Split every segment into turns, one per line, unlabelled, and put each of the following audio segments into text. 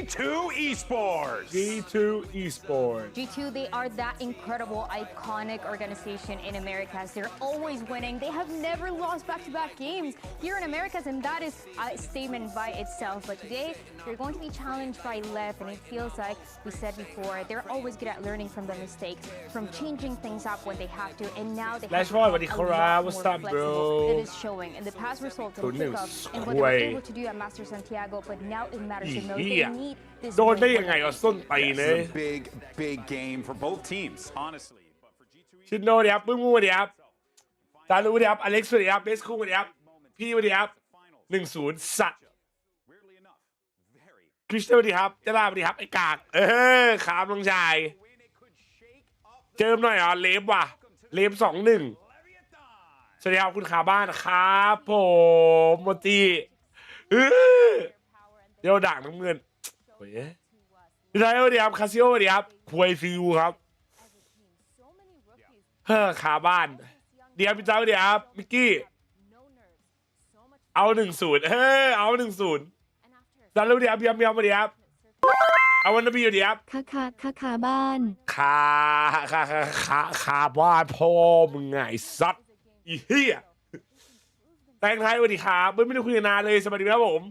G2 Esports.
G2 Esports.
G2, they are that incredible, iconic organization in Americas. They're always winning. They have never lost back-to-back games here in Americas, and that is a statement by itself. But today, they're going to be challenged by LEV, and it feels like we said before, they're always good at learning from the mistakes, from changing things up when they have to, and now they have to be a lot more flexible. It is showing in the past results and pickups and what they were able to do at Master Santiago, but now it matters to know they need this
โดนได้ยังไง
win.
อ่ะส้นตีนเลย
It's a big game for both teams, honestly. But for G2
ชินโนเดียบมึงมูเดียบซาลูเดียบอเล็กซ์เดียบเบสคูเดียบพี่เดียบ1-0สัตว์
weirdly enough, very
คริสเตอร์ดีครับเจลาดีครับไอ้กากขามลงชาย
win. It could shake up
เจิมหน่อยอ่ะเลฟว่ะเลฟ2-1
Leviathan.
สวัสดีครับคุณขาบ้านครับผมโมตีเดี๋ยวด่างน้ำเงินโอ้ยพี่ไทยสวัสดีครับคาซิโอสวัสดีครับควยฟิวครับขาบ้านเดี๋ยวพี่เจ้าเดี๋ยวครับมิกกี้เอา1-0เอา1-0ดันแล้วเดี๋ยวเบียมมาเดี๋ยวครับเอาวันนบีอยู่เดี๋ยวครับ
ขาบ้าน
ขาบ้านพ่อมึงไงสัตว์อีเหี้ยแตงไทยสวัสดีครับไม่ได้คุยกันนานเลยสวัสดีครับผม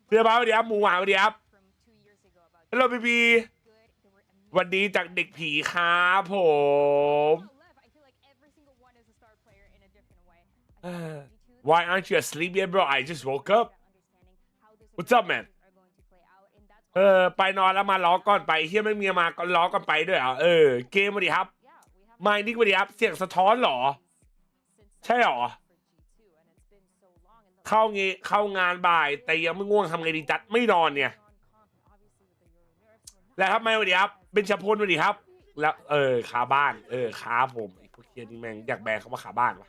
เพื่อนบ้านสวัสดีครับหมูหวานสวัสดีครับฮัลโหลบีวันนี้จากเด็กผีครับผม Why aren't you asleep yet bro I just woke up What's up man ไปนอนแล้วมาล้อก่อนไปเฮียไม่มีมาก็ล้อก่อนไปด้วยเกมสวัสดีครับไม่นี่สวัสดีครับเสียงสะท้อนเหรอใช่เหรอเข้างานบ่ายแต่ยังไม่ง่วงทำไงดีจัดไม่นอนเนี่ยแล้วครับไม่สวัสดีครับเบญจพลสวัสดีครับแล้วขาบ้านขาผมไอ้พวกเคียนี่แม่งอยากแบกเขามาขาบ้านวะ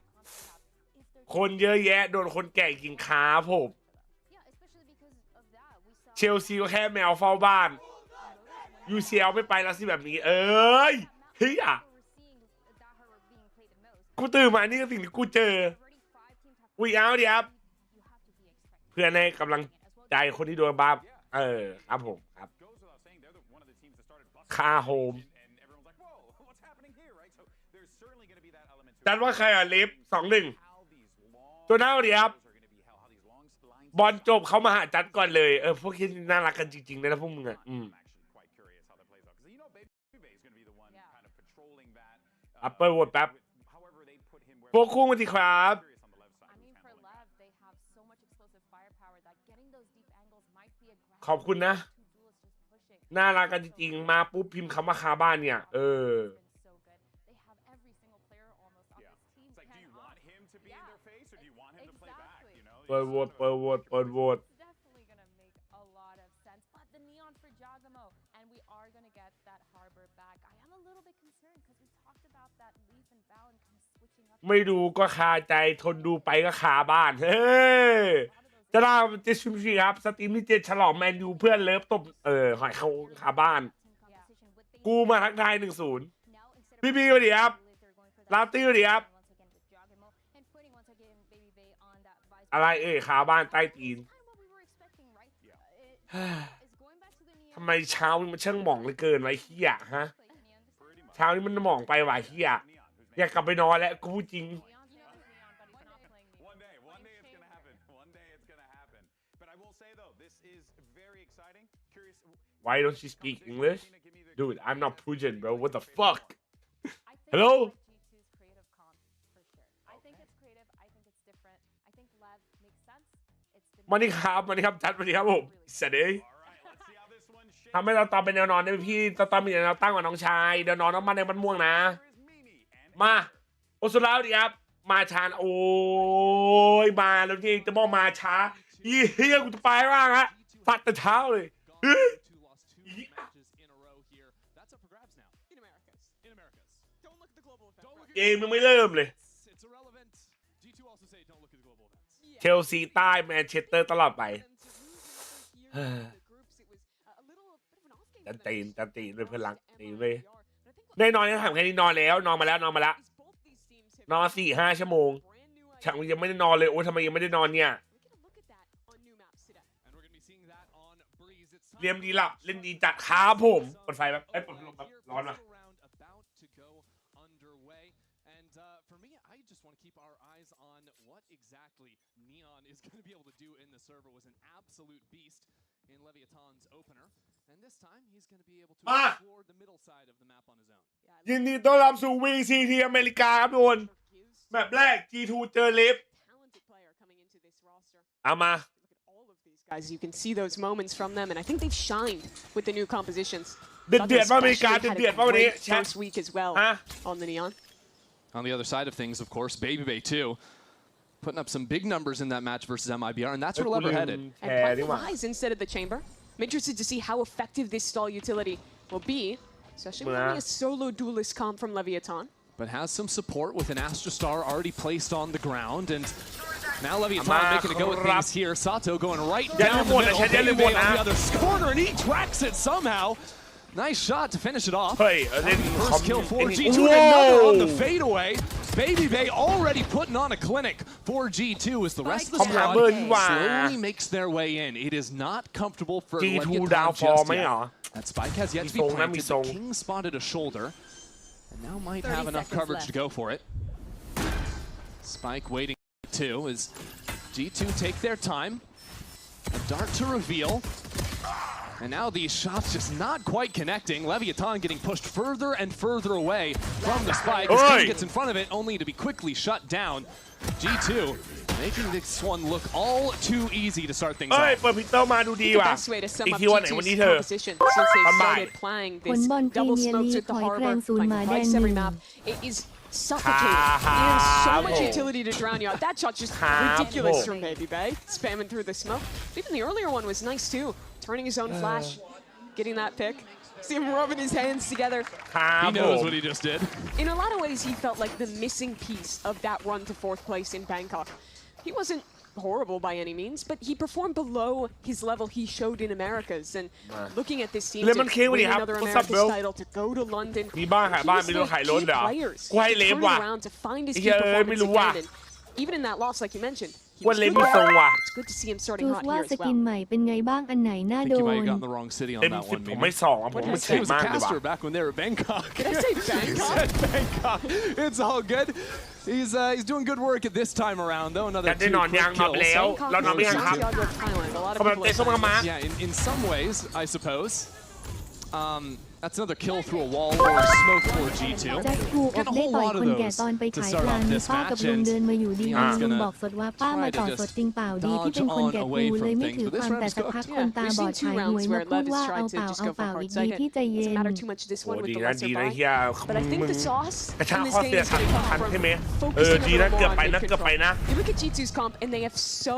คนเยอะแยะโดนคนแก่กินขาผมเชลซีก็แค่แมวเฝ้าบ้านUCLไม่ไปแล้วสิแบบนี้เฮ้ยกูตื่นมานี่ก็สิ่งที่กูเจออุ้ยเอาดิครับเพื่อนให้กำลังใจคนที่โดนบ้าครับผมครับคาโฮมจัดว่าใครเล็บ2-1ตัวหน้าดีครับบอลจบเขามาหาจัดก่อนเลยพวกที่น่ารักกันจริงๆนะพวกมึงเปิดโหวตแป๊บพวกคู่มาทีครับขอบคุณนะน่ารักกันจริงๆมาปุ๊บพิมพ์คำว่าคาบ้านเนี่ยเปิดโหวตไม่ดูก็คาใจทนดูไปก็คาบ้านจะเล่าเจชิมชีครับสตรีมที่เจฉลองแมนยูเพื่อนเลิฟตบหอยเขาคาบ้านกูมาทักทาย1-0พี่สวัสดีครับลาตี้สวัสดีครับอะไรคาบ้านใต้ตีนทำไมเช้ามันช่างหม่องเหลือเกินไว้เหี้ยฮะเช้านี้มันหม่องไปว่ะเหี้ยอยากกลับไปนอนแล้วกูพูดจริงWhy don't you speak English? Dude, I'm not Pujan, bro. What the fuck? Hello?มานี่ครับจัดมาดิครับผมเสร็จเลยทำให้เราตอนเป็นแนวนอนได้พี่ตอนมีแนวตั้งกับน้องชายเดี๋ยวนอนน้องมันในมันม่วงนะมาโอสุราดีครับมาชาโอ้ยมาแล้วจริงจะบอกมาช้าเฮียกูจะไปว่างฮะฟัดแต่เช้าเลยเกมยังไม่เริ่มเลยเชลซีใต้แมนเชสเตอร์ตลอดไปจันตีนเลยเพื่อนรักตีนเลยได้นอนยังถามแค่นี้นอนแล้วนอนมาแล้วนอน 4-5 ชั่วโมงฉันยังไม่ได้นอนเลยโอ้ทำไมยังไม่ได้นอนเนี่ย เรียมดีหลับเล่นดีจัดครับผมเปิดไฟแบบเปิดพัดลมแบบร้อนว่ะ
For me, I just want to keep our eyes on what exactly Neon is going to be able to do in the server. Was an absolute beast in Leviathan's opener, and this time he's going to be able to explore the middle side of the map on his own.
ยินดีต้อนรับสู่ VCT อเมริกาครับทุกคนแบบแรก G2 เจอเลฟเอามา
Guys, you can see those moments from them, and I think they've shined with the new compositions.
เดือดว่าอเมริกาเดือดว่าวันนี้
First week as well on the Neon.
On the other side of things, of course, Baby too, putting up some big numbers in that match versus MIBR, and that's where LEV are headed.
And plant the Rise instead of the chamber. I'm interested to see how effective this stall utility will be, especially with having a solo duelist comp from Leviathan.
But has some support with an Astra Star already placed on the ground, and now Leviathan making a go at things here. Sato going right down the middle, Baby on the other corner, and he tracks it somehow. Nice shot to finish it off. First kill for G2 and another on the fadeaway. Baby Bay already putting on a clinic for G2 as the rest of the squad slowly makes their way in. It is not comfortable for Leviathan just yet. That spike has yet to be planted. The King spotted a shoulder. And now might have enough coverage to go for it. Spike waiting too as G2 take their time. A dart to reveal. And now these shots just not quite connecting. Leviathan getting pushed further and further away from the spike. As King gets in front of it, only to be quickly shut down. G2 making this one look all too easy to start things off.
เปิดพิเตอร์มาดูดีว่ะ
Best way to sum
อีก
up
ทีวันไหนวันนี้
G2's
เธอ
composition since they started playing this double smokes at the harbor, playing Vice every map. It is suffocating. It has so much utility to drown you out. That shot's just ridiculous from Baby Bay, spamming through the smoke. Even the earlier one was nice too, turning his own flash, getting that pick. See him rubbing his hands together.
He knows what he just did.
In a lot of ways, he felt like the missing piece of that run to 4th place in Bangkok. He wasn't horrible by any means, but he performed below his level he showed in Americas. And looking at this team to win another Americas title, to go to London, he used the key players to turn around to find his key performance again. And even in that loss, like you mentioned, he was good there. It's good to see him starting hot here as well.
ใหม่เป็นไงบ้างอันไหนน่า
I
โด
think you might
น
have gotten the wrong city on that one.
ผมไม่สองผมไม่
He
เฉย
was a
มากเลยว่ะ
caster back when they were Bangkok.
Did I say Bangkok?
He said Bangkok. It's all good. He's doing good work at this time around though. Another
กันได้
2
นอนยัง
quick
นอนแล้ว
kills.
เรานอนไม่ยังครับ
Santiago, Thailand. A lot
กำลัง
of
เตะส้ม
people
กำมา
Yeah, in some ways, I suppose. That's another kill through a wall or a smoke for
แจ็ค
G2.
ถูก
Get a
ได้
whole
ต่อย
lot of
คนแก่
those
ตอนไป
to
ขาย
start
ปลา
off
มี
this
ป้ากับ
match,
ลุง
and
เดินมาอยู่ดี
Neon's
ลุง
gonna
บอกสดว่าป้ามาต่อสดจริงเปล่าดีที่เป็นคนแก่กูเลยไม่ถือความแต่สักพักคนตาบอดขายหวยมาพูดว่าเอาเปล่าเอาเปล่าอีกดีที่ใจเย็น
Doesn't matter too much this
โอ้
one with
ดี
the
นะ
lesser
ดีนะ
buy.
เฮีย
But I think
มึง
the sauce
กระชาก
in this
ข้อ
game
เสีย
is going to
ทัน
come
ใช่ไหม
from
ดี
focusing
นะ
a little
เกือบ
more
ไป
on
นะ
mid
เกือบไป
control.
นะ
You look at G2's comp and they have so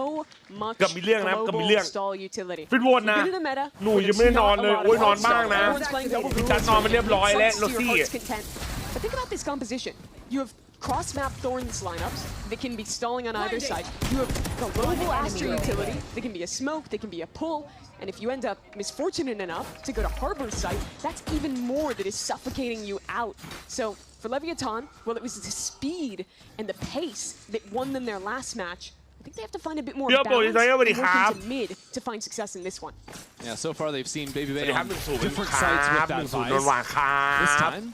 much
เกือบมีเรื่องนะเกือบมีเรื่อง
global stall utility.
ฟิตวนนะ
Bit of the meta,
หนู
but
ยัง
it's
ไม่ได้นอน
not a
เลย
lot
โอ้ย
of
นอน
fun
บ้าง
stall.
นะ
Everyone's playing double
พี่
duels,
จัดนอนมาเรียบร้อยแล้ว
sucks
โร
to your
ซี่
heart's content. But think about this composition. You have cross-map Thorns lineups that can be stalling on either side. You have global Astra utility that can be a smoke, that can be a pull, and if you end up misfortunate enough to go to Harbor site, that's even more that is suffocating you out. So for Leviathan, well, it was the speed and the pace that won them their last match. I think they have to find a bit more
Yeah, boy,
balance
they
and
already
work
have.
into mid to find success in this one.
Yeah, so far they've seen Baby
สวัส
Bay
ดีครับ
on
1-0
different
ค
sides
รั
with
บ
that
1-0 โดนห
Vice.
วานครั
This
บ
time,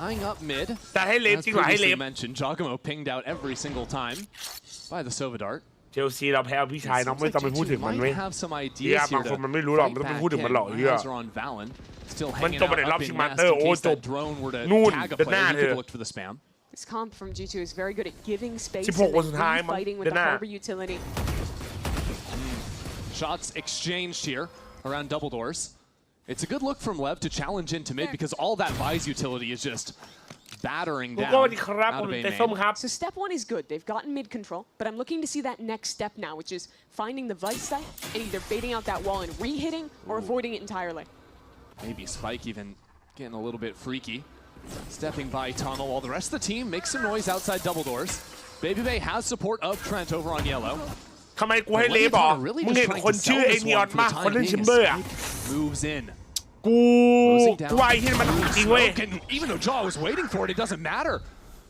eyeing up mid.
แต่ให้เลฟ
As
จริงกว่าให้เล
previously
ฟ
mentioned, Giacomo pinged out every single time by the Sova Dart.
เชลซีเราแพ้พี่ชายน้องไม่ต้องไปพูดถึงมัน
Might
เว้ย
have some
เฮีย
ideas
บาง
here
คน
to
มันไม่รู้หรอก
fight
มันต้องไป
back
พูดถึงมันหรอก
in.
เฮีย
Eyes are on Valen. Still
มัน
hanging
จบ
out
ไปในรอบ
up
ชิ
in
งมาส
nest
เตอร์
in
โอ้
case
จบ
that drone were to
นู่น
tag a
เดินหน้า
player.
เธ
You
อ
could look for the spam.
This comp from G2 is very good at giving space
16
and
คนสุดท้าย
then
มั้ง
fighting with
เดิน
the
หน้า
Harbor utility.
Shots exchanged here around double doors. It's a good look from Lev to challenge into mid because all that Vi's utility is just battering
ทุก
down
คนสวัสดีครับ
out
ผม
of A
เตะส้ม
main.
ครับ
So step one is good. They've gotten mid control, but I'm looking to see that next step now, which is finding the Vice site and either baiting out that wall and re-hitting or avoiding it entirely.
Maybe Spike even getting a little bit freaky. Stepping by tunnel while the rest of the team makes some noise outside double doors. Baby Bay has support of Trent over on yellow.
ทำไมกูให้เลฟบอกมึงเห็นคนชื่อไอ้นีออนมากคนเล่นชิมเบอร์อ่ะ
Moves in.
กูว่าไอ้ที่มันจริงเว้ย
And even though Jaw was waiting for it, it doesn't matter.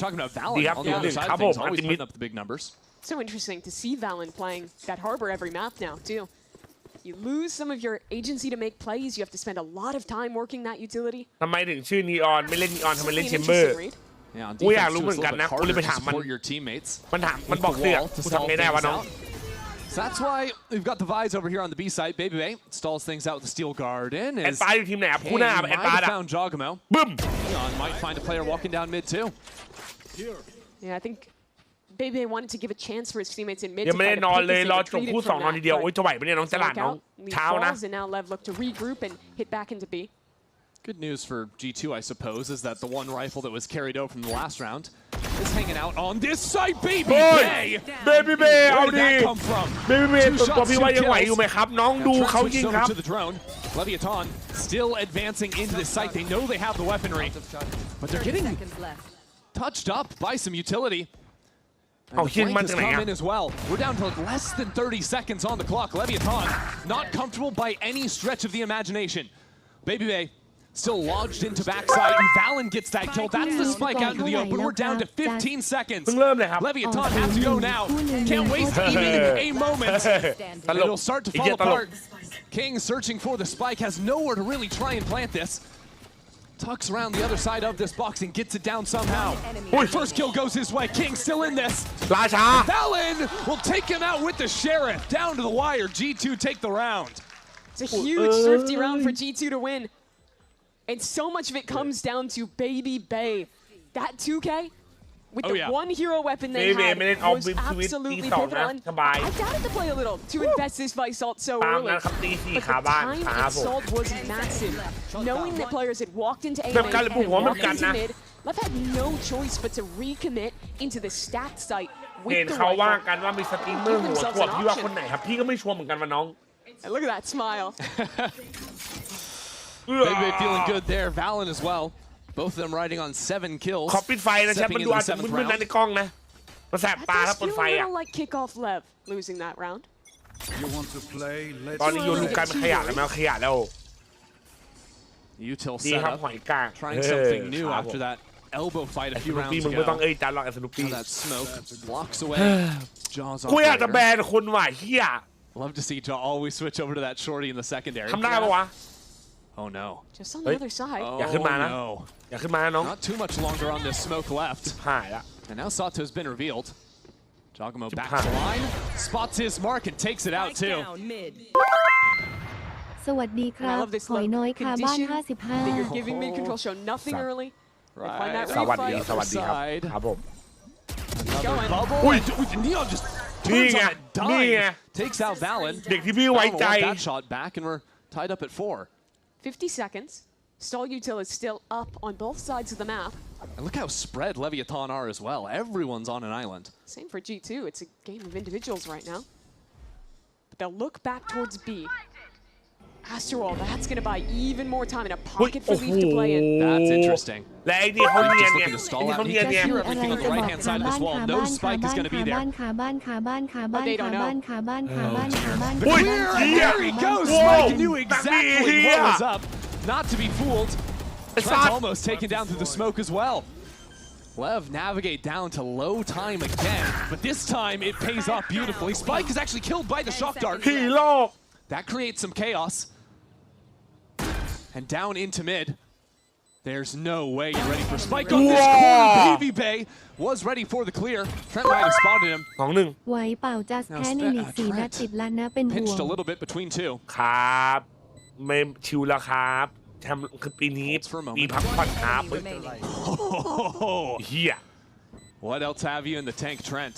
you're talking about Valen on the other side of things, always putting up the big numbers.
So interesting to see Valen playing that harbor every map now too. You lose some of your agency to make plays. You have to spend a lot of time working that utility.
ทำไมถึงชื่อนีออนไม่เล่นนีออนทำไมเล่น
Certainly
แช
an
มเบอร์
interesting read.
Yeah, on
กูอยาก
defense
รู้
too,
เหมื
it's
อน
a
กัน
little
นะ
bit
กูเลย
harder
ไป
to
ถามมัน
support your teammates.
มันบอกเสือกกูทำไงได้วะน้อง
So that's why we've got the Vise over here on the B side. Baby Bay stalls things out with the Steel Garden.
แอดปาร์อยู่ทีมไหนคู่หน้าแอดปาร์
found Jogamo.
บึ้ม
Leon might find a player walking down mid too.
Yeah, I think Baby wanted to give a chance for his teammates in mid
ยัง
to
ไม่ได้
fight
น
a
อน
pick
เลย
as they
รอจบ
retreated
คู่
from
2 นอนทีเดียว
that.
โอ้ยจะไหวปะเนี่ยน้องจลาดน้อง
Lead
เช้านะ
falls, and now Lev look to regroup and hit back into B.
Good news for G2, I suppose, is that the one rifle that was carried out from the last round is hanging out on this side. Baby
เฮ้ย
Bay!
เบบี้เบย์
Where
เอา
did
ดิ
that come from?
เบบี้เบย์
Two
ตัว
shots,
พี่
two
ว่ายังไหว
kills.
อยู่ไหมครับ น้อง
Now
ดู
Trent
เขา
switches
ยิง
over
ครับ
to the drone. Leviathan still advancing into this site. They know they have the weaponry, but they're getting touched up by some utility. And
Oh,
the
he
flank
didn't
has
mention
come
it,
in as well. We're down to less than 30 seconds on the clock. Leviathan not comfortable by any stretch of the imagination. Baby Bay still lodged into backside, and Valen gets that kill. That's the spike out into the open. We're down to 15 seconds.
เพิ่งเริ่มเลยครับ
Leviathan has to go now. Can't waste even a moment.
ตลก
It'll start to
ไอ้เหี้
fall
ยตลก
apart. King searching for the spike, has nowhere to really try and plant this. Tucks around the other side of this box and gets it down somehow. First kill goes his way. King still in this.
ราชา
Valen will take him out with the Sheriff. Down to the wire. G2 take the round.
It's a huge thrifty round for G2 to win. And so much of it comes down to Baby Bay. That 2K, with the one hero weapon they
Baby
had,
ไม่ได้เอา
was
บินทวิตตี
absolutely
สองนะ
pivotal. And
สบาย
I doubted to play a little to invest this Vice ult so
ตาม
early.
นะครับตีสี่
But
ขา
the
บ้าน
time
ขา
it
ผม
sold was massive. Knowing that players had walked into A
แบบ
lane
การเลยผม
and
ว่ามัน
walked
กัน
into
นะ
mid, Lev had no choice but to recommit into the stack site
เห็น
with the
เขาว่า
rifle.
กันว่ามีสตรีมเมอร์หัวขวบพี่ว่าคนไหนครับพี่ก็ไม่ชัวร์เหมือนกันว่าน้อง
And look at that smile.
Baby feeling good there. Valen as well. Both of them riding on 7 kills.
ขอปิดไฟนะแชมป์มันดูอาจจะมึนๆนะในกล้องนะมันแสบ
That
ตา
does
ถ้าเปิด
feel
ไฟ
a
อ่ะ
little like kickoff Lev losing that round.
You want to play? Let's
ตอนนี้โยนลูกกลายเป็นขยะแล้วแมวขยะแล้ว
Util
ดีครับ
setup.
หอยกาก
Trying something new after that elbow fight a
ส
few
นุกปี้
rounds
มึงไม่ต้อง
ago.
เอ้ยจานหรอกไอ้สนุกปี้
Now that smoke blocks away. Jaws
กู
off
อยากจะแบ
barrier.
นคนว่ะเฮีย
Love to see Jaw always switch over to that shorty in the secondary.
ทำได้ปะวะ
Oh no.
Just on the other side.
Oh
อยากขึ้นมานะ
no.
อยากขึ้นมานะน้อง
Not too much longer on this smoke left.
หายละ
And now Sato's been revealed. Jogamo back
Japan.
to the line. Spots his mark and takes it out too.
สวัสดีค
And
รั
I
บ
love this
หอย
look.
น้อยคาบ้าน
Condition that you're
55
giving mid control show nothing early. They find that
สวัสดี
refight.
สวัสดีครับ
side.
ครับผม
Another
Going.
bubble.
Ui.
And Neon just
นี่
turns
ไง
on a
นี่ไง
dime. Takes out Valen.
เด็กที่พี่ไว้
Valen
ใจ
want that shot back and we're tied up at 4.
50 seconds. Stall util is still up on both sides of the map.
And look how spread Leviathan are as well. Everyone's on an island.
Same for G2. It's a game of individuals right now. But they'll look back towards B. After all, that's going to buy even more time and a pocket for Leaf to play in.
That's interesting.
และไอ้นี่เขาเนียน
Just
ไง
looking to
ไอ้
stall
นี่
out.
เขา
He
เนียน
can't
ไง
hear
อะไร
everything on
จะ
the
บอก
right hand
ขา
side of
บ้า
this
น
wall.
ขา
No
บ้านขา
spike is
บ้าน
going to be
ขา
there.
บ้านขาบ้านขาบ้านขาบ้าน
they
ขา
don't know.
บ้านขาบ้านขาบ้านขาบ้าน
อุ้ย
Clear,
เฮี
and
ย
there he goes.
Whoa.
Spike knew exactly
Here.
what was up. Not to be fooled.
It's
Trent's
not-
almost taken down through the smoke as well. Lev navigate down to low time again, but this time it pays off beautifully. Spike is actually killed by the shock dart.
ฮีโร่
That creates some chaos. And down into mid. There's no way you're ready for Spike on this corner. Baby Bay was ready for the clear. Trent might have spotted him.
2-1
ไหวเปล่าจัสแพ้ในลีก4 นัดติดแล้วนะเป็นห่ว
Pinched
ง
a little bit between two.
ครับไม่ชิวแล้วครับแชมป์คือปีนี้
Holds for a moment.
ปีพักผ่อนครับเฮ้ย
Oh,
เฮีย
what else have you in the tank, Trent?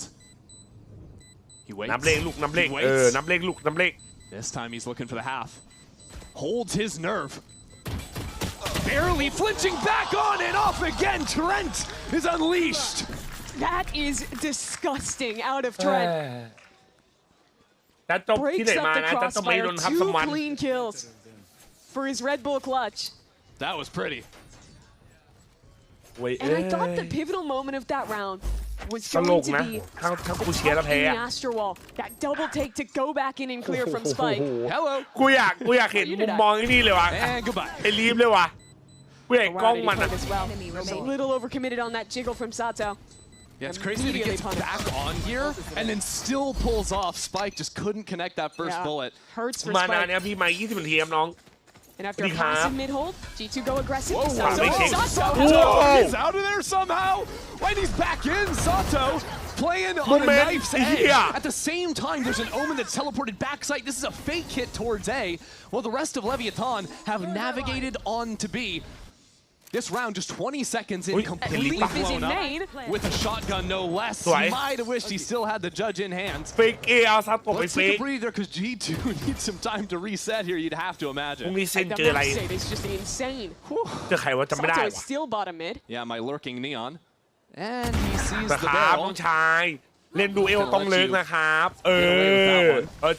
He waits.
นับเลขลูกนับเลข
He waits.
นับเลขลูกนับเลข
This time he's looking for the half. Holds his nerve. Barely flinching back on and off again. Trent is unleashed.
That is disgusting out of Trent.
จะจบที่ไห
Breaks
นมา
up the
นะจะต้องไม่โด
crossfire.
นทับส
2
มัน
clean kills for his Red Bull clutch.
That was pretty.
เว้ย
And I thought the pivotal moment of that round was
ตล
going
ก
to
นะ
be
ถ้ากูเชียร์แล้ว
in
แพ้
the
อะ
Astro Wall. That double take to go back in and clear from Spike.
Hello.
กูอยากเห็นมุมมองไอ้นี่เลยว่ะ
And goodbye.
ไอ้ลีฟเลยว่ะกูอยากเห็นกล้อง
Wow,
มัน
he
อะ
played as well. Was a little overcommitted on that jiggle from Sato.
Yeah, it's crazy that he gets
Immediately
back on here and then still pulls off. Spike just couldn't connect that first
Yeah.
bullet.
Hurts for
มานา
Spike.
เนี่ยพี่มา20 นาทีครับน้อง
And after a passive mid hold, G2 go aggressive.
Whoa,
Sato
he's out of there somehow. Wait, he's back in. Sato playing on a knife's edge. At the same time, there's an Omen that's teleported backside. This is a fake hit towards A. While the rest of Leviathan have navigated on to B. This round, just 20 seconds in, completely blown up with a shotgun, no less. Might have wished he still had the judge in hand.
ฟิกเอเอาซัดตกไป
Let's
ฟิ
take
ก
a breather because G2 needs some time to reset here, you'd have to
พรุ่ง
imagine.
นี้ซิน
The
เจออะไร
map state is just insane.
เจอใครวะจำไม่ได้
Sato
วะ
is still bottom mid.
Yeah, my lurking neon. And he sees
นะ
the
ครับน้
barrel.
องชายเล่นดูเอลต้องเลิกนะครับ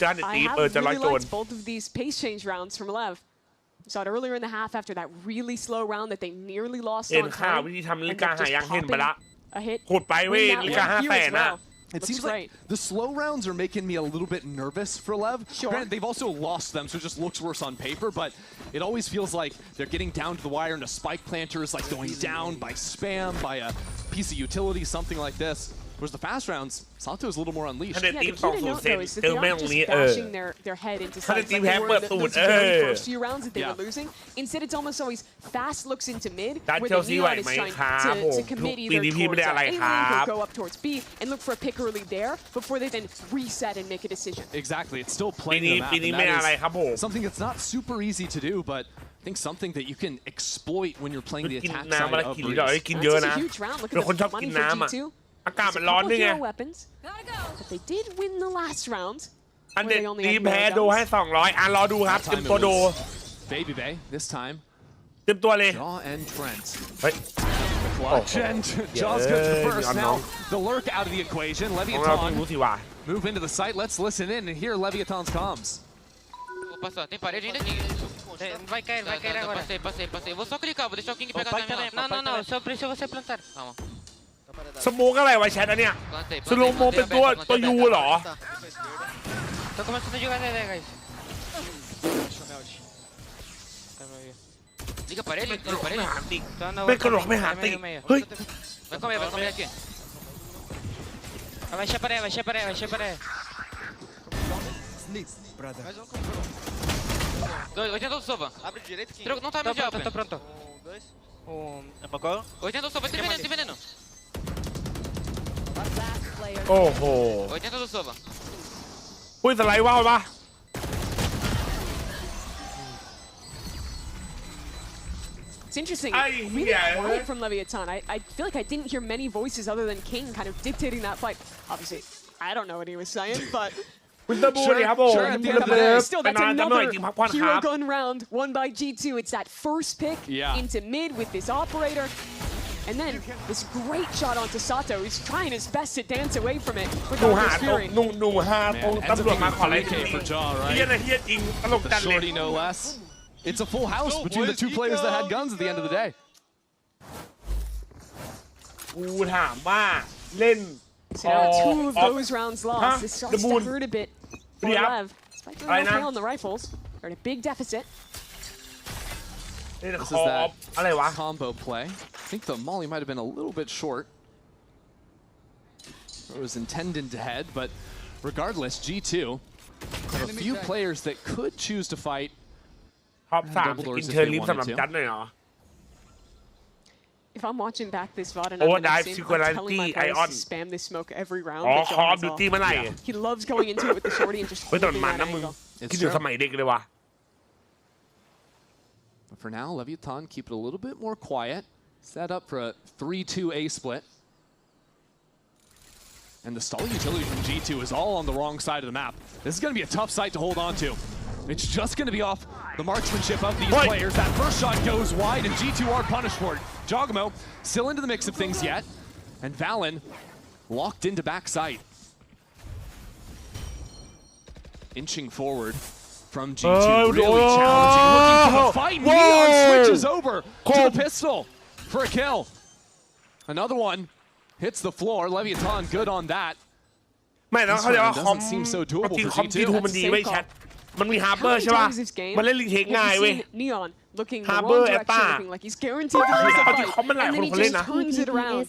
จะหัน
I
ตี
have
จะร้อย
really
โจร
liked both of these pace change rounds from Lev. Saw it earlier in the half after that really slow round that they nearly lost
เอ็น
on
ข้าว
time.
วิธีทำ
And
ลิกา
then
หา
just
ยังเห็นไปละ
popping a hit.
ขุดไปเว้ย
Win that
ลิกา
one
ห้า
here
แส
as
นน่ะ
well.
It
Looks
seems
great.
like the slow rounds are making me a little bit nervous for Lev.
Sure.
Granted, they've also lost them, so it just looks worse on paper, but it always feels like they're getting down to the wire and a spike planter is like going down by spam, by a piece of utility, something like this. Whereas the fast rounds, Sato is a little more unleashed.
ถ้าเด็ด
Yeah,
ที
the
ม
key to
2-0
note
เซน
though is that
เจอ
they
แม่ง
aren't
ตรงนี้
just bashing their head into
How did
sides
team
like they
have
were
but
those
food?
very first few rounds that they
Yeah.
were losing. Instead, it's almost always fast looks into mid,
That
where
tells
the
you
neon
right,
is
mate.
trying
Crap,
to
oh,
commit
PDP
either towards
ไม่ได้อะไร
A
ครั
lane
บ
or go up towards B and look for a pick early there before they then reset and make a decision.
Exactly, it's still
ปี
playing
นี้
the map,
ปีนี้
and
ไม่อะไร
that
ครับผม
is something that's not super easy to do, but I think something that you can exploit when you're playing the
กิน
attack
น้ำ
side
อะไร
of
กินเยอะ
Breeze.
กิน
That's
เยอะ
just
นะ
a huge round. Look
เป็น
at
คนชอบ
the
กิน
money for
น้ำอ่ะ
G2.
อากาศ
There's
มัน
a
ร้อน
couple
ด้วยไง
hero weapons, but they did win the last round.
อันเด็ด
Where they only
ที
had
มแพ้
no
โดให้
guns.
200รอดูครับ
That
เต็ม
time
ตัว
it
โด
was Baby Bay, this time.
เต็มตัวเลย
Jaw and Trent.
เฮ้ย
Clutch and Jaws goes
Yeah,
first.
I
Now
know.
the lurk out of the equation.
ของเราเพิ่งรู้
Leviathan
สิว่า
move into the site. Let's listen in and hear Leviathan's comms.
Passou, tem parede ainda aqui. Vai cair agora. Passei. Vou só clicar, vou deixar o King pegar também. Não, só precisa você plantar. Calma.
สโมกอะไรวะแชทอันเนี้ย
Plantei,
สโลโมเป็นตัวยูเหรอ
Tô começando a jogar DD, guys. Liga a parede,
ไม่กระโดดไม่หาติ๊ก
Tá na
ไม่กระโดดไม่หาติ๊กเฮ้ย
Vai comer aqui. Vai chaparé. Dois, 80 do Sova.
Abre direito, King.
Não tá meio
Tô
pronto.
Dois. Apagou?
80 do Sova, tem veneno.
โอ้โห
80 do Sova.
อุ้ยสไลด์ว่าวปะ
It's interesting.
I
Really
hear
quiet
it.
from Leviathan. I feel like I didn't hear many voices other than King kind of dictating that fight. Obviously, I don't know what he was saying, but
คุณตะบูนี่ครับผม
Sure, at the
คุณ
end
ตะ
of
บู
the day,
still,
เป็น
that's
นานจำหน่อย
another
จริงพักผ่อนค
hero
รับ
gun round won by G2. It's that first pick
Yeah.
into mid with this operator. And then this great shot onto Sato, who's trying his best to dance away from it with
หนูหา
Darkness
ตรง
Fury.
หนูหาตรง
Man, ends up
ตำรวจ
being
มาขออะไร
3K for Jaw,
เฮีย
right?
นะเฮียจริงตลก
The
จัดเลย
shorty, no less. It's a full house between the two players that had guns at the end of the day.
กูถามว่าเล่น
So now two of those rounds
Huh?
lost. This starts
The
to
moon.
hurt a bit for
Yeah.
Lev. Despite doing
Right
okay
now.
on the rifles, they're at a big deficit.
เล่น
This
ค
is
อ
that
อะไรวะ
combo play. I think the molly might have been a little bit short. It was intended to head, but regardless, G2 have a few players that could choose to fight.
ท็อป 3
Double
ส
doors
กิน
if
เชอ
they
ร์ลิฟ
wanted
สำหรับ
to.
จัดหน่อยเหรอ
If I'm watching back this VOD and
Overdrive
I'm
Singularity
telling my players
Ion
to spam this smoke every round.
อ๋อ
but
ค
John
อ
has
ดู
all.
ตี้เมื่อไหร่
He loves going into it with the shorty and just
เฮ้ยแต่
holding
มัน
that
นะมึง
angle.
คิดถึงสมัยเด็กเลยว่ะ
But for now, Leviathan keep it a little bit more quiet. Set up for a 3-2 A split. And the stall utility from G2 is all on the wrong side of the map. This is going to be a tough site to hold on to. It's just going to be off the marksmanship of these
Wait.
players. That first shot goes wide, and G2 are punished for it. Jogamo still into the mix of things yet. And Valen locked into backside. Inching forward from G2,
Oh,
really
oh,
challenging, looking for the fight.
whoa.
Neon switches over to
Cool.
the pistol for a kill. Another one hits the floor. Leviathan good on that.
ไม่แล้วเขาจะว่า
This
คอม
one doesn't seem so doable
จริง
for
คอม
G2
G2 มันดีไว้ยแชทมันมีฮาร์เบอ
How
ร์
many
ใช่ป่ะ
times this game
มันเล่นรีเทค
have
ง่าย
we
เว้ย
seen Neon looking the
Harbor
wrong direction,
Etta.
looking like he's guaranteed to lose the
เอาที่
fight.
เขามันหลาย
And
คน
then he
เขาเล่น
just
นะ
turns it around.
And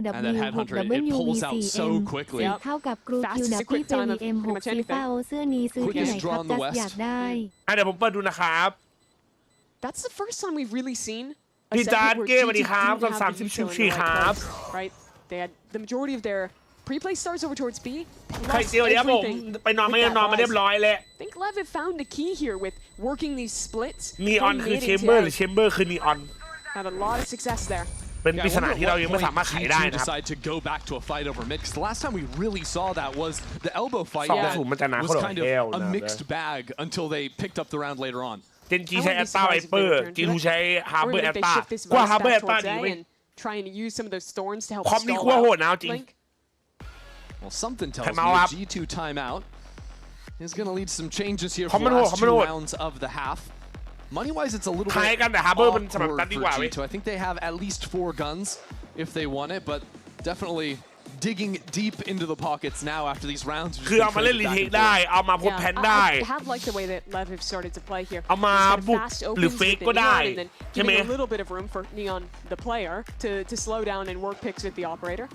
that headhunter, it pulls out so quickly.
เท่ากับกรูคิวดับพี่ JVM 6ฟีฟ่าเอาเสื้อนี้ซื้อที่ไหนครับจัสอยากได้
เดี๋ยวผมเปิดดูนะครับ
That's the first time we've really seen a
พี่
set
จัด
where
เกมสวัสดี
G2
ครับ
didn't
กับ
have the
30
detail in
ชิ
the
ว
right
ครับ
place, right? They had the majority of their pre-play stars over towards B.
ไข่เจียวเดี๋ยวผม ไปนอนไม่นอนมาเรียบร้อยเลย
I think Lev found a key here with working these splits.
นีออน
from
คือ
mid
เช
into
มเบอร์
out.
หรือเชมเบอร์คือนีออน
Had a lot of success there.
เป็นปริศนาที่เรายังไม่สามารถไขได้นะครับ
decide to go back to a fight over mid. 'Cause the last time we really saw that was the elbow fight
Yeah.
that
มันจะหนัก
was
เขาหรอ
kind
เอล
of a
นะ
mixed bag until they picked up the round later on.
เจนจีใช้แอตตาไวเปอร์จีทูใช้ฮาร์เบอ
Or
ร์แอ
if
ต
they
ตา
shift this
กว่า
vice
ฮาร์เบอร์แอ
back
ตตา
towards
ดี
A
ไหม
and trying to use some of those thorns to help
ความนี่
stall
ขั้วโหด
out
นะเอาจริง
Blink.
Well, something tells me
Time out.
the G2 timeout is going to lead some changes here for
คอม
the
มันโหด
last
คอมมัน
two
โหด
rounds of the half. Money-wise, it's a little
คล้าย
bit
กันแต่ฮาร์เบอร์มันสำหรับ
awkward
ตัดดี
for
กว่าเว้ย
G2. I think they have at least 4 guns if they want it, but definitely digging deep into the pockets now after these rounds.
คือเอามาเล่นรีเทคได้เอามาพบแพนได้
I have liked the way that Lev have started to play here.
เอามา
He's kind of
บุก
fast
หรือ
opens
เฟก
with the
ก็ได้
Neon and then
ใช่ไหม
giving a little bit of room for Neon, the player, to slow down and work picks with the operator.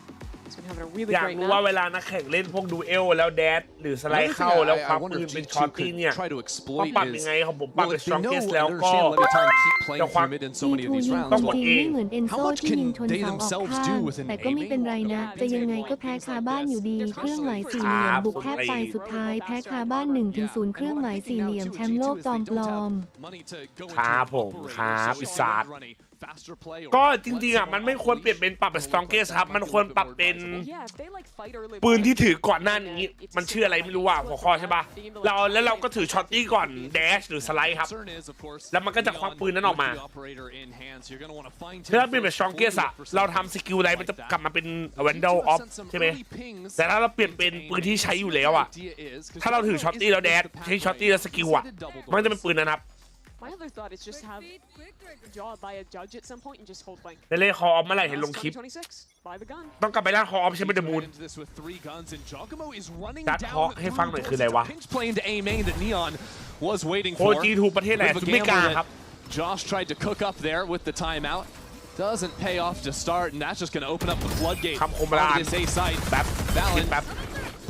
He's been having a really
อยาก
great
รู้ว่า
map.
เวลานักแข่งเล่นพวกดูเอลแล้วแดดหรือสไล
Another
ด์เข้า
thing
แล้ว
I
ความ
wonder
ปื
if
นเป็น
G2
ช็อตตี้
could
เนี่ย
try to
ต้อง
exploit
ปรับ
is
ยังไงของผมปรับ
well,
เป็น
if they know
strongest แล้ว
and
ก็
understand Leviathan keep playing
Don't
through mid in so many of these
ยิง
rounds.
จ
Well,
ริงไม่เหมือนเอนโซ
how much
ที่
can
ยิงชน
they
เสาออก
themselves
ข้า
do
ง
with an
แต่ก็ไม่เป็นไรนะ
A-main?
จะยังไงก็แพ้คาบ้านอยู่ดี เครื่องหมายสี่เหลี่ยมบุกแทบตายสุดท้ายแพ้คาบ้าน 1-0 เครื่องหมายสี่เหลี่ยมแชมป์โลกจอมปลอม
ครับผมครับอิสานก็จริงๆอ่ะมันไม่ควรเปลี่ยนเป็นปรับเป็น strongest ครับมันควรปรับเป็น
Yeah, if they like fight early.
ปืนที่ถือก่อนหน้านี้มันชื่ออะไรไม่รู้อ่ะหัวข้อใช่ป่ะแล้วเราก็ถือช็อตตี้ก่อนแดชหรือสไลด์ครับ แล้วมันก็จะควักปืนนั้นออกมาถ้าเปลี่ยนเป็น strongest อ่ะเราทำสกิลอะไรมันจะกลับมาเป็น vandal off ใช่ไหมแต่ถ้าเราเปลี่ยนเป็นปืนที่ใช้อยู่แล้วอ่ะถ้าเราถือช็อตตี้แล้วแดชใช้ช็อตตี้แล้วสกิลอ่ะมันจะเป็นปืนนะครับ
My other thought is just have jaw by a judge at some point and just hold blank.
ในเล่คออฟเมื่อไหร่เห็นลงคลิป
2026, buy the gun.
ต้องกลับไปร้านคออฟใช่ไหมเดอะมูน จัดเคาะให้ฟังหน่อยคืออะไรวะ
Pinch play into A-main that Neon was waiting
โค
for.
จีทูประเทศไหน
With a
สุดไม่กล้า
gamble
ครับ
that Josh tried to cook up there with the timeout. Doesn't pay off to start, and that's just going to open up the floodgate
คำคมร้าน
onto this A side.
แป๊บคิดแป๊บ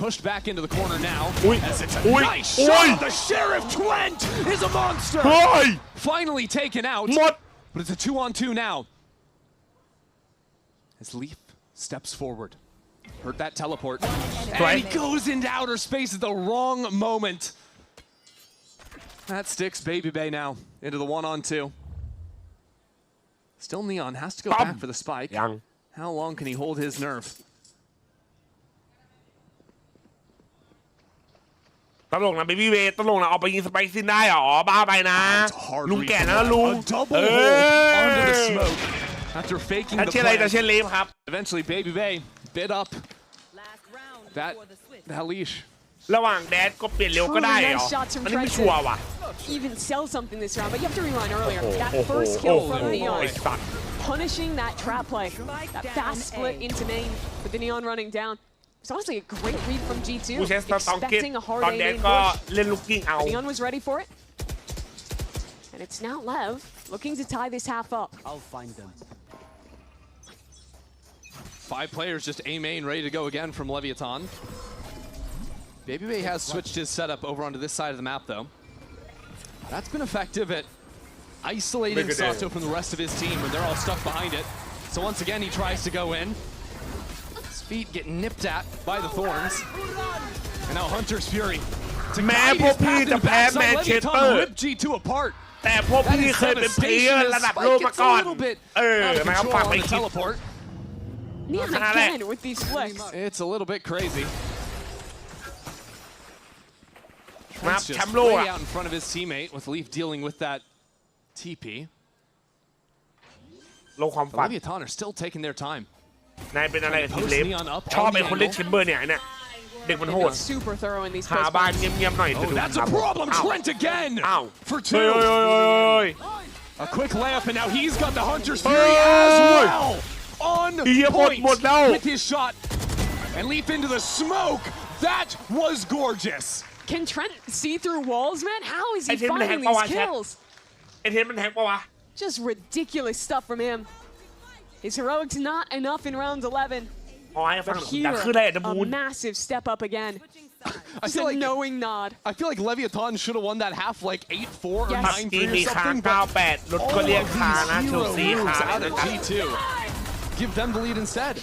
Pushed back into the corner now.
Ui.
As it's a
Ui.
nice
Ui.
shot. The Sheriff Twent is a monster.
เฮ้ย
Finally taken out.
หมด
But it's a 2-on-2 now. As Leaf steps forward. Heard that teleport. And he goes into outer space at the wrong moment. That sticks Baby Bay now into the 1-on-2. Still Neon has to go
Bum.
back for the spike.
ยัง
How long can he hold his nerve?
ตลกนะเบบี้เวตลกนะเอาไปยิงสไปซินได้หรอบ้าไปนะ ลุงแก่นะลุง
A double
เอ
hole onto the
อ
smoke after faking
ถ้า
the
เช่นอะไรจะ
plant.
เช่นเลฟครับ
Eventually, Baby Bay bit up that leash.
ระหว่างแดดก็เปลี่ยนเร็วก็ได้เหรอ
Nice shots from
อันนี้ไม่
Trenton.
ชัวร์ว่ะ
Even sell something this round, but you have to rewind earlier.
โอ้
That
โห
first
โอ้
kill
โห
from
ไอ้
Neon,
สัตว์
punishing that trap play, that fast split into main with the Neon running down. It's honestly a great read from G2,
ผู้ใช้สตองเก็ต
expecting a hard
ตอนแด
A
ด
main
ก็
push.
เล่นลูกกิ้งเอา
Neon was ready for it. And it's now Lev looking to tie this half up.
I'll find them.
5 players just A main ready to go again from Leviathan. Baby Bay has switched his setup over onto this side of the map though. That's been effective at isolating Sato from the rest of his team when they're all stuck behind it. So once again he tries to go in. His feet get nipped at by the thorns. And now Hunter's Fury. To
แม้
guide
พว
his
กพี่
path in
จะ
the
แพ้
backside,
แมนเชสเตอ
Leviathan
ร์
rip G2 apart.
แต่พวก
That
พี่
is
เคยเป็นเพลเยอ
devastation
ร์
as
ระดับ
Spike
โลกมา
gets
ก่อน
a little bit
มาครับ
out
ฝาก
of
ไป
control on the
คิด
teleport.
Neon
Nah,
again with these flicks.
It's a little bit crazy.
มา
Trent's
แช
just
มป์โลก
way
อะ
out in front of his teammate with Leaf dealing with that TP.
โลกความ
The
ฝัน
Leviathan are still taking their time.
นายเป็นอะไรกับทีมเลฟ
Post Neon up
ชอบ
on
ไอ้
the
คนเล่น
angle.
แชมเบอร์เนี่ยไอ้เนี่ยเด็กมัน
They've
โห
been
ด
super thorough in these
หา
post
บ้าน
plays.
เงียบๆหน่อย
Oh,
จะดู
that's
ครั
a
บ
problem.
อ้าว
Trent again
อ้าว
for
เฮ้ย
two.
เฮ้ย
A quick layup, and now he's got the Hunter's
Hey!
Fury as well. On
Iya,
point
bot now.
with his shot. And Leaf into the smoke. That was gorgeous.
Can Trent see through walls, man? How is he
I didn't
finding
hack
these
my chat.
kills?
ไอเทนมันแฮกปะวะ
Just ridiculous stuff from him. His heroics not enough in round 11.
อ๋อให้ฟัง
But
แต่
here,
คืออะไรอะเดมู
a
น
massive step up again.
I
Just
feel
a
like
knowing nod.
I feel like Leviathan should have won that half like 8-4 or
Yes.
จี
9-3
มี
or
ค้าง
something. But
98รถก็เรียกค้านะเชลซี
heroes
ค้า
out
นะ
of G2. Give them the lead instead.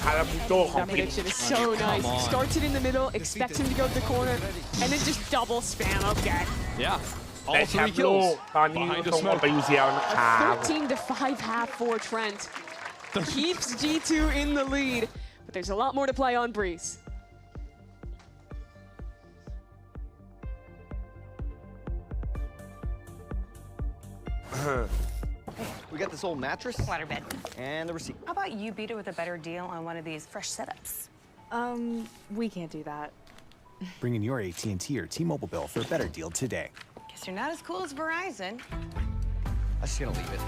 คาราบูโตของ
That
พิม
prediction is so nice.
on.
Starts it in the middle, expects him to go to the corner, and then just double spam up that.
Yeah.
แต่
All
แชม
three
ป์โลก
kills
ตอนนี้
behind the
ส่งออก
smoke.
ไป UCL นะครับ
13-5 half for Trent. Keeps G2 in the lead, but there's a lot more to play on Breeze.
We got this old mattress
Waterbed.
and the receipt.
How about you beat it with a better deal on one of these fresh setups?
We can't do that.
Bring in your AT&T or T-Mobile bill for a better deal today.
Guess you're not as cool as Verizon.
I'm just gonna leave it.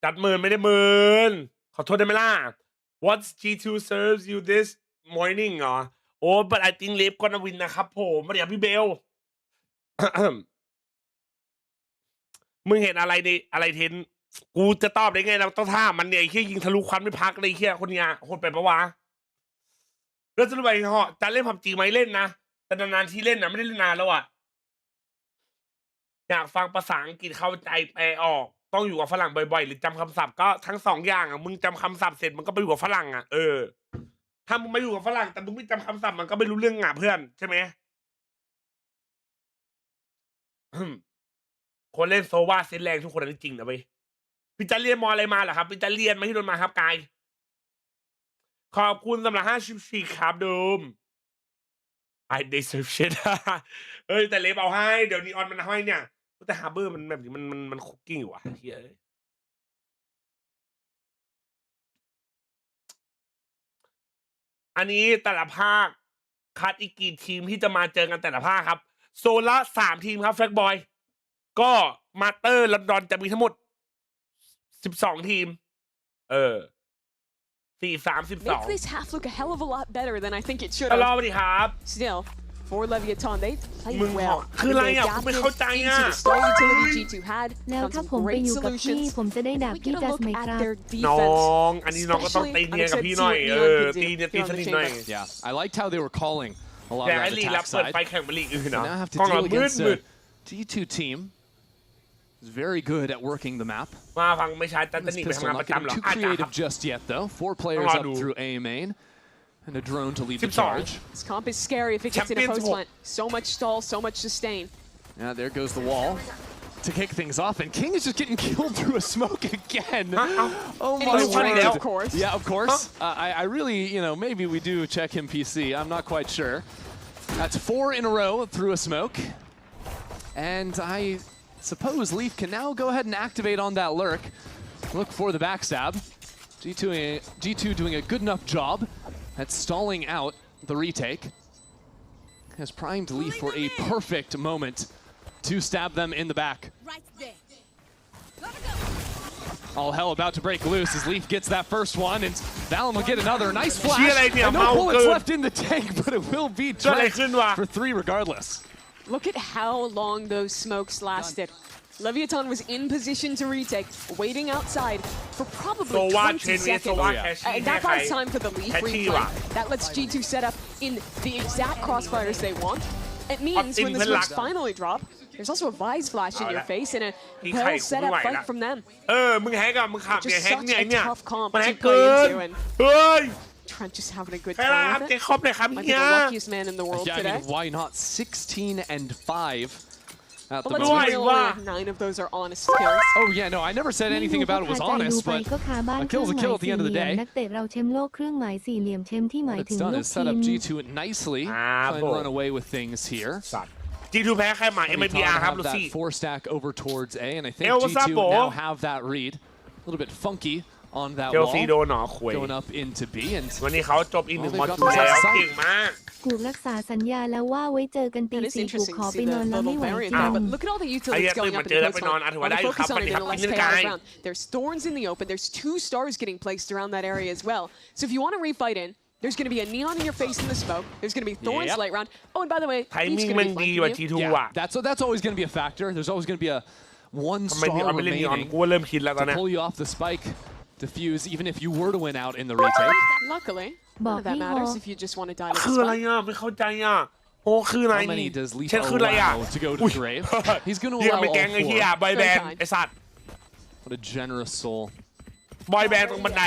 จัดหมื่นไม่ได้หมื่นขอโทษได้ไหมล่ะ What's G2 serves you this morning เหรอ โอ้ but I think LEV gonna win นะครับผมมาเดี๋ยวพี่เบล มึงเห็นอะไรในอะไรเทน กูจะตอบได้ไงเราต้องท่ามันเนี่ยไอ้เหี้ยยิงทะลุควันไม่พักเลยไอ้เหี้ยคนเนี้ยโหดไปปะวะแล้วจะรู้ไหมเหรอจะเล่นผับจีไหมเล่นนะแต่นานๆที่เล่นนะไม่ได้เล่นนานแล้วอ่ะอยากฟังภาษาอังกฤษเข้าใจแปลออกต้องอยู่กับฝรั่งบ่อยๆหรือจำคำศัพท์ก็ทั้งสองอย่างอ่ะมึงจำคำศัพท์เสร็จมันก็ไปอยู่กับฝรั่งอ่ะถ้ามึงไม่อยู่กับฝรั่งแต่มึงไม่จำคำศัพท์มันก็ไม่รู้เรื่องอ่ะเพื่อนใช่ไหม คนเล่นโซวาเซนแรงทุกคนนั่นจริงนะเว้ยพี่จะเรียนมออะไรมาเหรอครับพี่จะเรียนมาที่โดนมาครับกายขอบคุณสำหรับ54ครับดูม I deserve shit เฮ้ยแต่เลฟเอาให้เดี๋ยวนีออนมันให้เนี่ยแต่ฮาร์เบอร์มันแบบนี้มันคุกกิ้งอยู่ว่ะเฮ้ยอันนี้แต่ละภาคคัดอีกกี่ทีมที่จะมาเจอกันแต่ละภาคครับโซนละ3 ทีมครับแฟกบอยก็มาสเตอร์ลอนดอนจะมีทั้งหมด12 ทีม
Makes this half look a hell of a lot better than I think it should
ตลอด
have.
สวัสดีครับ
Still, for Leviathan, they played
มึง
well.
คืออะไร
They
อ่ะกู
adapted
ไม่เข้าใจ
into
อ่ะ
the star utility G2 had.
แล้ว
Found
ถ้า
some
ผมไป
great
อยู่กับพี่
solutions.
ผมจะได้ด่า
We
พี่
get a
จัส
look
ไหมค
at
รับ
their
น้อ
defense.
งอันนี้น้องก็ต้องตีเนียนกับพี่หน่อยตีสนิทหน่อย
Yeah, I liked how they were calling a lot
แต่
of
ไอ้
that
ลีกแล้ว
attack
เปิด
side.
ไฟแข่งเป็นลีกอื่นเนาะ
Now have to
กล้องเรา
deal
มืด
against
มืด
a G2 team. Is very good at working the map.
มาฟังไม่ใช่แต่จะ
This
หนีไป
pistol
ทำงานป
not
ระจำ
getting
หรอ
too
อาจจะครับ
creative just yet, though. 4 players up through A main, and a drone to lead the charge.
This comp is scary if it gets in a post plant. So much stall, so much sustain.
Yeah, there goes the wall to kick things off, and King is just getting killed through a smoke again. Oh my
word!
word!
Of course.
Yeah, of course. I really, maybe we do check him PC. I'm not quite sure. That's 4 in a row through a smoke, and I suppose Leaf can now go ahead and activate on that lurk. Look for the backstab. G2 doing a good enough job at stalling out the retake. Has primed Leaf for a perfect moment to stab them in the back. All hell about to break loose as Leaf gets that first one, and Valen will get another nice flash. And no bullets left in the tank, but it will be Trent for 3 regardless.
Look at how long those smokes lasted. Leviathan was in position to retake, waiting outside for probably 20 seconds. That buys time for the Leaf replay. That lets G2 set up in the exact crossfires they want. It means when the smokes finally drop, there's also a Vise flash in your face and a well set up fight from them.
มึงแฮกอ่ะมึงขับเนี่ย
Just
แฮก
such
เนี่ย
a
เนี่ย
tough comp
มันแฮ
to
กเกิ
play
น
into, and
เฮ้ย
Trent just having a good
ใครล่ะครับ
time
เจ
with
คอบเลยครับ
it. Might be
เนี่ย
the luckiest man in the world
Yeah, I
today.
mean, why not? 16 and 5 at the
But let's
moment.
be real, only 9 of those are honest kills.
Oh yeah, no, I never said anything about it was honest, but
ก็คาบ้าน
a
เครื่
kill's
อง
a
หมา
kill
ย
at the
สี่
end of
เห
the
ลี่ยม
day.
นักเตะเราแชมป์โลกเครื่องหมายสี่เหลี่ยมแชมป์ที่หมาย
What
ถึง
it's
ลู
done
ก
is set
ที
up
ม
G2 nicely, try and run away with things here.
สัตว์ G2 แพ้ใครหมาย MIBR ครับ
have
ลู
that
ซี่
4 stack over towards A, and I think
Hey, what's up,
G2
bro?
now have that read. A little bit funky on that
เชลซี
wall,
โดนหนอคุย
going up into B, and
วันนี้เขาจบอีกหนึ่ง
Oh,
มอ
they've
จู
got
แล้ว
the
เก่งมาก
กูรักษาสัญญาแล้วว่าไว้เจอกันตี
And it's
สี่กู
interesting
ขอ
to
ไป
see
นอนแล้ว
the
ไม่ไหว
variant
จริ
there,
ง
but look at all the utilities going up in the close line. I want to focus on it in the last KAI's round. There's thorns in the open. There's 2 stars getting placed around that area as well. So if you want to refight in, there's going to be a neon in your face in the smoke. There's going to be thorns late round. Oh, and by the way,
ไทมิ่งมันดีกว่า G2 อ่ะ
that's always going to be a factor. There's always going to be a 1
ทำไมนีออ
star
นไม่เล่นนีออน
remaining
กูเริ่มคิดแล้วตอน
to
นี้
pull you off the spike, defuse, even if you were to win out in the retake.
Luckily,
บอก
none of that
พี่ฮอ
matters if you just want to die to
คืออะไร
the spike.
อ่ะไม่เข้าใจอ่ะโอ้คืออะไร
How many does Leaf
เช่นคืออะไรอ่ะ
allow to go to the grave? He's going to
เรียก
allow
ไป
all
แกงไอ้เหี้ย
4.
บอยแบนด์ไอ้สัตว์
What a generous soul.
บอยแบนด์ตรงบันได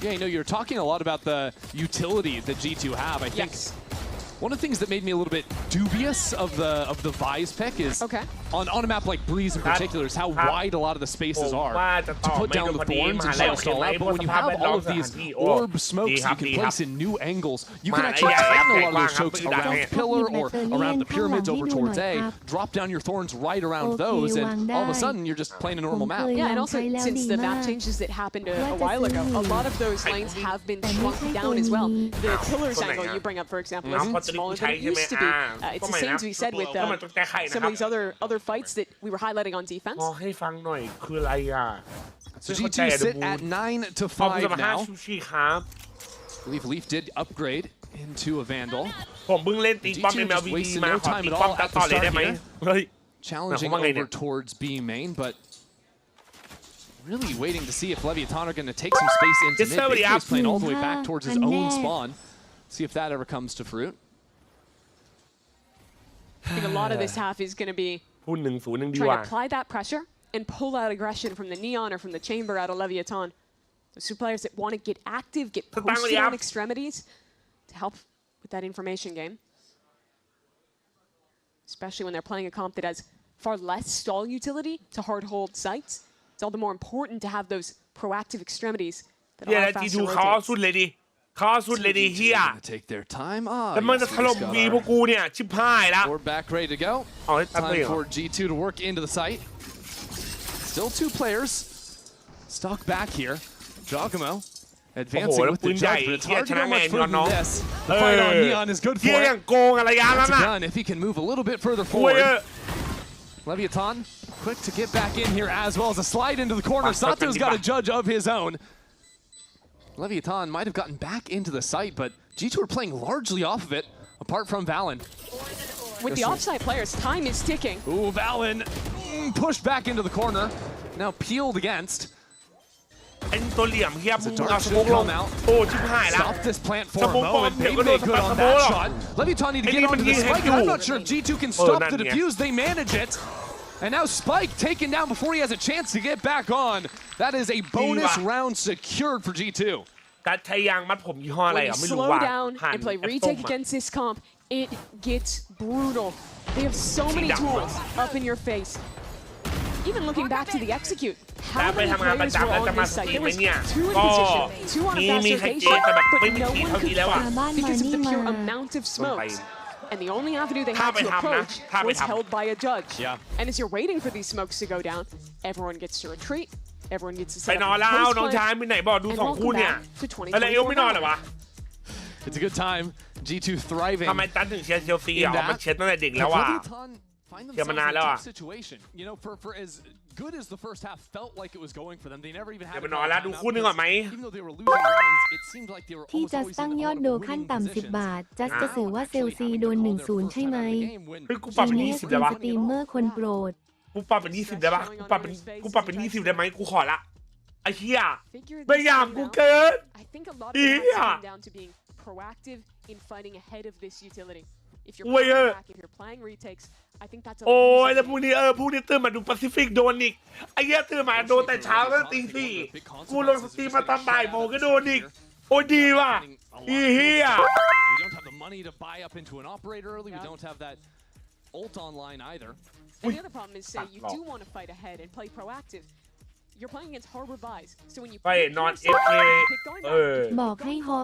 Yeah, you know, you're talking a lot about the utility that G2 have. I think one of the things that made me a little bit dubious of the Vise pick is on a map like Breeze in particular is how wide a lot of the spaces are to put down the thorns and try to stall out. But when you have all of these orb smokes you can place in new angles, you can actually tighten a lot of those chokes around Pillar or around the pyramids over towards A, drop down your thorns right around those, and all of a sudden you're just playing a normal map.
Yeah, and also since the map changes that happened a while ago, a lot of those lanes have been shrunk down as well. The pillars angle you bring up, for example, isn't smaller than it used to be. It's the same to be said with some of these other fights that we were highlighting on defense.
ขอให้ฟังหน่อยคืออะไรอ่ะ
So G2 sit at 9 to 5 now.
ซูชิครับ
I believe Leaf did upgrade into a Vandal.
ผมเพิ่งเล่นตีป้อม MLBD มาขอตีป้อมต่อเลยได้ไหมเฮ้ย
Challenging over towards B main, but really waiting to see if Leviathan are going to take some space into mid. He's playing all the way back towards his own spawn. See if that ever comes to fruit.
I think a lot of this half is going to be
พูด1-0 ดี
trying
กว่า
to apply that pressure and pull out aggression from the Neon or from the Chamber out of Leviathan. Those 2 players that want to get active, get posted on extremities to help with that information game. Especially when they're playing a comp that has far less stall utility to hard hold sites. It's all the more important to have those proactive extremities that allow faster rotates.
เขาสุดเลยดิเขาสุดเลยดิเฮีย
Take their time.
แล้วมันจะถล่มบีพวกกูเนี่ยชิบหายแล้ว
We're back ready to go. Time for G2 to work into the site. Still 2 players stuck back here. Giacomo advancing with the judge, but it's hard to go much further than this. The fight on Neon is good for it. That's a gun if he can move a little bit further forward. Leviathan quick to get back in here as well as a slide into the corner. Sato's got a judge of his own. Leviathan might have gotten back into the site, but G2 are playing largely off of it, apart from Valen.
With the offside players, time is ticking.
Ooh, Valen pushed back into the corner. Now peeled against.
ไอ้ตัวเหลี่ยมเฮียมึง
The
เอา
dark
สโมก
should
ลง
come out.
โอ้ชิบหายแล้ว
Stop this plant for a
Smoke bomb,
moment. Maybe
maybe
they
those
good on
smoke
that
bomb.
shot. Leviathan need to
Hey,
get onto the
hey,
spike,
hey,
and I'm
hey.
not sure if G2 can
Oh,
stop
not
the
yet.
defuse. They manage it. And now Spike taken down before he has a chance to get back on. That is a bonus round secured for G2.
การใช้ยางมัดผมยี่ห้ออะไร
When
อ่ะ
you
ไม่รู้
slow
ว่า
down
หัน
and play
แอปส้ม
retake
อ่ะ
against this comp, it gets brutal. They have so many tools up in your face. Even looking back to the execute, how many players were on this site? There was 2 in position, 2 on a fast rotation, but no one could fight because of the pure amount of smokes. And the only avenue they had to approach was held by a judge. And as you're waiting for these smokes to go down, everyone gets to retreat. Everyone gets to
ไป
set
นอน
up
แล้ว
a
น้อง
post
ชาย
plan
ไปไหนบอกดู
and
2 คู่
welcome
เนี่ย
back to
อะไรเอวไม่นอนเหรอ
2024.
วะ
It's a good time. G2 thriving.
ทำไมตันถึงเชียร์เชลซีอ่ะมันเชียร์ตั้งแต่เด็กแล้วอ่ะ
Find
Yeah,
themselves in a
Manalo.
tough situation. You know, for as good as the first half felt like it was going for them, they never even had.
ไปนอนแล้วดูคู่นึงก่อนไหม
Even though they were losing rounds, it seemed like they were
ที่
almost
จัส
always
ตั้ง
in
ยอด
one
โด
of the
ขั้น
winning
ต่ำ
positions.
10 บาท จัสจะสื่อว่าเซลซีโดน 1-0 ใช่ไหม
เฮ้ยกูปรับเป็น
จีเนียส
20
คุ
ได้
ณ
ปะ
สตรีมเมอร์คนโปรด
กูปรับเป็น20ได้ปะกูปรับเป็น20ได้ไหมกูขอละไอ้เหี้ยพยายามกูเกิน
I think a lot of it has come down to being proactive in fighting ahead of this utility. If you're playing back, if you're playing retakes, I think that's a
โอ้ยแล้วพรุ่งนี้พรุ่งนี้ตื่นมาดูแปซิฟิกโดนอีกไอ้เหี้ยตื่นมาโดนแต่เช้าตั้งตี 4กูลงสตรีมมาตอนบ่ายโมงก็โดนอีกโอ้ยดีว่ะอีเหี้ย
We don't have the money to buy up into an operator early. We don't have that ult online either.
And the other problem is, say you do want to fight ahead and play proactive. You're playing against Harbor Buys, so when you
ไปนอนเอฟเค
บอกให้ฮอ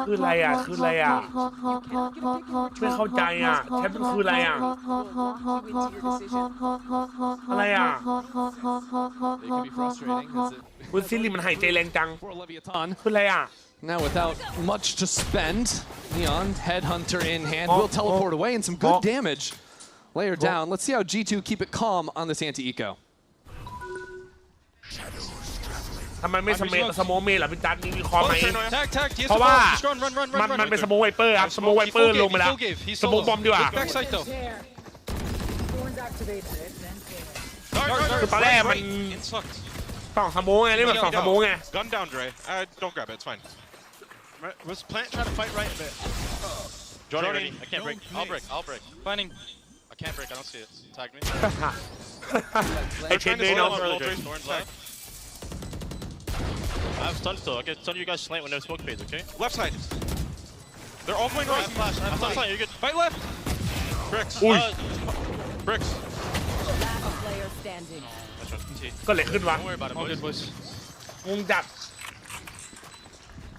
คืออะไรอ่ะคืออะไรอ่ะไม่เข้าใจอ่ะแคปมันคืออะไรอ่ะอะไรอ่ะคุณซิลิมันหายใจแรงจังคืออะไรอ่ะ
Now without much to spend, Neon, Headhunter in hand, will teleport away and some good damage. Layer down. Let's see how G2 keep it calm on this anti-eco.
ทำไมไม่สโมเมล่ะพี่จัดมีวิเคราะห์ไหมเพราะว่ามันเป็นสโมไวเปอร์ครับสโมไวเปอร์ลงไปแล้วสโมบอมดีกว่าคือตอนแรกมันสองสโมไงนี่มันสองสโมไง
Gun down, Dre. Don't grab it. It's fine. Was Plant trying to fight right a bit? Jordan, I can't break. I'll break. Planning. I can't break. I don't see it. Tag me.
ไอเชนเลยเนาะ
I have stun still. Okay, stun you guys slant with no smoke fades, okay? Left side. They're all going right. I'm stun slant. You're good. Fight left. Bricks. Bricks.
Last player standing.
ก็เลยขึ้นวะ
Don't worry about it, boys.
งงจัด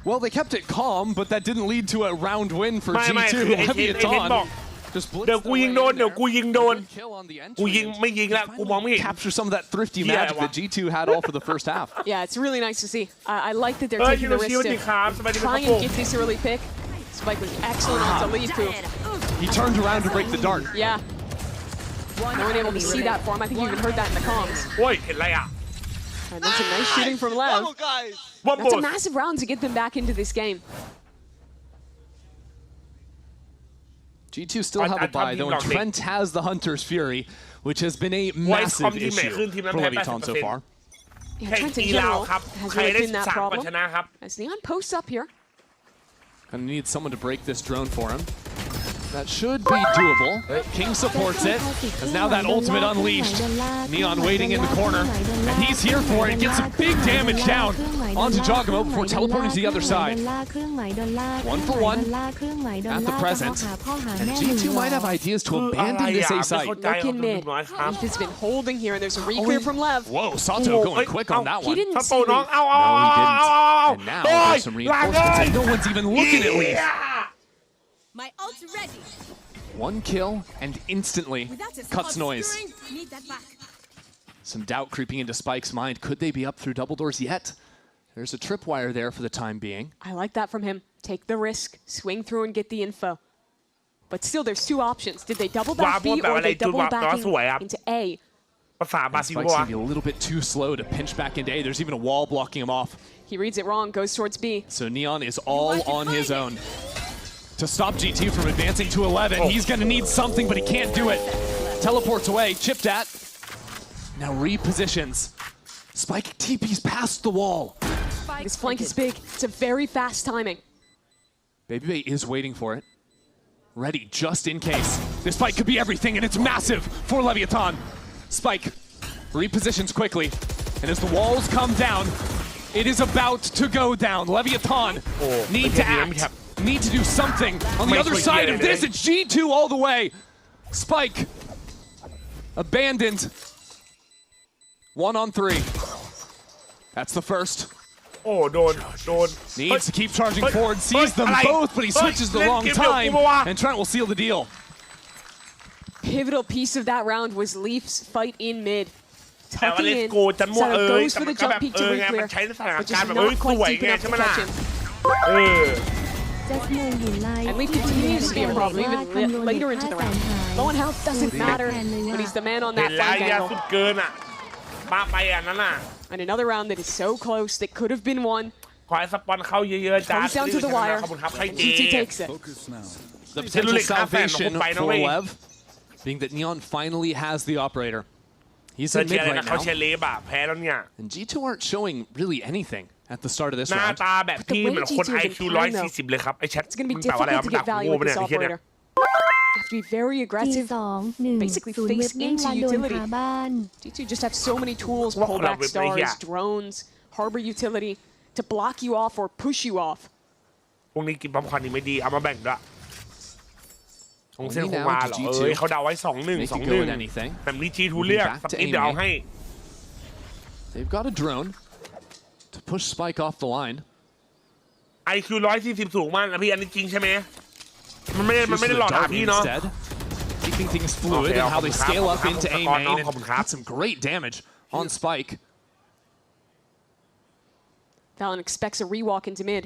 Well, they kept it calm, but that didn't lead to a round win for
ไม่
G2.
คือไอเชนบอกเดี๋ยวกูยิงโดนกูยิงไม่ยิงแล้วกูมองไม่เห็น
Capture some of that thrifty magic that G2 had all for the first half.
Yeah, it's really nice to see. I like that they're taking the risk to try and get this early pick. Spike was excellent on to leave too.
He turned around to break the dart.
Yeah. No one able to see that for him. I think you even heard that in the comms.
โอ้ยเห็นอะไรอ่ะ
And that's a nice shooting from Lev. That's a massive round to get them back into this game.
G2 still have a bye, though, and Trent has the Hunter's Fury, which has been a massive issue for Leviton so far.
Yeah, Trent in general has really been that problem. As Neon posts up here.
Gonna need someone to break this drone for him. That should be doable. King supports it, as now that ultimate unleashed. Neon waiting in the corner, and he's here for it. Gets some big damage down onto Jogamo before teleporting to the other side. 1-for-1 at the present, and G2 might have ideas to abandon this A site.
Look in mid. Leaf has been holding here, and there's a re-clear from Lev.
Whoa, Sato going quick on that one.
He didn't see
no,
he didn't. And now there's some reinforcements, and no one's even looking at Leaf.
My ult's ready.
One kill and instantly cuts noise.
Need that back.
Some doubt creeping into Spike's mind. Could they be up through double doors yet? There's a tripwire there for the time being.
I like that from him. Take the risk, swing through and get the info. But still, there's two options. Did they double back B or they double back into A?
Spike's gonna be a little bit too slow to pinch back into A. There's even a wall blocking him off.
He reads it wrong, goes towards B.
So Neon is all on his own. To stop G2 from advancing to 11. He's gonna need something, but he can't do it. Teleports away, chipped at. Now repositions. Spike TP's past the wall.
This flank is big. It's a very fast timing.
Baby Bay is waiting for it. Ready just in case. This fight could be everything, and it's massive for Leviathan. Spike repositions quickly, and as the walls come down, it is about to go down. Leviathan need to act. Need to do something. On the other side of this, it's G2 all the way. Spike abandoned. 1-on-3. That's the first.
Oh, don't.
Needs to keep charging forward. Sees them both, but he switches the wrong time. And Trent will seal the deal.
Pivotal piece of that round was Leaf's fight in mid. Tucking in. Sato goes for the jump peek to re-clear, but just not quite deep enough to catch him. And Leaf continues to be a problem even later into the round. Low on health doesn't matter, but he's the man on that flank angle. And another round that is so close that could have been won. Comes down to the wire, and GT takes it.
The potential salvation for Lev, being that Neon finally has the operator. He's in mid right now. And G2 aren't showing really anything at the start of this round.
หน้าตาแบบที่เหมือนคน IQ 140เลยครับไอแชท
It's going to be difficult to get value with this operator. You have to be very aggressive, basically face into utility. G2 just have so many tools, pullback stars, drones, harbor utility, to block you off or push you off.
พวกนี้กินป๊อปคอร์นนี่ไม่ดีเอามาแบ่งด้วยคงเส้นคงมาเหรอเขาเดาไว้ 2-1 2-1 แบบนี้ G2 เลือกสปีดเดาให้
They've got a drone to push Spike off the line.
IQ 140 สูงมากนะพี่อันนี้จริงใช่ไหมมันไม่ได้หลอกถามพี่เนาะ
Keeping things fluid and how they scale up into A main and got some great damage on Spike.
Valen expects a rewalk into mid,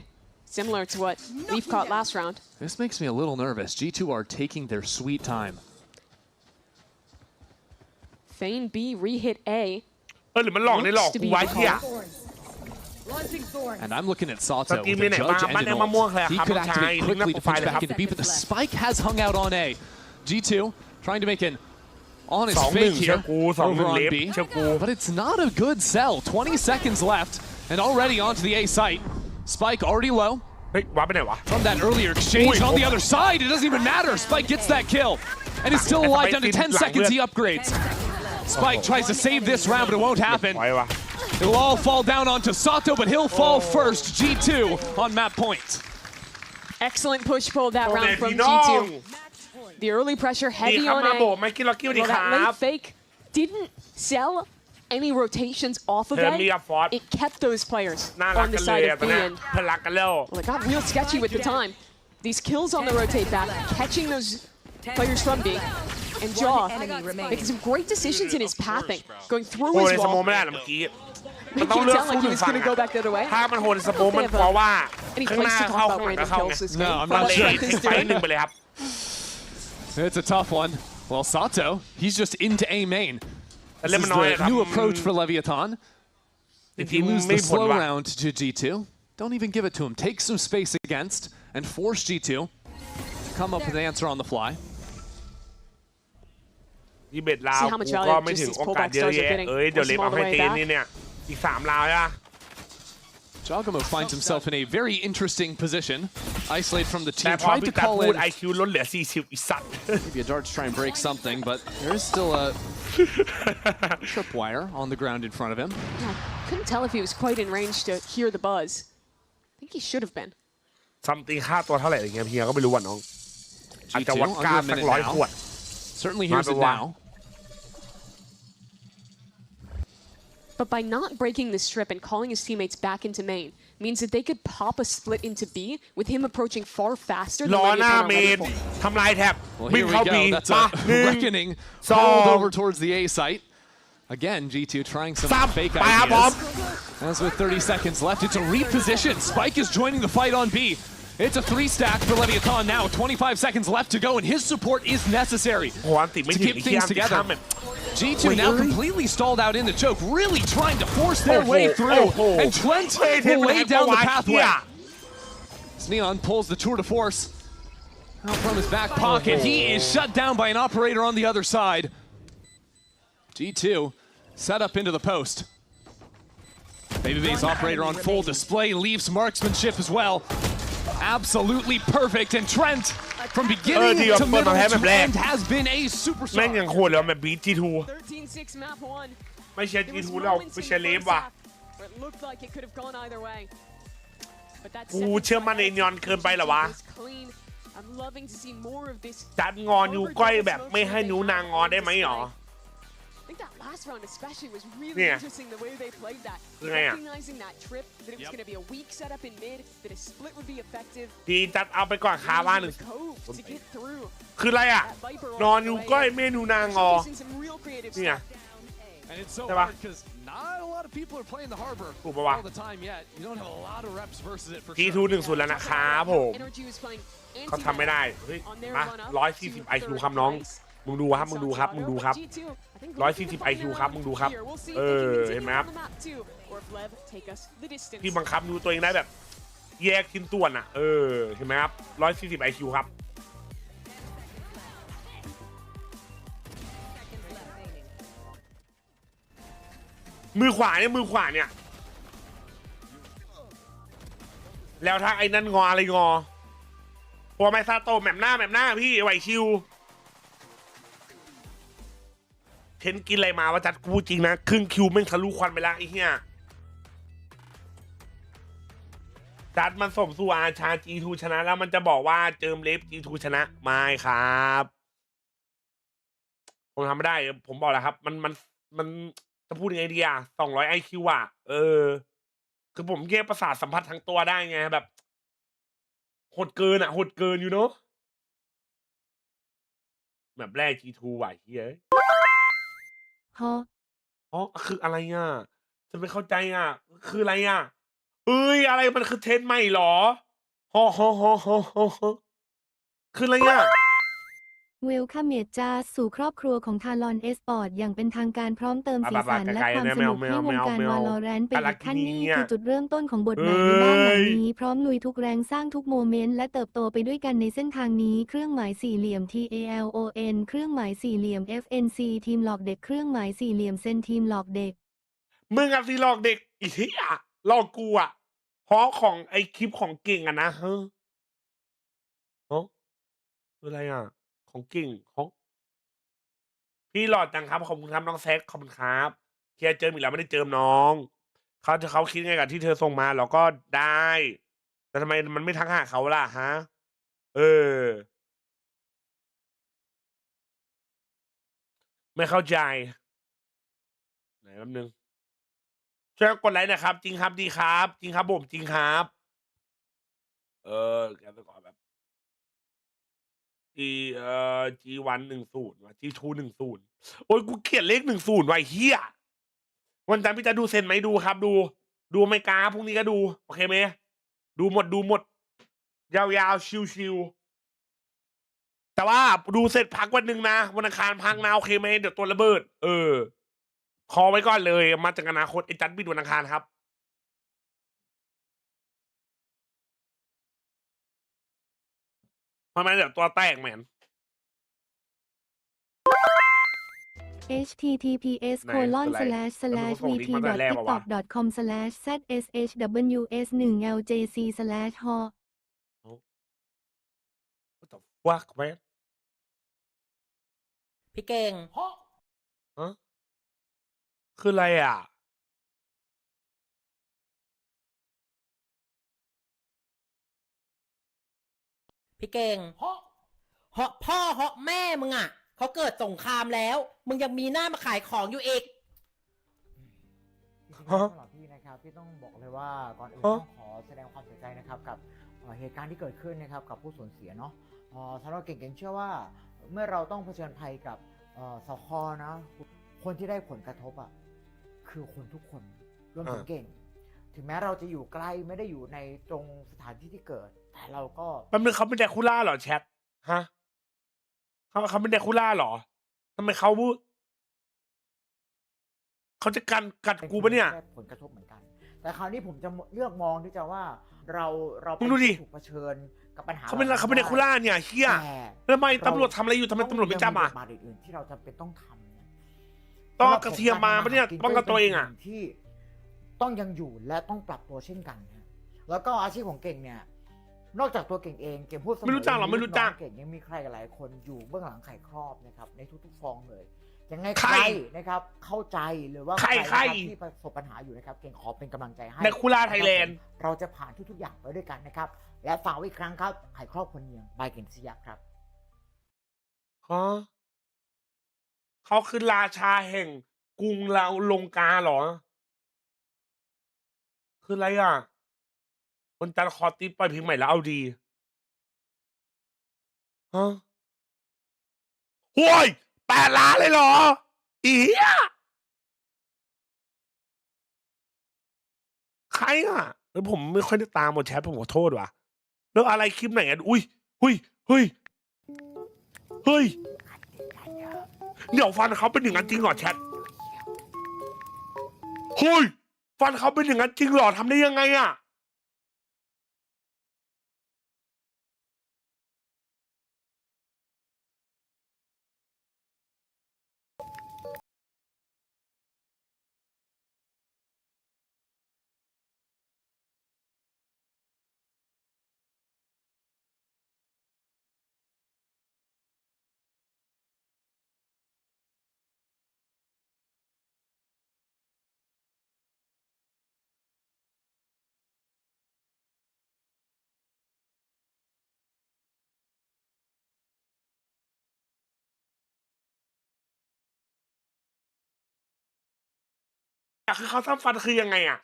similar to what Leaf caught last round.
This makes me a little nervous. G2 are taking their sweet time.
Feign B re-hit A.
หรือมันหลอกในหลอกกูไว้เหี้ย
And I'm looking at Sato with the judge ended ult. He could activate quickly to punch back into B, but the spike has hung out on A. G2 trying to make an honest fake here over on B, but it's not a good sell. 20 seconds left and already onto the A site. Spike already low. From that earlier exchange on the other side, it doesn't even matter. Spike gets that kill and is still alive down to 10 seconds. He upgrades. Spike tries to save this round, but it won't happen. It'll all fall down onto Sato, but he'll fall first. G2 on map point.
Excellent push pull that round from G2. The early pressure heavy on A. Well, that late fake didn't sell any rotations off of A. It kept those players on the side of B. Well, it got real sketchy with the time. These kills on the rotate back, catching those players from B. And Jaw making some great decisions in his pathing, going through his wall. Making it sound like he was going to go back the other way. Any place to talk about random kills this game?
No, I'm not sure. It's a tough one. Well, Sato, he's just into A main. This is the new approach for Leviathan. If you lose the slow round to G2, don't even give it to him. Take some space against and force G2 to come up with an answer on the fly.
See how much value just these pullback stars are getting. Push them all the way back.
Jogamo finds himself in a very interesting position. Isolate from the team, trying to call in. Maybe a dart to try and break something, but there is still a tripwire on the ground in front of him.
Yeah, couldn't tell if he was quite in range to hear the buzz. I think he should have been.
Something ค่าตัวเท่าไหร่อย่างเงี้ยพี่ก็ไม่รู้ว่าน้องอาจจะวัดก้าสัก100 ขวด
Certainly hears it now.
But by not breaking the strip and calling his teammates back into main means that they could pop a split into B with him approaching far faster than
Well, here we
go. That's a reckoning rolled over towards the A site. Again, G2 trying some fake ideas. As with 30 seconds left, it's a reposition. Spike is joining the fight on B. It's a 3-stack for Leviathan now. 25 seconds left to go, and his support is necessary to keep things together. G2 now completely stalled out in the choke, really trying to force their way through. And Trent will lay down the pathway. As Neon pulls the tour de force out from his back pocket. He is shut down by an operator on the other side. G2 set up into the post. Babyface operator on full display, leaves marksmanship as well. Absolutely perfect, and Trent from beginning to middle to end has been a superstar.
แม่งยังโคตรแล้วแบบบี G2
13-6 map 1.
ไม่ใช่ G2 แล้วไม่ใช่เลฟว่ะ
It looked like it could have gone either way. But that's
กูเชื่อมั่นในยอนเกินไปเหรอวะ
I'm loving to see more of this.
จัดงอนิ้วก้อยแบบไม่ให้นิ้วนางงอได้ไหมหรอ
I think that last round especially was really interesting the way they played that. Recognizing that trip, that it was going to be a weak setup in mid, that a split would be effective.
ดีจัดเอาไปก่อนคาบ้านหนึ่ง
To get through.
คืออะไรอ่ะนอนนิ้วก้อยไม่นิ้วนางงอเนี่ย
And it's so hard because not a lot of people are playing the harbor all the time yet. You don't have a lot of reps versus it for sure.
G2 1-0แล้วนะครับผมเขาทำไม่ได้เฮ้ยมา140 IQ ครับน้องมึงดูครับ140 IQ ครับมึงดูครับเห็นไหมครับที่บังคับดูตัวเองได้แบบแยกชิ้นส่วนอ่ะเห็นไหมครับ140 IQ ครับมือขวาเนี่ยแล้วถ้าไอ้นั่นงออะไรงอพอไมซาโตแมปหน้าพี่ไหวคิวเทนกินอะไรมาว่าจัดกูจริงนะครึ่งคิวแม่งทะลุควันไปแล้วไอ้เหี้ยจัดมันสมสู่อาชา G2 ชนะแล้วมันจะบอกว่าเจิมเลฟ G2 ชนะไม่ครับผมทำไม่ได้ผมบอกแล้วครับมัน จะพูดยังไงดีอ่ะ200 IQ อ่ะคือผมแยกประสาทสัมผัสทั้งตัวได้ไงแบบโหดเกินอ่ะโหดเกินอยู่เนาะแบบแรก G2 ว่ะเฮ้ย
ฮอ
อ๋อคืออะไรอ่ะจะไม่เข้าใจอ่ะคืออะไรอ่ะอะไรมันคือเทรนด์ใหม่เหรอฮอคืออะไรอ่ะ
เวลคัมเมจจ้าสู่ครอบครัวของทารอนเอสปอร์ตอย่างเป็นทางการพร้อมเติมสีสันและความสนุกให้วงการวาโลแรนต์ไปอีกขั้นนี่คือจุดเริ่มต้นของบทใหม่ในบ้านหลังนี้พร้อมลุยทุกแรงสร้างทุกโมเมนต์และเติบโตไปด้วยกันในเส้นทางนี้เครื่องหมายสี่เหลี่ยม TALON เครื่องหมายสี่เหลี่ยม FNC ทีมหลอกเด็กเครื่องหมายสี่เหลี่ยมเซนทีมหลอกเด็ก
มึงอะสิหลอกเด็กอีเหี้ยหลอกกูอะเพราะของไอคลิปของเก่งอะนะเฮ้ยอะไรอะของเก่งของพี่หลอดจังครับขอบคุณครับน้องแซคขอบคุณครับเคลียร์เจิมอีกแล้วไม่ได้เจิมน้องเขาคิดไงกับที่เธอส่งมาเราก็ได้แต่ทำไมมันไม่ทักหาเขาล่ะฮะไม่เข้าใจไหนแป๊บนึงช่วยกดไลค์นะครับจริงครับดีครับจริงครับผมจริงครับแกจะก่อนแบบG1 10ว่ะ G2 10โอ้ยกูเขียนเลข10ไว้เฮียวันจันทร์พี่จะดูเซนไหมดูครับดูไม่กาพรุ่งนี้ก็ดูโอเคไหมดูหมดยาวๆชิวๆแต่ว่าดูเสร็จพักวันหนึ่งนะวันอังคารพักนะโอเคไหมเดี๋ยวตัวระเบิดคอไว้ก่อนเลยมาจากอนาคตไอ้จัดบิดวันอังคารครับทำไมเดี๋ยวตัวแตกเหมือน
https://vt.tiktok.com/zshws1ljc/ho
What the fuck man
พี่เก่ง
คืออะไรอ่ะ
พี่เก่งเหาะพ่อเหาะแม่มึงอ่ะเขาเกิดสงครามแล้วมึงยังมีหน้ามาขายของอยู่อีก
สำหรับพี่นะครับพี่ต้องบอกเลยว่าก่อนอื่นต้องขอแสดงความเสียใจนะครับกับเหตุการณ์ที่เกิดขึ้นนะครับกับผู้สูญเสียเนาะสำหรับเก่งๆเชื่อว่าเมื่อเราต้องเผชิญภัยกับสคนะคนที่ได้ผลกระทบอ่ะคือคนทุกคนรวมถึงเก่งถึงแม้เราจะอยู่ใกล้ไม่ได้อยู่ในตรงสถานที่ที่เกิดแต่เราก็
มันเป็นเขาเป็นแดคูล่าเหรอแชทฮะเขาเป็นแดคูล่าเหรอทำไมเขาจะกัดกูปะเนี่ย
ผลกระทบเหมือนกันแต่คราวนี้ผมจะเลือกมองที่จะว่าเราถูกเผชิญกับปัญหา
เขาเป็นแดคูล่าเนี่ยเฮียทำไมตำรวจทำอะไรอยู่ทำไมตำรวจไม่จับอ่ะ
อื่นที่เราจำเป็นต้องทำ
ต้องกระเทียมมาปะเนี่ยป้องกันตัวเองอ่ะ
ที่ต้องยังอยู่และต้องปรับตัวเช่นกันนะแล้วก็อาชีพของเก่งเนี่ยนอกจากตัวเก่งเองเก่งพูดเสมอ
ไม่รู้จักหรอไม่รู้จัก
เก่งยังมีใครหลายคนอยู่เบื้องหลังไข่ครอบนะครับในทุกๆฟองเลยยังไงใครนะครับเข้าใจหรือว่า
ใคร
ที่ประสบปัญหาอยู่นะครับเก่งขอเป็นกำลังใจให้
ในคูล่าไทยแลนด์
เราจะผ่านทุกๆอย่างไปด้วยกันนะครับและฝากไว้อีกครั้งครับไข่ครอบคนเนียงบายเก่งศิยะครับ
เขาคือราชาแห่งกรุงเราลงกาเหรอคืออะไรอ่ะคนจันทร์คอตีปล่อยเพลงใหม่แล้วเอาดีโว้ย8 ล้านเลยเหรออีเหี้ยใครอ่ะแล้วผมไม่ค่อยได้ตามหมดแชทผมขอโทษว่ะแล้วอะไรคลิปไหนอ่ะอุ้ยเดี๋ยวฟันเขาเป็นอย่างนั้นจริงเหรอแชทฟันเขาเป็นอย่างนั้นจริงเหรอทำได้ยังไงอ่ะ คือเขาทำฟันคือยังไงอ่ะ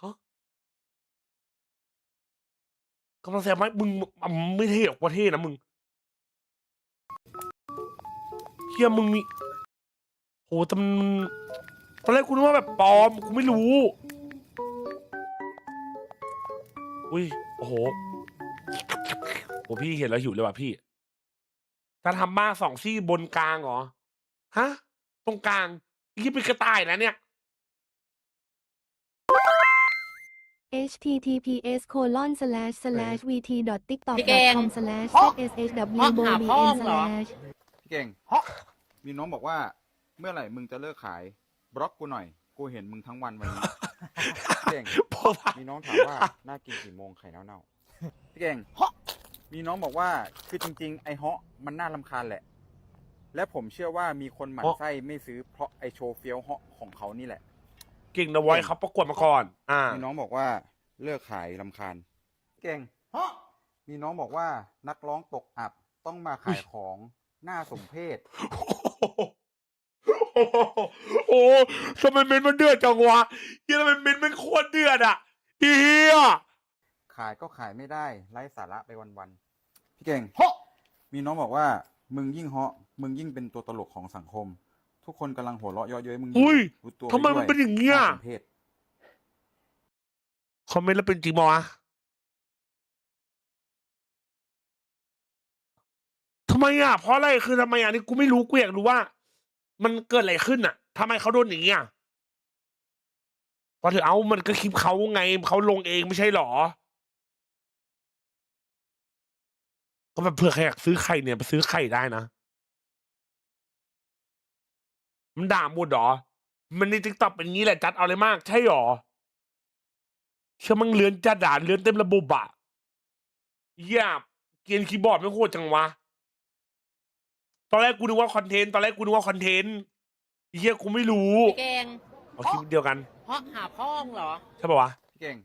ฮะกำลังแซวไหมมึงไม่เท่หรอกประเทศนะมึงเฮียมึงมีโหแต่มันตอนแรกกูนึกว่าแบบปลอมกูไม่รู้อุ้ยโอ้โหพี่เห็นแล้วหิวเลยว่ะพี่จะทำมากสองซี่บนกลางเหรอฮะตรงกลางยี่เป็นกระต่ายนะเนี่ย
https://vt.tiktok.com/zshwbn/
พี่เก่งมีน้องบอกว่าเมื่อไหร่มึงจะเลิกขายบล็อกกูหน่อยกูเห็นมึงทั้งวันวันนี้ พี่เก่งมีน้องถามว่าน่ากินกี่โมงไข่เน่าๆพี่เก่งมีน้องบอกว่าคือจริงๆไอ้เฮาะมันน่ารำคาญแหละและผมเชื่อว่ามีคนหมั่นไส้ไม่ซื้อเพราะไอโชว์เฟี้ยวเฮาะของเขานี่แหละ
เก่งนะไว้เขาประกวดมาก่อน
มีน้องบอกว่าเลิกขายรำคาญเก่งมีน้องบอกว่านักร้องตกอับต้องมาขายของหน้าสมเพช
โอ้ทำไมเมนมันเดือดจังวะเฮียทำไมเมนมันโคตรเดือดอ่ะเฮีย
ขายก็ขายไม่ได้ไร้สาระไปวันๆพี่เก่งมีน้องบอกว่ามึงยิ่งเฮาะมึงยิ่งเป็นตัวตลกของสังคมทุกคนกำลังหัวเราะเยาะเย้ยมึงรู้ตัว
ทำไมมันเป็นอย่างเงี้ยคอมเมนต์แล้วเป็นจริงมั้ยทำไมอ่ะเพราะอะไรคือทำไมอ่ะนี่กูไม่รู้กูอยากรู้ว่ามันเกิดอะไรขึ้นอ่ะทำไมเขาโดนอย่างนี้อ่ะพอถือเอามันก็คลิปเขาไงเขาลงเองไม่ใช่หรอก็แบบเผื่อใครอยากซื้อไข่เนี่ยไปซื้อไข่ได้นะมันด่าหมดหรอมันในติ๊กต็อกเป็นงี้แหละจัดเอาเลยมากใช่หรอเชื่อมันเลือนจัดด่าเลือนเต็มระบบอ่ะเยี่ยมเกียนคีย์บอร์ดไม่โคตรจังวะตอนแรกกูนึกว่าคอนเทนต์เฮียกูไม่รู้
พี่เก่ง
เอาคลิปเดียวกัน
เพราะหาพ่องเหรอ
ใช่ป่าวะ
พี่เก่ง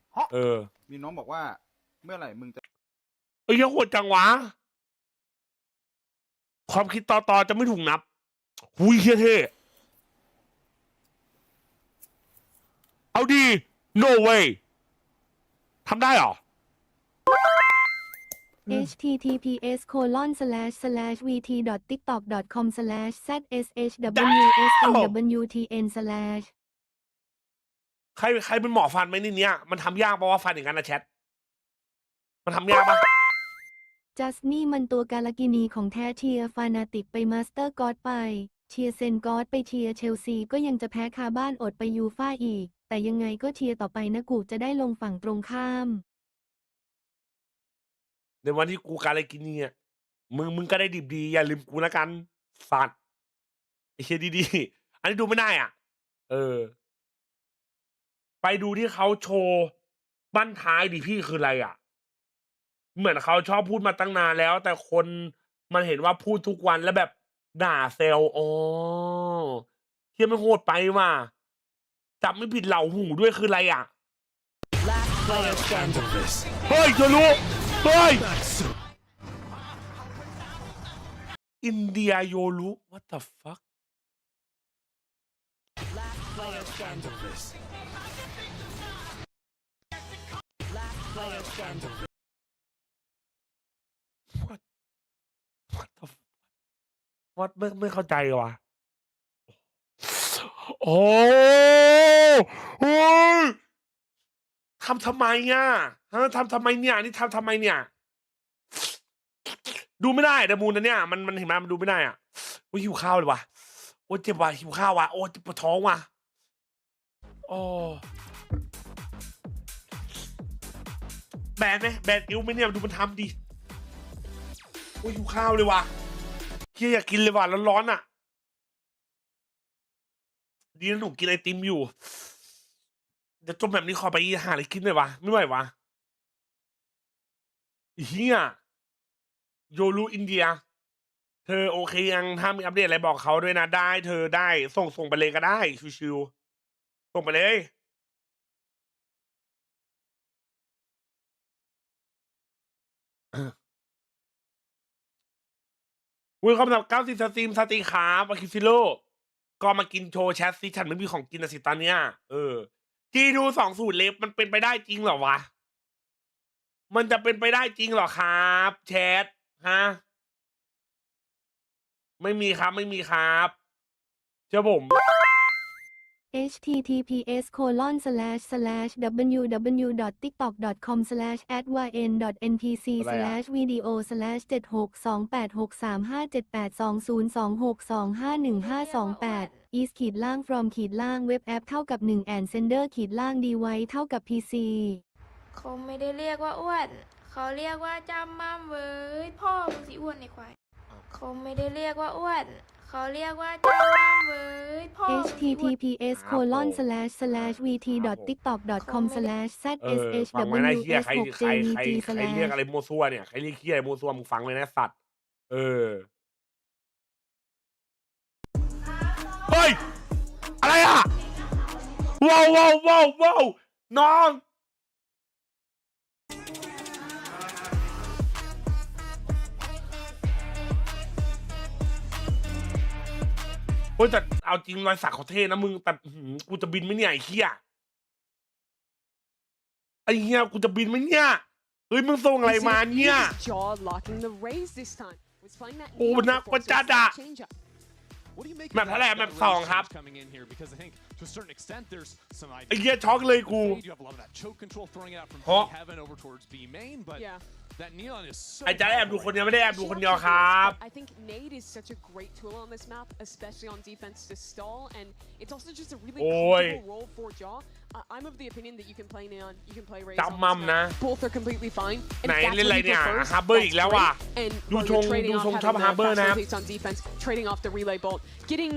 มีน้องบอกว่าเมื่อไหร่มึงจะ
เฮียโคตรจังวะความคิดต่อจะไม่ถูกนับหุยเฮียเท่เอาดี no way ทำได้หรอ
https://vt.tiktok.com/zshwsnwtn/
ใครเป็นหมอฟันไหมนี่เนี้ยมันทำยากเพราะว่าฟันอย่างนั้นนะแชทมันทำยากปะ
จัสนี่มันตัวกาลกินีของแท้เชียร์ฟานาติกไปมาสเตอร์กอดไปเชียร์เซนกอดไปเชียร์เชลซีก็ยังจะแพ้คาบ้านอดไปยูฟ่าอีกแต่ยังไงก็เชียร์ต่อไปนะกูจะได้ลงฝั่งตรงข้าม
ในวันที่กูการอะไรกินเนี่ยมึงก็ได้ดิบดีอย่าลืมกูนะกันสัตว์ไอเชียดีๆอันนี้ดูไม่ได้อ่ะไปดูที่เขาโชว์บั้นท้ายดิพี่คืออะไรอ่ะเหมือนเขาชอบพูดมาตั้งนานแล้วแต่คนมันเห็นว่าพูดทุกวันแล้วแบบด่าเซลอ๋อเฮียมันโหดไปว่ะจับไม่ผิดเหล่าหูด้วยคืออะไรอ่ะเฮ้ยจะรู้เฮ้ยอินเดียโยรุ what the fuck what ไม่เข้าใจว่ะโอ้ยทำไมอ่ะทำไมเนี่ยนี่ทำไมเนี่ยดูไม่ได้แต่มูนนะเนี่ยมันเห็นไหมมันดูไม่ได้อ่ะโอ้ยหิวข้าวเลยว่ะโอ้ยเจ็บว่ะหิวข้าวว่ะโอ้ยเจ็บปวดท้องว่ะโอ้แบนไหมแบนอิ้วไหมเนี่ยดูมันทำดิโอ้ยหิวข้าวเลยว่ะเฮียอยากกินเลยว่ะร้อนๆอ่ะดีนะหนูกินไอติมอยู่เดี๋ยวจมแบบนี้ขอไปหาอะไรกินหน่อยวะไม่ไหววะเฮียโยรูอินเดียเธอโอเคยังถ้ามีอัปเดตอะไรบอกเขาด้วยนะได้เธอได้ส่งไปเลยก็ได้ชิวๆส่งไปเลย อุ้ยคำศัพท์90สตรีมขามาคิซิโร่ก็มากินโชว์แชทสิฉันไม่มีของกินนะสิตอนเนี้ยที่ดู2 สูตรเล็บมันเป็นไปได้จริงเหรอวะมันจะเป็นไปได้จริงเหรอครับแชทฮะไม่มีครับเชื่อผม
https://www.tiktok.com/@yn.npc/video/628637206251528 is-from web app เท่ากับ1 and sender -device เท่ากับ pc
เขาไม่ได้เรียกว่าอ้วนเขาเรียกว่าจำมั่มเว้ยพ่อมึงสิอ้วนในควายเขาไม่ได้เรียกว่าอ้วนเขาเรียกว่าจำมั่มเว้ยพ่อ
https://vt.tiktok.com/zshws6jnt/
ใครเรียกอะไรมั่วซั่วเนี่ยใครเรียกขี้อะไรมั่วซั่วมึงฟังเลยนะสัตว์เฮ้ยอะไรอ่ะว้าวน้องโอ้ยแต่เอาจริงรอยสักเขาเท่นะมึงแต่กูจะบินไหมเนี่ยไอ้เหี้ยกูจะบินไหมเนี่ยเฮ้ยมึงส่งอะไรมาเนี่ยโอ้นักประจัดอะแมปเท่าไหร่แมป2ครับไอ้เหี้ยช็อกเลยกูเพราะไอ้จะแอบดูคนเดียวไม่ได้แอบดูคนเดียวครับ
I think nade is such a great tool on this map, especially on defense to stall, and it's also just a really comfortable role for Jaw. I'm of the opinion that you can play Neon, you can play Raze.
จำมั่มนะ
Both are completely fine.
ไหนเล่นอะไรเนี่ยฮาร์เบอร์อีกแล้วว่ะดูชงชอบฮาร์เบอร์นะครับ
on defense, trading off the relay bolt, getting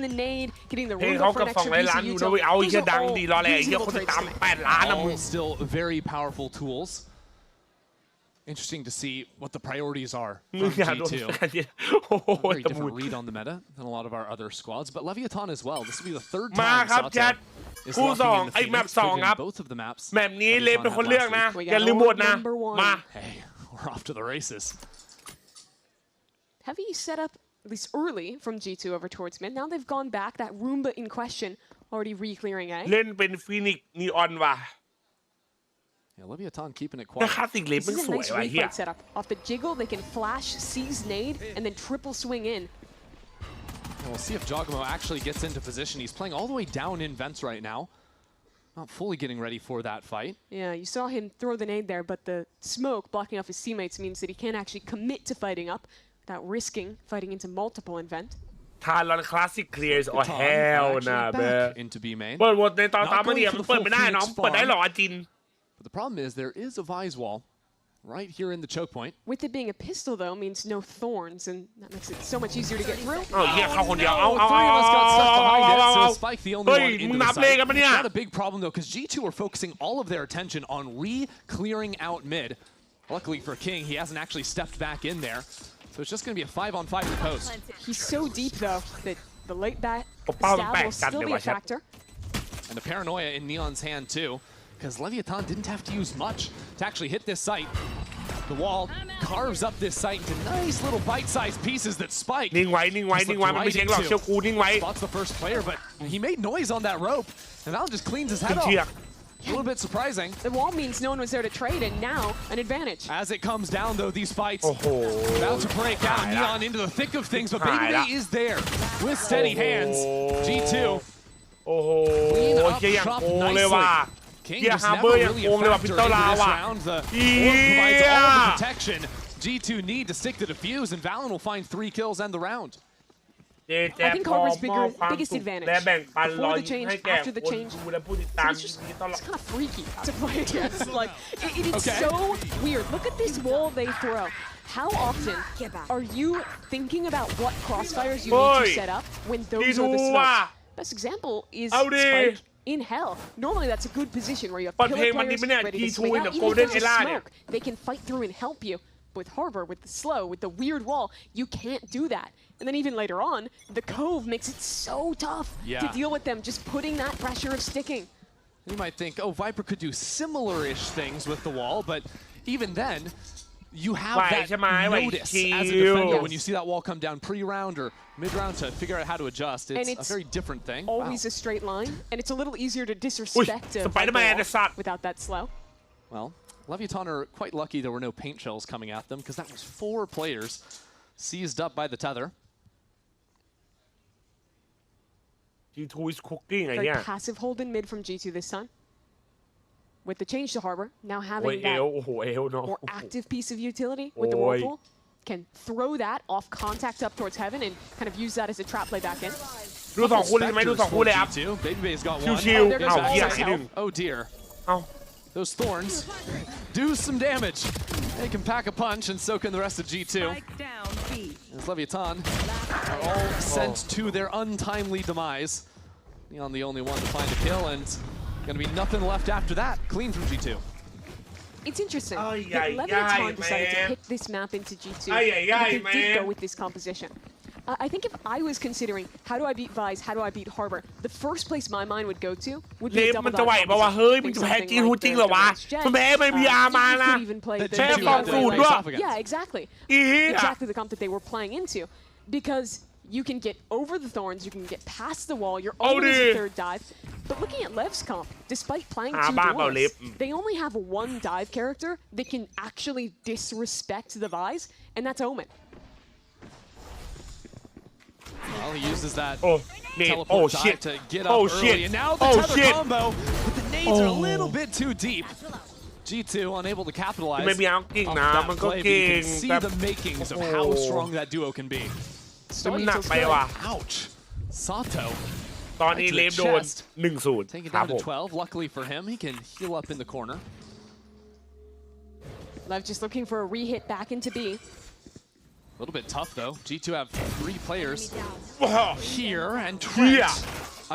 the nade, getting the
เพลง
room
เขา
for
กับ
an extra
200 ล้านอยู่นะเว้ยเอาไอ้เหี้ยดังดีรอแหละไอ้เหี้ยคนติดตาม8 ล้านนะมึง
Still very powerful tools. Interesting to see what the priorities are from G2. Very different read on the meta than a lot of our other squads, but Leviathan as well. This will be the third time Sato is locking in the Phoenix, both of the maps.
แมปนี้เล็บเป็นคนเลือกนะอย่าลืมโหวตนะมา
Hey, we're off to the races.
Heavy setup, at least early, from G2 over towards mid. Now they've gone back. That Roomba in question already re-clearing A.
เล่นเป็นฟีนิกซ์นีออนว่ะ
Yeah, Leviathan keeping it quiet.
This is a nice refight setup. Off the jiggle, they can flash, seize nade, and then triple swing in.
And we'll see if Jogamo actually gets into position. He's playing all the way down in vents right now. Not fully getting ready for that fight.
Yeah, you saw him throw the nade there, but the smoke blocking off his teammates means that he can't actually commit to fighting up without risking fighting into multiple in vent.
Talon Classic clears or hell nah, bruh.
Into B main.
เปิดหมดในตอนตามมาเนี่ยมันเปิดไม่ได้น้องเปิดได้หรอจิน
But the problem is there is a Vise wall right here in the choke point.
With it being a pistol, though, means no thorns, and that makes it so much easier to get through.
Oh, yeah, how
three of us got stuck behind it, so Spike the only one into the site. It's not a big problem, though, because G2 are focusing all of their attention on re-clearing out mid. Luckily for King, he hasn't actually stepped back in there, so it's just going to be a 5-on-5 in post.
He's so deep, though, that the late bat stab will still be a factor.
And the paranoia in Neon's hand, too. Because Leviathan didn't have to use much to actually hit this site. The wall carves up this site into nice little bite-sized pieces that Spike.
นิ่งไว้มันไม่เช็คหรอกเชียวกูนิ่งไว้
Spots the first player, but he made noise on that rope, and Val just cleans his head off. A little bit surprising.
The wall means no one was there to trade, and now an advantage.
As it comes down, though, these fights about to break out. Neon into the thick of things, but Baby Day is there with steady hands. G2.
โอ้โห
Clean up shop nicely. King just never really a factor into this round. The orb provides all the protection. G2 need to stick to defuse, and Valen will find 3 kills and the round.
I think Harbor's biggest advantage. Before the change, after the change, it's kind of freaky to play against. Like, it is so weird. Look at this wall they throw. How often are you thinking about what crossfires you need to set up when those are the smokes? Best example is Spike in hell. Normally that's a good position where you have pillar players ready to swing out. Even if there's a smoke, they can fight through and help you. With Harbor, with the slow, with the weird wall, you can't do that. And then even later on, the Cove makes it so tough to deal with them, just putting that pressure of sticking.
You might think, oh, Viper could do similar-ish things with the wall, but even then, you have that notice as a defender when you see that wall come down pre-round or mid-round to figure out how to adjust. It's a very different thing.
Always a straight line, and it's a little easier to disrespect without that slow.
Well, Leviathan are quite lucky there were no paint shells coming at them because that was 4 players seized up by the tether.
G2 is cooking.
Very passive hold in mid from G2 this time. With the change to Harbor, now having that more active piece of utility with the whirlpool, can throw that off contact up towards heaven and kind of use that as a trap play back in.
ดู2 คู่เลยไหมดู 2 คู่เลยครับ
Baby's got one.
ชิวๆเอาเหี้ยที่ 1
Oh dear. Those thorns do some damage. They can pack a punch and soak in the rest of G2. As Leviathan are all sent to their untimely demise. Neon the only one to find a kill, and gonna be nothing left after that. Clean from G2.
It's interesting that Leviathan decided to pick this map into G2. They did go with this composition. I think if I was considering how do I beat Vice, how do I beat Harbor, the first place my mind would go to would be a double dive composition. Yeah, exactly. Exactly the comp that they were playing into. Because you can get over the thorns, you can get past the wall, you're always a third dive. But looking at Lev's comp, despite playing 2 duelists, they only have 1 dive character that can actually disrespect the Vise, and that's Omen.
Well, he uses that teleport dive to get up early, and now the tether combo, but the nades are a little bit too deep. G2 unable to capitalize off that play, but you can see the makings of how strong that duo can be. Ouch. Sato.
ตอนนี้เลฟโดน 1-0
Take it down to 12. Luckily for him, he can heal up in the corner.
Lev just looking for a re-hit back into B.
A little bit tough though. G2 have 3 players here, and Trent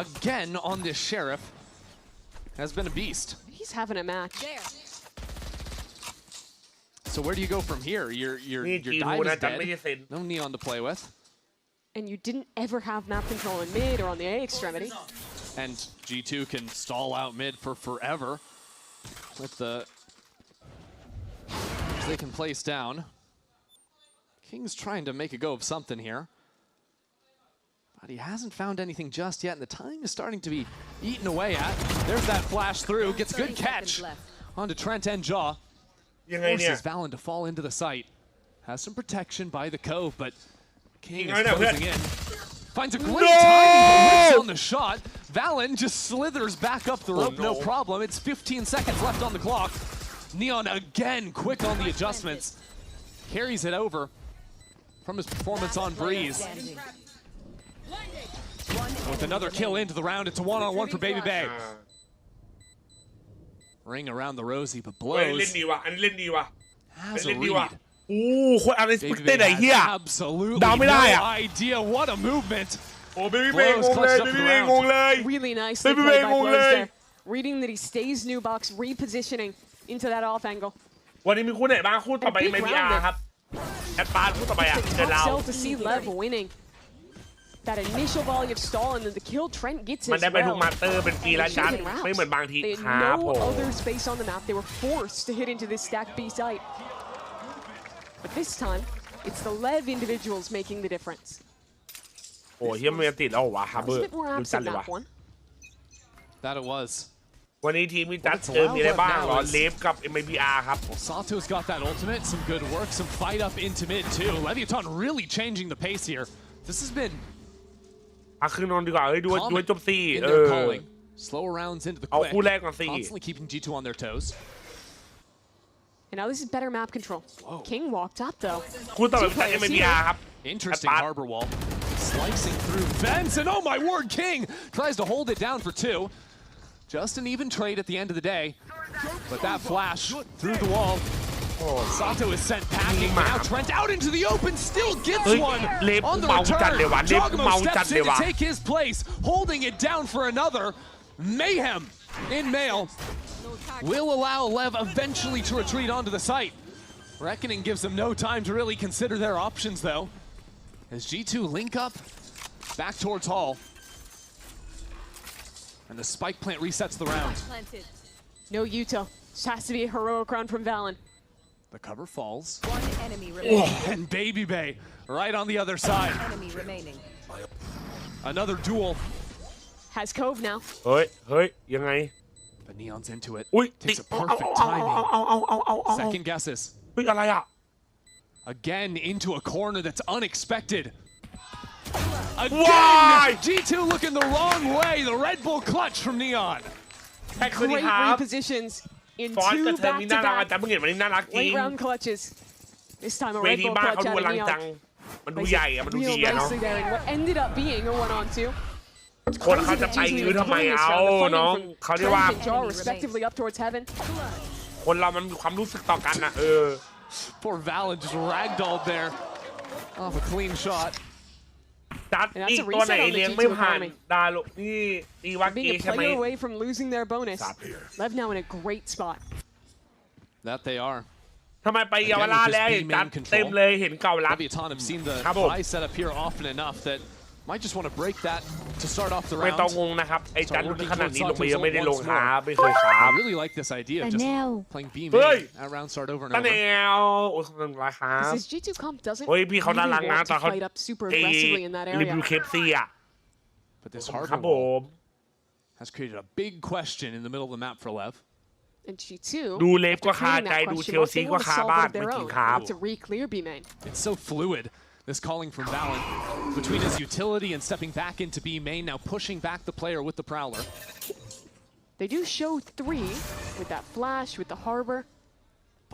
again on this Sheriff has been a beast.
He's having a match.
So where do you go from here? Your dive is dead. No Neon to play with.
And you didn't ever have map control in mid or on the A extremity.
And G2 can stall out mid for forever with the they can place down. King's trying to make a go of something here, but he hasn't found anything just yet, and the time is starting to be eaten away at. There's that flash through, gets good catch onto Trent and Jaw. Forces Valen to fall into the site. Has some protection by the Cove, but King is closing in. Finds a great timing, but whips on the shot. Valen just slithers back up the rope, no problem. It's 15 seconds left on the clock. Neon again quick on the adjustments. Carries it over from his performance on Breeze. With another kill into the round, it's a 1-on-1 for Baby Bay. Ring around the Rosie, but blows. Has a read.
โอ้โคตรอะไรสเปกเตอร์ไอ้เหี้ย
Absolutely
เดาไม่ได้อะ
no idea what a movement.
โอ้เบบี้เบย์งงเลยเบบี้เบย์งงเลย
Really nice play by Blows there. Reading that he stays new box, repositioning into that off angle.
วันนี้มีคู่ไหนบ้างคู่ต่อไป MIBR ครับแอดปาร์คู่ต่อไปอ่ะเจอเรา
Tough sell to see Lev winning. That initial volley of stall and then the kill Trent gets as
มันได้ไปทุก
well.
มาสเตอร์เป็นฟรีและจัดไม่เหมือนบางที
They
ค
had
รับผ
no
ม
other space on the map. They were forced to hit into this stacked B site. But this time, it's the Lev individuals making the difference.
โอ้เฮียมันติดแล้ววะฮาร์เบอ
Was a
ร์
bit more
ดูจัด
absent
เลยวะ
that one.
That it was.
วันนี้ทีมวิจัดเจอมีอะไรบ้างเหรอเลฟกับ MIBR ครับ
Well, Sato's got that ultimate, some good work, some fight up into mid too. Leviathan really changing the pace here. This has been
คือนอนดีกว่าเฮ้ยดูจบสี่
in their calling. Slower rounds into the
เอา
quick.
คู่แรกก่อนสิ
Constantly keeping G2 on their toes.
And now this is better map control. King walked up though.
คู่ต่อไปวิจัด MIBR ครับ
Interesting harbor wall. Slicing through fence, and oh my word, King tries to hold it down for 2. Just an even trade at the end of the day. But that flash through the wall. Sato is sent packing. Now Trent out into the open, still gets one on the return. Jogamo steps in to take his place, holding it down for another. Mayhem in male will allow Lev eventually to retreat onto the site. Reckoning gives them no time to really consider their options though. As G2 link up back towards Hall. And the spike plant resets the round.
No Yuto. This has to be a heroic run from Valen.
The cover falls. Oh, and Baby Bay right on the other side. Another duel.
Has Cove now.
เฮ้ยยังไง
But Neon's into it.
อุ้ย
Takes a perfect timing. Second guesses.
เฮ้ยอะไรอ่ะ
Again into a corner that's unexpected.
Why?
Again, G2 looking the wrong way. The Red Bull clutch from Neon.
Great repositions in
ฟอนต์
two
กับเธอมีน่ารักอาจ
back-to-back
จะเพิ่งเห็นวันนี้น่ารักจริง
late round clutches. This time a
เว
Red
ที
Bull
บ้าน
clutch
เขาดู
out
อ
of
ลังจัง
Neon.
มันดูใหญ่อะมันดู
Real
ดีอะเนาะ
nicely there in what ended up being a 1-on-2.
คนเขาจะไปยื้อทำไมเอาน้องเขาเรียกว่า
Trent and Jaw respectively up towards heaven.
คนเรามันมีความรู้สึกต่อกันนะ
Poor Valen just ragdolled there off a clean shot.
จัดอีกตัวไหนเลี้ยงไม่ผ่านดาลุนี่ตีวัก
Being
กี้
a
ใช่ไหม
player away from losing their bonus. Lev now in a great spot.
That they are.
ทำไมไปเยาวราชแล้วจัดเต็มเลยเห็นเก่ารัด
Leviathan have seen the
ครับผม
high setup here often enough that might just want to break that to start off the
ไม่ต้อง
round.
งงนะครับไอ้จัดรุ่นขนาดนี้ลงไปยังไม่ได้ลงหาไม่เคยครับ
I really like this idea of just playing B
เฮ้ย
main at round start over and
ตาแน
over.
วโอ้ยขอบคุณครับ
This G2 comp doesn't
เฮ้ยพี่เขาน่า
really
รักนะ
want
ตอ
to
นเขา
fight up super
ไอ้
aggressively in that
รีวิว
area.
เคปซีอ่ะ
But this
ครั
harbor
บผม
wall has created a big question in the middle of the map for Lev.
And G2,
ดูเลฟก็
after
คา
creating
ใจ
that
ดู
question
เชล
mark,
ซี
they
ก็
want to
คา
solve
บ้าน
it of
ไม่
their
จริง
own.
ครับ
To re-clear B main.
It's so fluid, this calling from Valen. Between his utility and stepping back into B main, now pushing back the player with the Prowler.
They do show 3 with that flash, with the harbor.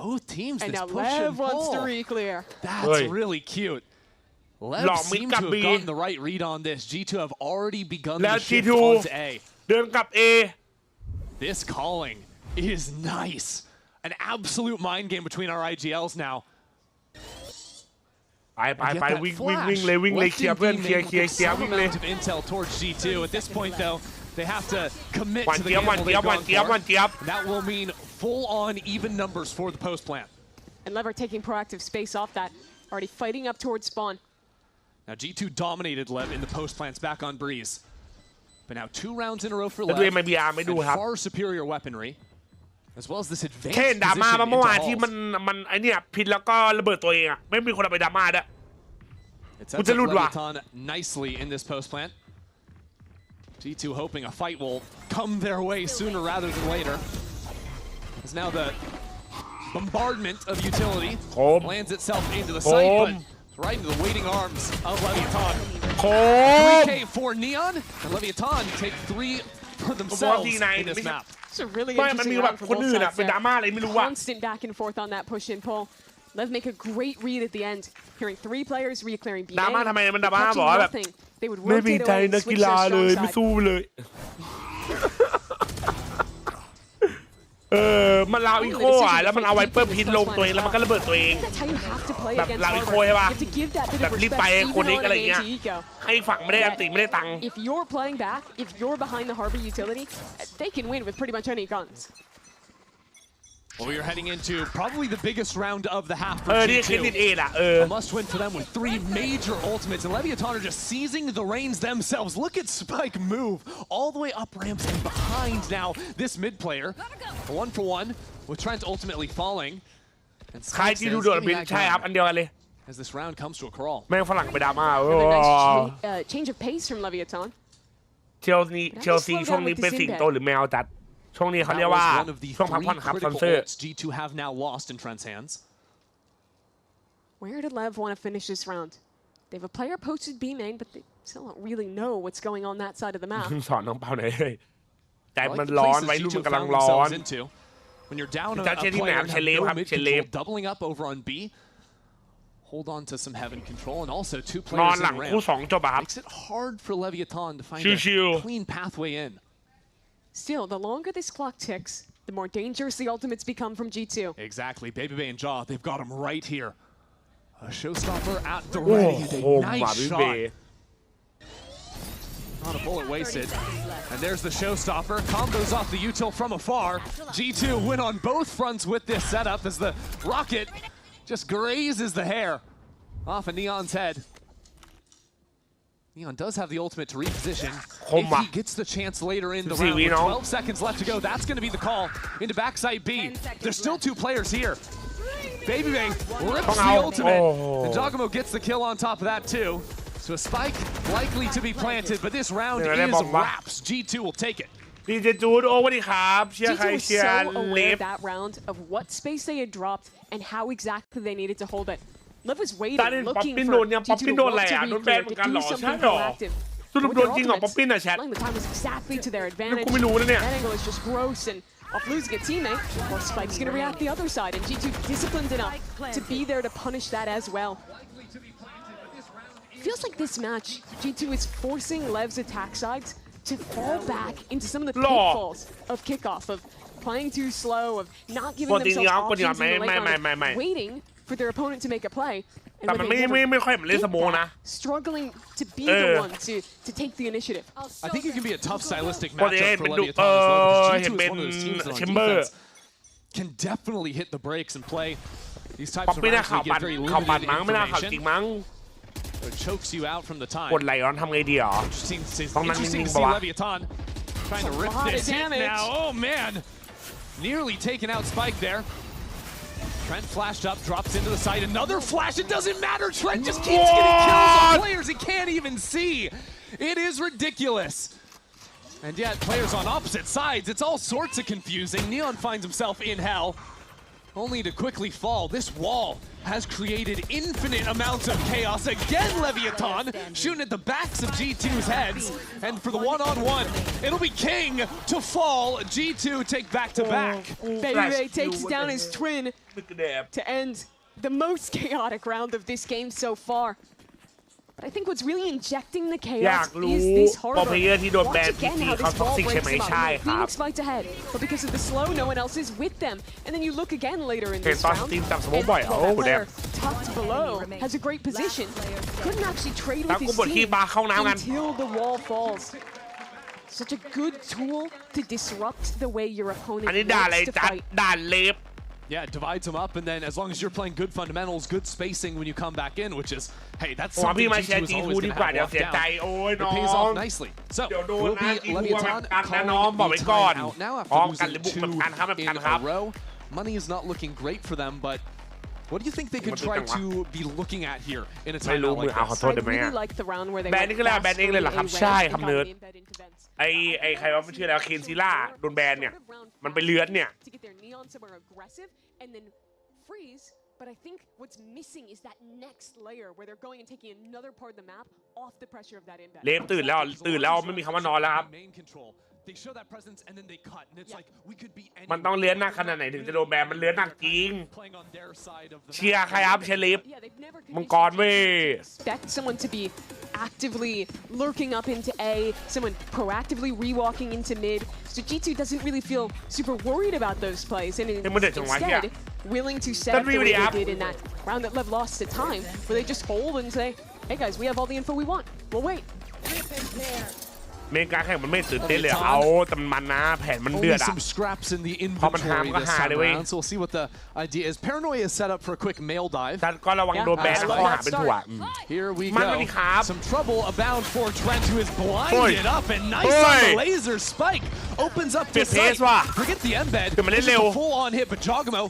Both teams
And
this
now
push and
Lev wants to
pull.
re-clear.
That's really cute. Lev
หลอกมิด
seemed
กับ
to
บี
have gotten the right read on this. G2 have already begun
แล้ว
the shift
G2
onto A.
เดินกลับ A
This calling is nice. An absolute mind game between our IGLs now.
ไปวิ่งเลยวิ่งเลยเคลียร์เพื่อนเคลียร์วิ่งเลย
Amount of intel towards G2. At this point, though, they have to commit
หวาน
to the
เจี๊ยบ
gamble
หวาน
they've
เจี๊ยบหวาน
gone
เจี๊ยบหวาน
for.
เจี๊ยบ
That will mean full-on even numbers for the post plant.
And Lev are taking proactive space off that. Already fighting up towards spawn.
Now G2 dominated Lev in the post plants back on Breeze. But now 2 rounds in a row for
แล้ว
Lev
ดู MIBR ไม่ดูครับ
and far superior weaponry. As well as this advanced
แค่ดราม่า
position
เมื่อวาน
into
ที่
halls.
มันไอเนี่ยผิดแล้วก็ระเบิดตัวเองอ่ะไม่มีคนเอาไปดราม่าด้วย
It sets up Leviathan nicely in this post plant. G2 hoping a fight will come their way sooner rather than later. As now the bombardment of utility lands itself into the site, but right into the waiting arms of Leviathan. 3K for Neon, and Leviathan take 3 for themselves in this map.
It's a really
ไม่มันมี
interesting
แบบ
round for
คน
both
อื่นอ่ะ
sides
เป็นดรา
there.
ม่าอะไรไม่รู้อ่ะ
Constant back and forth on that push and pull. Lev make a great read at the end, hearing 3 players re-clearing B
ดราม่า
main.
ทำไมมันดราม่า
Touching
บอกว่าแบบ
nothing. They would
ไม่มี
rotate
ใจ
away
นั
and
กกี
switch
ฬา
their
เลย
strong
ไม่
side.
สู้เลยมันลาวอีโคอ่ะแล้วมันเอาไวเปอร์พินลงตัวเองแล้วมันก็ระเบิดตัวเอง
That's how you have to play
แบบ
against
ลาวอี
Harbor.
โคใช่ป่ะ
You have to give that bit
แบ
of
บรีบไป
respect
คน
even
นี้
on
อะไร
an
เงี้ย
AT eco.
ให้ฝั่งไม่ได้อันติไม่ได้ตังค์
If you're playing back, if you're behind the Harbor utility, they can win with pretty much any guns.
Well, we are heading into probably the biggest round of the half for
นี่เครดิต
G2.
เออ่ะ
A must win for them with 3 major ultimates, and Leviathan are just seizing the reins themselves. Look at Spike move all the way up ramps and behind now this mid player. A 1-for-1 with Trent ultimately falling. And
ใครที่ดูโดดบินใช่ครับอันเดียวกันเลย
as this round comes to a crawl.
แม่งฝรั่งไปดราม่า
Another nice change of pace from Leviathan.
เชลซีช่วงนี้เป็นสิงโตหรือแมวจัดช่วงนี้เขาเรียกว่า
One of the
ช่วงพัก
3
ผ่อนครับสปอน
critical
เซอร์
ults G2 have now lost in Trent's hands.
Where did Lev want to finish this round? They have a player posted B main, but they still don't really know what's going on that side of the map.
สอนน้องเปาหน่อยเลยใจ
I like
มัน
the
ร้อน
places
ไว้รุ่น
G2
มันกำลัง
found
ร้อน
themselves into. When you're down a
จัดเช่นที่ไหน
player
ครับ
and
เช
have
เลฟ
no
ครับ
mid
เชเลฟ
control, doubling up over on B, hold on to some heaven control, and also 2
นอน
players
หลัง
in
คู่
ramp.
2จบอะครับ
Makes it hard for Leviathan to find
Chill.
a clean pathway in.
Still, the longer this clock ticks, the more dangerous the ultimates become from G2.
Exactly. Baby Bay and Jaw, they've got him right here. A showstopper at the ready.
Oh,
A nice
Baby
shot.
Bay.
Not a bullet wasted. And there's the showstopper. Combos off the util from afar. G2 win on both fronts with this setup as the rocket just grazes the hair off of Neon's head. Neon does have the ultimate to reposition. If he gets the chance later in the round, with 12 seconds left to go, that's going to be the call into backside B. There's still 2 players here. Baby Bay rips the ultimate. And Dogamo gets the kill on top of that too. So a spike likely to be planted, but this round is wraps. G2 will take it.
DJ จูดโอ้สวัสดีครับเชียร์ใคร
G2 was
เชียร์
so
เล
aware
ฟ
that round of what space they had dropped and how exactly they needed to hold it. Lev was waiting,
ตอนนี้ป๊อป
looking
ปิ้น
for
โดนยังป๊อป
G2
ปิ้น
to
โดน
work
อะไร
to
อ่ะโดนแบน
reclear,
เหมือน
to
กัน
do
เหรอ
something
ใช่เหรอ
proactive.
สรุป
With
โด
their
นจริงเหรอป๊อป
ultimates,
ปิ้นอะแชท
playing the time was exactly to their
กู
advantage.
ไม่รู้นะเนี่ย
That angle is just gross, and off losing a teammate, well, Spike's gonna react the other side, and G2 disciplined enough to be there to punish that as well. Feels like this match, G2 is forcing Lev's attack sides to fall back into some of the pitfalls of kickoff, of playing too slow, of not giving themselves options in the late round, waiting for their opponent to make a play.
แต่มันไม่ค่อยเหมือนเล่นสโมนะ
Struggling to be the one to take the initiative.
I think it can be a tough stylistic matchup for Leviathan as well, because G2 is one of those teams that on defense can definitely hit the brakes and play these types of rounds where you get very limited information. It chokes you out from the time.
กดไหลย้อนทำไงดีหรอ
Interesting
ต้องนั่ง
to
นิ่ง
see
ๆป่าวะ
Leviathan trying to rip this hit now. Oh man, nearly taking out Spike there. Trent flashed up, drops into the site. Another flash. It doesn't matter. Trent just keeps getting kills on players he can't even see. It is ridiculous. And yet, players on opposite sides, it's all sorts of confusing. Neon finds himself in hell, only to quickly fall. This wall has created infinite amounts of chaos. Again, Leviathan shooting at the backs of G2's heads. And for the one-on-one, it'll be King to fall. G2 take back-to-back.
Baby Bay takes down his twin to end the most chaotic round of this game so far. But I think what's really injecting the chaos is this hardware. Watch again how this wall breaks about. Phoenix fights ahead, but because of the slow, no one else is with them. And then you look again later in this round, and that player tucked below has a great position. Couldn't actually trade with his team until the wall falls. Such a good tool to disrupt the way your opponent wants to fight.
ด่านเลฟ
Yeah, it divides them up, and then as long as you're playing good fundamentals, good spacing when you come back in, which is, hey, that's something G2 is always going to have locked down. It pays off nicely. So, will be Leviathan calling the time out now after losing 2 in a row. Money is not looking great for them, but what do you think they could try to be looking at here in a timeout like this?
I really like the round where they
แบนนี่ก็แล้วแบนเองเลยเหรอครับใช่ครับเนิร์ดไอ้ใครว่ามันชื่อแล้วเคนซิล่าโดนแบนเนี่ยมันไปเลื้อนเนี่ย
But I think what's missing is that next layer where they're going and taking another part of the map off the pressure of that embed.
เลฟตื่นแล้วไม่มีคำว่านอนแล้วครับ
They show that presence and then they cut, and it's like we could be.
มันต้องเลื้อนหนักขนาดไหนถึงจะโดนแบนมันเลื้อนหนักจริงเชียร์ใครครับเชียร์ลิฟมังกรเว้ย
Expect someone to be actively lurking up into A, someone proactively rewalking into mid. So G2 doesn't really feel super worried about those plays, and instead willing to set up the way they did in that round that Lev lost to time, where they just hold and say, "Hey guys, we have all the info we want. We'll wait."
เมกาแข่งมันไม่ตื่นเต้นเลยเอาแต่มันนะแผนมันเดือดอะ
Some scraps in the inventory this time around, so we'll see what the idea is. Paranoia is set up for a quick mail dive.
ก็ระวังโดนแบนข้อหาเป็นถั่ว
Here we go. Some trouble abound for Trent, who is blinded up and nice on the laser spike. Opens up the sight. Forget the embed. Full-on hit, but Jogamo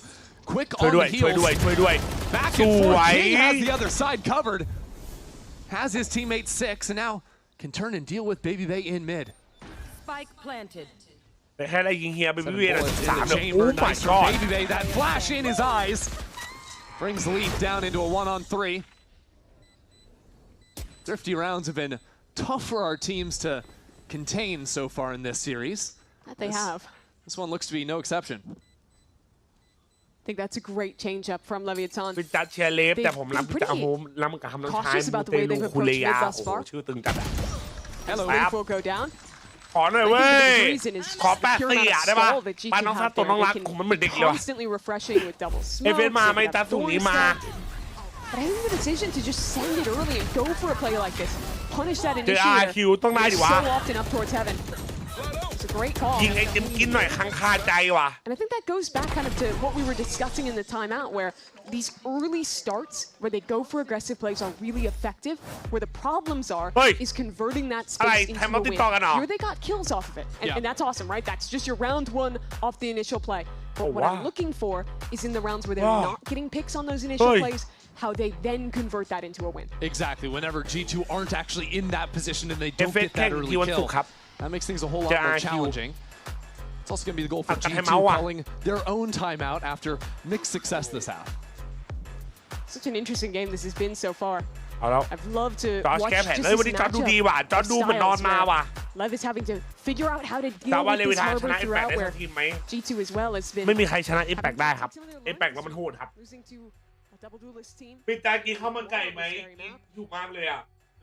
quick on the heels.
ช่วยด้วย
Back and forth. King has the other side covered. Has his teammate 6, and now can turn and deal with Baby Bay in mid.
Spike planted.
แค่ได้ยิงเฮียไปวิ่ง3
chamber. Nice for Baby Bay. That flash in his eyes brings the lead down into a 1-on-3. Thrifty rounds have been tough for our teams to contain so far in this series.
That they have.
This one looks to be no exception.
I think that's a great change up from Leviathan.
เป็นจัดเชียร์เลฟแต่ผมรับกับคำน้องชายมูเตลูคุเลยาโอ้โหชื่อตึงจัดอะ
Hello, Leaf will go down.
ขอหน่อยเว้ยขอ8-4อะได้ปะปาน้องซัดตัวน้องรักผมมันเหมือนเด็กเลยว่ะ
Constantly refreshing with double
เอฟเอ
smokes.
มาไม่ตัดสูงนี้มา
But I think the decision to just send it early and go for a play like this, punish that
เจอ
initiator,
RQ ต้องได้ดิวะ
so often up towards heaven. It's a great call.
ยิงไอ้เต็มกินหน่อยค้างคาใจว่ะ
And I think that goes back kind of to what we were discussing in the timeout, where these early starts, where they go for aggressive plays, are really effective. Where the problems are is converting that space into a win. Here they got kills off of it, and that's awesome, right? That's just your round one off the initial play. But what I'm looking for is in the rounds where they're not getting picks on those initial plays, how they then convert that into a win.
Exactly. Whenever G2 aren't actually in that position and they don't get that early kill, that makes things a whole lot more challenging. It's also going to be the goal for G2 calling their own timeout after mixed success this half.
Such an interesting game this has been so far.
เอาแล้ว
I've loved to
จอร์จ
watch
แก้แผน
just
เฮ้ย
this
วันนี้จอร์จดูดีว่ะ จอร์จ
matchup
ดู
of
เหมือนนอน
styles
มา
where
ว่ะ
Lev is having to figure out how to
แต่
deal
ว่า
with
เล
this
วิทาช
harbor
นะ Impact
throughout
ได้
where
ทั้งทีมไหม
G2 as well has been
ไม่มีใครชนะ Impact ได้ครับ Impact แล้วมันโหดครับ
losing to a double duelist team.
ปิดตากินข้าวมันไก่ไหมอยู่มากเลยอ่ะ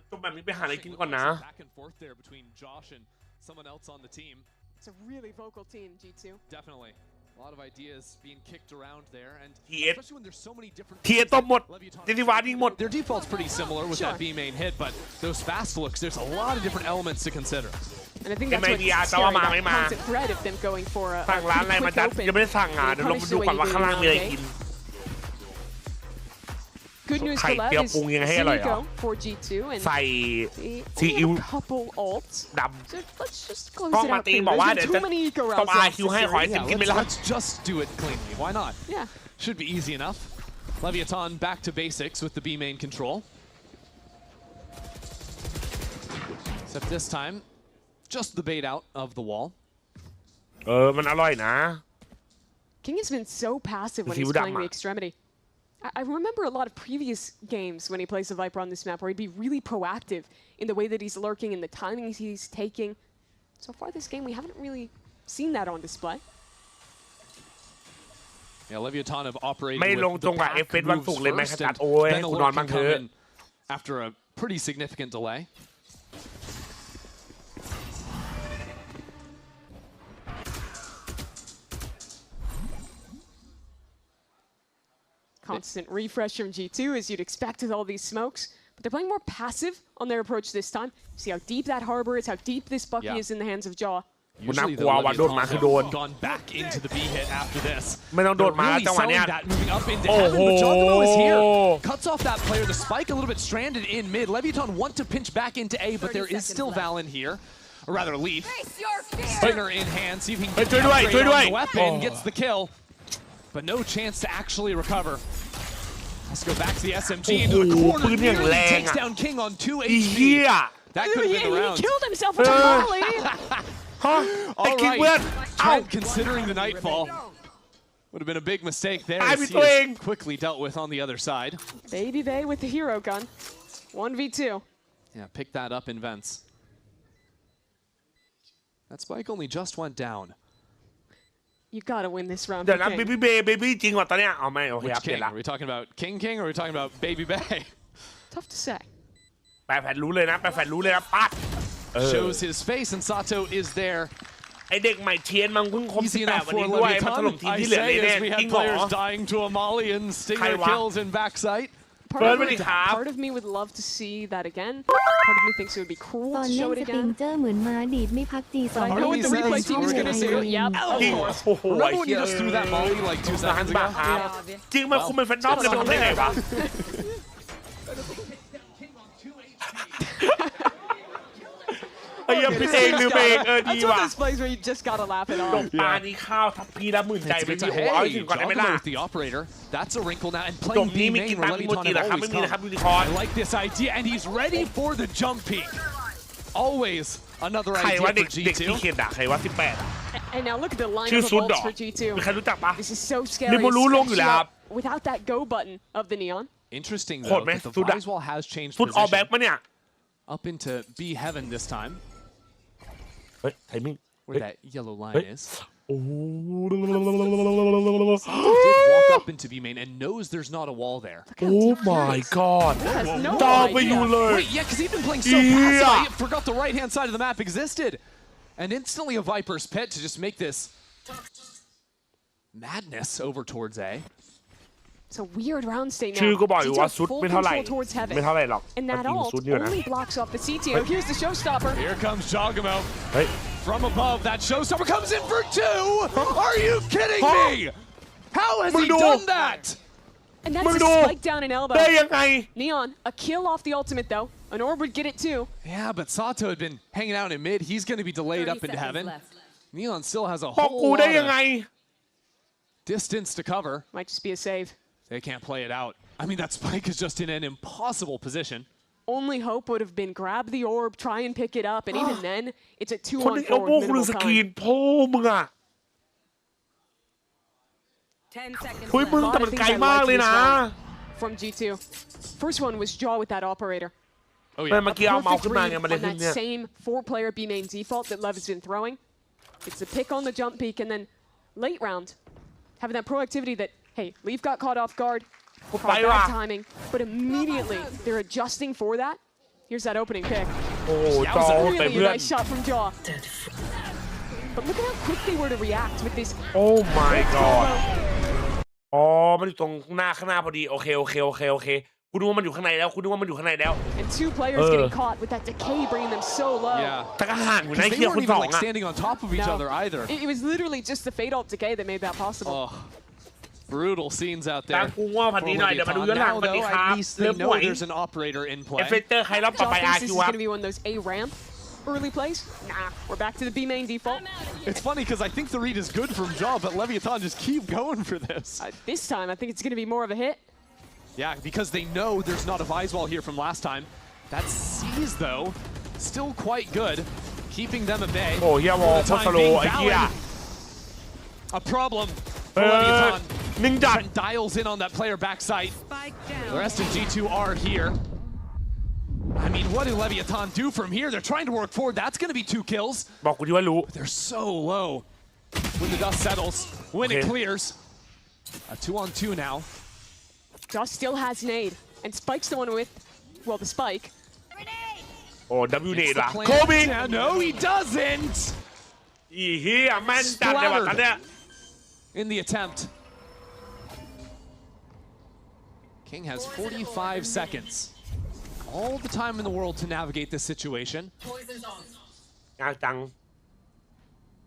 ตรงแบบนี้ไปหาอะไรกินก่อนนะ
Back and forth there between Josh and someone else on the team.
It's a really vocal team, G2.
Definitely. A lot of ideas being kicked around there, and
TS
especially when there's so many different.
TS ตบหมดเจนิวายิงหมด
Their default's pretty similar with that B main hit, but those fast looks, there's a lot of different elements to consider.
And I think that's what's
MIBR
scary,
มาไม่
that
มา
constant threat of them going for a
สั่งร้านอะไรมาจัด
quick
ยังไม่ได้สั่งอ่ะ
open.
เดี๋ยวลงมาดูก่อนว่าข้างล่างมีอะไรกิน
Good news
ไข่
for
เจียว
Lev
ปรุงยังไงให้อร่อย
is
อ่ะ
Zinigo for G2 and
ใส่
they
ซีอิ๊ว
only have a couple ults.
ด
So let's just
ำ
close
กล้อง
it
มา
out
ตี
clean.
บอกว่า
There's
เดี๋ยว
been
จะ
too many eco
ต้อง
rounds
อา
left
คิว
this
ให้ขอให้
series.
เต็มกินไปแล้ว
Let's just do it cleanly. Why not?
Yeah.
Should be easy enough. Leviathan back to basics with the B main control. Except this time, just the bait out of the wall.
มันอร่อยนะ
King has been so passive when he's playing the extremity. I remember a lot of previous games when he plays the Viper on this map where he'd be really proactive in the way that he's lurking and the timings he's taking. So far this game, we haven't really seen that on display.
Yeah, Leviathan have operated
ไม่ลง
with
ตร
the
งกับ
back
เอฟเฟกต์วัน
moves
ศุกร์เลยไหมข
first,
จัด
and
โอ้ย
then
กู
the
นอน
lurk
บ้าง
can
เถ
come
อะ
in after a pretty significant delay.
Constant refresh from G2 as you'd expect with all these smokes. But they're playing more passive on their approach this time. See how deep that harbor is, how deep this Bucky is in the hands of Jaw.
Usually the Leviathan have gone back into the B hit after this.
ไม่ต้องโดดมา
Really
จังหวะ
selling
เนี้ย
that, moving up into
โอ้
heaven,
โห
but Jogamo is here. Cuts off that player. The spike a little bit stranded in mid. Leviathan want to pinch back into A, but there is still Valen here. Or rather, Leaf. Spinner in hand. See if he can get the upgrade on the weapon. Gets the kill. But no chance to actually recover. Let's go back to the SMG into the corner. Nearly takes down King on 2 HP. That could have been the round.
He killed himself with a volley.
All right. Trent considering the nightfall. Would have been a big mistake there. As he is quickly dealt with on the other side.
Baby Bay with the hero gun. 1v2.
Yeah, pick that up in vents. That spike only just went down.
You gotta win this round.
เดี๋ยวนะ Baby Bay Baby จริงว่ะตอนเนี้ยเอาไม่โอเค
Which
ครับเปลี่ย
king?
นละ
Are we talking about King or are we talking about Baby Bay?
Tough to say.
แปะแผ่นรู้เลยนะแปะแผ่นรู้เลยนะปัด
Shows his face and Sato is there.
ไอเด็กใหม่เทียนมันเพิ่งครบ
Easy
18
enough
วัน
for
นี้ด้วยมันถล่ม
Leviathan.
ทีม
I
ที่เหลือเลย
say
เนี่ย
as we
จริ
had
งเหรอ
players dying to a molly and stinger kills in backside.
Part of me would love to see that again. Part of me thinks it would be cool
ตอน
to
เล่
show
น
it
สปริง
again.
เจอร์เหมือนม้าดีดไม่พักตีสอง
I know what the replay team is gonna say. Yep, of course.
Remember when you just threw that molly like 2 seconds ago?
จริงมันคุมเป็นแฟนนอมเลยมันทำได้ไงวะ ไอ้ยังพี่เองลืมเองดี
That's
ว่ะ
one of those plays where you just gotta laugh it
จ
off.
บตานี้ข้าวทับพีละหมื่นใจ
It's
ไป
good
ที่
to
โหเอาให้ถึ
hey,
งก่อนได้ไหม
Jogamo
ล่ะ
with the operator. That's a wrinkle now and
จบ
playing
นี้
B
มี
main
กิน
where
ตังค์โมจิ
Leviathan
เหรอ
have
ครับไม่
always
มีนะครับ
come.
ยูนิคอร์น
I like this idea and he's ready for the jump peek. Always another
ใคร
idea
ว่า
for
เด็กที่
G2.
เขียนด่าใครว่า18
And now look at the
ชื่อ
lineup
ซุด
of
เหร
ults
อ
for G2.
มีใครรู้จักปะ
This is so scary.
มีโมรู้ลงอยู่แล้ว
especially without that go button of the neon.
Interesting
โหด
though
ไหม
that the
ซุดอะ
Vise wall has changed
ซุดออแบ็ก
position
มาเนี่ย
up into B heaven this time.
เฮ้ยไทมิ่ง
Where that yellow line is.
โอ้
Did walk up into B main and knows there's not a wall there.
Oh my god ตามไปอยู่เลย
Wait, yeah, because he'd been playing so passive, I forgot the right-hand side of the map existed. And instantly a Viper's Pit to just make this madness over towards A.
It's a weird round state
ชื่อ
now.
ก็บอกอยู่
G2
ว่า
have
ซุด
full
ไม่เท่าไหร่
control towards heaven.
ไม่เท่าไหร่หรอก
And
มัน
that
ยิง
ult
ซุดอยู่นะ
only blocks off the CTO. Here's the showstopper.
Here comes Jogamo.
เฮ้ย
from above. That showstopper comes in for 2. Are you kidding me? How has he done that?
And that's a spike down an elbow. Neon, a kill off the ultimate though. An orb would get it too.
Yeah, but Sato had been hanging out in mid. He's going to be delayed up into heaven. Neon still has a whole lot of distance to cover.
Might just be a save.
They can't play it out. I mean, that spike is just in an impossible position.
Only hope would have been grab the orb, try and pick it up, and even then, it's a 2-on-4 with minimal time.
10 seconds
เฮ้ยมึงแต่มันไกลมากเลยนะ
From G2. First one was Jaw with that operator.
Oh
เมื่อกี้เอาเมาส์ขึ้นมาไงมันเลย
On
ขึ้น
that
เนี่ย
same 4-player B main default that Lev has been throwing. It's the pick on the jump peak, and then late round, having that proactivity that, hey, Leaf got caught off guard, bad timing, but immediately they're adjusting for that. Here's that opening pick.
That
was really a nice shot from Jaw. But look at how quick they were to react with this.
Oh my god. อ๋อมันอยู่ตรงหน้าข้างหน้าพอดีโอเคคุณนึกว่ามันอยู่ข้างในแล้วคุณนึกว่ามันอยู่ข้างในแล้ว
And 2 players getting caught with that decay bringing them so low.
Yeah.
แต่ก็ห่างอยู่ใน
They
เคียร์
weren't
คุณ
even
สอง
like
อะ
standing on top of each other either.
It was literally just the fade ult decay that made that possible.
Oh, brutal scenes out
ตาม
there.
กูง่วงพันนี้หน่อยเดี๋ยวมาดูย้อนหลัง
Now
พันนี้
though,
ครับ
at least
เริ่
they
มป่วย
know there's an operator in
เอฟเฟ
play.
กเตอร์ใครรับต่อ
Jaw
ไป
thinks this is
คิว
going to be one of those A ramp early plays. Nah, we're back to the B main default.
It's funny because I think the read is good from Jaw, but Leviathan just keep going for this.
This time, I think it's going to be more of a hit.
Yeah, because they know there's not a Vise wall here from last time. That C's, though, still quite good, keeping them at bay.
โอ้เฮียวอลโคตรสโลว์ไอ้เหี้ย
A problem for Leviathan.
หนึ่งจัด
Trent dials in on that player backside. The rest of G2 are here. I mean, what did Leviathan do from here? They're trying to work forward. That's going to be 2 kills.
บอกกูที่ว่ารู้
They're so low. When the dust settles, when it clears. A 2-on-2 now.
Jaw still has nade, and Spike's the one with, well, the spike.
โอ้ W เน
It's
ต
the
ล่ะ
plan.
โคบิ
Yeah, no, he doesn't.
อีเหี้ยแม่นจัดเลยว่ะตอนเนี้ย
In the attempt. King has 45 seconds. All the time in the world to navigate this situation.
ยากจัง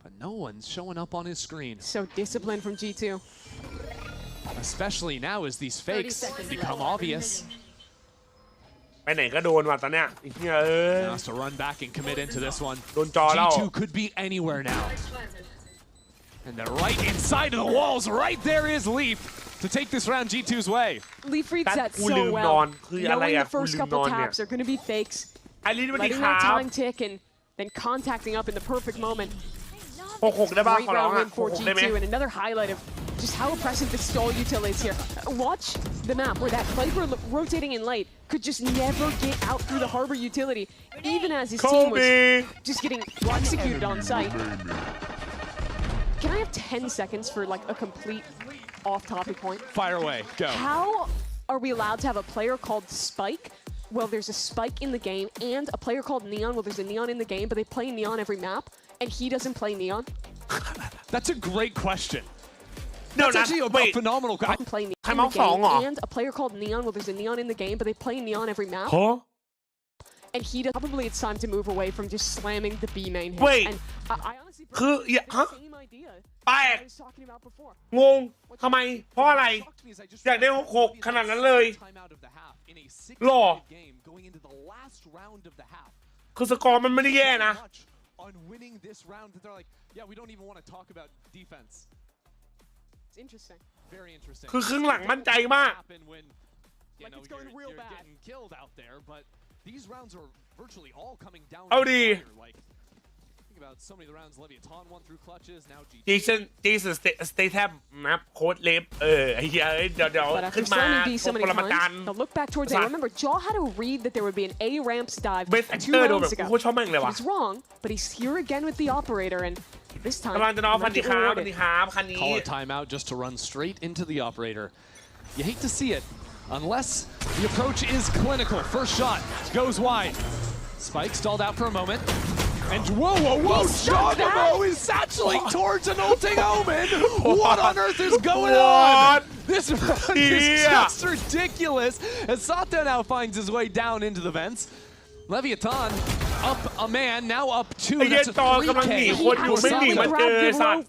But no one's showing up on his screen.
So disciplined from G2.
Especially now as these fakes become obvious.
ไปไหนก็โดนว่ะตอนเนี้ยไอ้เหี้ยเอ้ย
Now has to run back and commit into this one.
โดนจอแล้ว
G2 could be anywhere now. And they're right inside of the walls. Right there is Leaf to take this round G2's way.
Leaf reads that
กู
so
ลืมน
well.
อนคืออะไร
Knowing
อะ
the
กู
first
ลืม
couple
นอนเนี่ย
taps are going to be fakes.
ไอรินสวัสดี
Letting
ครั
that
บ
time tick and then contacting up in the perfect moment.
6-6 ได้ป่ะ
Great
ขอร้อง
round
อ่ะ
win for
6-6ได้ไหม
G2 and another highlight of just how oppressive the stall util is here. Watch the map where that Viper rotating in late could just never get out through the harbor utility, even as his team was just getting executed on site. Can I have 10 seconds for like a complete off-topic point?
Fire away. Go.
How are we allowed to have a player called Spike? Well, there's a Spike in the game, and a player called Neon. Well, there's a Neon in the game, but they play Neon every map, and he doesn't play Neon.
That's a great question.
No,
That's actually a phenomenal question.
Play Neon in the game, and a player called Neon. Well, there's a Neon in the game, but they play Neon every map.
Huh?
And he does. Probably it's time to move away from just slamming the B main hit.
Wait.
And I honestly
คือฮะ
same idea
แปลก
I was talking about before.
งงทำไมเพราะอะไรอยากได้6-6ขนาดนั้นเลยหรอคือสกอร์มันไม่ได้แย่นะ
On winning this round, they're like, yeah, we don't even want to talk about defense.
It's interesting.
Very interesting.
คือครึ่งหลังมั่นใจมาก
You know, you're getting killed out there, but these rounds are virtually all coming down.
เอาดี
Like, think about so many of the rounds Leviathan won through clutches. Now G2.
Jesus stay tab map โค้ดเล็บไอ้เหี้ยเดี๋ยว
But
ขึ้
after
นมา
slamming B so
ป
many
รมาจารย์
times, they'll look back towards A. Remember, Jaw had a read that there would be an A ramps dive
เบส
2
actor โดนแบบ
rounds
กู
ago.
โคตรชอบแม่งเลยว่ะ
He's wrong, but he's here again with the operator, and this time
กำลังจะน้องพัน
might
ธิ
get
ครับพัน
rewarded.
ธิครับคันนี้
Call a timeout just to run straight into the operator. You hate to see it, unless the approach is clinical. First shot goes wide. Spike stalled out for a moment. And whoa! Shogamo is satchelating towards an ulting Omen! What on earth is going on? This run is just ridiculous as Sato now finds his way down into the vents. Leviathan up a man, now up 2.
ไอ้เหี้ย
That's a
จอกำลังหนีคนอยู่ไม่หนีมันเจอสัตว์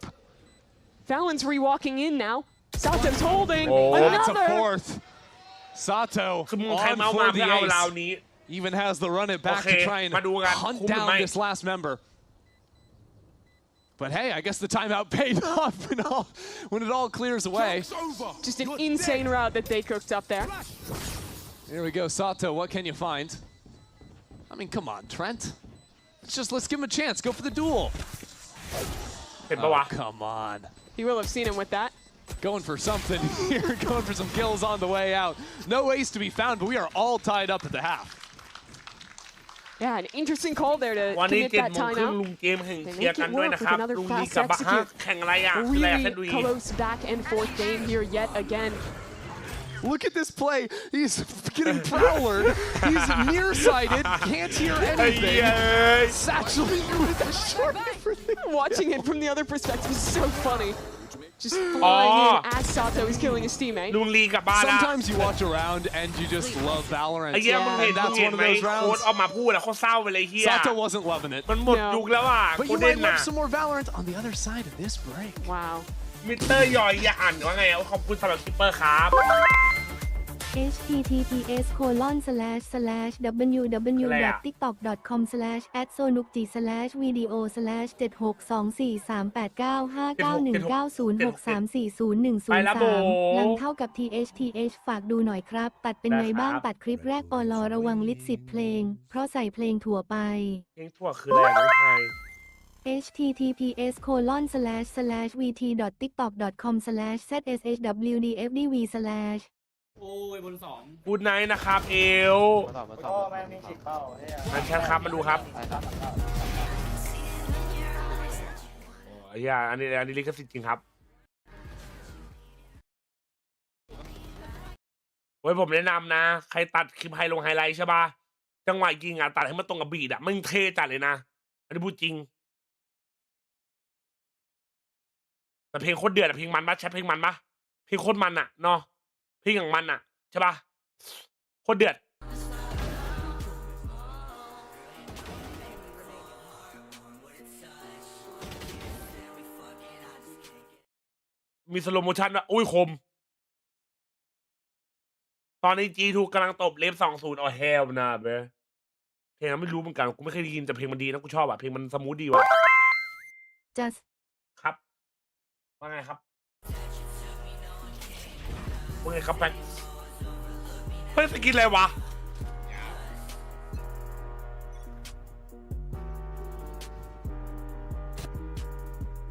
Fallon's re-walking in now. Sato's holding.
That's a
Another.
fourth. Sato
คือมึงใคร
on
เมาส์
for
มาเพื่อ
the
เอาราว
ace.
นี้
Even has the run it back to
Okay,
try and
มาดูกัน
hunt
คุ้มหรือ
down
ไม่
this last member. But hey, I guess the timeout paid off when it all clears away.
Just an insane route that they cooked up there.
Here we go, Sato. What can you find? I mean, come on, Trent. Let's give him a chance. Go for the duel.
เห็นปะวะ
Come on.
He will have seen him with that.
Going for something here. Going for some kills on the way out. No ace to be found, but we are all tied up at the half.
Yeah, an interesting call there to
วันนี้
commit
7
that
โมงครึ่ง
timeout.
ลุงเกมแห่ง
They
เชียร์
make
กัน
it
ด้วย
work
นะค
with
รับ
another
ลุงนี้
fast
กับบ้า
execute.
แข่งอะไรอ่ะคือแลกกันดู
Really close back and forth game here yet again.
Look at this play. He's getting prowlered. He's nearsighted. Can't hear anything. Satchling with a short everything.
Watching it from the other perspective is so funny. Just flying in as Sato is killing his teammate.
ลุงลีกลับบ้านละ
Sometimes you watch around and you just love Valorant.
ไอ้เหี้ยมึงเห็น
And that's
มึงเห็
one
น
of
ไหม
those
โค้ด
rounds.
ออกมาพูดอะเขาเศร้าไปเลยเฮีย
Sato wasn't loving it.
มันหมดยุคแล้วอ่ะ
But
กู
you
เด่น
might
นะ
love some more Valorant on the other side of this break.
Wow.
มิเตอร์ย่อยอย่าอ่านว่าไงขอบคุณสำหรับคิปเปอร์ครับ
https://www.tiktok.com/@sonukji/video/6243895919063401013หลังเท่ากับ thth ฝากดูหน่อยครับ ตัดเป็นไงบ้างตัดคลิปแรกปลระวังลิขสิทธิ์เพลง เพราะใส่เพลงถั่วไป
เพลงทั่วคืออะไรไม่ใช่
https://wt.tiktok.com/zshwdfdv/
กูดไนท์นะครับเอลนั่นแชทครับมาดูครับโอ้ยอันนี้ลิขสิทธิ์จริงครับโอ้ยผมแนะนำนะใครตัดคลิปไฮไลท์ใช่ป่ะจังหวะยิงอ่ะตัดให้มันตรงกับบีดอ่ะมันเท่จัดเลยนะอันนี้พูดจริงแต่เพลงโคตรเดือดอะเพลงมันปะแชทเพลงมันปะเพลงโคตรมันอะเนาะเพลงอย่างมันอะใช่ปะโคตรเดือดมีสโลโมชั่นว่าอุ้ยคมตอนนี้ G2 กำลังตบเลฟ20อ๋อเฮลนะเบ้เพลงไม่รู้เหมือนกันกูไม่เคยได้ยินแต่เพลงมันดีนะกูชอบอะเพลงมันสมูทดีว่ะ
just
ครับว่าไงครับว่าไงครับแฟนเฮ้ยสกินอะไรวะ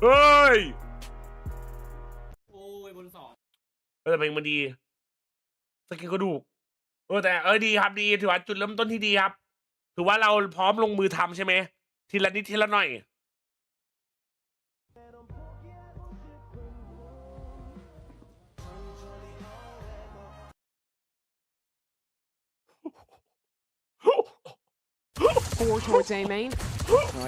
เฮ้ยโอ้ยบน2แต่เพลงมันดีสกินก็ดูแต่ดีครับดีถือว่าจุดเริ่มต้นที่ดีครับถือว่าเราพร้อมลงมือทำใช่ไหมทีละนิดทีละหน่อย
Four towards A main.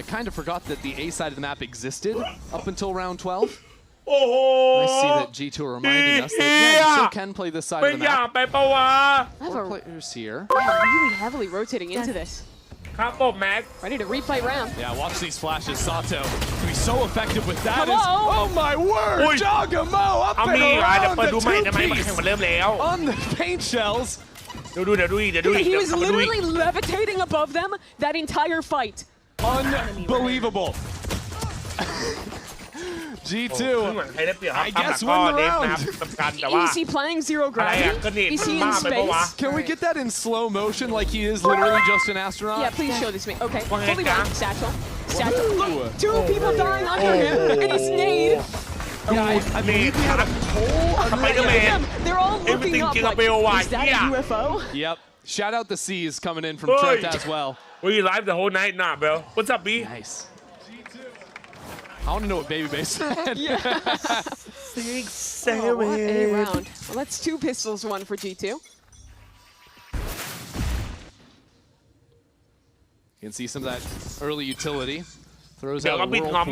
I kind of forgot that the A side of the map existed up until round 12.
Oh,
I see that G2 are reminding us that yeah, you still can play this side of the map. Four players here.
Really heavily rotating into this.
Ready
to replay round.
Yeah, watch these flashes. Sato can be so effective with that.
Hello?
Oh my word! Jagamo up and around the two-piece on the paint shells.
He was literally levitating above them that entire fight.
Unbelievable. G2, I guess win the round.
Is he playing zero gravity? Is he in space?
Can we get that in slow motion like he is literally just an astronaut?
Yeah, please show this to me. Okay, fully blind. Satchel. Look, 2 people dying under him, and he's nade.
Yeah, I believe we had a poll under
him. They're all looking up like, is that a UFO?
Yep. Shout out the C's coming in from Trent as well.
We live the whole night now, bro. What's up, B?
Nice. I want to know what Baby Bass said.
Yeah.
6, 7.
Oh, what a round. Well, that's 2 pistols, 1 for G2.
You can see some of that early utility. Throws out a whirlpool to try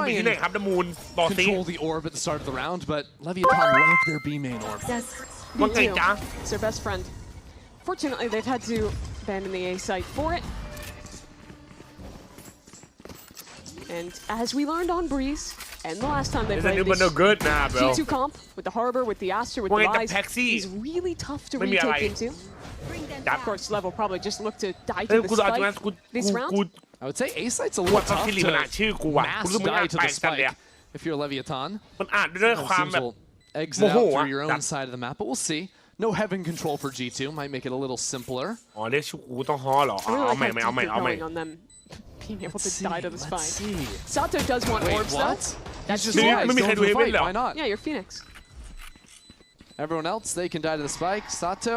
and control the orb at the start of the round, but Leviathan love their B main orb.
B2. It's their best friend. Fortunately, they've had to abandon the A site for it. And as we learned on Breeze, and the last time they
Isn't
played
it no good nah, bro.
G2 comp, with the Harbor, with the Aster, with the Rise, is really tough to retake into. Of course, Level probably just look to die to the spike this round.
I would say A-Site's a little tough to mass die to the spike if you're Leviathan.
มันอ่านด้วยความแบบ
Exit out through your own side of the map, but we'll see. No heaven control for G2 might make it a little simpler.
อ๋อเรียกชูกูต้องฮอเหรอ เอาใหม่เอาใหม่เอาใหม่
on them being able to die to the spike. Sato does want orbs though.
That's just why not?
Yeah, you're Phoenix.
Everyone else, they can die to the spike. Sato,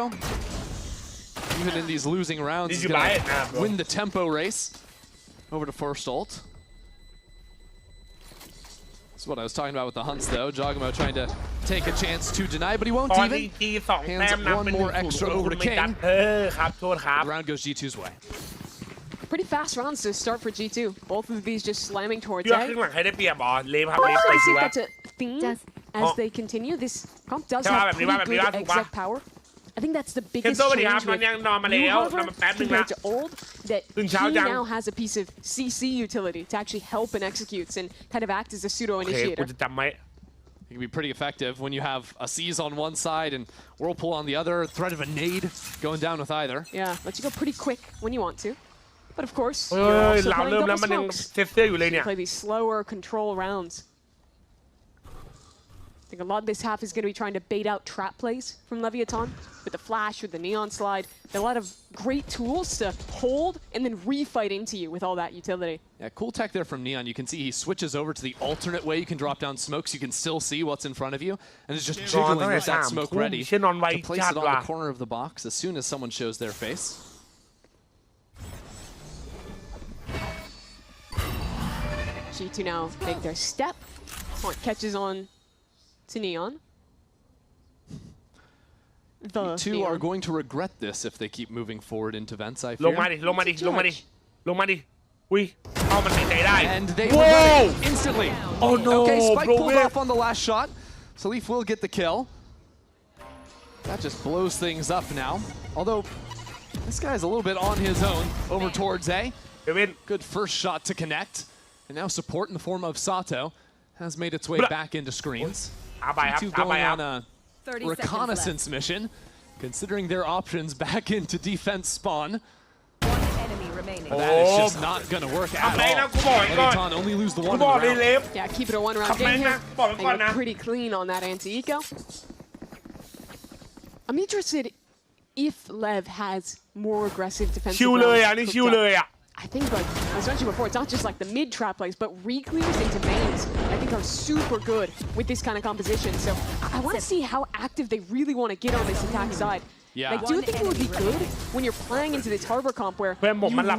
even in these losing rounds, is going to win the tempo race. Over to first ult. That's what I was talking about with the hunts, though. Jogamo trying to take a chance to deny, but he won't even. Hands one more extra over to King. The round goes G2's way.
Pretty fast rounds to start for G2. Both of these just slamming towards A.
ข้างหลังใครได้เปรียบอ๋อเลฟครับ
But
เลฟ
also
ไป
I
สิ
think
วะ
that's a theme as they continue. This comp does have pretty good exec power. I think that's the biggest change with new Harvard compared to old, that he now has a piece of CC utility to actually help and executes and kind of act as a pseudo-initiator.
Okay, กูจะจำไว้
It can be pretty effective when you have a Seize on one side and Whirlpool on the other, threat of a nade going down with either.
Yeah, lets you go pretty quick when you want to. But of course, you're also playing double smokes. Play these slower control rounds. I think a lot of this half is going to be trying to bait out trap plays from Leviathan with the flash, with the neon slide. There are a lot of great tools to hold and then refight into you with all that utility.
Yeah, cool tech there from Neon. You can see he switches over to the alternate way you can drop down smokes. You can still see what's in front of you, and it's just jiggling with that smoke ready to place it on the corner of the box as soon as someone shows their face.
G2 now make their step. Point catches on to Neon.
G2 are going to regret this if they keep moving forward into vents, I fear.
ลงมาดิลงมาดิลงมาดิลงมาดิอุ้ยเอามันหายใจได้
And they regret it instantly.
Oh no,
okay, Spike
bro,
pulled off on the last shot. Salif will get the kill. That just blows things up now. Although, this guy's a little bit on his own over towards A. Good first shot to connect. And now support in the form of Sato has made its way back into screens. G2 going on a reconnaissance mission, considering their options back into defense spawn. But that is just not going to work at all. Leviathan only lose the one in the round.
Yeah, keep it a one-round game here. And go pretty clean on that anti-eco. I'm interested if Lev has more aggressive defensive
ชิวเลยอ่ะนี่ชิวเลยอ่ะ
I think, like I was mentioning before, it's not just like the mid-trap plays, but re-clears into mains, I think are super good with this kind of composition. So I want to see how active they really want to get on this attack side.
Yeah.
Like, do you think it would be good when you're playing into this Harbor comp where you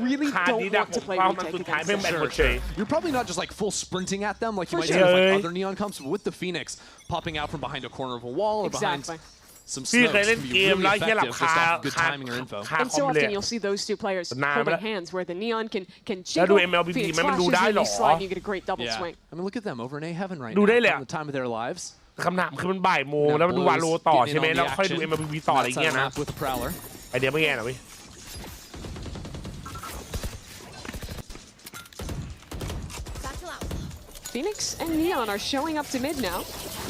really don't want to play retake against them?
Sure. You're probably not just like full sprinting at them like you might have with like other Neon comps, but with the Phoenix popping out from behind a corner of a wall or behind some smokes can be really effective just off good timing or info.
And so often you'll see those two players holding hands where the Neon can jiggle, Phoenix flashes, and you slide and you get a great double swing.
I mean, look at them over in A Heaven right now, at the time of their lives.
คำถามคือมันบ่ายโมงแล้วมันดูวาโลต่อใช่ไหมแล้วค่อยดู MLB ต่ออะไรเงี้ยนะไอเดียไม่แย่นะเว้ย
Phoenix and Neon are showing up to mid now,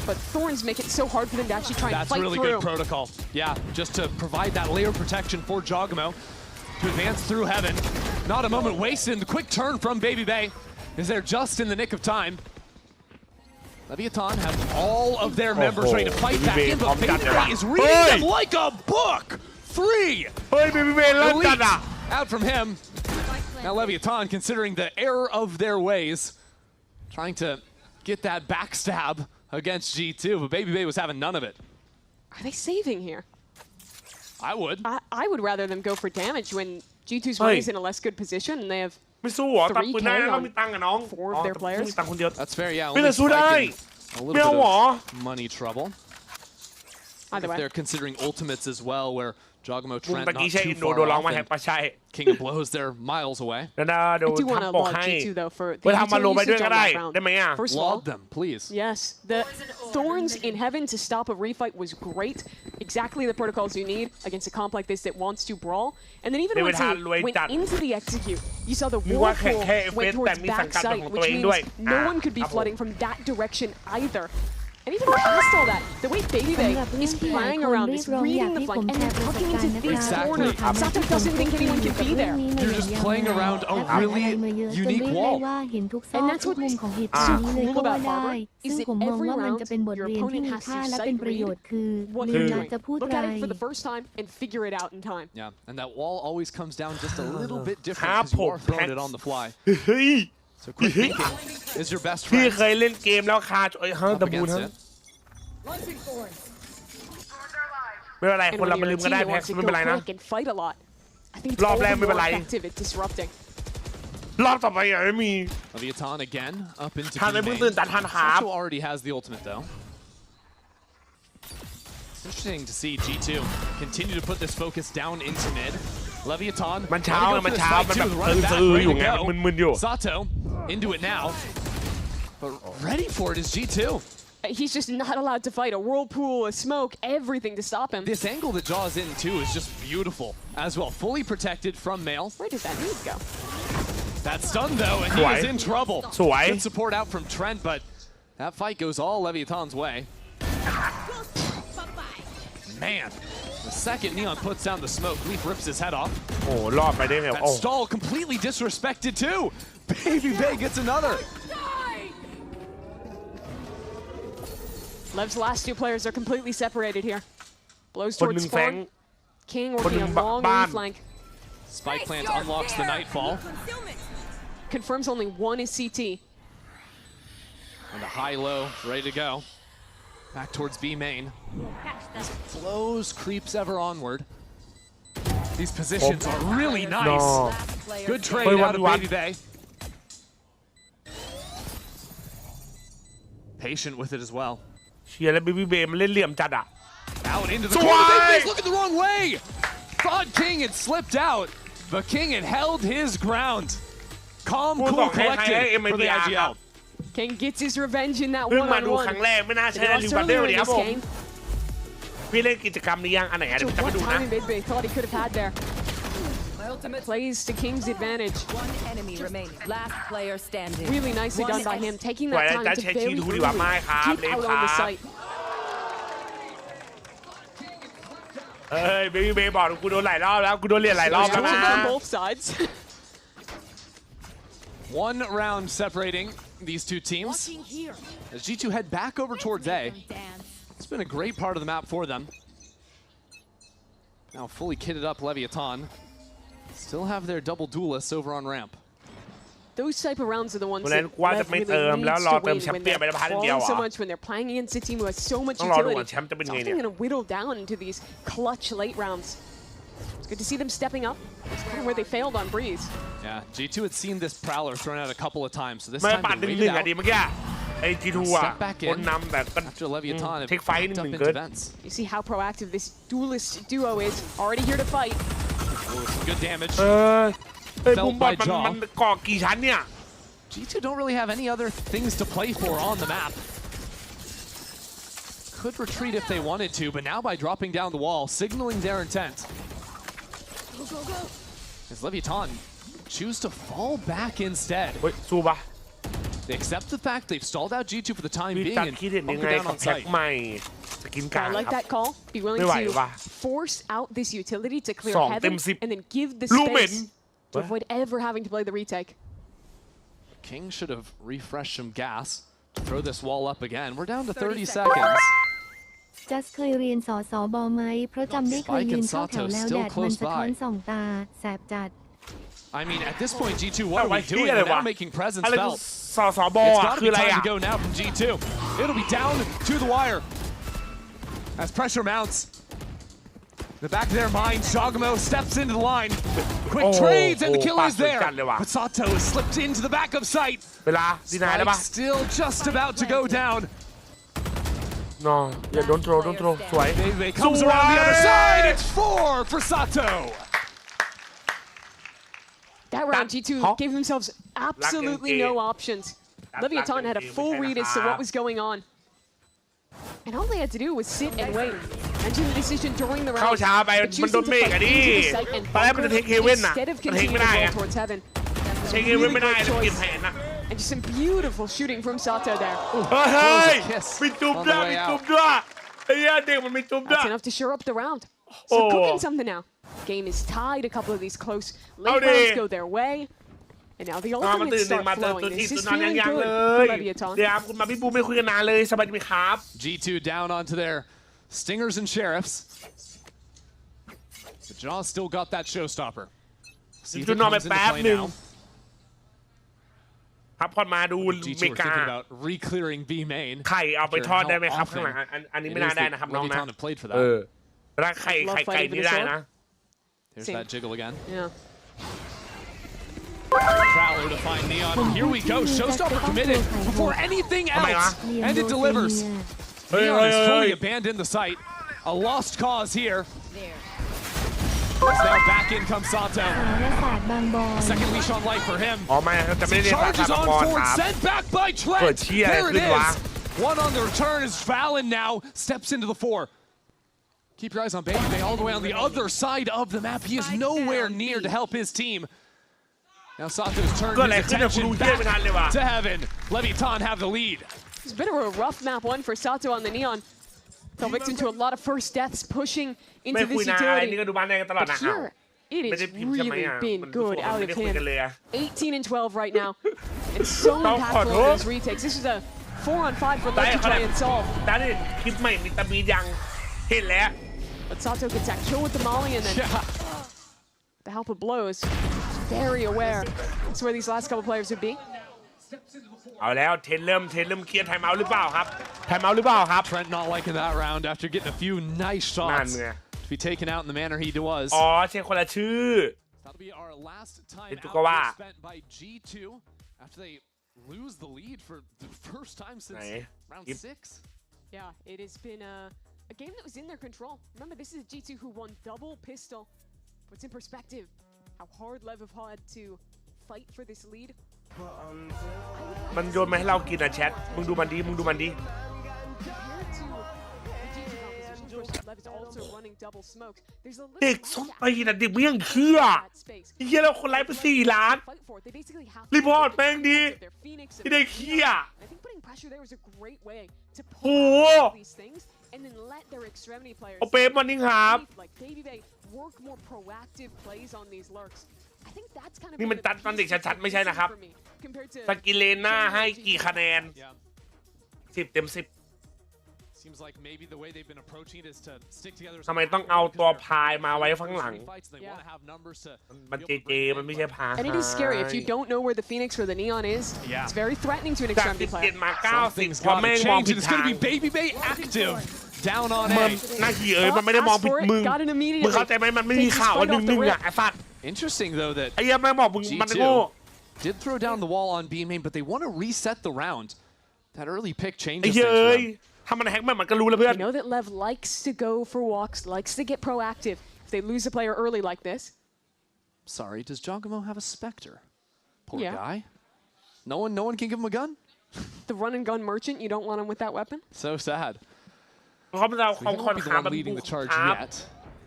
but Thorns make it so hard for them to actually try and fight through.
That's really good protocol. Yeah, just to provide that layer of protection for Jogamo to advance through Heaven. Not a moment wasted. The quick turn from Baby Bay is there just in the nick of time. Leviathan have all of their members ready to fight back in, but Baby Bay is reading them like a book. 3 elite out from him. Now Leviathan, considering the error of their ways, trying to get that backstab against G2, but Baby Bay was having none of it.
Are they saving here?
I would.
I would rather them go for damage when G2's money's in a less good position and they have
ไม่สู้หรอตัดปืนได้เรามีตังค์กับน้อง
4 of their players.
มีตังค์คนเดียว
That's fair, yeah.
ไม่แต่สู้ได้
A little bit of money trouble.
Either way.
They're considering ultimates as well, where Jogamo Trent not too
far
off, and King of Blows they're miles away.
I do want to log G2 though for the utility usage on that round. First of all,
them, please.
Yes, the Thorns in Heaven to stop a refight was great. exactly the protocols you need against a comp like this that wants to brawl. And then even once he went into the execute, you saw the whirlpool went towards backside, which means no one could be flooding from that direction either. And even past all that, the way Baby Bay is flying around, is reading the flank, and then tucking into this corner. Sato doesn't think anyone can be there.
You're just playing around a really unique wall.
And that's what's so cool about Barber, is that every round, your opponent has to sight read what you're doing. Look at it for the first time and figure it out in time.
Yeah, and that wall always comes down just a little bit different because you are throwing it on the fly. So quick thinking is your best
พี่
friend.
เคยเล่นเกมแล้วคาจเฮ้ยตะบูน
Against
ฮะ
it.
ไม่เป็นไร
And
คน
when
เรามา
you're
ลื
a
ม
team
ก็ได้
that
แพ็ก
wants to
ไม่
go
เป็นไรนะ
quick and fight a lot, I think it's
รอบ
all
แรก
the
ไม่เป็น
more
ไร
effective at disrupting.
รอบต่อไปอย่าไม่มี
Leviathan again up into
ทัน
B
ไม่เพิ่ง
main.
ตื่นแต่ทันครับ
Sato already has the ultimate though. It's interesting to see G2 continue to put this focus down into mid. Leviathan
มันเช้า
trying to go
มัน
for this
เช้า
fight
มัน
too,
แบบ
run back,
ซื้อ
ready
อยู่
to
ไง
go.
มันมึนๆอยู่
Sato into it now, but ready for it is G2.
He's just not allowed to fight. A whirlpool, a smoke, everything to stop him.
This angle that Jaws in too is just beautiful as well, fully protected from Male.
Where did that need go?
That's done though, and he is in trouble. Good support out from Trent, but that fight goes all Leviathan's way. Man, the second Neon puts down the smoke, Leaf rips his head off.
โอ้รอดไปได้ไง
That
โอ้
stall completely disrespected too. Baby Bay gets another.
Lev's last two players are completely separated here. Blows
คนห
towards
นึ่งแฟง
spawn. King
คนห
working
นึ่ง
a long
บ้าน
reflank.
Spike plant unlocks the Nightfall.
Confirms only one is CT.
And a high-low ready to go. Back towards B main. As flows creeps ever onward. These positions are really nice. Good trade out of Baby Bay. Patient with it as well.
เชียร์แล้ว Baby Bay มันเล่นเหลี่ยมจัดอ่ะ
Out into the
So
corner.
why?
Baby Bay's looking the wrong way. Thought King had slipped out, but King had held his ground. Calm,
พูด
cool,
บอกให้
collected for the
MIBR ครับ
IGL.
King gets his revenge in that
เพิ่งมาดู
one-on-one.
ครั้งแรกไม่น่า
And
ใช่
they
นะ
lost
ลิวบันเดอ
earlier
ร์
in
ดิครับ
this
ผม
game.
พี่เล่นกิจกรรมนี้ยังอันไหนอ่ะ
So
เดี๋ยวจะไป
what
ดูนะ
timing Baby Bay thought he could have had there. Plays to King's advantage.
One enemy remaining. Last player standing.
Really nicely done by him, taking
ปล่อย
that
แล้ว
time
จะ
to
ใช้
very
ชีดูดีกว่า
early
ไม่ครับ
keep
เล่น
out
ค
on
รั
the
บ
site.
เอ้ย Baby Bay บอกกูโดนหลายรอบแล้วกูโดนเรียนหลายรอบแล้วนะ
Restrictions on both sides.
One round separating these two teams. As G2 head back over towards A. It's been a great part of the map for them. Now fully kitted up Leviathan. Still have their double duelists over on ramp.
Those type of rounds are the ones
วันนั้
that
นกว่าจะ
Lev
ไม่
really
เติม
needs
แล้วรอ
to
เติม
win
แชม
when
เปี้ยน
they're
ไปได้พันเดียว
falling so
อ่ะ
much, when they're playing against a team who has so much
ต้องรอดู
utility.
ก่อนแชมป์จะเป็นไง
It's
เนี่ย
often going to whittle down into these clutch late rounds. It's good to see them stepping up. It's kind of where they failed on Breeze.
Yeah, G2 had seen this Prowler thrown out a couple of times, so this
ไม่
time
ปัด
they
หนึ่ง
waited
อ่ะ
out.
ดีเมื่อกี้ไอ้ G2 อ่ะ
Step back
คน
in
นำแต่ก็
after Leviathan had
เทคไฟท์ห
backed up
นึ่ง
into
เกิน
vents.
You see how proactive this duelist duo is. Already here to fight.
Oh, some good damage.
เอ้ย
Felt
บุมบอล
by
มัน
Jaw.
ก่อกี่ชั้นเนี่ย
G2 don't really have any other things to play for on the map. Could retreat if they wanted to, but now by dropping down the wall, signaling their intent. As Leviathan choose to fall back instead.
เฮ้ยสู้ปะ
They accept the fact they've stalled out G2 for the time
พี่
being
จัด
and
คิดเห็นยัง
bunker
ไง
down
กับ
on
แพ็ก
site.
ใหม่สกินกลาง
I like
ครับ
that call. Be willing
ไม่ไหว
to
ว่ะ
force out this utility to clear
สองเต็
heaven
มสิบ
and then give the
ลูเมน
space to avoid ever having to play the retake.
King should have refreshed some gas to throw this wall up again. We're down to 30 seconds.
จัสเคยเรียนสสบไหมเพราะจำได้เคยยืนเข้าแถวแล้วแดดมันสะท้อนส่องตาแสบจัด
I mean, at this point, G2, what are we
Why
doing?
here,
We're now
wah?
making presence
อะไรคือ
felt.
สสบ
It's
อ่ะ
got to
คือ
be
อะไร
time
อ่ะ
to go now from G2. It'll be down to the wire. As pressure mounts. In the back of their mind, Shogamo steps into the line. Quick trades and the kill is there. But Sato is slipped into the back of sight.
เวลาดีนายได้ปะ
Spike still just about to go down.
no อย่าโดนโทรสวย
They comes around the other side. It's 4 for Sato.
That round, G2 gave themselves absolutely no options. Leviathan had a full read as to what was going on. And all they had to do was sit and wait. Managing the decision during the
เข้า
round.
ช้าไป
but
มันโด
choosing
น
to
เมฆ
fight
อะดิ
into the site and
ตอนแรกมันจะ
bunker
เทคเฮเว่นน่ะ
instead of
มันเทค
continuing
ไม่
to
ได้
roll
อะ
towards heaven.
เทคเฮเว่นไม่ได้จะเปลี่ยนแผนนะ
And just some beautiful shooting from Sato there.
เฮ้ยมีจุ๊บด้วยมีจุ๊บด้วยไอ้เหี้ยเด็กมันมีจุ๊บด้วย
That's enough to shore up the round. So cooking something now. Game is tied. A couple of these close late rounds go their way. And now the
มาตื่
ultimates
นหนึ่ง
start
มาเติม
flowing.
ตัวที่
This
ตัว
is
นอน
feeling
ยัง
good
เล
for
ย
Leviathan.
เดี๋ยวคุณมาพี่บูไม่คุยกันนานเลยสบายดีครับ
G2 down onto their Stingers and Sheriffs. But JJaz still got that showstopper. See if it
จุดนอนไป
comes into
แป๊บ
play
หนึ่ง
now.
ครับพอมาดู
G2
เม
are
กา
thinking about re-clearing B main.
ไข่เอาไปทอดได้ไหมครับข้างหลังอันนี้ไม่น่าได้นะครับน้องนะ
Leviathan have played for
เอ
that.
อถ้าไข่ไก่นี่ได้นะ
There's that jiggle again.
Yeah.
Prowler to find Neon. Here we go. Showstopper committed before anything else. And it delivers. Neon has fully abandoned the site. A lost cause here. As now back in comes Sato.
สารศาสตร์บางบอน
Second leash on life for him.
อ๋อไม่จะไม่ได้เรียก
Charges
ตาม
on
บอล
forward,
ครับ
sent back by Trent.
Cheer,
There it
good
is.
one.
One on the return is Fallon now. Steps into the 4. Keep your eyes on Baby Bay all the way on the other side of the map. He is nowhere near to help his team. Now Sato's turned his attention back to heaven. Leviathan have the lead.
It's a bit of a rough map one for Sato on the Neon. Fell victim to a lot of first deaths pushing
ไม่
into
คุย
this
นะไอ้นี่
utility.
ก็ดูบ้านแดงกันตลอด
But
นะอ้าว
here, it
ไม่
has
ได้พิมพ์ใช่ไหม
really
อ่ะ
been
มัน
good
ไม่
out
ได้
of
คุยกัน
him.
เลยอะ
18 and 12 right now. And so impactful in those retakes. This is a 4-on-5 for Lev to try and solve.
ด้านนี้คลิปใหม่มีตาบียังเห็นแล้ว
But Sato gets that kill with the molly and then the help of blows. Very aware. That's where these last couple players would be.
เอาแล้วเทนเริ่มเคลียร์ไทม์เอาท์หรือเปล่าครับไทม์เอาท์หรือเปล่าครับ
Trent not liking that round after getting a few nice shots to be taken out in the manner he was.
อ๋อเช็คคนละชื่อ
That'll be our last time
Ito
out
ka ba?
spent by G2 after they lose the lead for the first time since round 6.
Yeah, it has been a game that was in their control. Remember, this is G2 who won double pistol. Puts in perspective how hard Lev have had to fight for this lead.
มันโยนมาให้เรากินอะแชทมึงดูมันดีมึงดูมันดี เด็กส้มไปนะเด็กเมี่ยงเชื่อเฮียเราคนไลฟ์ไป4 ล้านรีพอร์ตแม่งดีที่เด็กเฮียโอ้โหเอาเป๊ปมันนี่ครับ นี่มันตัดตอนเด็กชัดๆไม่ใช่นะครับสกิเลน่าให้กี่คะแนน10 เต็ม 10ทำไมต้องเอาตัวพายมาไว้ข้างหลังมันเจมันไม่ใช่พาย
And it is scary if you don't know where the Phoenix or the Neon is. It's very threatening to an
จาก
extremity player.
17 มา 90 พอ
Gotta
แม่งมอง
change.
ผิด
It's
ทาง
going to be Baby Bay active down on
มัน
A.
หน้าขี้มันไม่ได้มองผิดมึง
Got it immediately.
มึงเข้าใจไหมมันไม่มีข่าวว่า1-1อ่ะไอ้สัตว์
Interesting though that
ไอ้เหี้ยแม่งบอกมึงมันโง่
G2 did throw down the wall on B main, but they want to reset the round. That early pick
ไอ้
changes
เหี้ย
things
เอ้
for
ย
them.
ถ้ามันแฮกมันก็รู้แล้วเพื่อน
I know that Lev likes to go for walks, likes to get proactive. If they lose a player early like this.
Sorry, does Jogamo have a Spectre? Poor
Yeah.
guy. No one can give him a gun?
The run and gun merchant, you don't want him with that weapon?
So sad.
เขาไม่เอา
So
ของ
he
คอน
won't be
ขา
the
มัน
one leading the charge
ครับ
yet.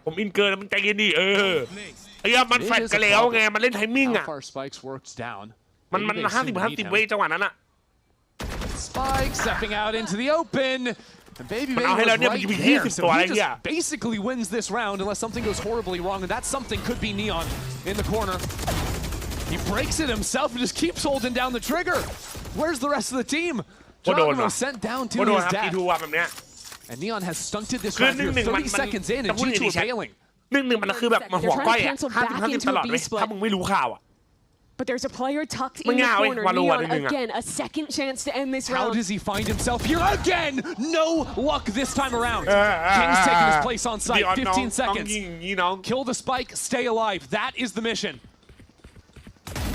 ผมอินเกินมันใจเย็นดิไอ้เหี้ยมันแฟดกันแล้วไงมันเล่นไทมิ่ง
How
อ่ะ
far Spikes works down.
มัน
Maybe they soon need
50-50 เว้ย
him.
จังหวะนั้นอ่ะ
Spike stepping out into the open. And Baby Bay
Man,
was
I'll hit
right
him.
there,
He's
so
the
he
one, yeah.
just basically wins this round unless something goes horribly wrong, and that something could be Neon in the corner. He breaks it himself and just keeps holding down the trigger. Where's the rest of the team? Geronimo sent down to his death. And Neon has stunted this round here 30 seconds in, and G2 are bailing.
1-1มันคือแบบมาหัวก้อยอ่ะ50-50 ตลอดเลยถ้ามึงไม่รู้ข่าวอ่ะ
But there's a player tucked in the corner. Neon again, a second chance to end this round.
How does he find himself here again? No luck this time around. King's taking his place on site. 15 seconds. Kill the spike, stay alive. That is the mission.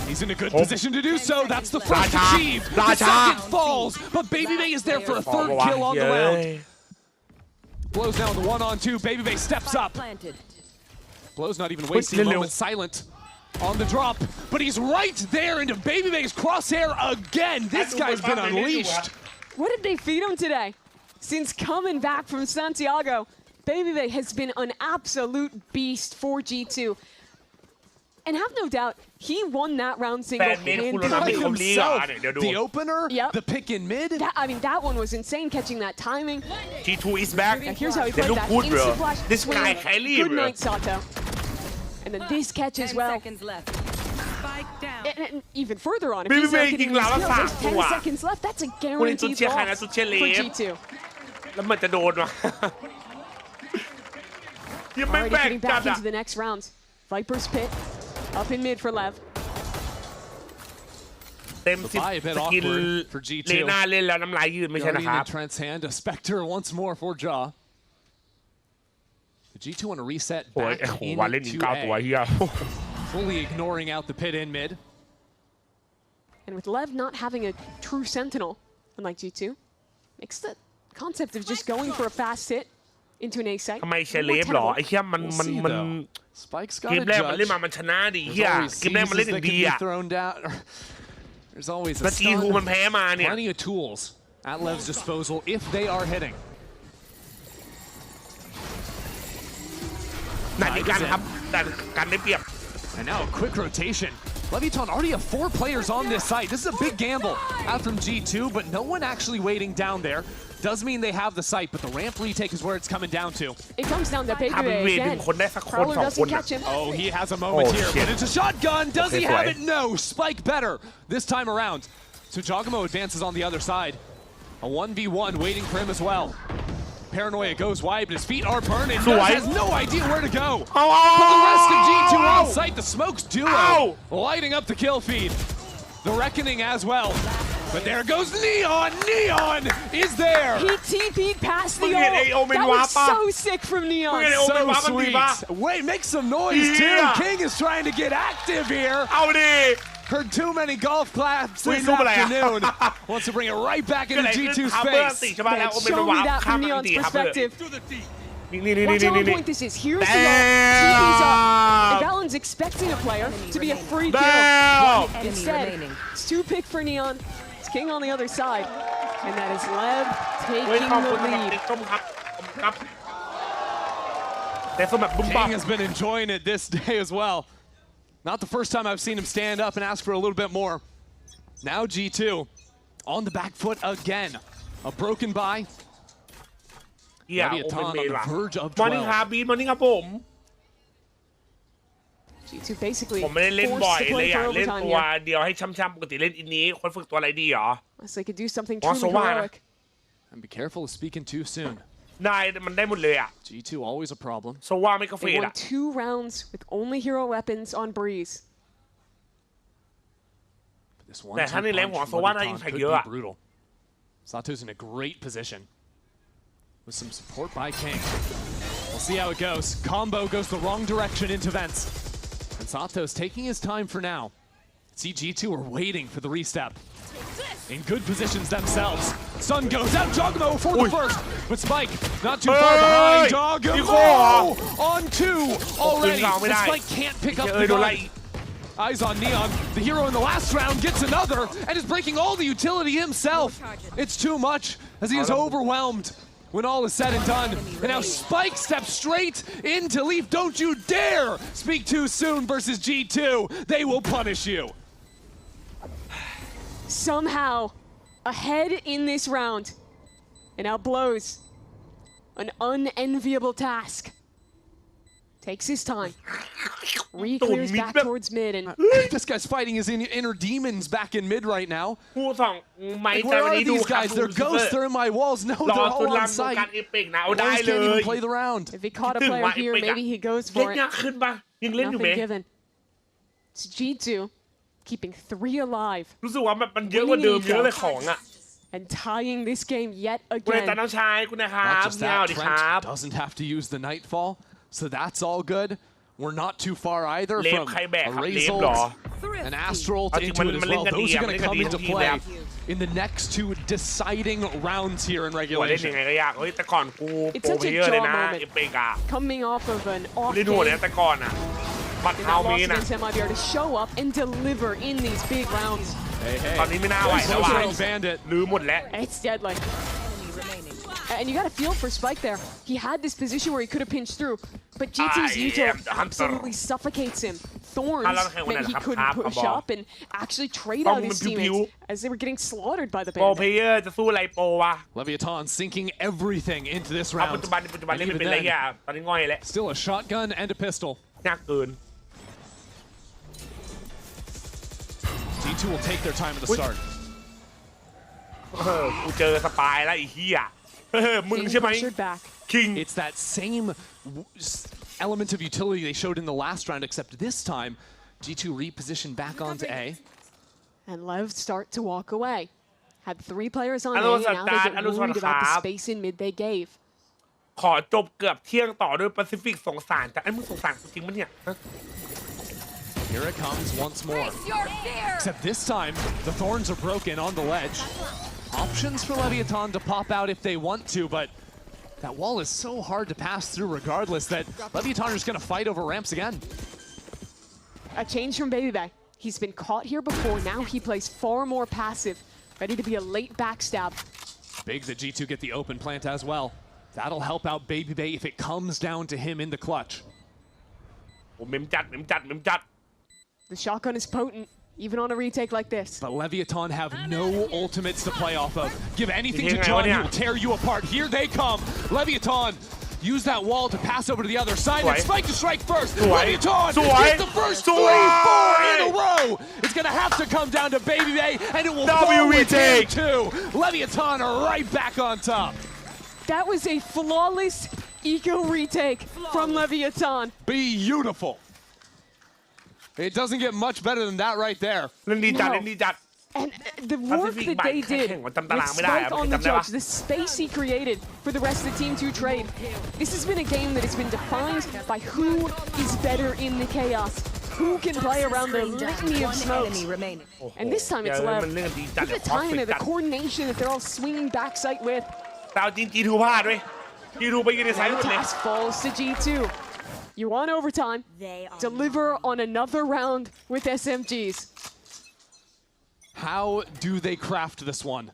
He's in a good position to do so. That's the first achieved. The second falls, but Baby Bay is there for a third kill on the round. Blows now in the 1-on-2. Baby Bay steps up. Blows not even wasting a moment. Silent on the drop, but he's right there into Baby Bay's crosshair again. This guy's been unleashed.
What did they feed him today? Since coming back from Santiago, Baby has been an absolute beast for G2. And have no doubt, he won that round single-handedly
himself. The opener,
yep.
the pick in mid.
That one was insane, catching that timing.
G2 is back.
And here's how he played that instant flash.
This guy highly.
Good night, Sato. And then this catch as well. And even further on, if he's not getting these kills, there's 10 seconds left. That's a guaranteed loss for G2.
แล้วมันจะโดนวะ ยังไม่
Already
แบ่ง
getting
จัด
back
อ่ะ
into the next round. Viper's Pit, up in mid for Lev.
เต็ม10 สกิลเลน่าเล่นแล้วน้ำลายยืดไม่ใช่นะครับ
Trent's hand, a Spectre once more for Jaw. The G2 want to reset back into A, fully ignoring out the pit in mid.
And with Lev not having a true sentinel, unlike G2, makes the concept of just going for a fast hit into an A site.
ทำไมเชเลฟหรอไอ้เหี้ยมันเกมแรกมันเล่นมามันชนะดิเหี้ยเกมแรกมันเล่นอย่างดีอ่ะ
There's always a
แล้วจีฮูมันแพ้มาเนี่ย
plenty of tools at Lev's disposal if they are hitting.
นั่นนี่การครับแต่การได้เปรียบ
And now a quick rotation. Leviton already have 4 players on this site. This is a big gamble out from G2, but no one actually waiting down there. Does mean they have the site, but the ramp retake is where it's coming down to.
It comes down to Baby again. Prowler doesn't catch him.
Oh, he has a moment here, but it's a shotgun. Does he have it? No. Spike better this time around. So Jogamo advances on the other side. A 1v1 waiting for him as well. Paranoia goes wide, but his feet are burning. Duz has no idea where to go. But the rest of G2 on site. The Smokes duo lighting up the kill feed. The Reckoning as well. But there goes Neon. Neon is there.
He TP'd past the ult. That was so sick from Neon.
So sweet. Wait, make some noise too. King is trying to get active here. Heard too many golf claps this afternoon. Wants to bring it right back into G2's face.
Man, show me that from Neon's perspective. Watch how on point this is. Here's the ult. TP's up. And Valen's expecting a player to be a free kill. Instead, it's 2 pick for Neon. It's King on the other side. And that is Lev taking the lead.
King has been enjoying it this day as well. Not the first time I've seen him stand up and ask for a little bit more. Now G2 on the back foot again. A broken buy. Leviathan on the verge of
มอร์นิ่งครับบีมอร์นิ่งครับผม
G2 basically
ผมไม่ได้เล่นบ่อย
forced to
เลย
play
อยาก
for
เล่น
overtime
ตัว
here.
เดียวให้ช่ำๆปกติเล่นอินนี้คนฝึกตัวอะไรดีหรอ
So they could do something truly heroic.
And be careful of speaking too soon.
ได้มันได้หมดเลยอ่ะ
G2 always a problem.
โซว่าไม่กาเฟ
They
อ่ะ
won 2 rounds with only hero weapons on Breeze.
This
แต่ถ้าในแรงของโซว่าน่าอิมแพคเยอะอ่ะ
brutal. Sato's in a great position with some support by King. We'll see how it goes. Combo goes the wrong direction into vents. And Sato's taking his time for now. See, G2 are waiting for the restep. In good positions themselves. Sun goes out. Jogamo for the first. But Spike not too far behind. Jogamo on 2 already. And Spike can't pick up the gun. Eyes on Neon. The hero in the last round gets another and is breaking all the utility himself. It's too much as he is overwhelmed. When all is said and done. And now Spike steps straight into Leaf. Don't you dare speak too soon versus G2. They will punish you.
Somehow ahead in this round. And now Blows. An unenviable task. Takes his time. Re-clears back towards mid and
this guy's fighting his inner demons back in mid right now.
ผู้ส่องไม่
Where are these guys? They're ghosts. They're in my walls. No, they're all on site.
การเอปิกนะเอาได้
Boys
เล
can't
ย
even play the round.
if he caught a player here, maybe he goes
เล่น
for it.
ยากขึ้นปะยังเล่นอยู่ไหม
Nothing given. It's G2 keeping 3 alive.
รู้สึกว่ามันเยอะกว่าเดิมเยอะเลยของอ่ะ
And tying this game yet
คุณแต่
again.
น้องชายคุณนะครับ
Not just
เงา
that,
ดิครับ
Trent doesn't have to use the Nightfall, so that's all good. We're not too far either
เลฟ
from
ใครแบก
a
ครับเลฟ
Razor
หรอ
and Astral
เอาจริง
into it as
มันเล่น
well.
กันดี
Those
อะ
are
มัน
going to
เล่นกัน
come
ดี
into
ทีม
play
แบบ
in the next 2 deciding rounds here in
เล่น
regulation.
ยังไงก็ยากเฮ้ยแต่ก่อนกู
It's
โปร
such
เพ
a
เยอร์เลย
jaw
นะ
moment.
เอปิกอะ
Coming off of an off
เล่น
game
หัวเนี่ยแต่ก่อนอะบัตร
in
เท้า
that
มี
loss
นะ
against MIBR to show up and deliver in these big rounds.
Hey, hey.
ตอนนี้ไม่น่าไหวแล้วว่ะ
Bandit.
ลืมหมดแล้ว
It's deadly. And you got a feel for Spike there. He had this position where he could have pinched through, but G2's Yuto absolutely suffocates him. Thorns meant he couldn't push up and actually trade out his teammates as they were getting slaughtered by the
โปรเพล
bandit.
เยอร์จะสู้อะไรโปรวะ
Leviathan sinking everything into this
ปั
round.
จจุบันเล่นเป็นอะไรอ่ะตอนนี้ง่อยแล้ว
Still a shotgun and a pistol.
ยากเกิน
G2 will take their time at the start.
กูเจอสปายแล้วไอ้เหี้ยมึงใช่ไหม King.
It's that same element of utility they showed in the last round, except this time G2 repositioned back onto A.
And Lev start to walk away. Had 3 players on A, and now they get worried about the space in mid they gave.
ขอจบเกือบเที่ยงต่อด้วยแปซิฟิกสงสารแต่ไอ้มึงสงสารกูจริงมั้ยเนี่ย
Here it comes once more. Except this time, the thorns are broken on the ledge. Options for Leviathan to pop out if they want to, but that wall is so hard to pass through regardless that Leviathan are just going to fight over ramps again.
A change from Baby Bay. He's been caught here before. Now he plays far more passive, ready to be a late backstab.
Big that G2 get the open plant as well. That'll help out Baby Bay if it comes down to him in the clutch.
ผมเมมจัด
The shotgun is potent, even on a retake like this.
But Leviathan have no ultimates to play off of. Give anything to John, he will tear you apart. Here they come. Leviathan, use that wall to pass over to the other side. And Spike to strike first. Leviathan gets the first 3-4 in a row. It's going to have to come down to Baby Bay, and it will fall with him too. Leviathan are right back on top.
That was a flawless eco retake from Leviathan.
Beautiful. It doesn't get much better than that right there.
And the work that they did with Spike on the judge, the space he created for the rest of the team to trade. This has been a game that has been defined by who is better in the chaos, who can play around the litany of smokes. And this time it's Lev. Look at the timing, the coordination that they're all swinging backside with.
แต่เอาจริง G2 พลาดเว้ย G2 ไปยืนในสายหมดเลย
Pass falls to G2. You want overtime, deliver on another round with SMGs.
How do they craft this one?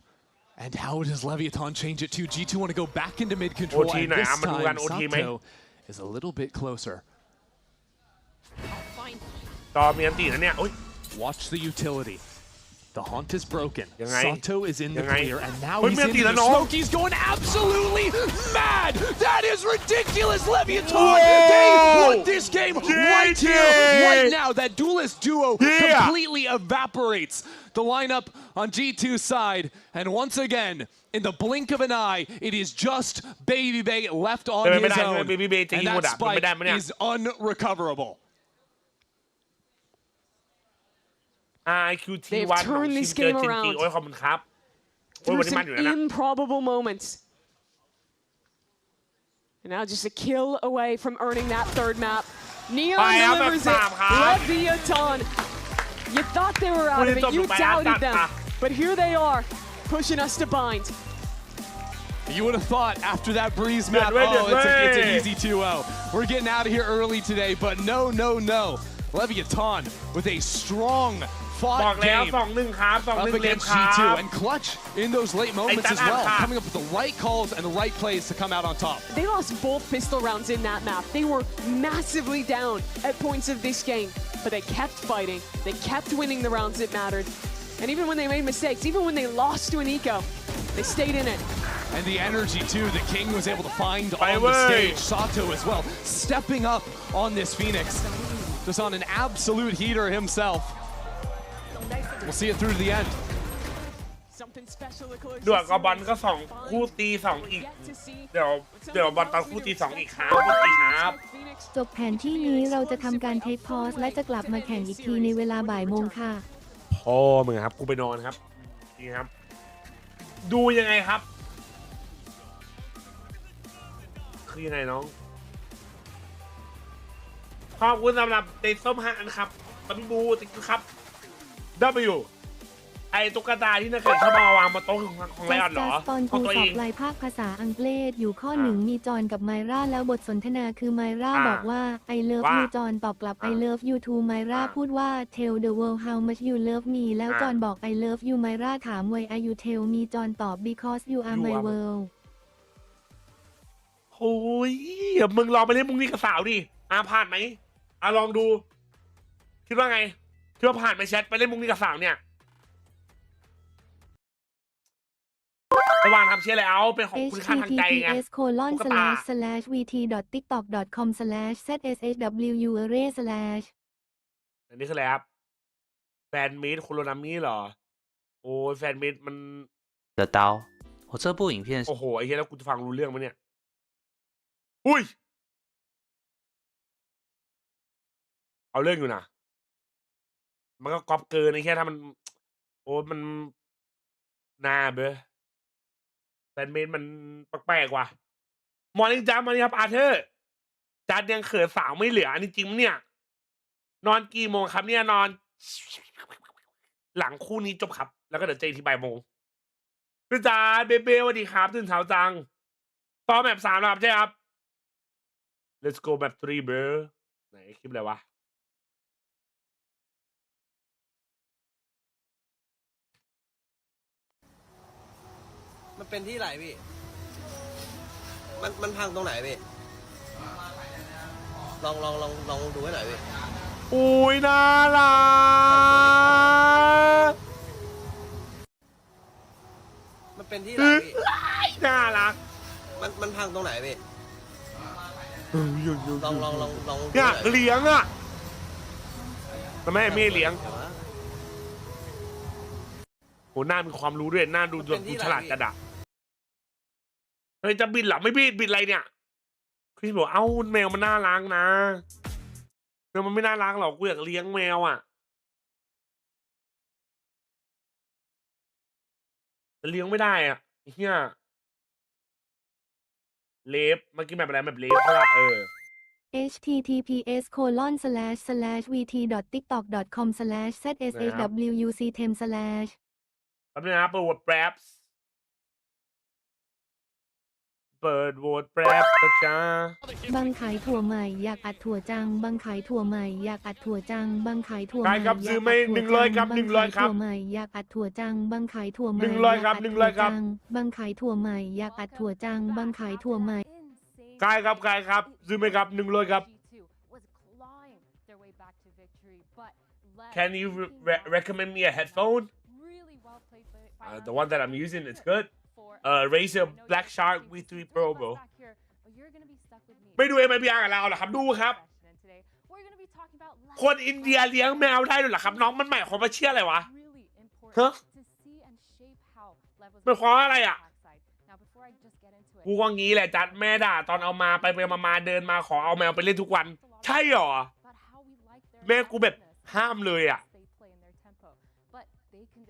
And how does Leviathan change it to? G2 want to go back into mid control, and this time Sato is a little bit closer.
ต่อมีอันตีนะเนี่ย
Watch the utility. The haunt is broken.
ยังไง
Sato is in the clear, and now
เฮ้ย
he's
มีอัน
in
ตี
the
แล้วน้อง
smoke. He's going absolutely mad. That is ridiculous, Leviathan. They won this game right here, right now. That duelist duo completely evaporates the lineup on G2's side, and once again, in the blink of an eye, it is just Baby Bay left on his own, and that spike is unrecoverable.
They've turned this game around through some improbable moments. And now just a kill away from earning that 3rd map. Neon delivers it. Leviathan. You thought they were out of it. You doubted them. But here they are, pushing us to bind.
You would have thought after that Breeze map, it's an easy 2-0. We're getting out of here early today, but no. Leviathan with a strong fought game up against G2 and clutch in those late moments as well, coming up with the right calls and the right plays to come out on top.
They lost both pistol rounds in that map. They were massively down at points of this game, but they kept fighting. They kept winning the rounds that mattered. And even when they made mistakes, even when they lost to an eco, they stayed in it.
And the energy too that King was able to find on the stage. Sato as well, stepping up on this Phoenix. Just on an absolute heater himself. We'll see it through to the end.
ด่วนกับบอลก็2คู่ตี2อีกเดี๋ยวบอลตอนคู่ตี2อีกครับคู่ตีครับ
จบแผนที่นี้เราจะทำการเทคพอสและจะกลับมาแข่งอีกทีในเวลาบ่ายโมงค่ะ
พ่อมึงครับกูไปนอนครับนี่ครับดูยังไงครับคือยังไงน้องขอบคุณสำหรับเตะส้มหันครับปันบูติ๊กครับ W ไอตุ๊กตาที่นักแข่งเข้ามาวางบนโต๊ะของไลออนเหรอ
ตอนครูสอบปลายภาคภาษาอังกฤษอยู่ข้อ 1มีจอนกับไมร่าแล้วบทสนทนาคือไมร่าบอกว่า I love you จอนตอบกลับ I love you too ไมร่าพูดว่า tell the world how much you love me แล้วจอนบอก I love you ไมร่าถาม why are you tell me จอนตอบ because you are my world
โอ้ยมึงลองไปเล่นมุ้งนี่กับสาวดิผ่านไหมลองดูคิดว่าไงคิดว่าผ่านไหมแชทไปเล่นมุ้งนี่กับสาวเนี่ยระหว่างทำเชียร์แล้วเป็นของคุณค่าทางใจไง
https://vt.tiktok.com/zshwu/array/
อันนี้คืออะไรครับแฟนมิตรโคโรนามิเหรอโอ้ยแฟนมิตรมัน
的刀我这部影片
โอ้โหไอ้เหี้ยแล้วกูจะฟังรู้เรื่องไหมเนี่ยอุ้ยเอาเรื่องอยู่นะมันก็ก๊อปเกินไอ้แค่ถ้ามันโอ้มันน่าเบ้อแฟนมิตรมันแปลกๆว่ะมอร์นิ่งจ้ามานี่ครับอาเธอร์จานยังเขินสาวไม่เหลืออันนี้จริงมั้ยเนี่ยนอนกี่โมงครับเนี่ยนอนหลังคู่นี้จบครับแล้วก็เดี๋ยวเจอที่บ่ายโมงพี่จ๋าเบเบ้สวัสดีครับตื่นเช้าจังต่อแบบ3แล้วครับใช่ครับ let's go แบบ3 bro ไหนคลิปอะไรวะ
มันเป็นที่ไหนพี่มันพังตรงไหนพี่ลองดูให้หน่อยพี่
อุ้ยน่ารัก
มันเป็นที่ไหนพี่
น่ารัก
มันพังตรงไหนพี่ลอง
อยากเลี้ยงอ่ะทำไมไม่เลี้ยงโหหน้ามีความรู้ด้วยหน้าดูฉลาดจัดอะเฮ้ยจะบินหรอไม่บินอะไรเนี่ยพี่บอกเอ้าแมวมันน่ารักนะแมวมันไม่น่ารักหรอกกูอยากเลี้ยงแมวอ่ะแต่เลี้ยงไม่ได้อ่ะเฮียเล็บเมื่อกี้แบบอะไรแบบเล็บใช่ป่ะ
https://vt.tiktok.com/zshwctem/
แป๊บนึงนะเปิดโหวตแป๊บนะจ๊ะ
บังขายถั่วใหม่อยากอัดถั่วจังบังขายถั่วใหม่อยากอัดถั่วจังบังขายถั่วใหม่
ครับซื้อไม่100ครับ100ครับ
ถั่วใหม่อยากอัดถั่วจังบังขายถั่วใหม่
100ครับ100ครับ
บังขายถั่วใหม่อยากอัดถั่วจังบังขายถั่วใหม่
กายครับซื้อไหมครับ100ครับ Can you recommend me a headphone? The one that I'm using, it's good. Razer Black Shark V3 Pro bro ไม่ดู MIBR กับเราเหรอครับดูครับคนอินเดียเลี้ยงแมวได้ด้วยเหรอครับน้องมันหมายความว่าเชื่ออะไรวะฮะเป็นความอะไรอ่ะกูว่างี้แหละจัดแม่ด่าตอนเอามาไปมาเดินมาขอเอาแมวไปเล่นทุกวันใช่หรอแม่กูแบบห้ามเลยอ่ะ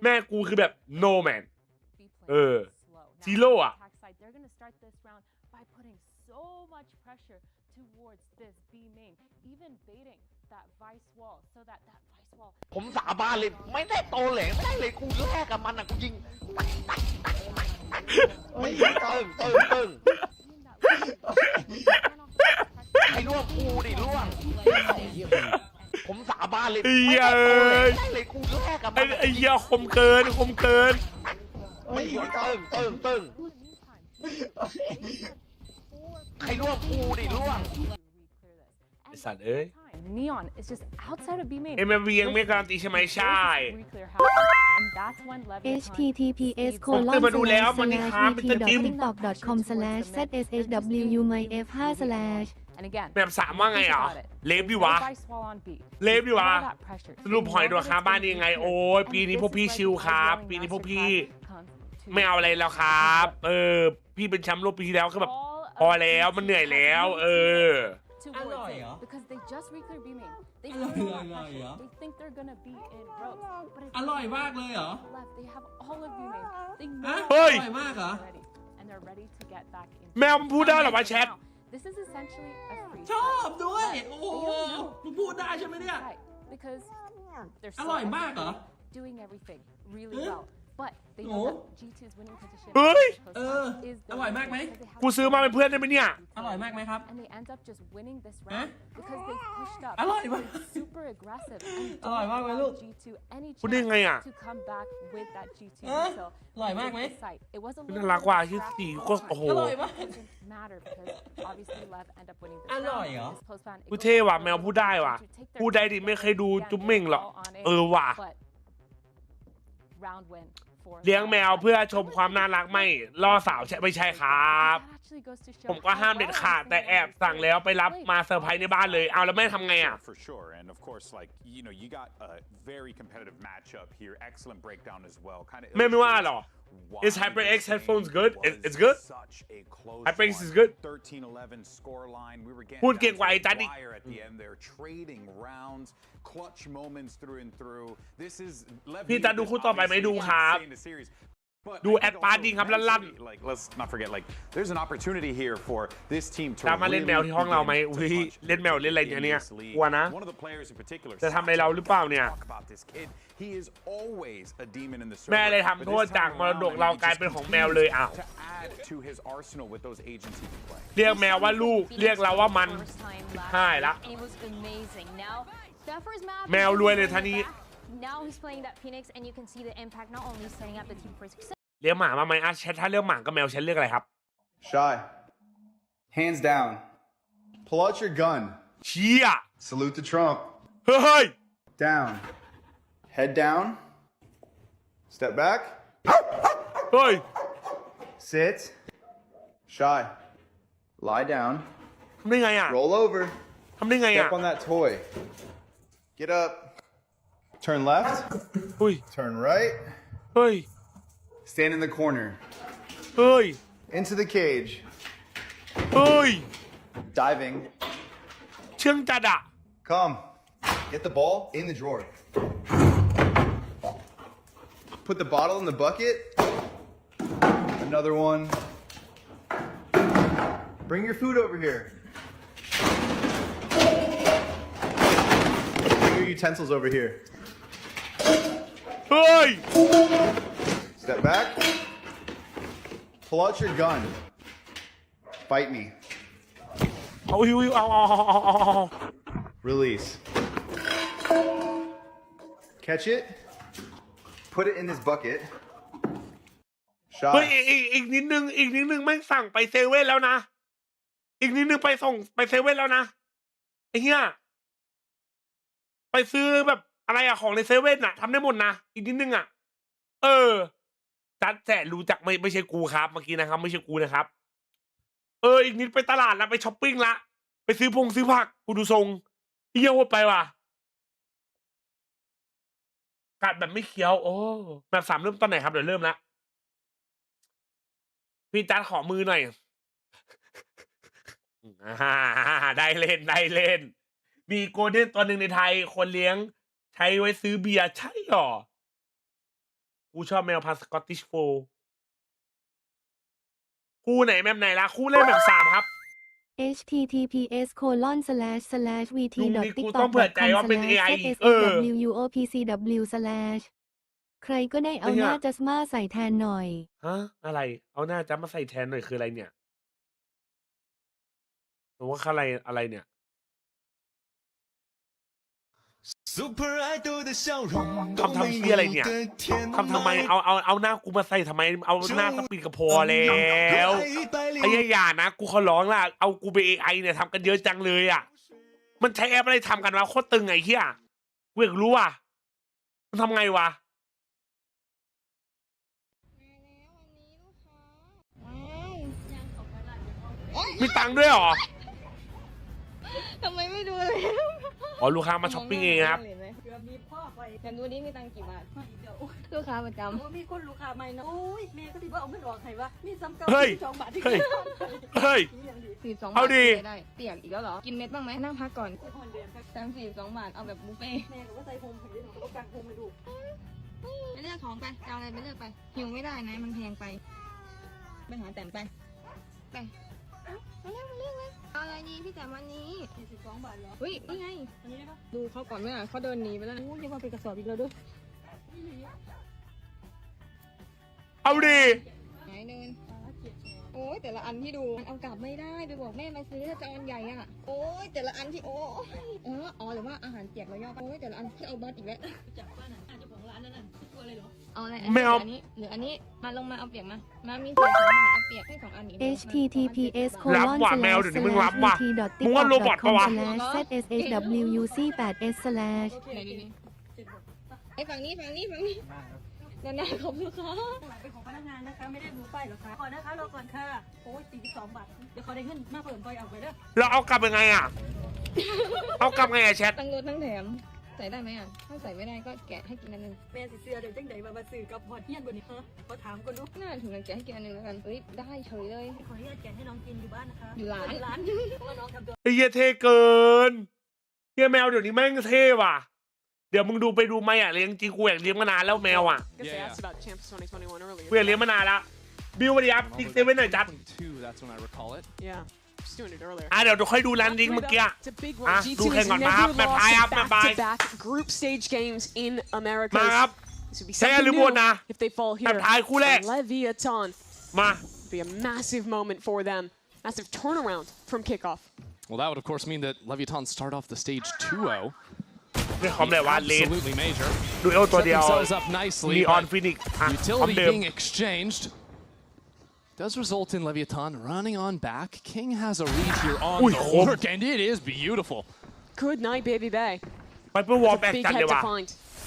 แม่กูคือแบบ no man ซีโร่อะ
ผมสาบานเลยไม่ได้โตเหลไม่ได้เลยกูแลกกับมันอ่ะกูยิงไม่ตึ้งไอ้ล่วงกูดิล่วงผมสาบานเลยไม่ได้โตเหลไม่ได้เลยกูแลกกับมัน
ไอ้เหี้ยคมเกิน
ไม่ตึ้งใครล่วงกูดิล่วง
ไอ้สัตว์เอ้ย
Neon is just outside of B main.
MV ยังไม่การันตีใช่ไหมใช่
https://vt.tiktok.com/zshwmyf5/
แบบ3ว่าไงอ่ะเลฟดิวะสรุปหอยดูครับบ้านยังไงโอ้ยปีนี้พวกพี่ชิลครับปีนี้พวกพี่ไม่เอาอะไรแล้วครับพี่เป็นแชมป์โลกปีที่แล้วก็แบบพอแล้วมันเหนื่อยแล้ว
อร่อยเหรออร่อยมากเลยเหรอ
เฮ้ย
อร่อยมากเหรอ
แมวมันพูดได้เหรอวะแชท
ชอบด้วยโอ้โหมึงพูดได้ใช่ไหมเนี่ยอร่อยมากเหรอ
but they know that G2 is winning position
เฮ้ย
is
อร่อยมากไหม
กูซื้อมาเป็นเพื่อนได้ไหมเนี่ย
อร่อยมากไหมครับ
and they end up just winning this round because they pushed up
อร่อยมาก
super aggressive and
อร่อยมากไหมลูก
G2 any
พูดได้ไง
chance
อ่ะ
to come back with that G2 until
อร่อยมากไหม
the site. It was a
น่ารักว่ะที่สีก็โอ้โห
อร่อยมาก
doesn't matter because obviously Lev end up winning this
อ
round.
ร่อยเหรอ
This post-ban, it
กู
goes
เท่ว่ะ
on
แมวพูดได้ว่ะ
to take their
พูดได้ดิไม่เคยดู
Yeah,
จุ๊บเม่งหรอก
all on it,
ว่ะ
but round win for
เลี้ยงแมวเพื่อชมความน่ารักไม่ล่อสาวใช่ไม่ใช่ครับ
That actually goes to show
ผมก็ห้ามเด็ดขาดแต่แอบสั่งแล้วไปรับมาเซอร์ไพรส์ในบ้านเลยเอาแล้วแม่ทำไงอ่ะ
For sure, and of course, like you got a very competitive matchup here. Excellent breakdown as well. Kind of.
แม่ไม่ว่าหรอ Is HyperX headphones good? It's good. HyperX is good.
13-11 scoreline. We were getting
พูดเก่งกว่าไอ้จัดอีก
wire at the end there, trading rounds, clutch moments through and through. This is
พี่จะดูคู่ต่อไปไหมดูครับ ดูแอดปาร์ดิงครับลั่น
Like let's not forget, like there's an opportunity here for this team to
ตามมาเล่นแมวที่ห้องเราไหมอุ้ยเล่นแมวเล่นอะไรเนี่ยกลัวนะ
One of the players in particular
จะทำอะไรเราหรือเปล่าเนี่ย
talk about this kid. He is always a demon in the
แม่เลย
server,
ทำ
but
โท
this
ษจาก
time
มร
around,
ดกเรา
he
กลาย
just
เป็นของแมวเลยอ้าว
to add to his arsenal with those agents he can play.
เรียกแมวว่าลูกเรียกเราว่ามันใช่ละ
And it was amazing. Now, that first map,
แมวรวยเลยท่านี้
now he's playing that Phoenix, and you can see the impact not only setting up the team for success.
เลี้ยงหมามาไหมอ่ะถ้าเรื่องหมากับแมวฉันเลือกอะไรครับ
Shy. Hands down. Pull out your gun.
เชี่ย
Salute the Trump.
เฮ้ย
Down. Head down. Step back.
เฮ้ย
Sit. Shy. Lie down.
ทำได้ไงอ่ะ
Roll over.
ทำได้ไงอ่ะ
Step on that toy. Get up. Turn left.
อุ้ย
Turn right.
เฮ้ย
Stand in the corner.
เฮ้ย
Into the cage.
เฮ้ย
Diving.
เชื่องจัดอ่ะ
Come. Get the ball in the drawer. Put the bottle in the bucket. Another one. Bring your food over here. Bring your utensils over here.
เฮ้ย
Step back. Pull out your gun. Fight me.
เอา
Release. Catch it. Put it in this bucket.
เฮ้ย
Shot.
อีกนิดนึงไม่งสั่งไปเซเว่นแล้วนะ อีกนิดนึงไปส่งไปเซเว่นแล้วนะไอ้เหี้ยไปซื้อแบบอะไรอะของในเซเว่นอะทำได้หมดนะอีกนิดนึงอะจัดแสรู้จักไม่ใช่กูครับเมื่อกี้นะครับไม่ใช่กูนะครับอีกนิดไปตลาดละไปช้อปปิ้งละไปซื้อผักกูดูทรงเยี่ยวไปว่ะกัดแบบไม่เคี้ยวโอ้แบบ3เริ่มตอนไหนครับเดี๋ยวเริ่มละพี่จัดขอมือหน่อยได้เล่นมีโกลเด้นตัวหนึ่งในไทยคนเลี้ยงใช้ไว้ซื้อเบียร์ใช่หรอกูชอบแมวพันธุ์สกอตติชโฟลด์คู่ไหนแบบไหนล่ะคู่เล่นแบบ3ครับ
https://vt.tiktok.com/swopcw/ ใครก็ได้เอาหน้าจัสมาใส่แทนหน่อย
ฮะอะไรเอาหน้าจับมาใส่แทนหน่อยคืออะไรเนี่ยผมว่าอะไรเนี่ยทำเหี้ยอะไรเนี่ยทำไมเอาหน้ากูมาใส่ทำไมเอาหน้าสปีดก็พอแล้วไอ้อย่านะกูขอร้องล่ะเอากูไป AI เนี่ยทำกันเยอะจังเลยอ่ะมันใช้แอปอะไรทำกันวะโคตรตึงไอ้เหี้ยกูอยากรู้ว่ะมันทำไงวะมีตังค์ด้วยเหรอ
ทำไมไม่ดูเลย
อ๋อลูกค้ามาช้อปปิ้งเองครับ
อยากดูนี้มีตังกี่บาทลูกค้าประจำมีคนลูกค้าใหม่นะโอ้ยแม่ก็ถือว่าเอาเงินออกใครวะมีซ้ำเก่า12 บาทที่
เฮ้ย
42
เอา
บาท
ดี
ได้เตียกอีกแล้วเหรอกินเม็ดบ้างไหมนั่งพักก่อน42 บาทเอาแบบบุฟเฟ่แม่ก็ใส่โฮมถึงได้หนูก็กันโฮมไปดูไปเลือกของไปเอาอะไรไปเลือกไปหิวไม่ได้นะมันแพงไปหาแต่งไปมาเลือกเลยเอาอะไรดีพี่แต่วันนี้42 บาทเหรออุ้ยนี่ไงอันนี้ได้ปะดูเขาก่อนไหมอ่ะเขาเดินหนีไปแล้วนะโอ้ยยังมาเป็นกระสอบอีกแล้วด้วย
เอาดิ
ไหนเดินโอ้ยแต่ละอันที่ดูมันเอากลับไม่ได้ไปบอกแม่มาซื้อจะอันใหญ่อ่ะโอ้ยแต่ละอันที่โอ้อ๋อหรือว่าอาหารเปียกเราย่อโอ้ยแต่ละอันที่เอาบัตอีกแล้วจับป้าน่ะเจ้าของร้านนั่นน่ะตัวอะไรหรอเอาอะไรไม่เอาอันนี้หรืออันนี้มาลงมาเอาเปียกมามี2 บาทเอาเปียกให้2 อันนี้
https://mt.tiktok.com/zswc8s/
ไอ้ฝั่งนี้นาขอบคุณค่ะ
เป็นของพนักงานนะคะไม่ได้ดูป้ายหรอกค่ะก่อนนะคะรอก่อนค่ะโอ้ย42 บาทเดี๋ยวเขาได้ขึ้นมากกว่าอื่นไปเอาไปเด้อ
เราเอากลับยังไงอ่ะเอากลับไงอะแชท
ตั้งรถตั้งแถมใส่ได้ไหมอ่ะถ้าใส่ไม่ได้ก็แกะให้กินอันนึง
แม่สิเสื้อเดี๋ยวจังไดมาซื้อกับพอเทียนบนนี้ฮะขอถามก่อนดู
น่าถึงแกะให้กินอันนึงแล้วกันเอ้ยได้เฉยเลย
ขออนุญาตแกะให้น้องกินอยู่บ้านนะคะ
อยู่ร้าน
เพราะว่าน้องทำตัว
ไอ้เหี้ยเท่เกินเหี้ยแมวเดี๋ยวนี้แม่งเท่ว่ะเดี๋ยวมึงดูไปดูไหมอ่ะเลี้ยงจริงกูอยากเลี้ยงมานานแล้วแมวอ่ะกูอยากเลี้ยงมานานแล้วบิวมาดิครับติ๊กเซเว่นหน่อยจัดเดี๋ยวค่อยดูแลนดิ้งเมื่อกี้ดูแข่งก่อนมาครับแมปไายครับแมปไายมาครับแช่หรือวนนะแมปไายคู่แรกมา
Be a massive moment for them, massive turnaround from kickoff.
Well, that would of course mean that Leviathan start off the stage 2-0.
นี่คอมเลยว่าเลน
Absolutely major.
ดูเอลตัวเดียว
Themselves up nicely.
มีออนฟินิกซ์คอม
Utility
เดิม
being exchanged does result in Leviathan running on back. King has a read here on the work, and it is beautiful.
Good night, Baby Bay.
ไปเพื่อวอลแบกจัดเลยว่ะ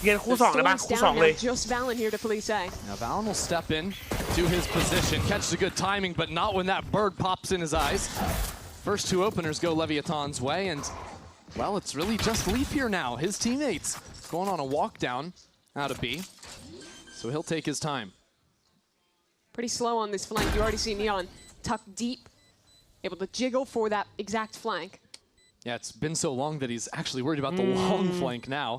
เย็นคู่2เลยป่ะคู่2เลย
Just Valen here to police A.
Now Valen will step in to his position, catches a good timing, but not when that bird pops in his eyes. First 2 openers go Leviathan's way, and well, it's really just Leaf here now. His teammates going on a walk down out of B, so he'll take his time.
Pretty slow on this flank. You already see Neon tucked deep, able to jiggle for that exact flank.
Yeah, it's been so long that he's actually worried about the long flank now.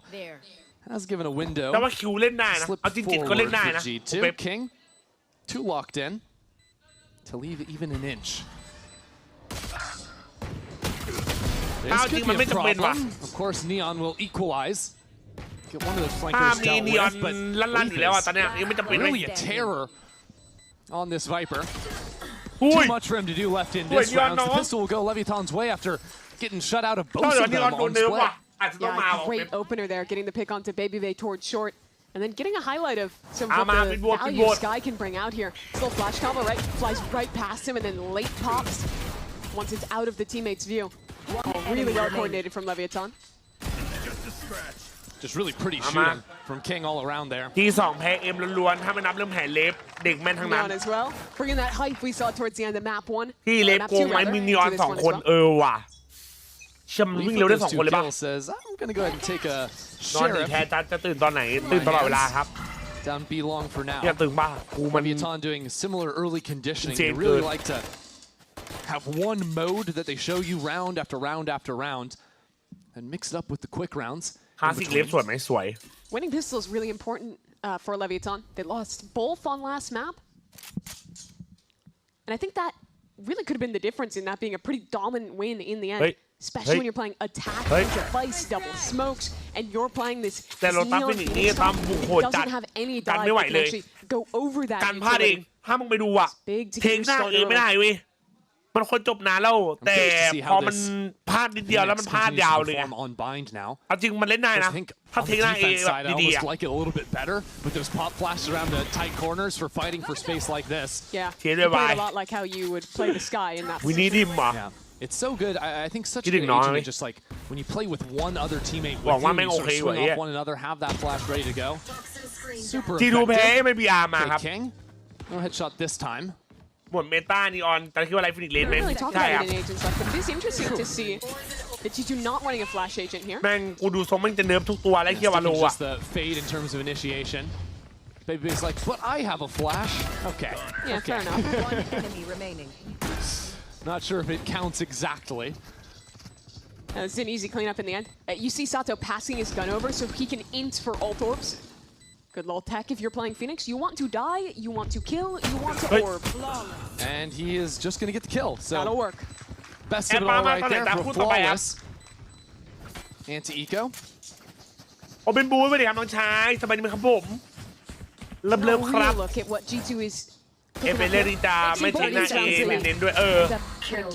Has given a window.
แต่ว่าคิวเล่นได้นะเอาจริงๆก็เล่นได้นะ
G2 King, 2 locked in to leave even an inch. This could be a problem. Of course, Neon will equalize. Get one of those flankers dealt with, but really a terror on this Viper. Too much for him to do left in this round. The pistol will go Leviathan's way after getting shut out of both of them on split.
Yeah, great opener there, getting the pick onto Baby Bay towards short, and then getting a highlight of some of the value Sky can bring out here. Still flash combo, right? Flies right past him and then late pops once it's out of the teammate's view. Really well coordinated from Leviathan.
Just really pretty shooting from King all around there.
ที่2แพ้เอ็มล้วนๆถ้าไม่นับเรื่องแผนเล็บเด็กแม่นทั้งนั้น
Neon as well, bringing that hype we saw towards the end of map 1.
ที่เล็บโกงไว้มีนีออน2 คนว่ะเชื่อมันวิ่งเร็วได้2 คนเลยป่ะ
says I'm gonna go ahead and take a
นอนแท้จัดจะตื่นตอนไหนตื่นตลอดเวลาครับ
down B long for now.
อย่าตื่นป่ะกูมัน
Leviathan doing similar early conditioning. They really like to have one mode that they show you round after round after round and mix it up with the quick rounds.
50 เล็บสวยไหมสวย
Winning pistol is really important for Leviathan. They lost both on last map, and I think that really could have been the difference in that being a pretty dominant win in the end. Especially when you're playing attack, device, double smokes, and you're playing this neon that doesn't have any dive that can actually go over that.
การพลาดเองถ้ามึงไปดูอ่ะเทคหน้าเองไม่ได้เว้ยมันคนจบนานแล้วแต่พอมันพลาดนิดเดียวแล้วมันพลาดยาวเลยเอาจริงมันเล่นได้นะถ้าเทคหน้าเองแบบดีๆ
like it a little bit better with those pop flashes around the tight corners for fighting for space like this.
Yeah, played a lot like how you would play the Sky in that.
We need him.
It's so good. I think such a good agent, just like when you play with one other teammate with you, you sort of swing off one another, have that flash ready to go. Super effective.
MIBR มาครับ
King, no headshot this time.
หมดเมตานีออนแต่คิดว่าไลฟ์ฟินิกเลนไหมใช่ครับ
But it is interesting to see that you do not running a flash agent here.
แม่งกูดูทรงแม่งจะเนิร์ฟทุกตัวแล้วเคียวาโลอ่ะ
Just the fade in terms of initiation. Baby's like, but I have a flash. Okay.
Yeah, fair enough.
One enemy remaining.
Not sure if it counts exactly.
It's an easy cleanup in the end. You see Sato passing his gun over so he can int for ult orbs. Good little tech if you're playing Phoenix. You want to die, you want to kill, you want to orb.
And he is just going to get the kill. So
that'll work.
Best of it all right there for flawless. Anti-eco.
โอเป็นบูสวัสดีครับน้องชายสบายดีไหมครับผม เริ่มครับ
look at what G2 is
เอเมเลริจาไม่ทิ้งหน้าเอเน้นด้วย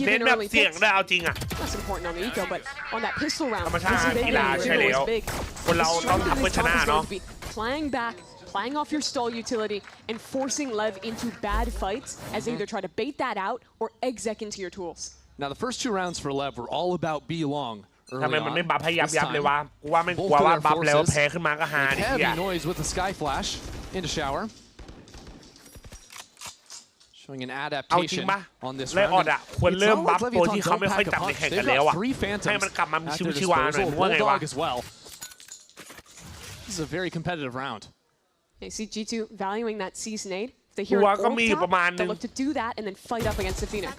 เน้นแบบเสี่ยงได้เอาจริงอ่ะ
That's important on Eco, but on that pistol round,
ธรรมชาติกีฬาใช่แล้วคนเราต้องทำเพื่อชนะเนาะ
playing back, playing off your stall utility, and forcing Lev into bad fights as they either try to bait that out or exec into your tools.
Now the first 2 rounds for Lev were all about B long.
ทำไมมันไม่บัฟให้ยับเลยวะกูว่าไม่กลัวว่าบัฟแล้วแพ้ขึ้นมาก็ฮาดิ
Heavy noise with the sky flash into shower. Showing an adaptation on this
เลย
round.
ออดอ่ะควรเริ่มบัฟตัวที่เขาไม่ค่อยจับในแข่งกันแล้วอ่ะให้มันกลับมามีชีวิตชีวาหน่อยว่าไงวะ
This is a very competitive round.
You see G2 valuing that cease nade. If they hear an orb tap, they'll look to do that and then fight up against the Phoenix.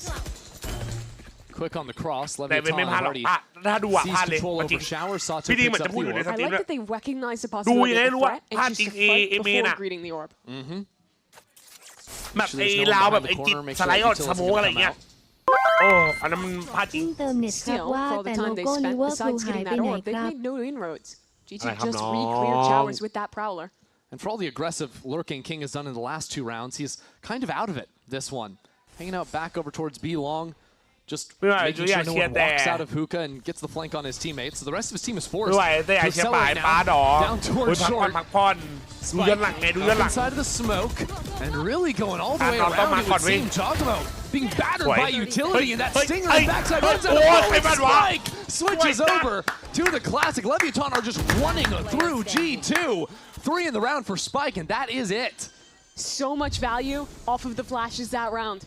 Quick on the cross.
แต่ไม่พลาดหรอกถ้าดูอ่ะพลาดเลยจริงพี่ดีเหมือนจะพูดอยู่ในส
I
ตรีม
like
ด้วย
that they recognize the possibility of the threat and choose to fight before greeting the orb.
แบบไอ้ลาวแบบไอ้จิตสไลด์ออกสโมกอะไรเงี้ยโอ้อันนั้นมันพลาดจริง
เติมเน็ตครับว่าแต่โลโก้ลิเวอร์พูลหายไปไหนครับ
No inroads. G2 just re-cleared showers with that prowler.
And for all the aggressive lurking King has done in the last 2 rounds, he's kind of out of it this one. Hanging out back over towards B long. Just making sure no one walks out of hookah and gets the flank on his teammates. So the rest of his team is forced to accelerate now down towards short. Inside of the smoke and really going all the way around. It would seem. Talk about being battered by utility and that stinger in the backside. Spike switches over to the classic. Leviathan are just running through G2. 3 in the round for Spike, and that is it.
So much value off of the flashes that round.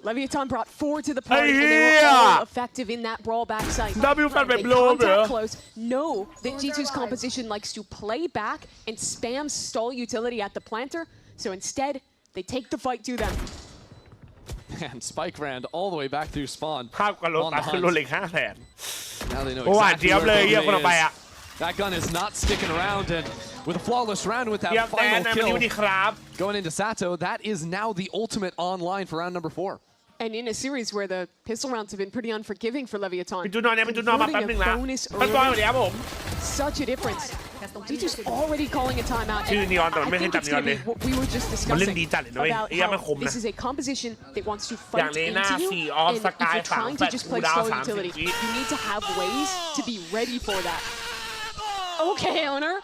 Leviathan brought 4 to the party, and they were all effective in that brawl backside. They contact close, know that G2's composition likes to play back and spam stall utility at the planter, so instead, they take the fight to them.
And Spike ran all the way back through spawn.
ข้าวกับรถตัดขึ้นรถเหล็ก500,000
Now they know
โอ้หวาน
exactly
เจี๊ยบ
where
เลย
the
เยี่ยคน
gun
ออกไป
is.
อ่ะ
That gun is not sticking around, and with a flawless round with that
เยี่ยมแดน
final
นะมันอยู่ดี
kill
ครับ
going into Sato, that is now the ultimate online for round number 4.
And in a series where the pistol rounds have been pretty unforgiving for Leviathan,
เป็นจุดนอนเนี่ยเป็นจุดนอนมาแป๊บนึงนะ
bonus
เป็นก้อนอยู่แล้วผม
such a difference. G2's already calling a timeout.
ชื่อนีออนแต่มันไม่ให้จับนีออนเลย
What we were just
มันเล่น
discussing
ดีจัดเลยนะเว้ย
about
ไอ้ยังไม่คม
how
นะ
this is a composition that wants to
อย่าง
fight
เลน่า
into
4
you,
ออฟ
and
ส
if
กาย
you're
3
trying
แฟ
to
ด
just
คู
play
ดาว
stall
30
utility,
วิ
you need to have ways to be ready for that. Okay, owner.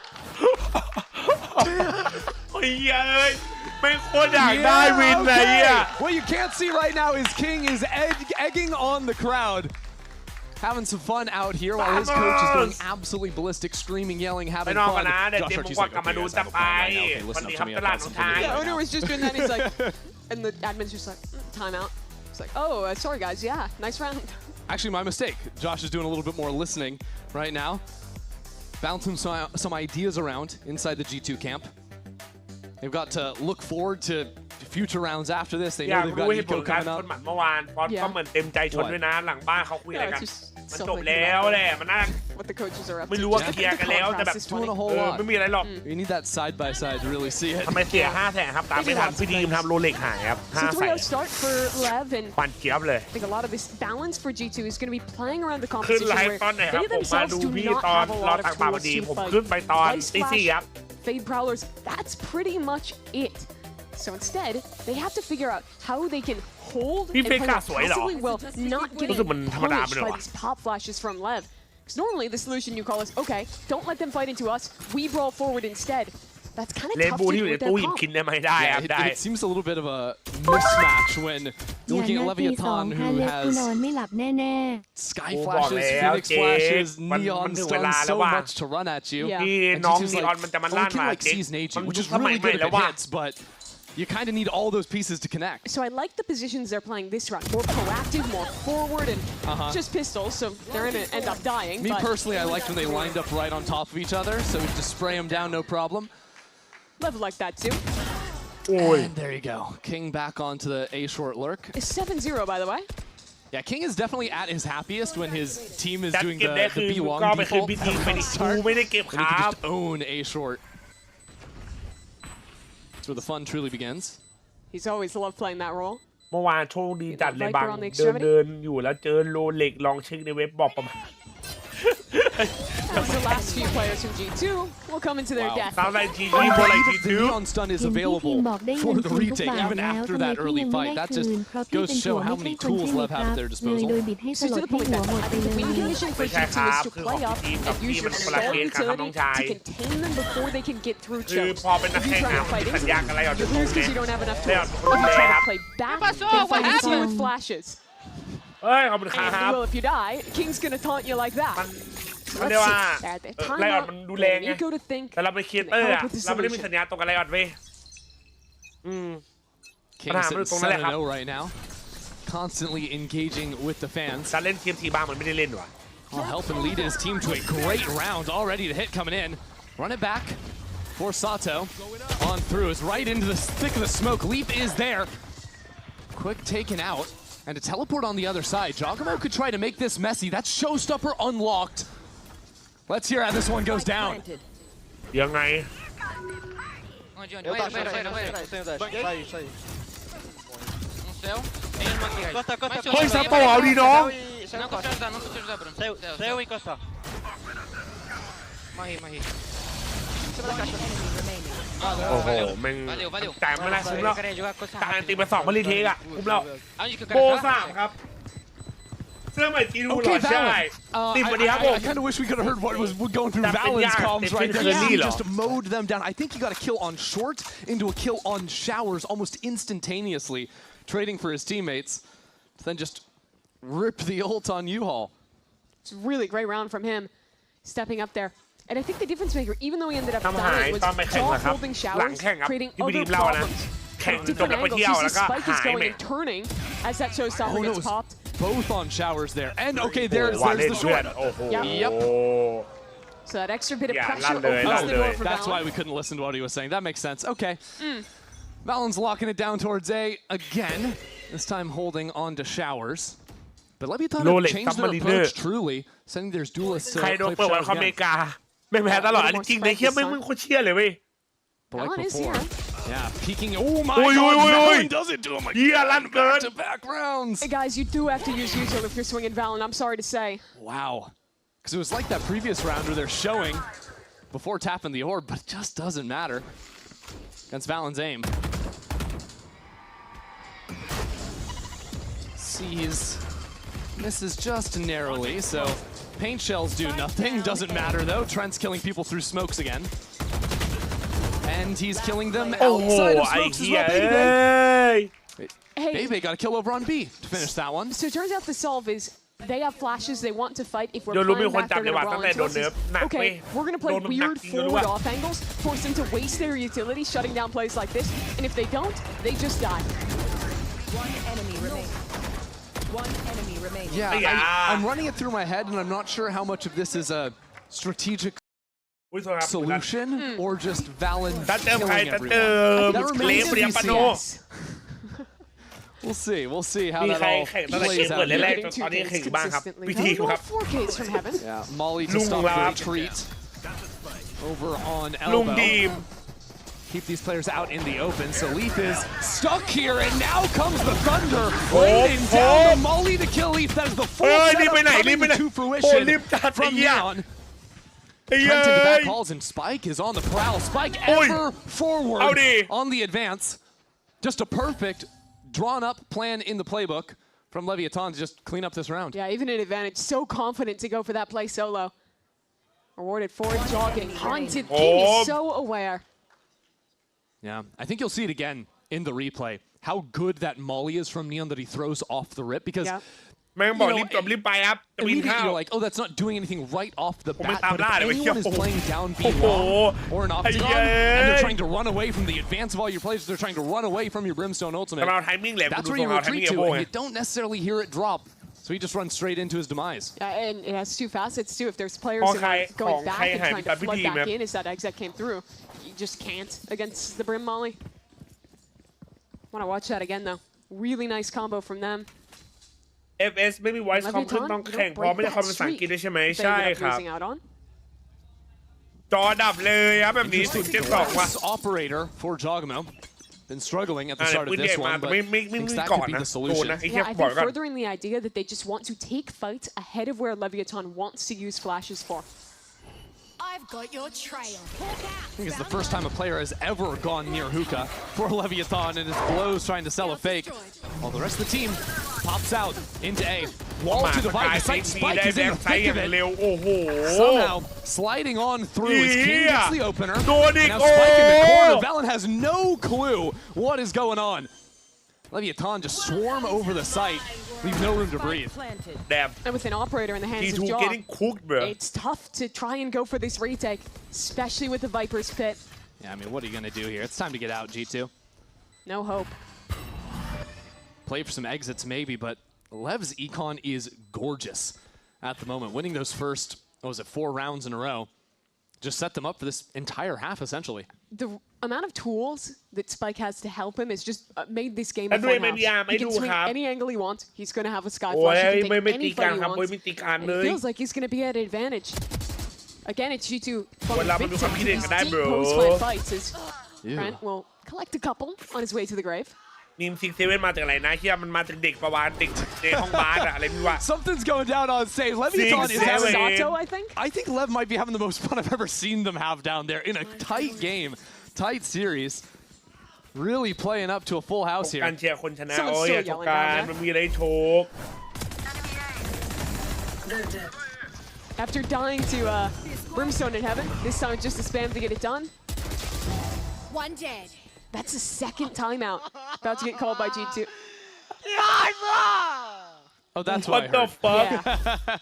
โอ้ยเอ้ยไม่โคตรอยากได้วินเลยอ่ะ
What you can't see right now is King is egging on the crowd. Having some fun out here while his coach is going absolutely ballistic, screaming, yelling, having fun. Josh Archie's like, okay, guys, have a plan now. Okay, listen up to me. I've got something to do
Yeah,
right
owner
now.
was just doing that. He's like, and the admin's just like, timeout. It's like, oh, sorry guys, yeah, nice round.
Actually, my mistake. Josh is doing a little bit more listening right now. Bouncing some ideas around inside the G2 camp. They've got to look forward to future rounds after this. They
อยาก
know they've
รู้
got
เหตุผล
Eco
การ
coming
ชน
up.
หมัดเมื่อวานฟอนก็เหมือนเต็มใจชนด้วยนะหลังบ้านเขาคุยอะไรกัน มันจบแล้วแหละมันน่า
What the coaches are up
ไม่
to.
รู้ว่าเคลียร์กันแล้วแต่แบบ
Doing a whole lot.
ไม่มีอะไรหรอก
You need that side by side to really see it.
ทำไมเสีย500,000ครับตามไม่ทันพี่ดีมทำโรเล็กหายครับ
So 3-0 start for Lev, and
ปันเจี๊ยบเลย
I think a lot of this balance for G2 is going to be playing around the
ขึ้น
competition
ไล
where
ฟ์ตอนไหนครับ
they
ผมมา
themselves
ดู
do
พี่
not
ตอน
have a
รอ
lot
ตัก
of
บาพอ
tools
ดี
to
ผม
fight.
ขึ้นไปตอน
Ice
ตี
Flash,
4ครับ
Fade Prowlers, that's pretty much it. So instead, they have to figure out how they can hold and play passively well, not getting punished by these pop flashes from Lev. Because normally the solution you call is, okay, don't let them fight into us, we brawl forward instead. That's kind of
เลน
tough
บู
to
ที่
do
อยู่ใน
with their
ตู้หยิบ
comp.
กินได้ไหมได้ครับได้
It seems a little bit of a mismatch when you're looking at
นาที2
Leviathan,
ถ้า
who
เล็กกูนอน
has
ไม่หลับแน่
sky
โอ้บอก
flashes,
แล้ว
phoenix
เจ๊
flashes,
มัน
neon
ถึงเวลา
stuns,
แล้ว
so
ว่า
much to run at you.
ที่
And
น้อง
G2's
นีออน
like,
มันจะมา
oh,
ลั่น
King
มา
like
เจ๊
sees nature,
มัน
which
ยุค
is
สมัย
really
ใหม่
good
แล้ว
if it
ว่า
hits, but you kind of need all those pieces to connect.
So I like the positions they're playing this round. More proactive, more forward, and just pistols, so they're going to end up dying.
Me
but
personally, I liked when they lined up right on top of each other, so just spray them down, no problem.
Lev like that too.
And there you go. King back onto the A short lurk.
It's 7-0, by the way.
Yeah, King is definitely at his happiest when his team is
แต่
doing
เก็บได้
the
คือ
B long
ก็ไปคืน
default
พิธีไปดิ
start.
กูไม่ได้เก็บ
And
ค
he
รั
can
บ
just own A short. That's where the fun truly begins.
He's always loved playing that role.
เมื่อวานโชคดีจัดเลยบางเดินอยู่แล้วเจอโรเล็กลองเช็คในเว็บบอกประมาณ
As the last few players from G2 will come into their death.
Sounds like G2 more like
The
G2
neon stun is available for the retake even after that early fight. That just goes to show how many tools LEV have at their disposal.
So to the point that I think the winning condition for G2 is to play up and use your stall utility to contain them before they can get through
คือ
chokes.
พอเป็นนัก
If
แข่
you
ง
try
นะ
to
มัน
fight
มีสัญ
in,
ญากันอะไรออก
you
จาก
lose because you don't have enough tools. If you try to play back, then fight into with flashes.
เฮ้ยขอบคุณค
And
รับ
well, if you die, King's gonna taunt you like that.
มันเรียกว่า
At the
ไลออด
timeout,
มันดูแรงไง
Nico to think,
แต่เราเป็นครีเอเตอร์อะเราไม่ได้มีสัญญาตรงกับไลออดเว้ยปัญ
King
หามันอยู่
sitting
ตรงนั้นแหละครับ
7-0 right now, constantly engaging with the fans.
การเล่นทีมทีบ้างมันไม่ได้เล่นว่ะ
Well, helping lead his team to a great round already. The hit coming in. Run it back for Sato. On through is right into the thick of the smoke. Leap is there. Quick taken out. And a teleport on the other side. Giacomo could try to make this messy. That's Showstopper unlocked. Let's hear how this one goes down.
ยังไง เฮ้ยซาโตะเอาดีน้อง
Saiu encostar.
Morri.
โอ้โหแม่งจ่ายมาแล้วคุ้มแล้วการตีไป2มารีเทคอะคุ้มแล้วโบ3ครับเสื้อใหม่จีนูหรอ
Okay,
ใช่
Valen.
ติดมาดีครับผม
I kind of wish we could have heard what was going through Valen's comms right there. He just mowed them down. I think he got a kill on short into a kill on showers almost instantaneously, trading for his teammates. Then just rip the ult on U-Haul.
It's a really great round from him, stepping up there. And I think the difference maker, even though he ended up
ทำหาย
dying, was
ตอนไปแข่ง
jaw
นะครับ
holding
หลัง
showers,
แข่งครับ
creating
ที่ไม่ดี
other
เล่านะ
problems
แข่ง
at
จน
different
ไป
angles.
เที่ยว
You
แล้ว
see
ก็
Spike is
หาย
going
ไป
and turning as that showstopper
Oh, no,
gets popped.
Both on showers there. And okay,
โอ้
there's
วาเล่น
the
เพื่อน
short.
โอ้โห
Yep.
So that extra bit of
Yeah,
pressure
landed,
opens the door
landed.
for
That's
Valen.
why we couldn't listen to what he was saying. That makes sense. Okay. Valen's locking it down towards A again. This time holding on to showers. But Leviathan have changed their approach truly, sending their duelists to
ใคร
play
โดน
for
เปิดวัน
showers
เขาอเม
again.
ริกาไม่แพ้ตลอดอันนี้จริงในเคียไม่มึงโคตรเชี่ยเลยเว้ย
But like
Valen is
before.
here.
Yeah, peeking. Oh my
Oi,
god,
oi, oi, oi.
Valen does it to him again. Back-to-back rounds.
Hey guys, you do have to use util if you're swinging Valen, I'm sorry to say.
Wow. Because it was like that previous round where they're showing before tapping the orb, but it just doesn't matter against Valen's aim. Sees, misses just narrowly, so paint shells do nothing. Doesn't matter though. Trent's killing people through smokes again. And he's killing them outside of smokes as well. Bebe got a kill over on B to finish that one.
So it turns out the solve is they have flashes, they want to fight. If we're
โดนรู้มี
playing
คน
back,
จับ
they're
เลย
gonna
ว่ะ
brawl
ตั้งแต่
into
โดน
us.
เนิร์ฟหนักเว้ย
Okay, we're gonna play
โดนมันหนัก
weird
จริงด้วย
forward off angles, force them to waste their utility, shutting down plays like this. And if they don't, they just die.
One enemy remaining. One enemy remaining.
Yeah, I'm running it through my head, and I'm not sure how much of this is a strategic solution or just Valen
ตัดเติมใคร
killing
ตัดเติม
everyone. That
เคล
remains
ม
to
เรีย
be
มปาโน
seen. We'll see how
มี
that
ใคร
all
แข่งตั้งแต่เกม
plays
เปิด
out.
แรกๆจนตอนนี้แข่งอยู่บ้างครับ
Consistently.
พิธีครับ
No, 4Ks from heaven.
Yeah, Molly to
Lung
stop
Lao.
the retreat over on
ลุง
elbow.
ดีม
Keep these players out in the open. So Leaf is stuck here, and now comes the thunder.
Oh,
Raining down
oh.
the Molly to kill Leaf. That is the full
Oh,
setup
leave me now, leave me
coming
now.
to
Oh,
fruition
leave that,
from
yeah.
Neon.
Hey,
Trent into back
hey.
calls, and Spike is on the prowl. Spike
Oi.
ever forward
Howdy.
on the advance. Just a perfect drawn-up plan in the playbook from Leviathan to just clean up this round.
Yeah, even an advantage. So confident to go for that play solo. Awarded for jogging. Haunted King is so aware.
Yeah, I think you'll see it again in the replay. How good that Molly is from Neon that he throws off the rip, because
แม่งบอกรีบจบรีบไปครับจะวิน
immediately
ข้าว
you're like, oh, that's not doing anything right off the
ผมไม่
bat.
ตาม
But
ล่า
if
เลย
anyone is
โอ้โห
playing down B
โอ้โห
long or an octagon,
ไอ้เย้
and they're trying to run away from the advance of all your plays, they're trying to run away from your Brimstone ultimate.
แต่เราไทมิ่งแหลม
That's
ดู
where
ทร
you
งเราไทมิ่ง
retreat
เอ
to,
โบ
and
ไง
you don't necessarily hear it drop. So he just runs straight into his demise.
And it has two facets too. If there's players
ของ
that
ใคร
are going
ของ
back
ใคร
and
หาย
trying
ไป
to
พิ
flood
ธี
back
ไหม
in, as that exec came through, you just can't against the Brim Molly. Want to watch that again though. Really nice combo from them.
FS ไม่มี voice คอมขึ้นต้องแข่งเพราะไม่ได้คอมเป็นภาษาอังกฤษด้วยใช่ไหม
They
ใช่
ended up
ครับ
losing out on.
จอดับเลยครับแบบนี้072ว่ะ
Operator for Jogamo. been struggling at the start of this one, but thinks that could be the solution.
Yeah, I think furthering the idea that they just want to take fights ahead of where Leviathan wants to use flashes for.
I've got your trail.
I think it's the first time a player has ever gone near hookah for Leviathan, and his blows trying to sell a fake. While the rest of the team pops out into A. Wall to divide. The site spike is in the thick of it. Somehow sliding on through as King gets the opener. Now Spike in the corner. Valen has no clue what is going on. Leviathan just swarm over the site. Leave no room to breathe.
And with an operator in the hands of Jaw, it's tough to try and go for this retake, especially with the Viper's pit.
Yeah, I mean, what are you going to do here? It's time to get out, G2.
No hope.
Play for some exits maybe, but Lev's econ is gorgeous at the moment. Winning those first, what was it, 4 rounds in a row, just set them up for this entire half, essentially.
The amount of tools that Spike has to help him has just made this game a fun house. He can swing any angle he wants. He's going to have a sky flash. He can take any fight he wants. And it feels like he's going to be at an advantage. Again, it's G2 falling victim to these deep post-fight fights as Trent will collect a couple on his way to the grave.
นิมซิกเซเว่นมาจากไหนนะเฮียมันมาจากเด็กประวานเด็กในห้องบาสอะไรไม่ว่า
Something's going down on stage. Leviathan is having
Sato, I think
Lev might be having the most fun I've ever seen them have down there in a tight game, tight series. Really playing up to a full house here.
การเชียร์คนชนะโอ้ยสงการมันมีอะไรโชก
After dying to Brimstone in Heaven, this time just a spam to get it done.
One dead.
That's a second timeout. About to get called by G2.
Oh, that's what
the fuck?
Yeah.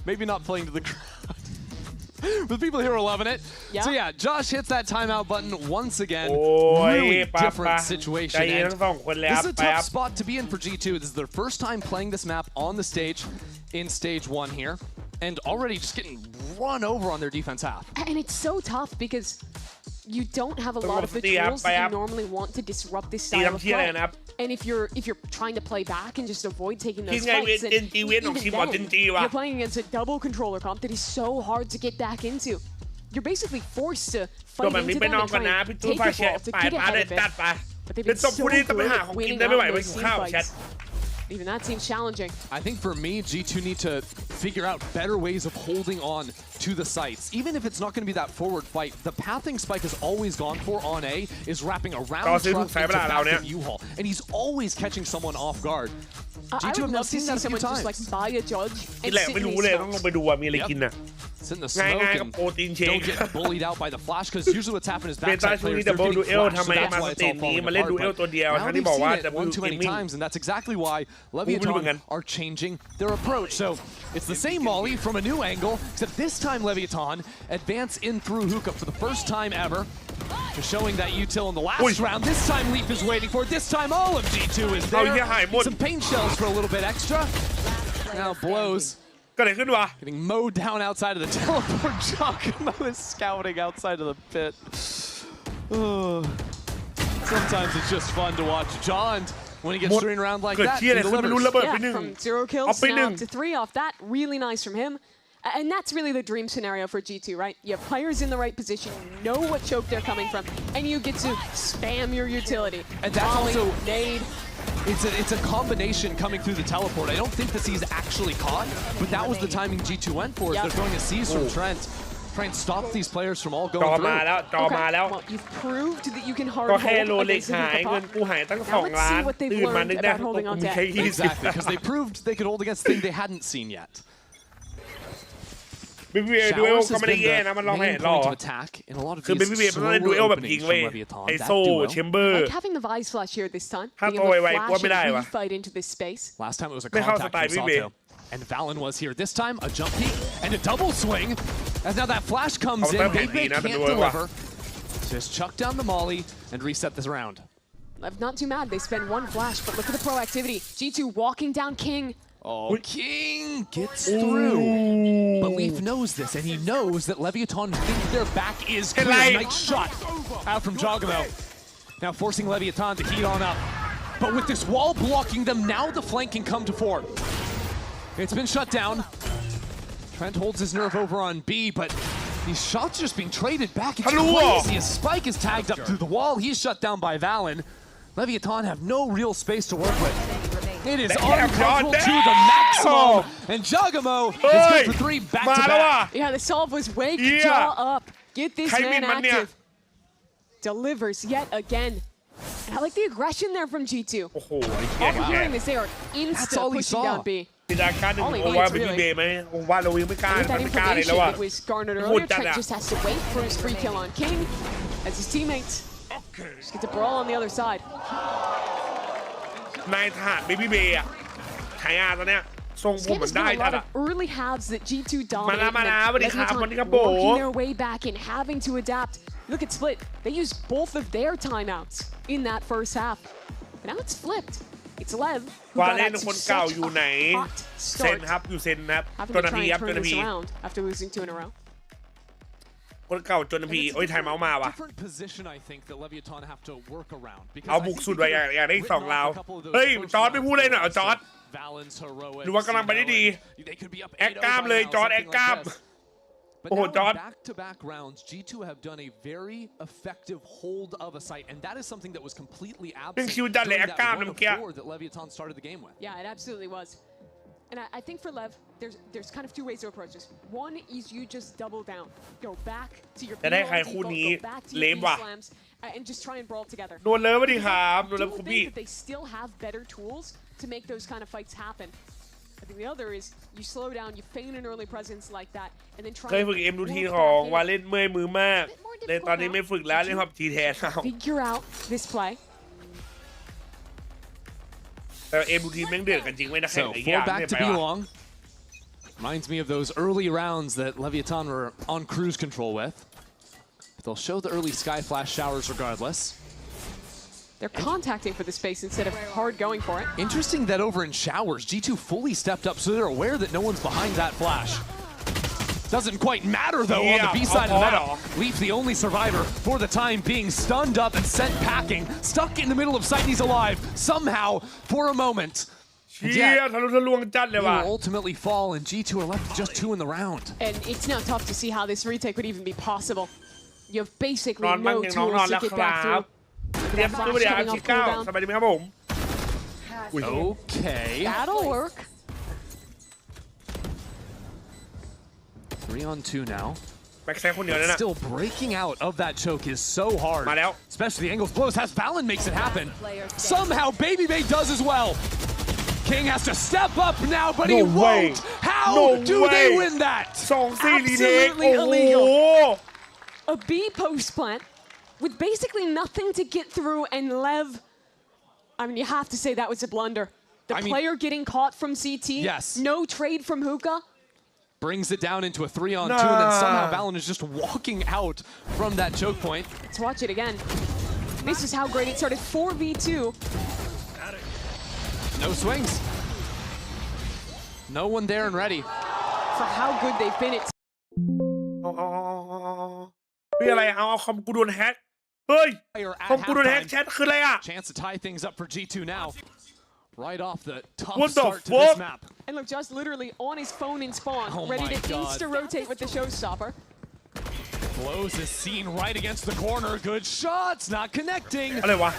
Maybe not playing to the crowd. But people here are loving it.
Yeah.
So yeah, Josh hits that timeout button once again. Really different situation. And this is a tough spot to be in for G2. This is their first time playing this map on the stage in stage 1 here. And already just getting run over on their defense half.
And it's so tough because you don't have a lot of the tools that you normally want to disrupt this style of play. And if you're trying to play back and just avoid taking those fights, then even then, you're playing against a double controller comp that is so hard to get back into. You're basically forced to fight into them and try and take a ball to get ahead of it. But they've been so good at winning out those team fights. Even that seems challenging.
I think for me, G2 need to figure out better ways of holding on to the sites. Even if it's not going to be that forward fight, the pathing Spike has always gone for on A is wrapping around truck into back of U-Haul. And he's always catching someone off guard.
G2 have not seen that a few times. Just like buy a judge and sit in these smokes.
Sit in the smoke and don't get bullied out by the flash, because usually what's happened is backside players, they're getting flashed, so that's why it's all falling apart. But now they've seen it one too many times, and that's exactly why Leviathan are changing their approach. So it's the same Molly from a new angle, except this time Leviathan advance in through hookah for the first time ever. Just showing that util in the last round. This time Leaf is waiting for it. This time all of G2 is there. Some pain shells for a little bit extra. Now blows. Getting mowed down outside of the teleport. Giacomo is scouting outside of the pit. Sometimes it's just fun to watch John when he gets streamed around like that. He delivers.
Yeah, from 0 kills now to 3 off that. Really nice from him. And that's really the dream scenario for G2, right? You have players in the right position, you know what choke they're coming from, and you get to spam your utility.
And that's
Molly,
also
nade.
It's a combination coming through the teleport. I don't think the C's actually caught, but that was the timing G2 went for. They're throwing a C's from Trent. Try and stop these players from all going through.
Well, you've proved that you can hard hold against the Now let's see what they've learned about holding on to it.
Exactly, because they proved they could hold against things they hadn't seen yet. Showers has been the main point of attack in a lot of these slower openings from Leviathan. That duo.
Like having the Vice Flash here this time, being able to flash and re-fight into this space.
Last time it was a contact from Sato. And Valen was here. This time, a jump peek and a double swing. As now that flash comes in, Baby can't deliver. Just chuck down the molly and reset this round.
I'm not too mad. They spend one flash, but look at the proactivity. G2 walking down King.
Oh, King gets through. But Leaf knows this, and he knows that Leviathan think their back is clear. Nice shot out from Giacomo. Now forcing Leviathan to heat on up. But with this wall blocking them, now the flank can come to fore. It's been shut down. Trent holds his nerve over on B, but these shots are just being traded back. It's crazy as Spike is tagged up through the wall. He's shut down by Valen. Leviathan have no real space to work with. It is uncomfortable to the maximum, and Jagamo is good for 3 back-to-back.
Yeah, the solve was wake jaw up. Get this man active. Delivers yet again. And I like the aggression there from G2. Overhearing this, they are insta pushing down B.
มีการการหนึ่งโอวาเป็นบีไหมโอวาเราวิ่งไม่กล้าไม่กล้าเลยแล้วอ่ะ
It was garnered earlier. Trent just has to wait for his free kill on King as his teammates just get to brawl on the other side.
นายทหารเบบี้เบย์อ่ะฉายาตอนเนี้ยทรงผมมันได้จัดอ่ะ
Early halves that G2 dominated.
มาแล้วสวัสดีครับวันนี้ครับโบ
working their way back and having to adapt. Look at Split. They used both of their timeouts in that first half. But now it's flipped. It's Lev who got out to such a hot start. Having to try and turn this around after losing 2 in a row.
คนเก่าจนพีโอ้ยไทยเมาส์มาว่ะ
Different position I think that Leviathan have to work around.
เอาบุกสุดไว้อยากได้2ราวเฮ้ยจอร์ดไม่พูดเลยหน่อยจอร์ดหรือว่ากำลังไปได้ดีแอคกล้ามเลยจอร์ดแอคกล้ามโอ้โหจอร์ด
back-to-back rounds, G2 have done a very effective hold of a site, and that is something that was completely absent during that 1-4 that Leviathan started the game with.
Yeah, it absolutely was. And I think for Lev, there's kind of 2 ways to approach this. One is you just double down, go back to your go back to your slams, and just try and brawl together.
นวลเลยสวัสดีครับนวลเลยคุณพี่
They still have better tools to make those kind of fights happen. I think the other is you slow down, you feign an early presence like that, and then try.
เคยฝึก M2T ของวาเล่นเมื่อยมือมากในตอนนี้ไม่ฝึกแล้วเล่นฮอบทีแทนเอา
Figure out this play.
แต่ M2T แม่งเดือดกันจริงไม่ได้แข่ง
So
ไอ้
4
ยาง
back
เนี่ย
to
ไป
be
ว่ะ
long. Reminds me of those early rounds that Leviathan were on cruise control with. But they'll show the early sky flash showers regardless.
They're contacting for the space instead of hard going for it.
Interesting that over in showers, G2 fully stepped up so they're aware that no one's behind that flash. Doesn't quite matter though on the B side of the map. Leaf the only survivor for the time being, stunned up and sent packing. Stuck in the middle of site, he's alive somehow for a moment. And yet, he will ultimately fall and G2 are left with just 2 in the round.
And it's now tough to see how this retake would even be possible. You have basically no tools to get back through.
เตรียมตัวเดี๋ยว19สบายดีไหมครับผม
Okay.
That'll work.
3 on 2 now.
แบ็คแซงคนเดียวนั่นน่ะ
Still breaking out of that choke is so hard.
มาแล้ว
Especially the angles blows. Has Valen makes it happen. Somehow Baby Bay does as well. King has to step up now, but he won't. How do they win that?
Absolutely illegal. A B post plant with basically nothing to get through, and Lev, I mean, you have to say that was a blunder. The player getting caught from CT,
yes.
No trade from Hookah.
Brings it down into a 3 on 2, and then somehow Valen is just walking out from that choke point.
Let's watch it again. This is how great it started. 4v2.
No swings. No one there and ready.
For how good they've been. It's
มีอะไรเอาคอมกูโดนแฮกเฮ้ยคอมกูโดนแฮกแชทคืออะไรอ่ะ
Chance to tie things up for G2 now. Right off the tough
What the
start to this map.
And look, just literally on his phone in spawn, ready to insta-rotate with the showstopper.
Blows is seen right against the corner. Good shots, not connecting.
อะไรวะ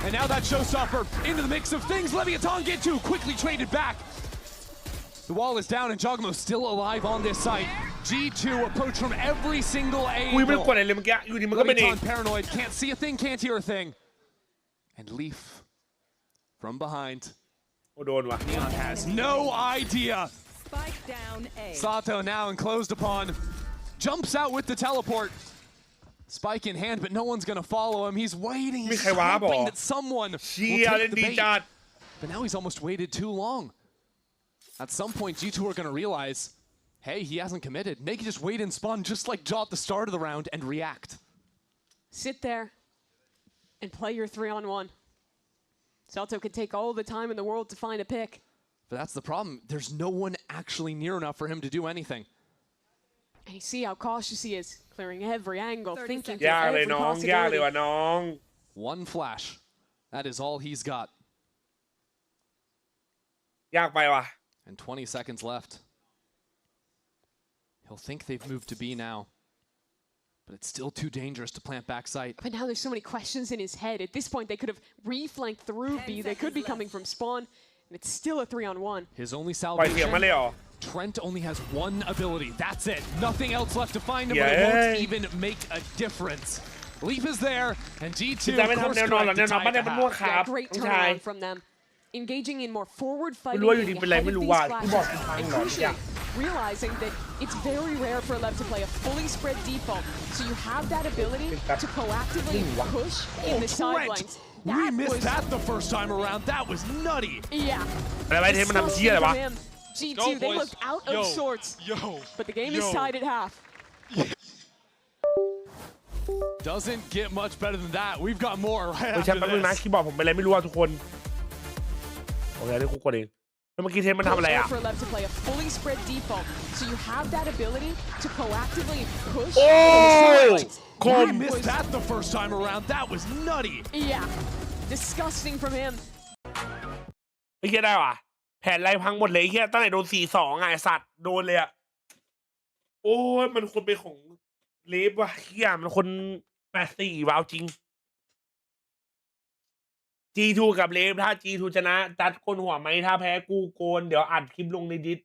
And now that showstopper into the mix of things. Leviathan get to quickly traded back. The wall is down and Jogmo still alive on this site. G2 approach from every single angle.
อุ้ยไม่กดอะไรเลยเมื่อกี้อยู่ดีมันก็เป็นเอง
Leviathan paranoid, can't see a thing, can't hear a thing. And Leaf from behind.
โอ้โดนว่ะ
Has no idea. Sato now enclosed upon. Jumps out with the teleport. Spike in hand, but no one's gonna follow him. He's waiting. He's hoping that someone will take the bait. But now he's almost waited too long. At some point, G2 are gonna realize, hey, he hasn't committed. They can just wait and spawn just like Jaw at the start of the round and react.
Sit there and play your 3-on-1. Sato could take all the time in the world to find a pick.
But that's the problem. There's no one actually near enough for him to do anything.
And you see how cautious he is, clearing every angle, thinking
ยากเลย
every
น้องยากเลย
possibility.
ว่ะน้อง
One flash. That is all he's got.
ยากไปว่ะ
And 20 seconds left. He'll think they've moved to B now. but it's still too dangerous to plant backside.
But now there's so many questions in his head. At this point, they could have reflanked through B. They could be coming from spawn, and it's still a 3-on-1.
His only salvation. Trent only has one ability. That's it. Nothing else left to find him, but it won't even make a difference. Leap is there, and G2 course correct to tie it half.
Yeah, great turnaround from them. Engaging in more forward fighting ahead of these flashes, and crucially, realizing that it's very rare for LEV to play a fully spread default, so you have that ability to proactively push in the sidelines.
We missed that the first time around. That was nutty.
Yeah.
Disgusting from him.
G2, they looked out of sorts, but the game is tied at half.
Doesn't get much better than that. We've got more right
แชม
after
ป์แป๊บนึงนะ
this.
คีย์บอร์ดผมเป็นอะไรไม่รู้อ่ะทุกคนโอเคได้กูกดเองแล้วเมื่อกี้เทมมันทำอะไรอ่ะ
For LEV to play a fully spread default, so you have that ability to proactively push.
โอ้คม
We missed that the first time around. That was nutty.
Yeah, disgusting from him.
ไอ้เหี้ยได้ว่ะแผนไรพังหมดเลยไอ้เหี้ยตั้งแต่โดน 4-2 ไงสัตว์โดนเลยอ่ะโอ้ยมันควรเป็นของเลฟว่ะเหี้ยมันคน 8-4 ว้าวจริง G2 กับเลฟถ้า G2 ชนะจัดโกนหัวไหมถ้าแพ้กูโกนเดี๋ยวอัดคลิปลงในดิส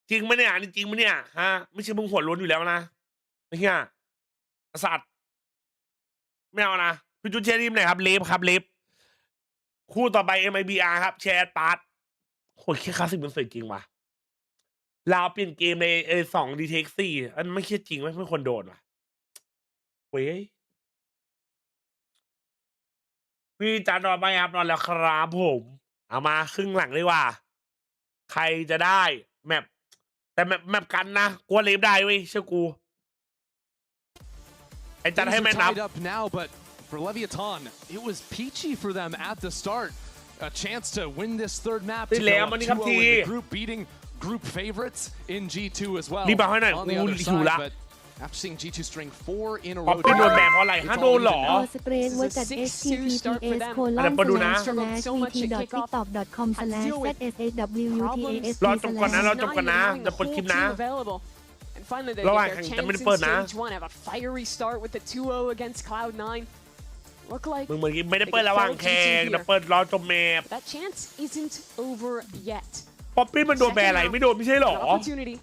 จริงไหมเนี่ยนี่จริงไหมเนี่ยฮะไม่ใช่มึงหัวล้นอยู่แล้วนะไอ้เหี้ยสัตว์ไม่เอานะพี่จุดเชียร์ทีมไหนครับเลฟครับเลฟคู่ต่อไป MIBR ครับแชร์ปาร์ตโหแค่คลาสสิกมันสวยจริงว่ะลาวเปลี่ยนเกมใน2 Detect 4อันไม่ใช่จริงไม่ควรโดนว่ะเว้ยพี่จันนอนไปครับนอนแล้วครับผมเอามาครึ่งหลังเลยว่าใครจะได้แมปแต่แมปกันนะกลัวเลฟได้เว้ยเชื่อกูไอ้จันให้แม่นับ
For Leviathan, it was peachy for them at the start. A chance to win this third map to go up 2-0 in the group, beating group favorites in G2 as well. On the other side, but after seeing G2 string 4 in a row,
โดนแบนเพราะอะไรฮะโดนหรอ
สเปรดไว้จัด https://vt.tiktok.com/zsawutas
รอจบก่อนนะรอจบก่อนนะจะเปิดคลิปนะ
Finally, they
Lo
get
van,
their
también
chance in
pueden, ¿ah?
stage 1, have a fiery start with the 2-0 against Cloud9. Look like
มึงไม่ได้เปิดระหว่างแข่งแต่เปิดรอจบแมป
that chance isn't over yet.
ป๊อปปี้มันโดนแบนอะไรไม่โดนไม่ใช่หรอ
An opportunity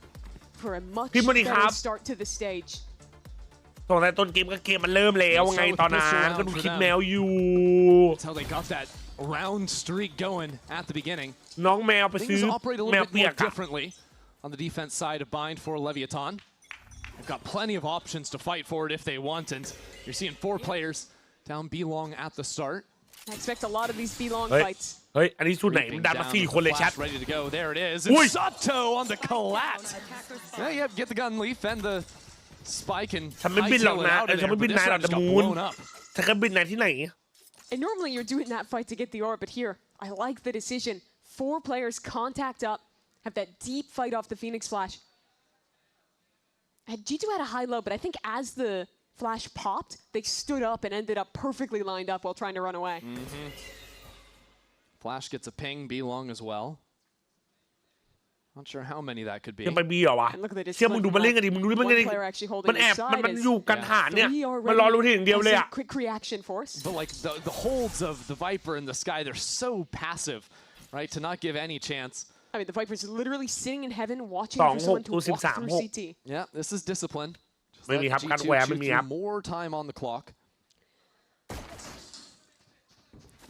for a much better start to the stage.
ตอนต้นเกมก็เกมมันเริ่มแล้วไงตอนนั้นก็ดูคลิปแมวอยู่
That's how they got that round streak going at the beginning.
น้องแมวไปซื้อ
Things operate a
แม
little
ว
bit
เปีย
more
กอะ
differently on the defense side of Bind for Leviathan. They've got plenty of options to fight for it if they want, and you're seeing 4 players down B long at the start.
I expect a lot of these B long fights.
เฮ้ยอันนี้สุดไหนมันดันมา4 คนเลยชัด
Ready to go. There it is. And Sato on the collat. Yeah, get the gun leaf and the spike and
ฉันไม่บินหรอกนะฉันไม่บินนายหรอกแต่มูนฉันก็บินนายที่ไหน
And normally you're doing that fight to get the orb, but here I like the decision. 4 players contact up, have that deep fight off the Phoenix Flash. G2 had a high low, but I think as the flash popped, they stood up and ended up perfectly lined up while trying to run away.
Flash gets a ping B long as well. Not sure how many that could be.
ยังไปบีเหรอวะเชื่อมึงดูมันเล่นกันดิมึงดูดิมันมันแอบมันอยู่กันฐานเนี่ยมันรอรู้ที่อย่างเดียวเลยอะ
Quick reaction force.
But like the holds of the Viper in the sky, they're so passive, right? To not give any chance.
I mean, the Viper's literally sitting in heaven watching for someone to walk through CT.
Yeah, this is discipline. Just
Maybe
let
have
G2
maybe
chew
have.
through more time on the clock.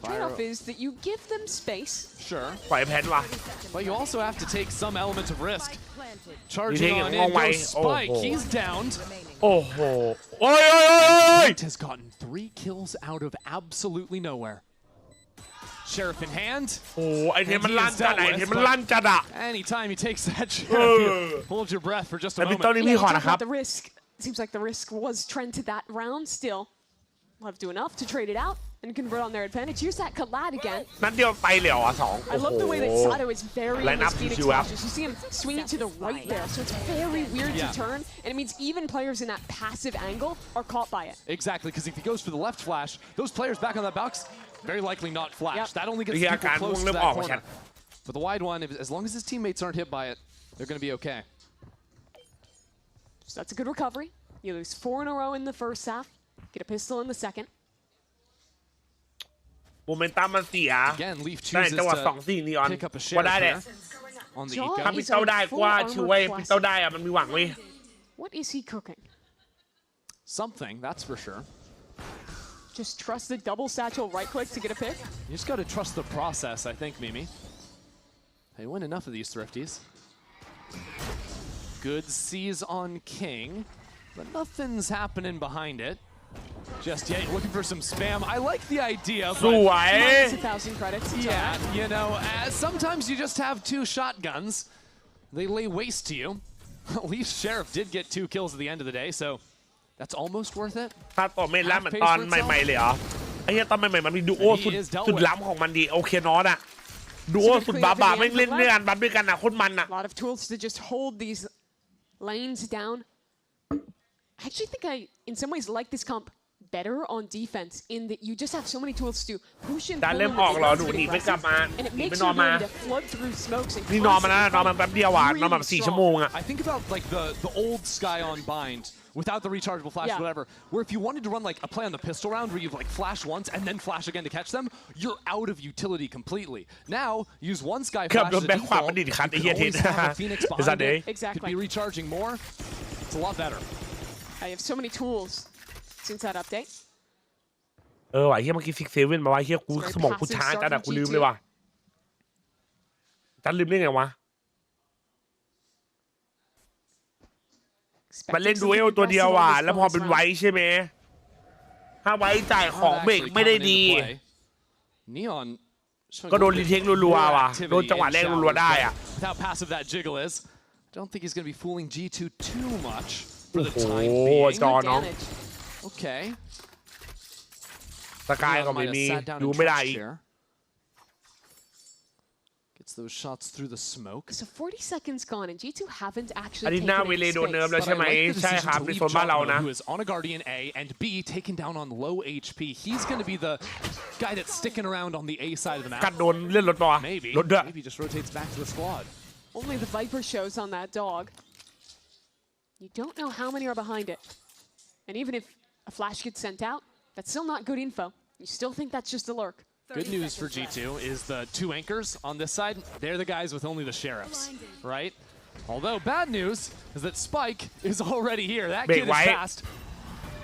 Trade-off is that you give them space.
Sure.
ปล่อยแพนว่ะ
But you also have to take some element of risk. Charging on in, goes Spike. He's downed.
โอ้โหโอ้ย
has gotten 3 kills out of absolutely nowhere. Sheriff in hand.
โอ้ไอเทมมันลั่นจัดไอเทมมันลั่นจัดอะ
Anytime he takes that sheriff, hold your breath for just a moment.
ตอนนี้พี่ขอนะครับ
The risk seems like the risk was trend to that round still. We'll have to do enough to trade it out and convert on their advantage. Here's that collide again.
นัดเดียวไปเลยเหรอ2
I love the way that Sato is very in his Phoenix
up.
flashes. You see him swinging to the right there, so it's very weird to turn, and it means even players in that passive angle are caught by it.
Exactly, because if he goes for the left flash, those players back on that box, very likely not flash. That only gets people close to that corner. But the wide one, as long as his teammates aren't hit by it, they're going to be okay.
So that's a good recovery. You lose 4 in a row in the first half. Get a pistol in the second.
โมเมนตัมมันเสีย
Again, Leaf
ได้
chooses
จังหวะ
to
2-4นีออน
pick up a
ว่า
share
ได้แหละ
here on the
John
ถ้า
eco.
พิเต้าได้กว่าชิวเว้ยพิเต้าได้อะมันมีหวังเว้ย
What is he cooking?
Something, that's for sure.
Just trust the double satchel right click to get a pick.
You just got to trust the process, I think, Mimi. They win enough of these thrifties. Good seize on King, but nothing's happening behind it. Just yet, looking for some spam. I like the idea,
ส
but
วย
Minus 1,000 credits.
yeah, you know, sometimes you just have 2 shotguns. They lay waste to you. Leaf Sheriff did get 2 kills at the end of the day, so that's almost worth it.
ถ้าต่อเมนแล้วเหมือนตอนใหม่ๆเลยเหรอไอ้เหี้ยตอนใหม่ๆมันมีดูโอสุดล้ำของมันดีโอเคนอสอะดูโอสุดบ้าๆไม่งเล่นด้วยกันบัฟด้วยกันอะโคตรมันอะ
A lot of tools to just hold these lanes down. I actually think I, in some ways, like this comp better on defense in that you just have so many tools to push and
จาน
pull
เริ่ม
in
ออกเหรอ
the
หนู
defense
หนี
to
ไม่
get
กลับมา
aggressive. And it
หนี
makes
ไป
your
นอนมา
ability to flood through smokes and
นี่นอนมานะนอนมาแป๊บเดียวว่ะนอนแบบ4 ชั่วโมงอะ
I think about like the old Sky on bind without the rechargeable flash,
Yeah.
whatever. Where if you wanted to run like a play on the pistol round where you like flash once and then flash again to catch them, you're out of utility completely. Now use one Sky
เกือบ
flash
โด
as
น
a
แบ็คขวา
default.
มันดิดคัน
You
ไอ้
could
เหี้ยเทน
always have a Phoenix
ไอ้สัต
behind
ว์เด้
it. Could
Exactly.
be recharging more. It's a lot better.
I have so many tools since that update.
ว่ะเฮียเมื่อกี้ซิกเซเว่นมาว่าเฮียกูสมองกูช้าจัดอะกูลืมเลยว่ะจัดลืมได้ไงวะมันเล่นดูเอลตัวเดียวว่ะแล้วพอเป็นไว้ใช่ไหมถ้าไว้จ่ายของเบรกไม่ได้ดี
Neon
ก็โดนรีเทครัวๆว่ะโดนจังหวะแรกรัวๆได้อะ
Without passive that jiggle is, I don't think he's going to be fooling G2 too much for the
โอ้
time
โห
being.
จอน้อง
Okay.
สกายก็ไม่มีดูไม่ได้อีก
Gets those shots through the smoke.
So 40 seconds gone, and G2 haven't
อัน
actually
นี้
taken
หน้า
any
เวเลโดนเนิร์ฟ
space.
แล้วใช่ไหม
But I like the
ใช่
decision
ครับ
to
ใน
leave
โซนบ้านเรา
Jotmo,
นะ
who is on a Guardian A and B taken down on low HP. He's going to be the guy that's sticking around on the A side of the
กัด
map.
โดนเลื่อนรถปะวะ
Maybe.
รถด้วย
Maybe just rotates back to the squad.
Only the Viper shows on that dog. You don't know how many are behind it. And even if a flash gets sent out, that's still not good info. You still think that's just a lurk.
Good news for G2 is the 2 anchors on this side. They're the guys with only the sheriffs, right? Although bad news is that Spike is already here. That kid is fast.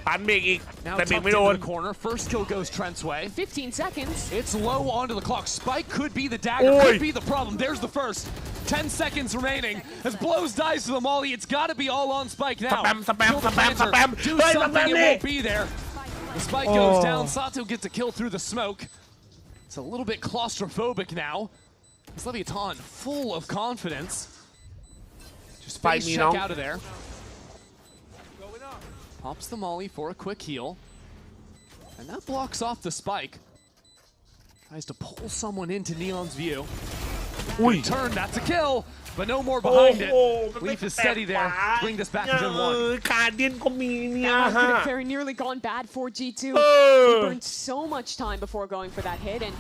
ปันเบรกอีก
Now
แต่เบรก
tucked
ไม่โด
into
น
the corner. First kill goes Trent's way.
15 seconds.
It's low onto the clock. Spike could be the dagger, could be the problem. There's the first. 10 seconds remaining. As Blows dies to the molly, it's got to be all on Spike now.
Spam.
Kill the planter. Do something, it won't be there. The Spike goes down. Sato gets a kill through the smoke. It's a little bit claustrophobic now. It's Leviathan full of confidence. Just face check out of there. Pops the molly for a quick heal. And that blocks off the spike. Tries to pull someone into Neon's view. Good turn, that's a kill, but no more behind it. Leaf is steady there. Bring this back to Gen 1.
การเดียนก็มีเนี่ย
That one could
ฮะ
have very nearly gone bad for G2. He burned so much time before going for that hit, and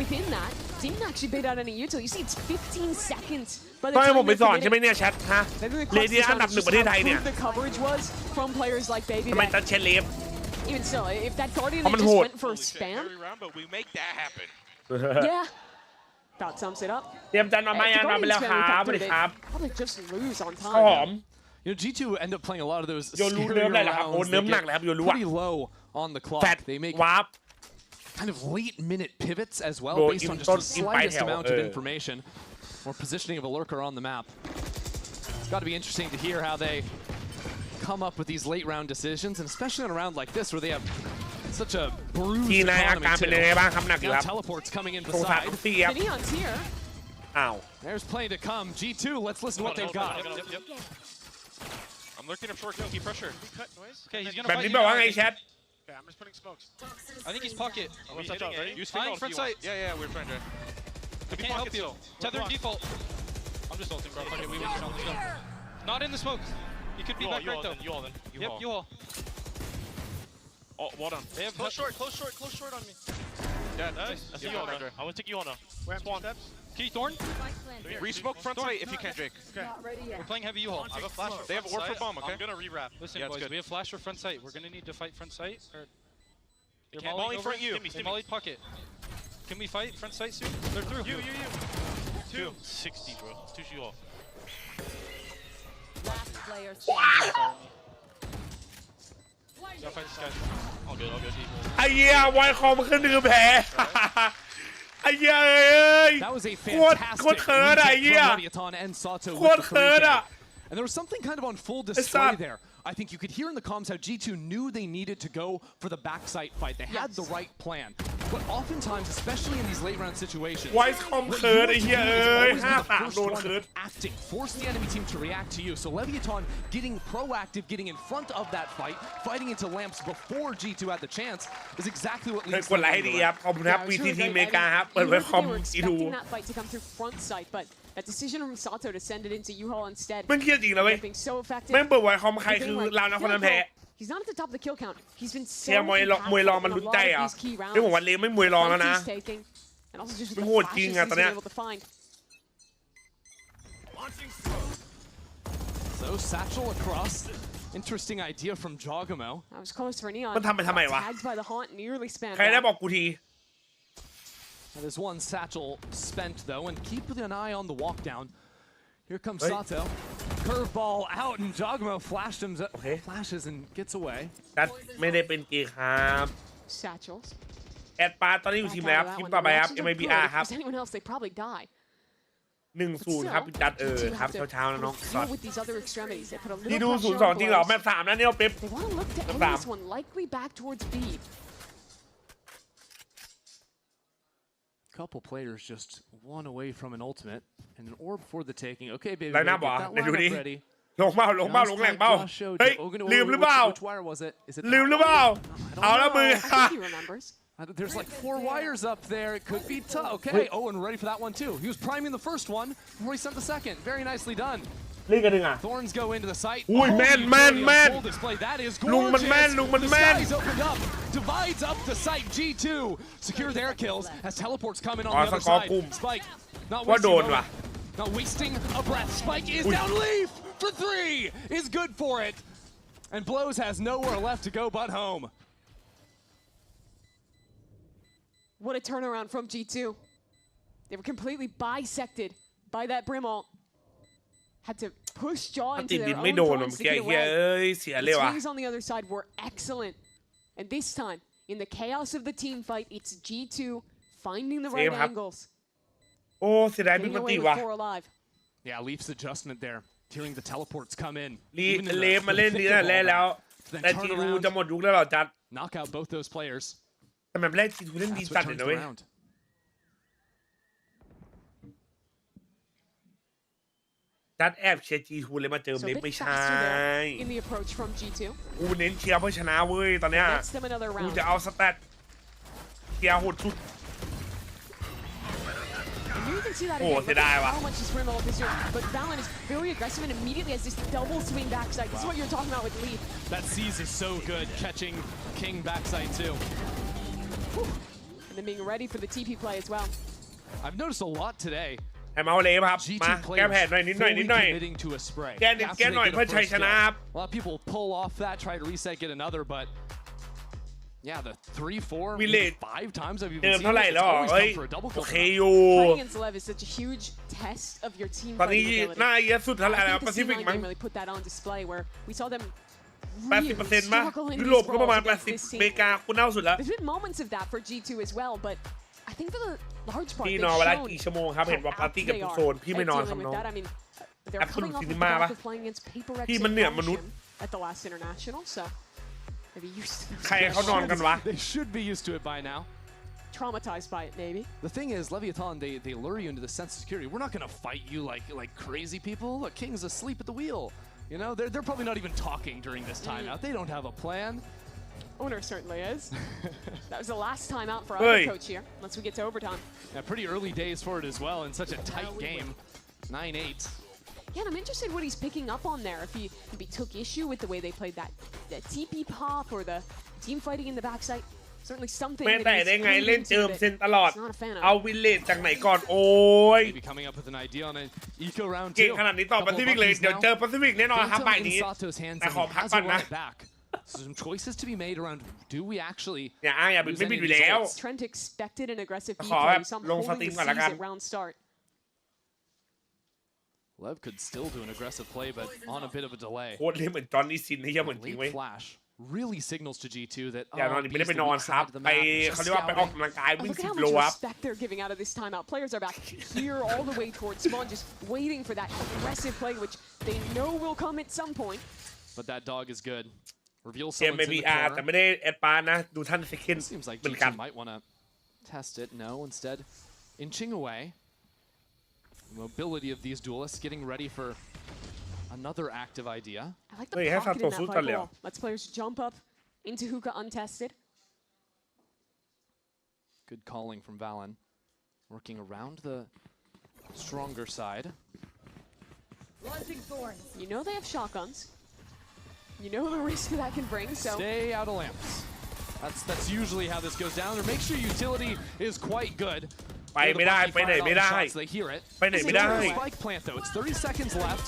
within that, didn't actually bait out any util. You see, it's 15 seconds.
ต้องให้ผมไปสอนใช่ไหมเนี่ยแชทฮะ
Then
เลดี้อันดับ 1 ประเทศไทยเนี่ย
the coverage was from players like Baby
ทำไม
that
ตัดเชนเลฟ
even still, if that Guardian
เพราะมัน
just
โหด
went for a spam, yeah, that sums it up.
เตรียมจานมาไหม
If the
นอนไป
Guardians
แล้วค
failed
รั
to
บ
come
สวัส
through,
ดี
they
ครับ
probably just lose on
ข้าวหอ
time.
ม
You know, G2 end up playing a lot of those
โยรู้
scary
เริ่มได้แล้วครับ โอ้
rounds
เริ่ม
that
หนัก
get
เลยครับโยรู้อะ
pretty low on the clock.
แฟด
They make
วาร์ป
kind of late minute pivots as well,
Bro,
based on just
ต้น
the
อินไป
slightest
แถว
amount of information or positioning of a lurker on the map. It's got to be interesting to hear how they come up with these late round decisions, and especially on a round like this where they have such a bruised
ทีนายอา
economy
การเป็นยังไง
too.
บ้างครับหนักอยู่ค
Now
รับ
teleports coming in
สงสาร
beside.
ทุกทีครับ
The Neon's here.
อ้าว
There's plenty to come. G2, let's listen to what they've got.
I'm looking up short kill, keep pressure. Okay, he's gonna
แบบ
fight.
นี้แบบว่าไงแชท
Okay, I'm just putting smokes. I think he's pocket. Let's touch out, ready? Use front sight. Yeah, we're trying to. I can't help you. Tether default. I'm just ulting, bro. Fuck it, we win this round. Let's go. Not in the smoke. He could be back right though. You all then. Yep, you all. Oh, well done. They have close short on me. Yeah, nice. I see you on there. I want to take you on now. Spawn. Key Thorn.
Re-smoke front sight if you can, Jake.
Okay. We're playing heavy U-haul. I have a flash.
They have a word for bomb, okay?
I'm gonna rewrap. Listen,
yeah,
boys, we have flash for front sight. We're gonna need to fight front sight. You're
Molly front you.
They mollied pocket. Can we fight front sight soon? They're through. You. 260, bro. 2 shoot off.
Last player.
Gotta fight this guy. All good.
ไอ้เหี้ยวายคอมมันขึ้นคือแพ้ไอ้เหี้ยเอ้ย
That was a
โคตร
fantastic
เขินอะไอ้เหี้ย
from Leviathan and Sato
โค
with
ตร
the
เขิน
3K.
อะ
And there was something kind of on full display there. I think you could hear in the comms how G2 knew they needed to go for the backside fight. They had the right plan. But oftentimes, especially in these late round situations,
ไวคอมเขินไอ้เหี้ยเอ้ย
first
โดน
one
เขิน
acting, force the enemy team to react to you. So Leviathan getting proactive, getting in front of that fight, fighting into lamps before G2 had the chance is exactly what
เคย
leads
กดไลค์ให้ดีครับขอบคุณครับ VCT อเมริกาครับเปิดไว้คอม
They were
อีทู
expecting that fight to come through front sight, but that decision from Sato to send it into U-Haul instead.
มันเครียดจริงนะเว้ย
being so effective.
แม่งเปิดไวคอมใครคือเรานะคนนั้นแพ้
He's not at the top of the kill count. He's been
เชีย
so
ร์มวยรองมัน
impactful in
ลุ้
a
นใจ
lot
อ่ะ
of these key
ไม่ผมว่า
rounds.
เลมไม่มวยรองแล้วนะ
He's taking, and also just with
มัน
the
โหดจริง
flashes
อ่ะ
he's
ตอน
been
เนี้ย
able to find.
So Satchel across. Interesting idea from Jogamo.
That was close for Neon.
มันทำไปทำไมวะ
Tagged by the haunt, nearly spammed
ใครได้
out.
บอกกูที
There's one Satchel spent though, and keep an eye on the walk down. Here comes Sato. Curveball out, and Jogamo flashes and gets away.
จัดไม่ได้เป็นเกย์ครับ
Satchels.
แอดปาตอนนี้อยู่ทีมแล้วทีมต่อไปครับ MIBR ครับ
If there's anyone else, they probably die.
1-0 ครับจัดครับเช้าๆนะน้องสอด
With these other extremities, they put a
ที่
little
ดู
pressure on
0-2 จริงเหรอ
Blows.
แมตช์3นะเนี่ยเป๊ป
They want to look to end this one, likely back towards B.
Couple players just one away from an ultimate and an orb for the taking. Okay, baby,
ไลน์หน้า
get
บ่
that
เดี๋ยวดูดิ
lineup ready.
ลงเป้าลงแรงเป้า เฮ้ย ลืมหรือเปล่า
Which wire was it? Is it
ลืมหรือเปล่า เอาแล้วมือ
I think he remembers.
There's like 4 wires up there. It could be tough. Okay. Oh, and ready for that one too. He was priming the first one before he sent the second. Very nicely done.
เล่นกันหนึ่งอ่ะ
Thorns go into the site.
อุ้ยแม่น
Full display. That is
ลุงมันแม่น
gorgeous. The skies opened up. Divides up the site. G2 secure their kills as teleports come in on the other side. Spike. Not
ว่าโด
wasting
นว่ะ
not wasting a breath. Spike is down. Leaf for 3 is good for it. And Blows has nowhere left to go but home.
What a turnaround from G2. They were completely bisected by that Brim ult. Had to push Jaw
มัน
into
ติด
their
ดิน
own
ไม่โดน
thorns
เมื่อ
to
กี้
get
เฮ้ย
away.
เอ้ยเสีย
The
เลยว่ะ
swings on the other side were excellent. And this time, in the chaos of the team fight, it's G2 finding the right angles.
โอ้เสียดายบิ๊ก
Getting
มัน
away
ตี
with
ว่ะ
4 alive.
Yeah, Leaf's adjustment there. Hearing the teleports come in.
เลฟมาเล่นดีนั่นแล้วแต่จีทูจะหมดยุคแล้วเหรอจัด
Knock out both those players.
แต่แบบแรกจีทูเล่นดีจัดเลยนะเว้ย จัดแอบเชียร์จีทูเลยมาเจอ
So
เล็
a
ก
bit
ไม่ใช่
faster there in the approach from G2.
กูเน้นเชียร์เพื่อชนะเว้ยตอนเนี้ย
Gets them another
กู
round.
จะเอาสแตทเชียร์โหดสุด
And you can see that
Oh,
again. Look
did I?
at how much his rim ult is doing. But Valen is very aggressive and immediately has this double swing backside. This is what you're talking about with Leaf.
That C's is so good, catching King backside too.
And then being ready for the TP play as well.
I've noticed a lot today.
ไอ้เมาเลฟครับ มาแก้แผนหน่อยนิดหน่อย
committing to a spray.
แก้นิดแก้หน่อยเพื่อชัยชนะครับ
A lot of people pull off that, try to reset, get another, but yeah, the 3-4, 5 times I've even
เดิม
seen
เท่าไหร่
it. It's
แล้ว
always
เฮ้ย
come for a double
โอ
kill.
เคอยู่
Playing against LEV is such a huge test of your team
ตอนนี้
fighting ability.
หน้าเยอะสุดเท่าไหร่
I
แล้ว
think
แป
the
ซิฟิก
C9
มั้ง
game really put that on display where we saw them
80% มั้ง
struggle in
ยุ
these
โรปก็ประมาณ
brawls against this
80
team.
อเมริกาคุณเน่าสุดแล้ว
There's been moments of that for G2 as well, but I think for the large part
พี่
they've
นอนเวลา
shown
กี่ชั่วโมงครับ เห็นว่า
how
ปาร์ตี้
apt
กับ
they
ทุก
are
โซน พี่ไม่
at
นอน
dealing
ครับ
with
น้อง
that. I mean, they're
Absolute
coming off of the
cinema
back
ปะ
of playing against Paper Rex
พี่มันเหนือมนุษย์
at the last international, so maybe used to
ใครเขานอนกันวะ
They should be used to it by now.
traumatized by it, maybe.
The thing is, Leviathan, they lure you into the sense of security. We're not going to fight you like crazy people. Look, King's asleep at the wheel. You know, they're probably not even talking during this timeout. They don't have a plan.
Owner certainly is. That was the last time out for
Hey.
either coach here, once we get to overtime.
Yeah, pretty early days for it as well in such a tight game. 9-8.
Yeah, and I'm interested what he's picking up on there. If he took issue with the way they played that TP pop or the team fighting in the backside. Certainly something
แม่แต่ได้ไง
that
เล่น
he's
เจิม
proven
เซนตลอด
he's not a fan of.
เอาวิลเลจจากไหนก่อนโอ้ย
Maybe coming up with an idea on an eco round
เก่ง
two.
ขนาดนี้ต่อ
Couple
แป
of
ซิฟิกเลย
monkeys
เดี๋ยว
now.
เจอแปซิฟิกแน่นอนครับ
Phantom
บ่าย
in
นี้
Sato's hands
แต่
and
ขอ
he
พัก
has
ก่
a
อน
run
นะ
it back. So some choices to be made around do we actually
อย่าอ้างอย่าบิด
use
ไม่บิ
any
ด
of
อยู่
these
แล้ว
ults?
Trent expected an aggressive
ขอแบบ
play, some
ลงส
holding
ตรี
the
มก่อนละกัน
seas at round start.
Lev could still do an aggressive play, but on a bit of a delay.
โคตรเล่นเหมือนจอห์นนี่ซินที่ยังเหมือนจริง
Late
เว้ย
flash really signals to G2 that
อย่านอนไม่ได้ไปนอนครับไปเขาเรียกว่าไปออกกำลังกายวิ่ง
Look at
10
how
โล
much
ครับ
respect they're giving out of this timeout. Players are back here all the way towards spawn, just waiting for that aggressive play, which they know will come at some point.
But that dog is good. Reveals
เกม
someone's in the
MIBR แต่
corner.
ไม่ได้แอดปาร์นะดูท่านเซคันด์
Seems like
เหมือน
G2
กัน
might want to test it. No, instead inching away. The mobility of these duelists getting ready for another active idea.
I like the pocket in that fight ball. Lets players jump up into hookah untested.
Good calling from Valen. Working around the stronger side.
You know they have shotguns. You know the risk that can bring, so...
Stay out of lamps. That's usually how this goes down. Or make sure utility is quite good.
ไปไม่ได้ไปไหนไม่ได้
They hear it.
ไปไหนไม่ได้
Spike plant though. It's 30 seconds left,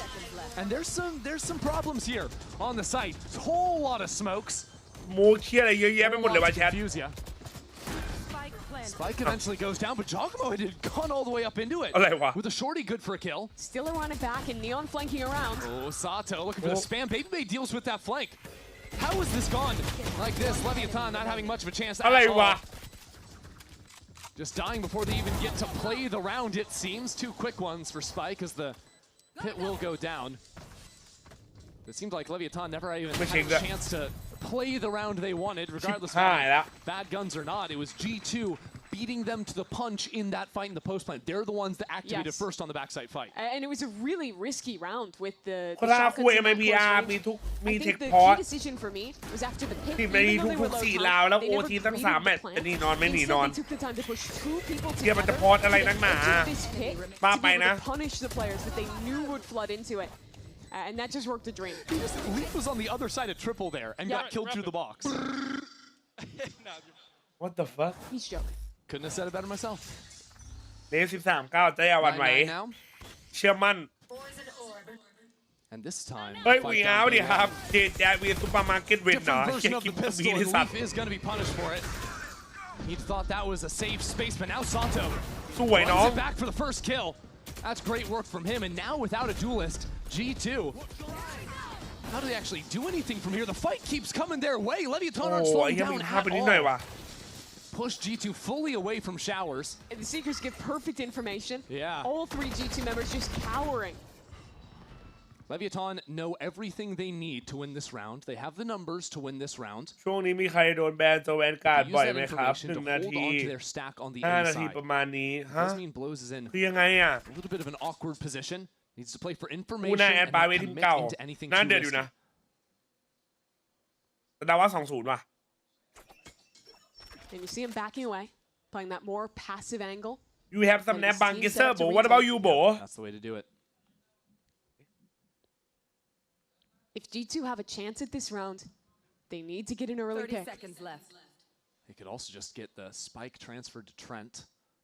and there's some problems here on the site. Whole lot of smokes.
มูเชี่ยอะไรเยอะแยะไปหมดเลยว่ะแชท
Spike eventually goes down, but Giacomo had gone all the way up into it.
อะไรวะ
With a shorty good for a kill.
Still a run it back, and Neon flanking around.
Oh, Sato looking for the spam. Baby Bay deals with that flank. How is this gone like this? Leviathan not having much of a chance at
อะไรวะ
all. Just dying before they even get to play the round, it seems. 2 quick ones for Spike as the pit will go down. It seemed like Leviathan never even had a chance to play the round they wanted, regardless of bad guns or not. It was G2 beating them to the punch in that fight in the post plant. They're the ones that activated first on the backside fight.
And it was a really risky round with the
คนละคู่
shotguns in that
MIBR
close
มี
range.
ทุกมี
I
เทค
think the
พอร์ต
key decision for me was after the pick,
ทีม
even
ใน
though they
ทุ
were
ก
low
4
time,
ราวแล้ว
they
โอ
never
ทีตั้ง
greeted
3 แมตช์
the
จะหนี
plant.
นอนไม่หนีนอน
Instead, they took the time to push 2 people
เทียบมันจะ
together
พอร์ตอะไรนักหนา
into this pit
มา
to
ไป
be able
นะ
to punish the players that they knew would flood into it. And that just worked a dream.
Leaf was on the other side of triple there and got killed through the box.
What the fuck
He's joking.
Couldn't have said it better myself.
เลส13-9 จะอย่าหวั่นไหว
9-9 now.
เชื่อมั่น
And this time,
เฮ้ยวีเอาดิครับเจแจ๊วีซูเปอร์มาร์เก็ตเวนเหรอ
different
เชี่ย
version of
คิ
the
ดว่ามี
pistol,
ที่
and
สัตว์
Leaf is going to be punished for it. He thought that was a safe space, but now Sato
สวยน้อง
runs it back for the first kill. That's great work from him, and now without a duelist, G2. How do they actually do anything from here? The fight keeps coming their way. Leviathan aren't
โอ้ย
slowing
ยังมี
down
ภาพ
at
ไปนิดหน่อย
all.
ว่ะ
Push G2 fully away from showers.
And the Seekers give perfect information.
Yeah.
All 3 G2 members just cowering.
Leviathan know everything they need to win this round. They have the numbers to win this round.
ช่วงนี้มีใครโดนแบนตัวแวนการ์ด
Use
บ่อย
that
ไหมครับ
information
1
to
นา
hold
ที
on to their stack on the
5
A
นาที
side.
ประมาณนี้ฮะ
Does mean Blows is in
คือยังไงอ่ะ
a little bit of an awkward position. Needs to play for
กู
information
น่าแอด
and
บาร์
not
เวทีม
commit
เก่า
into anything
น่า
too
เดือดอยู่
risky.
นะแต่ดาว่า 2-0 ว่ะ
And you see him backing away, playing that more passive angle.
You have some nap bang kisser bro What about you bro
That's the way to do it.
If G2 have a chance at this round, they need to get an early pick.
They could also just get the spike transferred to Trent.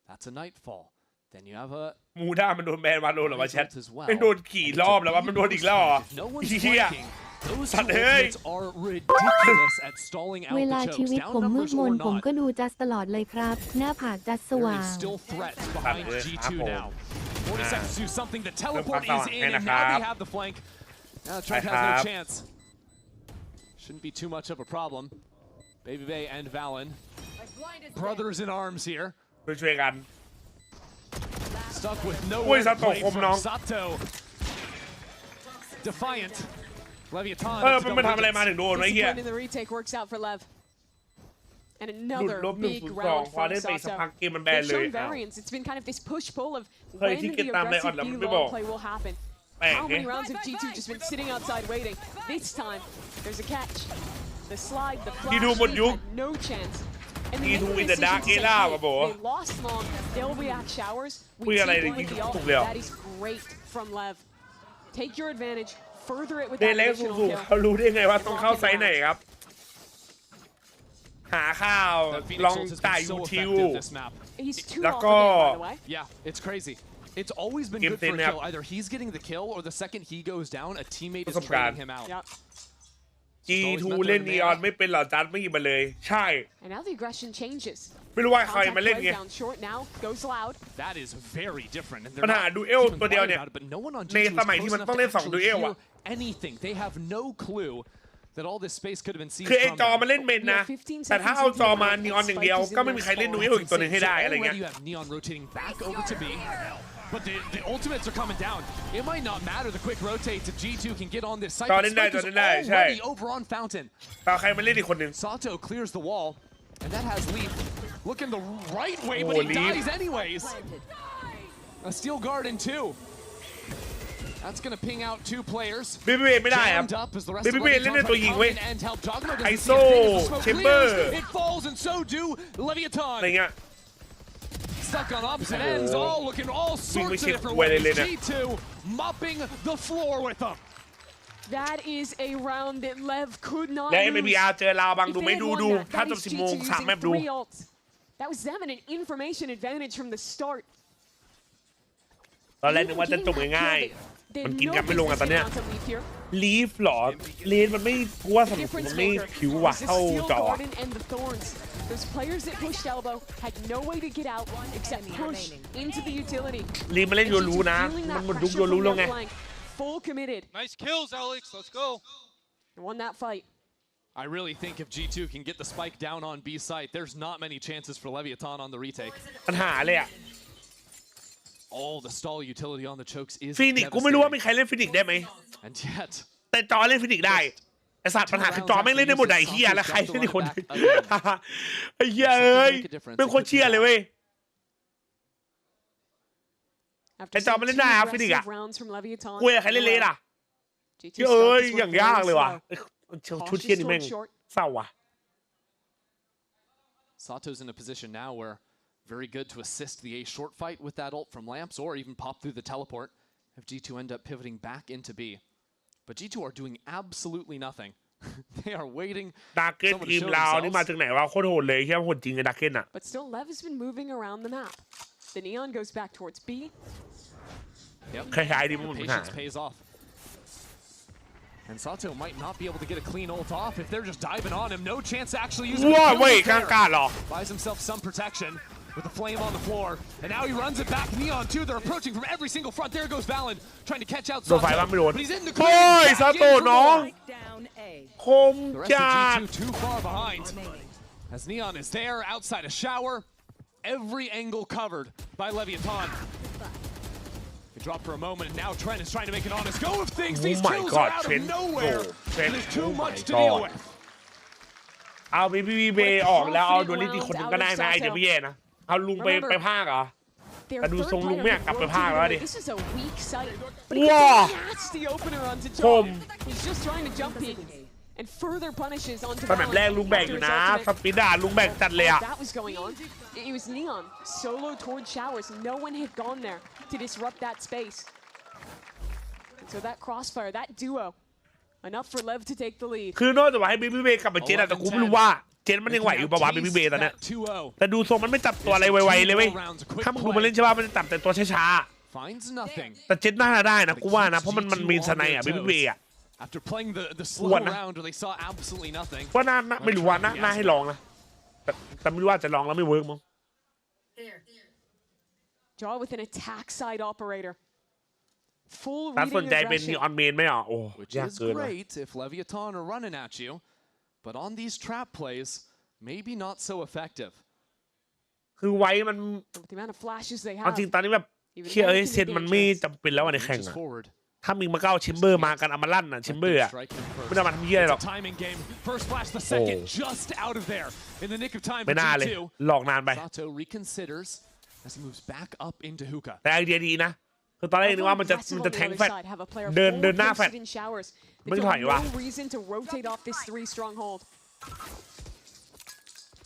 That's a nightfall. Then you have a
มูด้ามันโดนแบนมาโดนเหรอวะแชท
as well.
ไม่โดนกี่รอบแล้ววะมันโดนอีกแล้วเหรอ
If no one's
เฮีย
flanking, those
สัตว์เอ้ย
ultimates are ridiculous at stalling out
เว
the
ลาชี
chokes.
วิต
Down
ผมมืด
numbers
ม
or
นผม
not.
ก็ดูจัสตลอดเลยครับ หน้าผากจัสส
There
ว่าง
is still threats behind G2 now. 40 seconds to do something. The teleport
ริ่ม
is
ความ
in,
สว่าง
and
ให้
now
นะครับ
they have the flank. Now Trent has no chance. Shouldn't be too much of a problem. Baby Bay and Valen, brothers in arms here.
ช่วยกัน
Stuck with
โอ้ย
nowhere
ซา
to
โตะ
play
คม
from
น้อง
Sato. Defiant. Leviathan.
มันไม่ทำอะไรมาถึงโดนไว้เฮีย
Discipline in the retake works out for Lev. And
หลุด
another
ลบ
big
1-2
round
พอ
from
เล่นไปสัก
Sato.
พักเกมมันแบน
They've
เลย
shown variance. It's been kind of this push-pull of
เฮ้ย
when
ที่เก็บ
the
ตามไลออน
aggressive
แล้ว
B
มันไม่บอก
long play will happen.
แปลก
How
ไง
many rounds have G2 just been sitting outside waiting? This time, there's a catch. The slide, the flash,
G2 หมดยุค
had no chance. And the
G2
making
in the
decision
dark
to say,
era
hey,
ว่ะโบ
they lost long, they'll react showers.
คุ
We
ยอะไร
take
เนี่ย
one
ยิง
with the
ถู
ult.
กเลยเหรอ
That is great from Lev. Take your advantage, further it with
เด
that
เล็ก
additional
สูง
kill.
ๆเขารู้ได้ไงว่าต้องเข้าไซส์ไหนครับ หาข่าวลองจ่ายยูทิว แล้วก็
Yeah, it's crazy. It's always been good for a kill. Either he's getting the kill, or the second he goes down, a teammate is waiting him out.
G2 เล่นนีออนไม่เป็นหรอจัดไม่หยิบมาเลยใช่
And now the aggression changes.
ไม่รู้ว่าใครมาเล่นไง
That is very different.
ปัญหาดูเอลตัวเดียวเนี่ยในสมัยที่มันต้องเล่น2ดูเอลอะ
anything. They have no clue that all this space could have been seized
คือไอ
from
จอ
them.
มาเล่นเมนนะแต่ถ้าเอาจอมานีออนอย่างเดียวก็ไม่มีใครเล่นดูเอลอีกตัวหนึ่งให้ได้อะไรเงี้ย
You have Neon rotating back over to B. But the ultimates are coming down. It might not matter the quick rotate if G2 can get on this site. Spike is already over on Fountain.
ต่อใครมาเล่นอีกคนหนึ่ง
Sato clears the wall, and that has Leaf looking the right way, but he dies anyways. A steel guard in 2. That's gonna ping out 2 players.
บีบีไม่ได้ครับบีบีเล่นในตัวยิงเว้ยไอโซ่เชมเบอร์
It falls, and so do Leviathan.
อะไรเงี้ย
Stuck on opposite ends, all looking all sorts of different ways. G2 mopping the floor with them.
That is a round that Lev could not
และ
lose.
MIBR เจอลาวบังดูไม่ดูถ้าจบ10 โมง3แมปดู
That was them in an information advantage from the start.
ตอนแรกนึกว่าจะจบง่ายๆมันกินกันไม่ลงอ่ะตอนเนี้ยลีฟหรอเลนมันไม่กลัวสนุกมันไม่ผิวว่ะเข้าจอ
Those players that pushed elbow had no way to get out except push into the utility.
ลีมาเล่นโยรู้นะมันหมดยุคโยรู้แล้วไง
Full committed.
Nice kills, Alex. Let's go.
Won that fight.
I really think if G2 can get the spike down on B site, there's not many chances for Leviathan on the retake.
ปัญหาเลยอ่ะ
All the stall utility on the chokes is
ฟีนิกซ์กูไม่รู้ว่ามีใครเล่นฟีนิกซ์ได้ไหม
And yet
แต่จอเล่นฟีนิกซ์ได้ไอสัตว์ปัญหาคือจอไม่เล่นได้หมดไหนเฮียแล้วใครเล่นอีกคนไอ้เฮียเอ้ยเป็นคนเชียร์เลยเว้ยไอจอไม่เล่นได้ครับฟีนิกซ์อ่ะกูอยากใครเล่นเลยล่ะเอ้ยอย่างยากเลยว่ะชุดเชียร์นี่แม่งเศร้าว่ะ
Sato's in a position now where very good to assist the A short fight with that ult from Lamps, or even pop through the teleport if G2 end up pivoting back into B. But G2 are doing absolutely nothing. They are waiting.
ดาร์เก้นทีมเรานี่มาจากไหนวะโคตรโหดเลยแค่โหดจริงไอ้ดาร์เก้นอ่ะ
But still, Lev has been moving around the map. The neon goes back towards B.
Yep.
คล้ายๆดิมึง
Patience pays off. And Sato might not be able to get a clean ult off if they're just diving on him. No chance to actually use it.
ว้าเว้ยกลางกาดหรอ
Buys himself some protection with the flame on the floor, and now he runs it back. Neon too. They're approaching from every single front. There goes Valen trying to catch out Sato. But he's in the clear.
โอ้ยซาโตะน้องคม
The rest
จัด
of G2 too far behind. As Neon is there outside a shower, every angle covered by Leviathan. He dropped for a moment, and now Trent is trying to make an honest go of things. These kills are out of nowhere. There's too much to deal with.
เอาบีออกแล้วเอาโดลิตี้คนนึงก็ได้นะไอเดียไม่แย่นะเอาลุงไปภาคเหรอแต่ดูทรงลุงไม่อยากกลับไปภาคแล้วดิว้าคมตอนแบบแรกลุงแบกอยู่นะสปีดด่าลุงแบกจัดเลยอ่ะ
It was Neon solo towards showers. No one had gone there to disrupt that space. And so that crossfire, that duo, enough for Lev to take the lead.
คือนอกจากว่าให้บีบีเบกลับไปเจนแต่กูไม่รู้ว่าเจนมันยังไหวอยู่ปะวะบีบีเบตอนเนี้ยแต่ดูทรงมันไม่จับตัวอะไรไวๆเลยเว้ยถ้ามึงดูมันเล่นใช่ป่ะมันจะจับแต่ตัวช้าๆแต่เจนน่าจะได้นะกูว่านะเพราะมันมีสไนอ่ะบีบีเบอ่ะ
After playing the slow round where they saw absolutely nothing.
ว่าน่าไม่รู้ว่าน่าให้ลองนะแต่ไม่รู้ว่าจะลองแล้วไม่เวิร์กมั้ง
Draw with an attack side operator. Full
ตัดสน
reading
ใจเป็น
aggression.
ออนเมนไหมอ่ะโอ้
Which
ยาก
is
เกิน
great if Leviathan are running at you, but on these trap plays, maybe not so effective.
คือไว้มัน
The amount of flashes they
เอา
have.
จริงตอนนี้แบบเชื่อเซนมันไม่จำเป็นแล้วในแข่งอ่ะถ้ามึงมาเก้าชิมเบอร์มากันเอามาลั่นอ่ะชิมเบอร์อ่ะไม่ได้มาทำเยี่ยหรอก
Timing game. First flash, the second, just out of there in the nick of time.
ไม่น่าเลยหลอกนานไป
Sato reconsiders as he moves back up into hookah.
แต่ไอเดียดีนะคือตอนแรกนึกว่ามันจะแทงแฟตเดินหน้าแฟตไม่ถอยวะ
No reason to rotate off this 3 stronghold.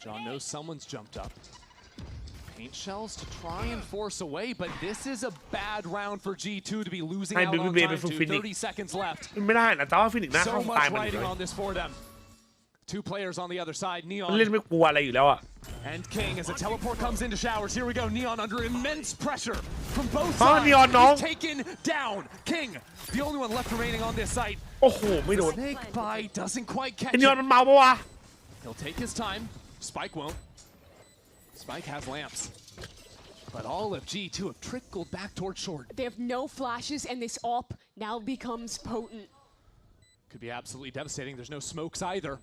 John knows someone's jumped up. Paint shells to try and force away, but this is a bad round for G2 to be losing out on time to. 30 seconds left.
ไม่ได้นะแต่ว่าฟินิกส์น่า
So
เข้าตาย
much
มัน
riding on this for them. Two players on the other side. Neon
เล่นไม่กลัวอะไรอยู่แล้วอ่ะ
and King as the teleport comes into showers. Here we go. Neon under immense pressure from both
อ๋อ
sides.
Neon น้อง
He's taken down. King, the only one left remaining on this site.
โอ้โหไม่โดน
Snake bite doesn't quite catch
ไอ้นีออน
it.
มันเมาปะวะ
He'll take his time. Spike won't. Spike has lamps. But all of G2 have trickled back towards short.
They have no flashes, and this AWP now becomes potent.
Could be absolutely devastating. There's no smokes either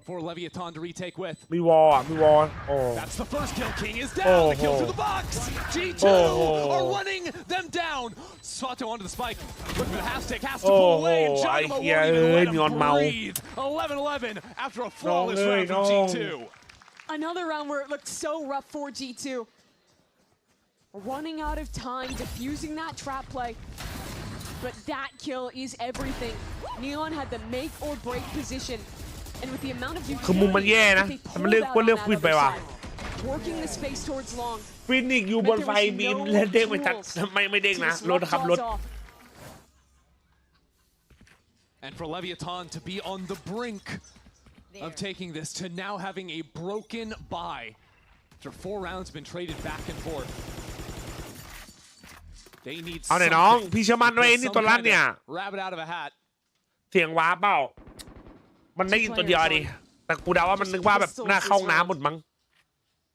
for Leviathan to retake with.
มีวอลอ่ะมีวอลโอ้
That's the first kill. King is down. The kill to the box. G2 are running them down. Sato onto the spike. Look for the half stick. Has to pull away. And Giacomo won't even let him breathe. 11-11 after a flawless round from G2.
Another round where it looked so rough for G2. Running out of time, defusing that trap play. But that kill is everything. Neon had the make or break position. And with the amount of
คือมุมมันแย่นะแต่มันเลือกว่าเลือกควินไปว่ะ
working the space towards long.
ฟินิกอยู่บนไฟบีมและเด้งไปจัดไม่เด้งนะรถครับรถ
And for Leviathan to be on the brink of taking this to now having a broken bye. After 4 rounds have been traded back and forth. They need
เอาหน่อยน้องพี่เชื่อมั่นว่าไอ้นี่ตัวลั่นเนี่ย
rabbit out of a hat.
เสียงว้าเปล่ามันได้ยินตัวเดียวดิแต่กูเดาว่ามันนึกว่าแบบหน้าเข้าน้ำหมดมั้ง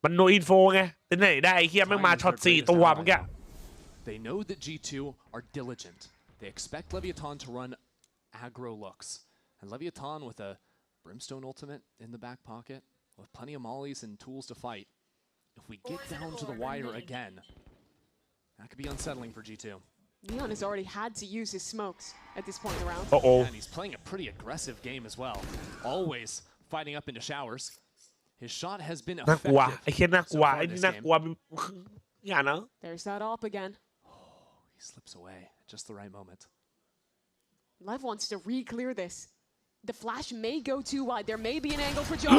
มันโนอินโฟไงแต่ไหนได้ไอ้เคียแม่งมาช็อต4ตัวเมื่อกี้
They know that G2 are diligent. They expect Leviathan to run aggro looks. And Leviathan with a Brimstone ultimate in the back pocket, with plenty of mollies and tools to fight. If we get down to the wire again, that could be unsettling for G2.
Neon has already had to use his smokes at this point in the round.
And he's playing a pretty aggressive game as well. Always fighting up into showers. His shot has been
น่ากลัว
effective.
ไอ้เคียน่ากลัวไอ้นี่น่ากลัวอย่านะ
There's that AWP again.
He slips away at just the right moment.
Lev wants to re-clear this. The flash may go too wide. There may be an angle for John.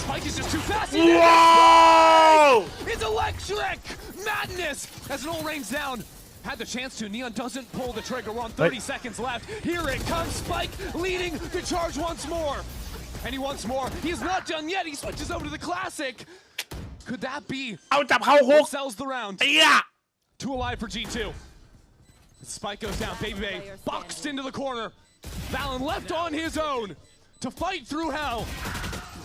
Spike is just too fast.
Whoa!
It's electric! Madness as it all rains down. Had the chance to. Neon doesn't pull the trigger. We're on 30 seconds left. Here it comes. Spike leading the charge once more. And he wants more. He's not done yet. He switches over to the classic. Could that be?
เอาจับเข้าคุก
Sells the round.
ไอ้ยะ
Two alive for G2. Spike goes down. Baby Bay boxed into the corner. Valen left on his own to fight through hell.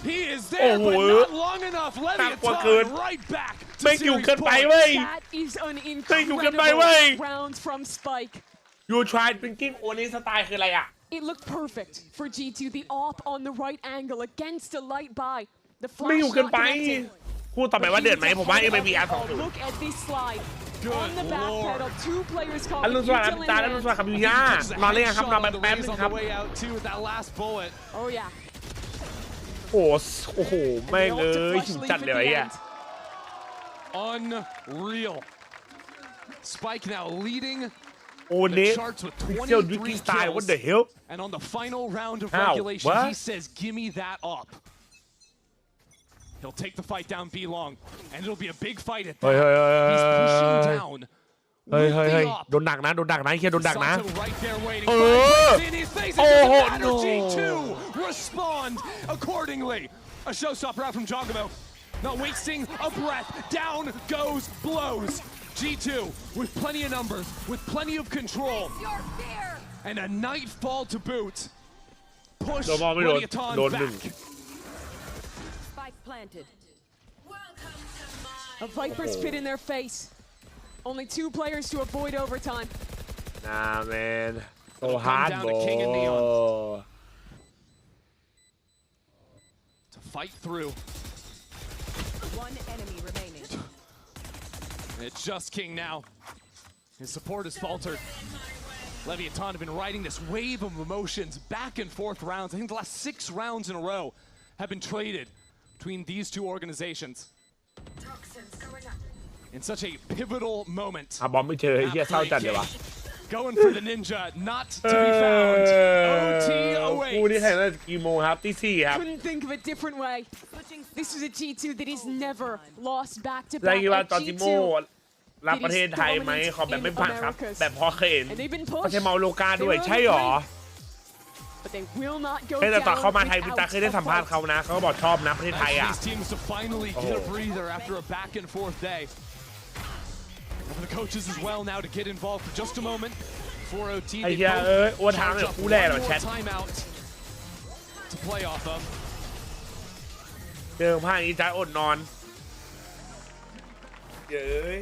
He is there, but not long enough. Leviathan right back to series point.
That is an incredible round from Spike.
You tried thinking โอนี้สไตล์คืออะไรอ่ะ
It looked perfect for G2. The AWP on the right angle against a light buy. The
ไม่
flash
อยู่เกิน
not
ไป
connecting.
พูดต่อไปว่าเดือดไหมผมว่า MIBR 2-0
Look at this slide. On the back pedal, 2 players
อรุณ
caught
สวัสดิ์ตาอรุณสวัสดิ์ครับยูย่านอนเล่นครับนอนไปแป๊บนึงครับ
Oh yeah.
โอ้โหแม่งเอ้ยหิวจัดเลยอ่ะ
Unreal. Spike now leading
โอเนี้
the charts with
พิกเซลดิกิ้งสไตล์ what the hell
and on the final round of
How?
regulation,
What?
he says, "Give me that up." He'll take the fight down B long, and it'll be a big fight at that. He's pushing down.
เฮ้ยโดนหนักนะโดนหนักนะไอ้เคียโดนหนักนะ
Sato right there waiting.
เออ
In his face,
โอ้โห
it doesn't matter. G2 respond accordingly. A showstopper out from Giacomo. Not wasting a breath. Down goes blows. G2 with plenty of numbers, with plenty of control, and a nightfall to boot. Push Leviathan back.
Spike planted.
A Viper spit in their face. Only 2 players to avoid overtime.
Nah man so hard bro
To fight through.
One enemy remaining.
It's just King now. His support has faltered. Leviathan have been riding this wave of emotions back and forth rounds. I think the last 6 rounds in a row have been traded between these 2 organizations. In such a pivotal moment.
อ่ะบอมไม่เจอไอ้เหี้ยเศร้าจัดเลยวะ
Going for the ninja, not to be found. OT
คู่นี้
awaits.
แข่งได้กี่โมงครับตี 4 ครับ
Couldn't think of a different way. This is a G2 that is never lost back to
ได้
back.
คิดว่า
A
ตอนจิโม
G2
รับประเทศไทยไหมขอแบบไม่ผ่านครับแบบพอเคยเห็น
and they've been
ไม่ใช่
pushed.
เมาโลกาด้วยใช่หรอ
but they will not go
แต่ตอน
down
เขามาไทยพี่ตา
without
เคยได้
a
สัมภาษณ์
fight.
เขานะเขาก็บอกชอบนะประเทศไทยอ่ะ
These teams to finally get a breather after a back and forth day. And the coaches as well now to get involved for just a moment. 4OT.
ไอ้เหี้ยโอ้ทางเนี่ยคู่แรกเหรอแชท
Timeout to play off of.
เจอผ้านี้จะอดนอนเย้ย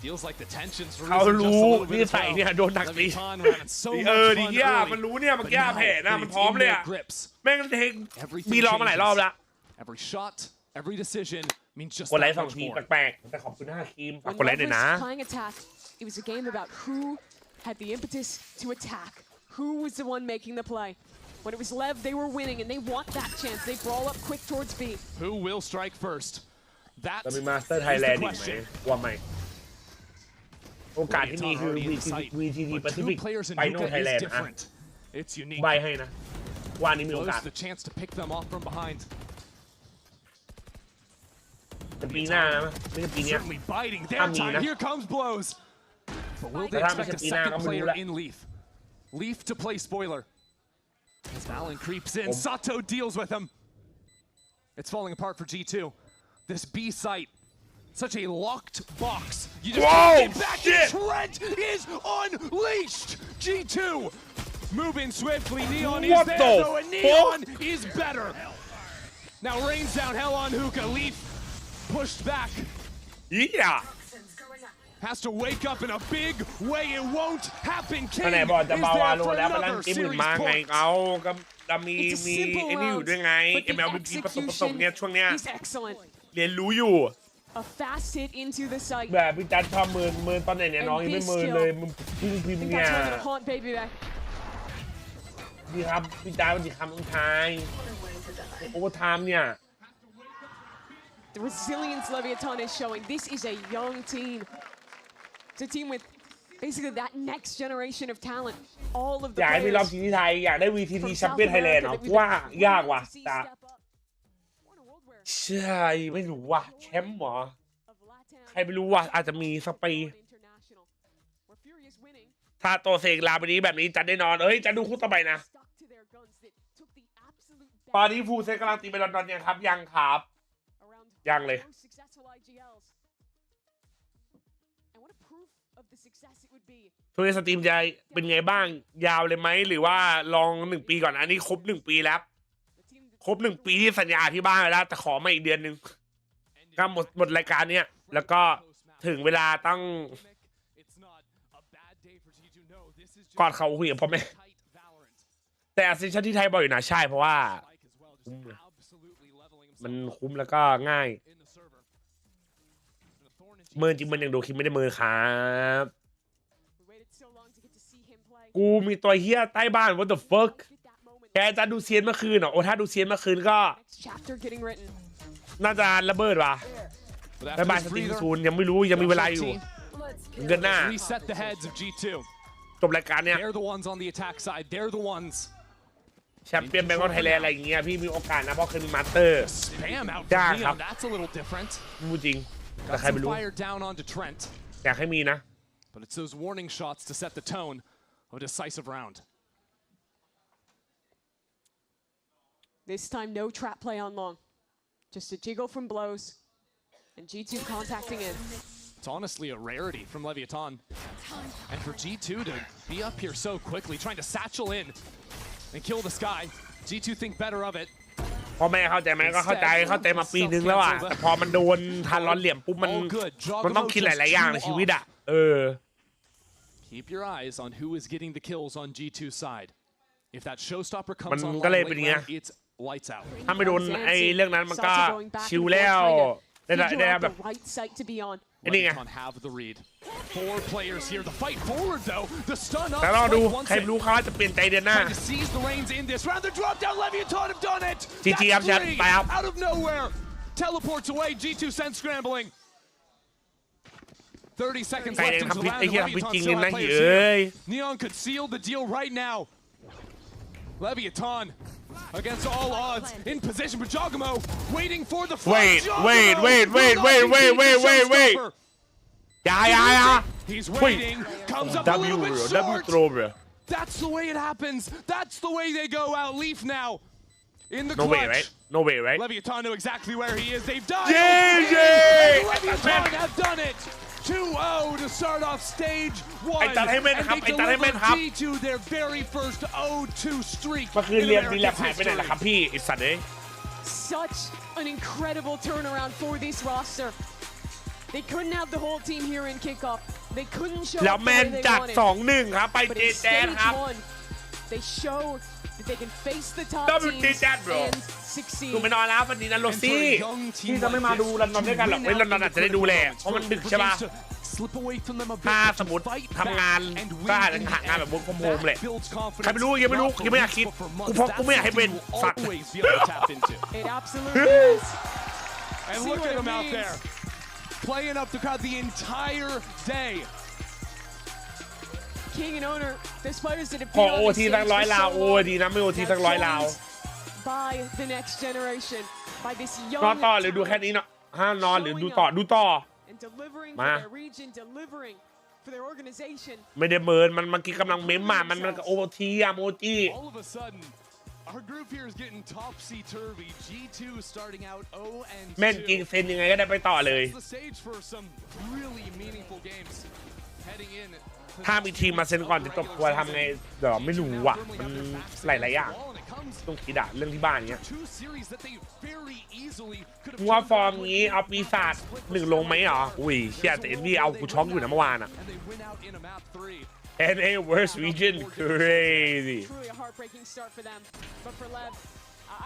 Feels like the tensions
เขารู้นี่ใส่เนี่ยโดนหนักดีดีเหี้ยมันรู้เนี่ยมันแก้แผลนะมันพร้อมเลยอ่ะแม่งเทคมีลองมาหลายรอบแล้ว
Every shot, every decision means just
กดไล
that
ค์2
much
ที
more.
แปลกๆแต่ขอบคุณ5ทีมฝาก
When
กดไลค์หน่อย
Love
นะ
was playing attack, it was a game about who had the impetus to attack, who was the one making the play. When it was Lev, they were winning, and they want that chance. They brawl up quick towards B.
Who will strike first? That
จะมี
is
มาสเตอร์ไทยแลน
the
ด์อีกไหม
question.
ว่าไม่โอกาสที่มีคือ VCT
But
Pacific
two players in
ไฟนอล
Hookah
ไทยแล
is
นด์อ่ะ
different. It's unique.
ใบให้นะว่านี้มีโอกาส
Blows the chance to pick them off from behind.
เป็นปีหน้านะไม่ใช่ปีเนี้ย
Certainly biting
ถ้า
their
มี
time.
นะ
Here comes blows. But will they
แต่ถ้าไม่
expect
ใช่
a
ปีหน้า
second
ก็ไม่รู้
player
แหละ
in Leaf? Leaf to play spoiler. As Valen creeps in, Sato deals with him. It's falling apart for G2. This B site, such a locked box. You just can't get back. Trent is unleashed. G2 moving swiftly. Neon is there though, and Neon is better. Now rains down hell on Hookah. Leaf pushed back.
Yeah.
Has to wake up in a big way. It won't happen. King
ไหน
is
บอกจะ
there
มาวาโล
for
แล้วมาลั่น
another
ตีหมื่น
series
มาไง
point.
เอาก็มีไอ้นี่อยู่ด้วยไง MLBP ผสมเนี่ยช่วงเนี้ย
He's excellent.
เรียนรู้อยู่
A fast hit into the site.
แบบพี่จัดชอบเมินตอนไหนเนี่ยน้องยังไม่เมินเลยมึงพึ่งพิมพ์
I think
เนี่ย
that's one gonna haunt baby back.
ดีครับพี่จัดวันดีคำต้องทายโอเวอร์ไทม์เนี่ย
The resilience Leviathan is showing. This is a young team. It's a team with basically that next generation of talent. All of the
อยากให้มีรอบ
players
ชิงที่ไทยอยากได้ VCT แชมเปี้ยนไทยแลนด์เหรอว่ายากว่ะแต่ใช่ไม่รู้ว่ะแชมป์เหรอใครไม่รู้ว่ะอาจจะมีสักปีถ้าตัวเสกลาไปนี้แบบนี้จัดได้นอนเอ้ยจะดูคู่ต่อไปนะตอนนี้ฟูเซกำลังตีไปลอนดอนยังครับยังครับยังเลยช่วงนี้สตรีมจะเป็นไงบ้างยาวเลยไหมหรือว่าลอง1 ปีก่อนอันนี้ครบ1 ปีแล้วครบ1 ปีที่สัญญาที่บ้านแล้วแต่ขอมาอีกเดือนนึงก็หมดรายการเนี้ยแล้วก็ถึงเวลาต้องกอดเขาคุยกับพ่อแม่แต่แอสเซนชั่นที่ไทยบ่อยอยู่นะใช่เพราะว่ามันคุ้มแล้วก็ง่ายเมินจริงมันยังดูคลิปไม่ได้เมินครับกูมีตัวเฮียใต้บ้าน what the fuck แกจะดูเซียนเมื่อคืนเหรอโอ้ถ้าดูเซียนเมื่อคืนก็น่าจะระเบิดว่ะใต้บ้านสตรีมซูนยังไม่รู้ยังมีเวลาอยู่เดือนหน้าจบรายการเนี้ยแชมเปี้ยนแบงก์ไทยแลนด์อะไรอย่างเงี้ยพี่มีโอกาสนะเพราะเคยมีมาสเตอร์จ้าครับพูดจริงแต่ใครไม่รู้อยากให้มีนะ
But it's those warning shots to set the tone of a decisive round.
This time, no trap play on long. Just a jiggle from blows. And G2 contacting in.
It's honestly a rarity from Leviathan. And for G2 to be up here so quickly, trying to satchel in and kill the sky. G2 think better of it.
พ่อแม่เข้าใจไหมก็เข้าใจมาปีนึงแล้วอ่ะแต่พอมันโดนทันร้อนเหลี่ยมปุ๊บมันต้องคิดหลายๆอย่างในชีวิตอ่ะ
Keep your eyes on who is getting the kills on G2's side. If that showstopper
มัน
comes
ก็
on
เลยเป็นอย่างเงี้ย
it's lights out.
ถ้าไม่โดนไอ้เรื่องนั้นมันก็ชิวแล้วได้แบบไอ้นี่ไง
have the read. 4 players here. The fight forward though. The stun up.
แต่เราดูใครรู้เขาจะเปลี่ยนใจเดือนหน้า
Trying to seize the reins in this round. The drop down. Leviathan have done it.
GG ครับแชทไปครับ
Out of nowhere. Teleports away. G2 sent scrambling. 30 seconds left into the round. Leviathan still have players here. Neon could seal the deal right now. Leviathan against all odds in position, but Jogamo waiting for the
wait. Yeah.
He's waiting. Comes up a little bit short. That's the way it happens. That's the way they go out. Leaf now in the
No way,
clutch.
right? No way, right?
Leviathan know exactly where he is. They've done
JJ!
it. Leviathan have done it. 2-0 to start off stage 1. And they deliver G2 their very first 0-2 streak.
ก็คือเรียนดีแลบหายไปไหนล่ะครับพี่ไอ้สัตว์เอ้ย
Such an incredible turnaround for this roster. They couldn't have the whole team here in kickoff. They couldn't show
แล้ว
up
แม
the
น
way they
จัด
wanted.
2-1 ครับไป
But
เจ
in
แจ๊ด
stage
ครับ
1, they show that they can face the top
Double
teams
JJaz, bro.
and succeed.
กูไม่นอนแล้ววันนี้นะโรซี่พี่จะไม่มาดูลอนดอนด้วยกันหรอกเว้ยลอนดอนอาจจะได้ดูแหละเพราะมันดึกใช่ป่ะถ้าสมมติทำงานก็อาจจะหางานแบบ work from home แหละใครไม่รู้ยังไม่อยากคิดกูไม่อยากให้เป็นสัก
It absolutely is.
And look at him out there, playing up the crowd the entire day.
King and Owner, there's players that have
ขอ
been
โอ
on the
ที
stage
สัก100
for
ลาว
so
โอ
long.
ดีนะไม่โอทีสัก100 ลาว
By the next generation, by this
นอน
young
ต่อหรือดูแค่นี้เนาะห้ามนอนหรือดูต่อ
and delivering
มา
for their region, delivering for their organization.
ไม่ได้เมินมันเมื่อกี้กำลังเม้มมามันก็โอทีอะโมจิ
All of a sudden, our group here is getting topsy-turvy. G2 starting out 0-2.
แม่นจริงเซนยังไงก็ได้ไปต่อเลย
Sets the stage for some really meaningful games heading in.
ถ้ามีทีมมาเซ็นก่อนจะตบควรทำไงเดี๋ยวไม่รู้อ่ะมันหลายๆอย่างต้องคิดอะเรื่องที่บ้านเงี้ยมัวฟอร์มงี้เอาปีศาจ1ลงไหมเหรออุ้ยเชี่ยแต่เอ็นดี้เอากูช็อกอยู่นะเมื่อวานอะ NA worst region crazy
Truly a heartbreaking start for them. But for Lev,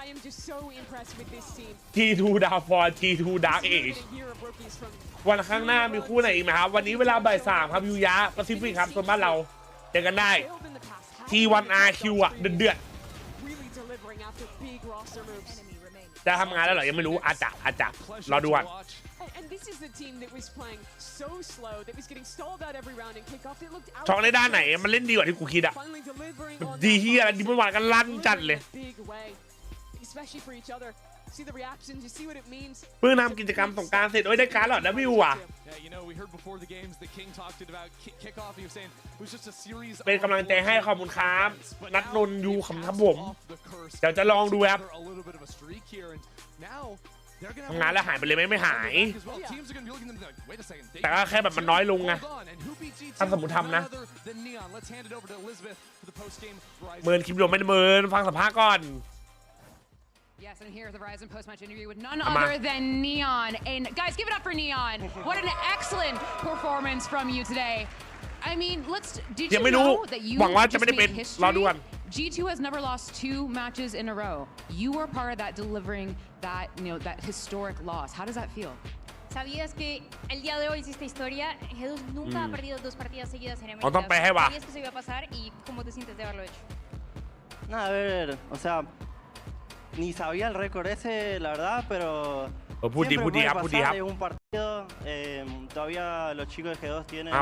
I am just so impressed with this team.
T2 Dark for T2 Dark Age วันข้างหน้ามีคู่ไหนอีกไหมครับวันนี้เวลาบ่าย 3ครับยูยะแปซิฟิกครับส่วนบ้านเราเจอกันได้ T1RQ อ่ะเดือด
Really delivering after big roster moves.
จะทำงานแล้วเหรอยังไม่รู้อาจจะรอดูก่อน
And this is the team that was playing so slow, that was getting stalled out every round in kickoff. It looked out.
ช็อกในด้านไหนมันเล่นดีกว่าที่กูคิดอะ
Finally delivering on
ดีเฮียอะไรดีเมื่อวานกันลั่นจัดเลย
big way, especially for each other. See the reactions, you see what it means.
เพิ่งทำกิจกรรมสงกรานต์เสร็จโอ้ยได้การ์ดหลอดนะวิวอ่ะ
Yeah, you know, we heard before the games the King talked about kickoff. He was saying it was just a series.
เป็นกำลังใจให้ขอบคุณครับนัดนนยูขำครับผมเดี๋ยวจะลองดูครับทำงานแล้วหายไปเลยไหมไม่หายแต่ก็แค่แบบมันน้อยลงไงถ้าสมมติทำนะเมินคลิปลงไม่ได้เมินฟังสัมภาษณ์ก่อน
Yes, and here's the Verizon post-match interview with none other than Neon. And guys, give it up for Neon. What an excellent performance from you today. I mean, did you know that you just made history? G2 has never lost 2 matches in a row. You were part of that, delivering that, that historic loss. How does that feel?
¿Sabías que el día de hoy hiciste historia? G2 nunca ha perdido 2 partidas seguidas en
América.
¿Sabías que eso iba a pasar y cómo te sientes de haberlo hecho?
Nada, a ver, o sea, ni sabía el récord ese, la verdad, pero siempre puede pasar en un partido. Todavía los chicos de G2 tienen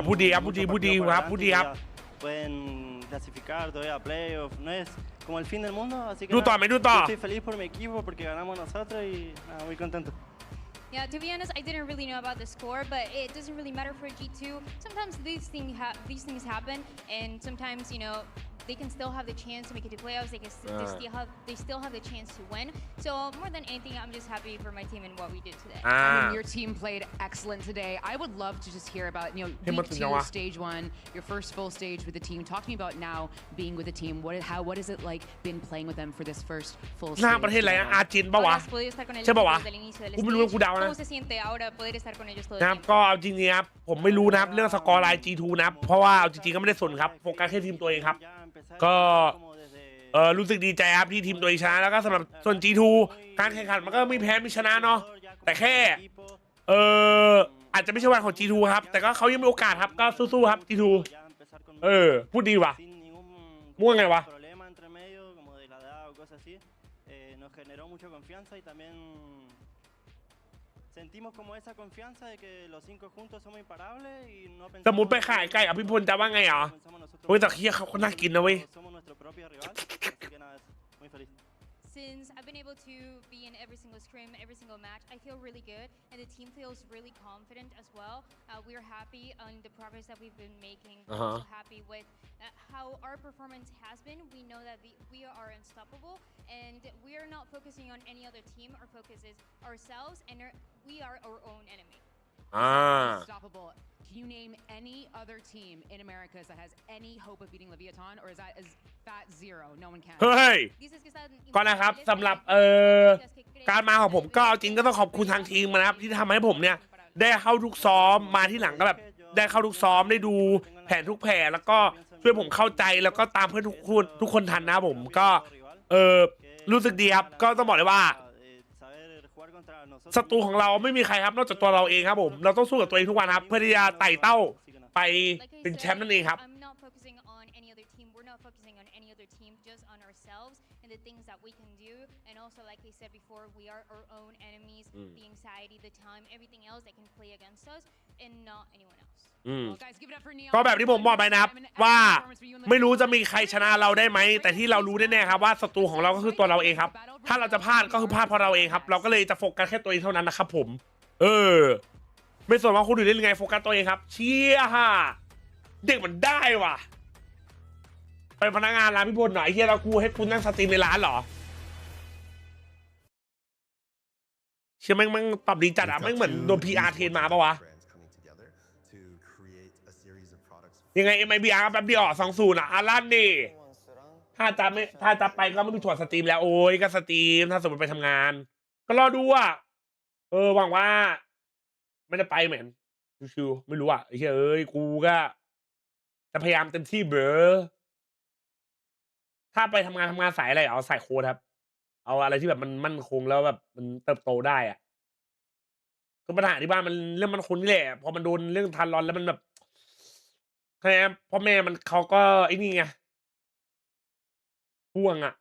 pueden clasificar todavía a playoff. No es como el fin del mundo, así que nada, estoy feliz por mi equipo porque ganamos nosotros y nada, muy contento.
Yeah, to be honest, I didn't really know about the score, but it doesn't really matter for G2. Sometimes these things happen, and sometimes, they can still have the chance to make it to playoffs. They still have the chance to win. So more than anything, I'm just happy for my team and what we did today.
I mean, your team played excellent today. I would love to just hear about week 2, stage 1, your first full stage with the team. Talk to me about now being with the team. What is it like been playing with them for this first full stage?
หน้าประเทศอะไรอาร์เจนป่าววะใช่ป่าววะกูไม่รู้กูเดานะ
¿Cómo se siente ahora poder estar con ellos todo el
นะครับ
tiempo?
ก็เอาจริงๆครับผมไม่รู้นะครับเรื่องสกอร์ไลน์ G2 นะครับเพราะว่าเอาจริงๆก็ไม่ได้สนครับโฟกัสแค่ทีมตัวเองครับก็รู้สึกดีใจครับที่ทีมตัวเองชนะแล้วก็สำหรับส่วน G2 การแข่งขันมันก็มีแพ้มีชนะเนาะแต่แค่อาจจะไม่ใช่วันของ G2 ครับแต่ก็เขายังมีโอกาสครับก็สู้ๆครับ G2 พูดดีว่ะม่วงไงวะสมมุติไปขายไก่อภิพลจะว่าไงเหรอเฮ้ยแต่เฮียเขาก็น่ากินนะเว้ย
since I've been able to be in every single scrim, every single match, I feel really good, and the team feels really confident as well. We're happy on the progress that we've been making. We're also happy with how our performance has been. We know that we are unstoppable, and we are not focusing on any other team. Our focus is ourselves, and we are our own enemy.
Unstoppable. Can you name any other team in Americas that has any hope of beating Leviathan, or is that zero? No one can.
เฮ้ยก็นะครับสำหรับการมาของผมก็จริงก็ต้องขอบคุณทางทีมนะครับที่ทำให้ผมเนี่ยได้เข้าทุกซ้อมมาที่หลังก็แบบได้เข้าทุกซ้อมได้ดูแผนทุกแผนแล้วก็ช่วยผมเข้าใจแล้วก็ตามเพื่อนทุกคนทันนะผมก็รู้สึกดีครับก็ต้องบอกเลยว่าศัตรูของเราไม่มีใครครับนอกจากตัวเราเองครับผมเราต้องสู้กับตัวเองทุกวันครับเพื่อที่จะไต่เต้าไปเป็นแชมป์นั่นเองครับ
We're not focusing on any other team, just on ourselves and the things that we can do. And also, like I said before, we are our own enemies. The anxiety, the time, everything else that can play against us, and not anyone else.
ก็แบบที่ผมบอกไปนะครับว่าไม่รู้จะมีใครชนะเราได้ไหมแต่ที่เรารู้แน่ๆครับว่าศัตรูของเราก็คือตัวเราเองครับถ้าเราจะพลาดก็คือพลาดเพราะเราเองครับเราก็เลยจะโฟกัสแค่ตัวเองเท่านั้นนะครับผมไม่สนว่าคนอื่นเล่นยังไงโฟกัสตัวเองครับเชี่ยฮะเด็กมันได้ว่ะไปพนักงานร้านพี่พลหน่อยเฮียเรากูให้คุณนั่งสตรีมในร้านเหรอเชื่อแม่งตอบดีจัดอะแม่งเหมือนโดน PR เทรนมาปะวะยังไง MIBR แป๊บเดียว20อ่ะลั่นดิถ้าจะไปก็ไม่มีถั่วสตรีมแล้วโอ้ยก็สตรีมถ้าสมมติไปทำงานก็รอดูอ่ะหวังว่าไม่ได้ไปเหมือนชิวๆไม่รู้อ่ะไอ้เฮ้ยกูก็จะพยายามเต็มที่เบอถ้าไปทำงานสายอะไรเอาสายโค้ดครับเอาอะไรที่แบบมันมั่นคงแล้วแบบมันเติบโตได้อ่ะก็ปัญหาที่บ้านมันเรื่องมันคงนี่แหละพอมันโดนเรื่องทันร้อนแล้วมันแบบแค่พ่อแม่มันเขาก็ไอ้นี่ไงพ่วงอ่ะ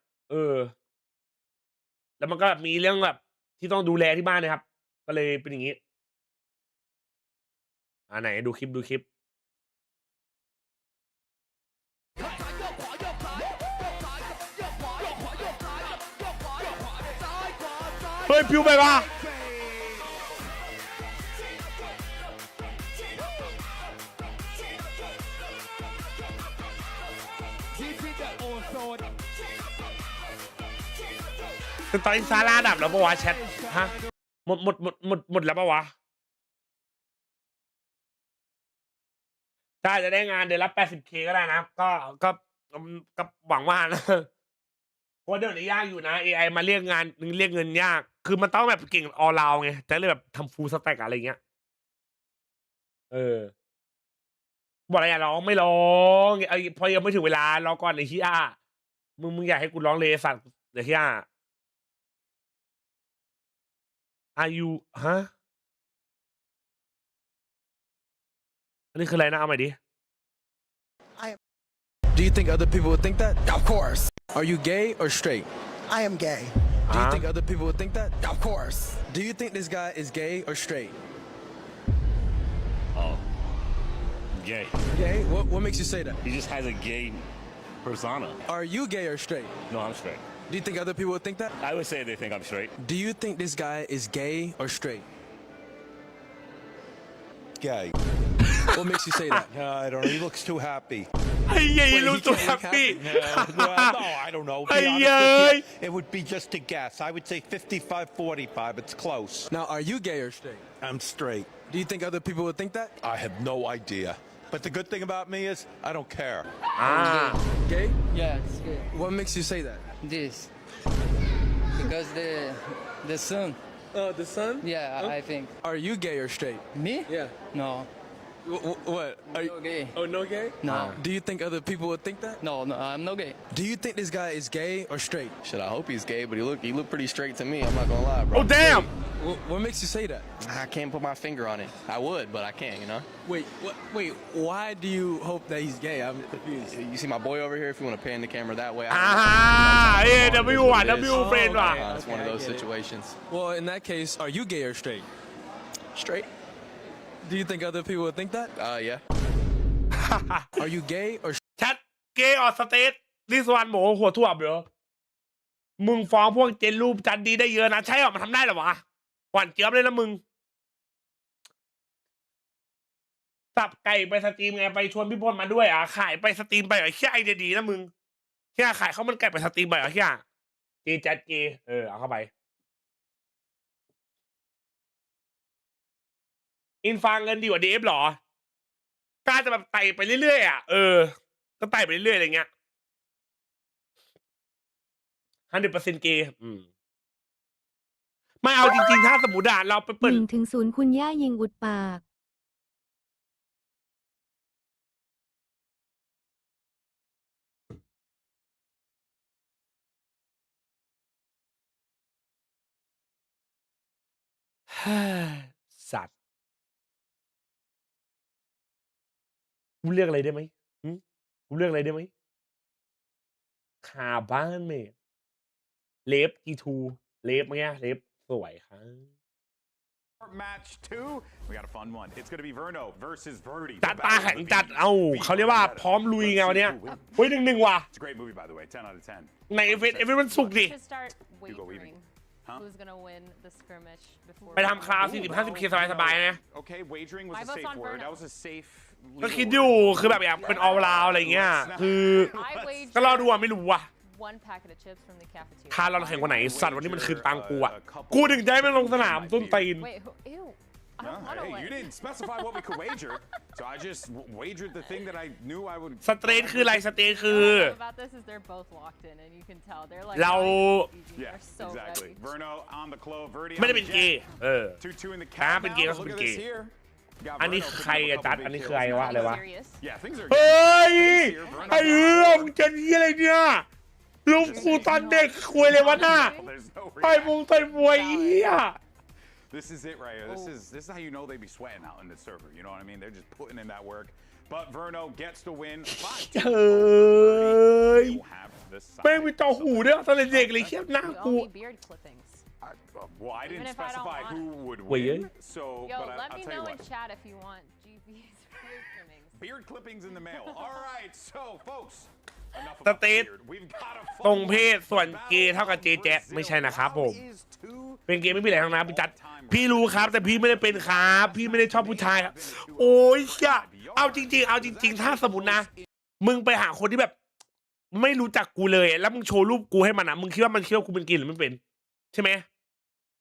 แล้วมันก็มีเรื่องแบบที่ต้องดูแลที่บ้านนะครับก็เลยเป็นอย่างนี้ไหนดูคลิปเฮ้ยพิวไปป่ะตอนนี้ซาร่าดับแล้วปะวะแชทฮะหมดแล้วปะวะถ้าจะได้งานเดือนละ 80K ก็ได้นะก็หวังว่านะเพราะเดี๋ยวนี้ยากอยู่นะ AI มาเรียกเงินยากคือมันต้องแบบเก่งออลราวไงแต่เลยแบบทำฟูลสแต็กอะไรเงี้ยบอกอะไรอย่าร้องไม่ร้องพอยังไม่ถึงเวลารอก่อนไอ้เหี้ยมึงอยากให้กูร้องเลยสัตว์เดี๋ยวเหี้ยอายุฮะอันนี้คืออะไรนะเอาใหม่ดิ
Do you think other people would think that? Of course. Are you gay or straight? I am gay. Do you think other people would think that? Of course. Do you think this guy is gay or straight?
Oh, gay.
Gay? What makes you say that?
He just has a gay persona.
Are you gay or straight?
No, I'm straight.
Do you think other people would think that?
I would say they think I'm straight.
Do you think this guy is gay or straight?
Gay.
What makes you say that?
I don't know. He looks too happy.
Wait, he looks too happy.
No, I don't know. To be honest with you, it would be just a guess. I would say 55-45. It's close.
Now, are you gay or straight?
I'm straight.
Do you think other people would think that?
I have no idea. But the good thing about me is I don't care.
Gay?
Yeah, it's good.
What makes you say that?
This. Because the sun.
Oh, the sun?
Yeah, I think.
Are you gay or straight?
Me?
Yeah.
No.
What? Are you
no gay?
Oh, no gay?
No.
Do you think other people would think that?
No, I'm no gay.
Do you think this guy is gay or straight?
Shit, I hope he's gay, but he look pretty straight to me. I'm not gonna lie, bro.
Oh, damn!
What makes you say that?
I can't put my finger on it. I would, but I can't, you know?
Wait, why do you hope that he's gay? I'm confused.
You see my boy over here? If you want to pan the camera that way.
W friend.
It's one of those situations.
Well, in that case, are you gay or straight?
Straight.
Do you think other people would think that?
Yeah.
Are you gay or
Chat gay or straight? This one หมูหัวถั่ว bro มึงฟ้องพวกเจนรูปจันดีได้เยอะนะใช่หรอมันทำได้หรอวะหวานเจี๊ยบเลยนะมึงสับไก่ไปสตรีมไงไปชวนพี่พลมาด้วยอ่ะขายไปสตรีมไปไอ้แค่ไอเดียดีนะมึงแค่ขายเขามันไก่ไปสตรีมไปไอ้แค่เจจัดเจเอาเข้าไปอินฟางเงินดีกว่าเดฟหรอกล้าจะแบบไต่ไปเรื่อยๆอ่ะก็ไต่ไปเรื่อยๆอะไรเงี้ย100%เกย์ไม่เอาจริงๆถ้าสมมติเราไปเปิด
1-0คุณย่ายิงอุดปาก
สัตว์กูเลือกอะไรได้ไหมกูเลือกอะไรได้ไหมคาบ้านเมดเลฟกีทูเลฟเงี้ยเลฟสวยครับ
Match 2 we got a fun one it's going to be Verno versus Verdi
จัดตาแข็งจัดเขาเรียกว่าพร้อมลุยไงวันเนี้ยเฮ้ย1-1ว่ะ
It's a great movie by the way 10 out of 10
ในเอฟมันสุกดิไปทำคลาว 40-50K สบายๆนะ
Okay wagering was a safe word that was a safe
ก็คิดอยู่คือแบบอยากเป็นออลราวอะไรเงี้ยคือก็รอดูอ่ะไม่รู้ว่ะถ้าเราแข่งวันไหนสัตว์วันนี้มันคืนตังกูอ่ะกูถึงใจมันลงสนามต้นตีน
Hey, you didn't specify what we could wager, so I just wagered the thing that I knew I would.
สเตรทคืออะไรสเตรทคือเรา
exactly. Verno on the clove, Verdi
ไม่ได้เป็นเกย์
2-2 in the
ถ้า
cap.
เป็นเกย์ก็คือเป็นเกย์อันนี้ใครจัดอันนี้คืออะไรวะอะไรวะ
Yeah, things are.
เฮ้ยไอ้มึงจะนี่อะไรเนี่ยลุงครูตอนเด็กคุยเลยวะน่ะต่อยมงต่อยมวย
This is it right here. This is how you know they be sweating out in the server. You know what I mean? They're just putting in that work. But Verno gets the win.
เฮ้ยแม่งมีต่อหูด้วยตอนเด็กเลยเขี้ยหน้ากู
Well, I didn't specify who would win. So, but I'll tell you what. Beard clippings in the mail. All right, so folks.
สเตทตรงเพศส่วนเกย์เท่ากับเจแจ๊สไม่ใช่นะครับผมเป็นเกย์ไม่มีอะไรทั้งนั้นพี่จัดพี่รู้ครับแต่พี่ไม่ได้เป็นครับพี่ไม่ได้ชอบผู้ชายครับโอ้ยเอาจริงถ้าสมมตินะมึงไปหาคนที่แบบไม่รู้จักกูเลยแล้วมึงโชว์รูปกูให้มันนะมึงคิดว่ามันคิดว่ากูเป็นเกย์หรือไม่เป็นใช่ไหม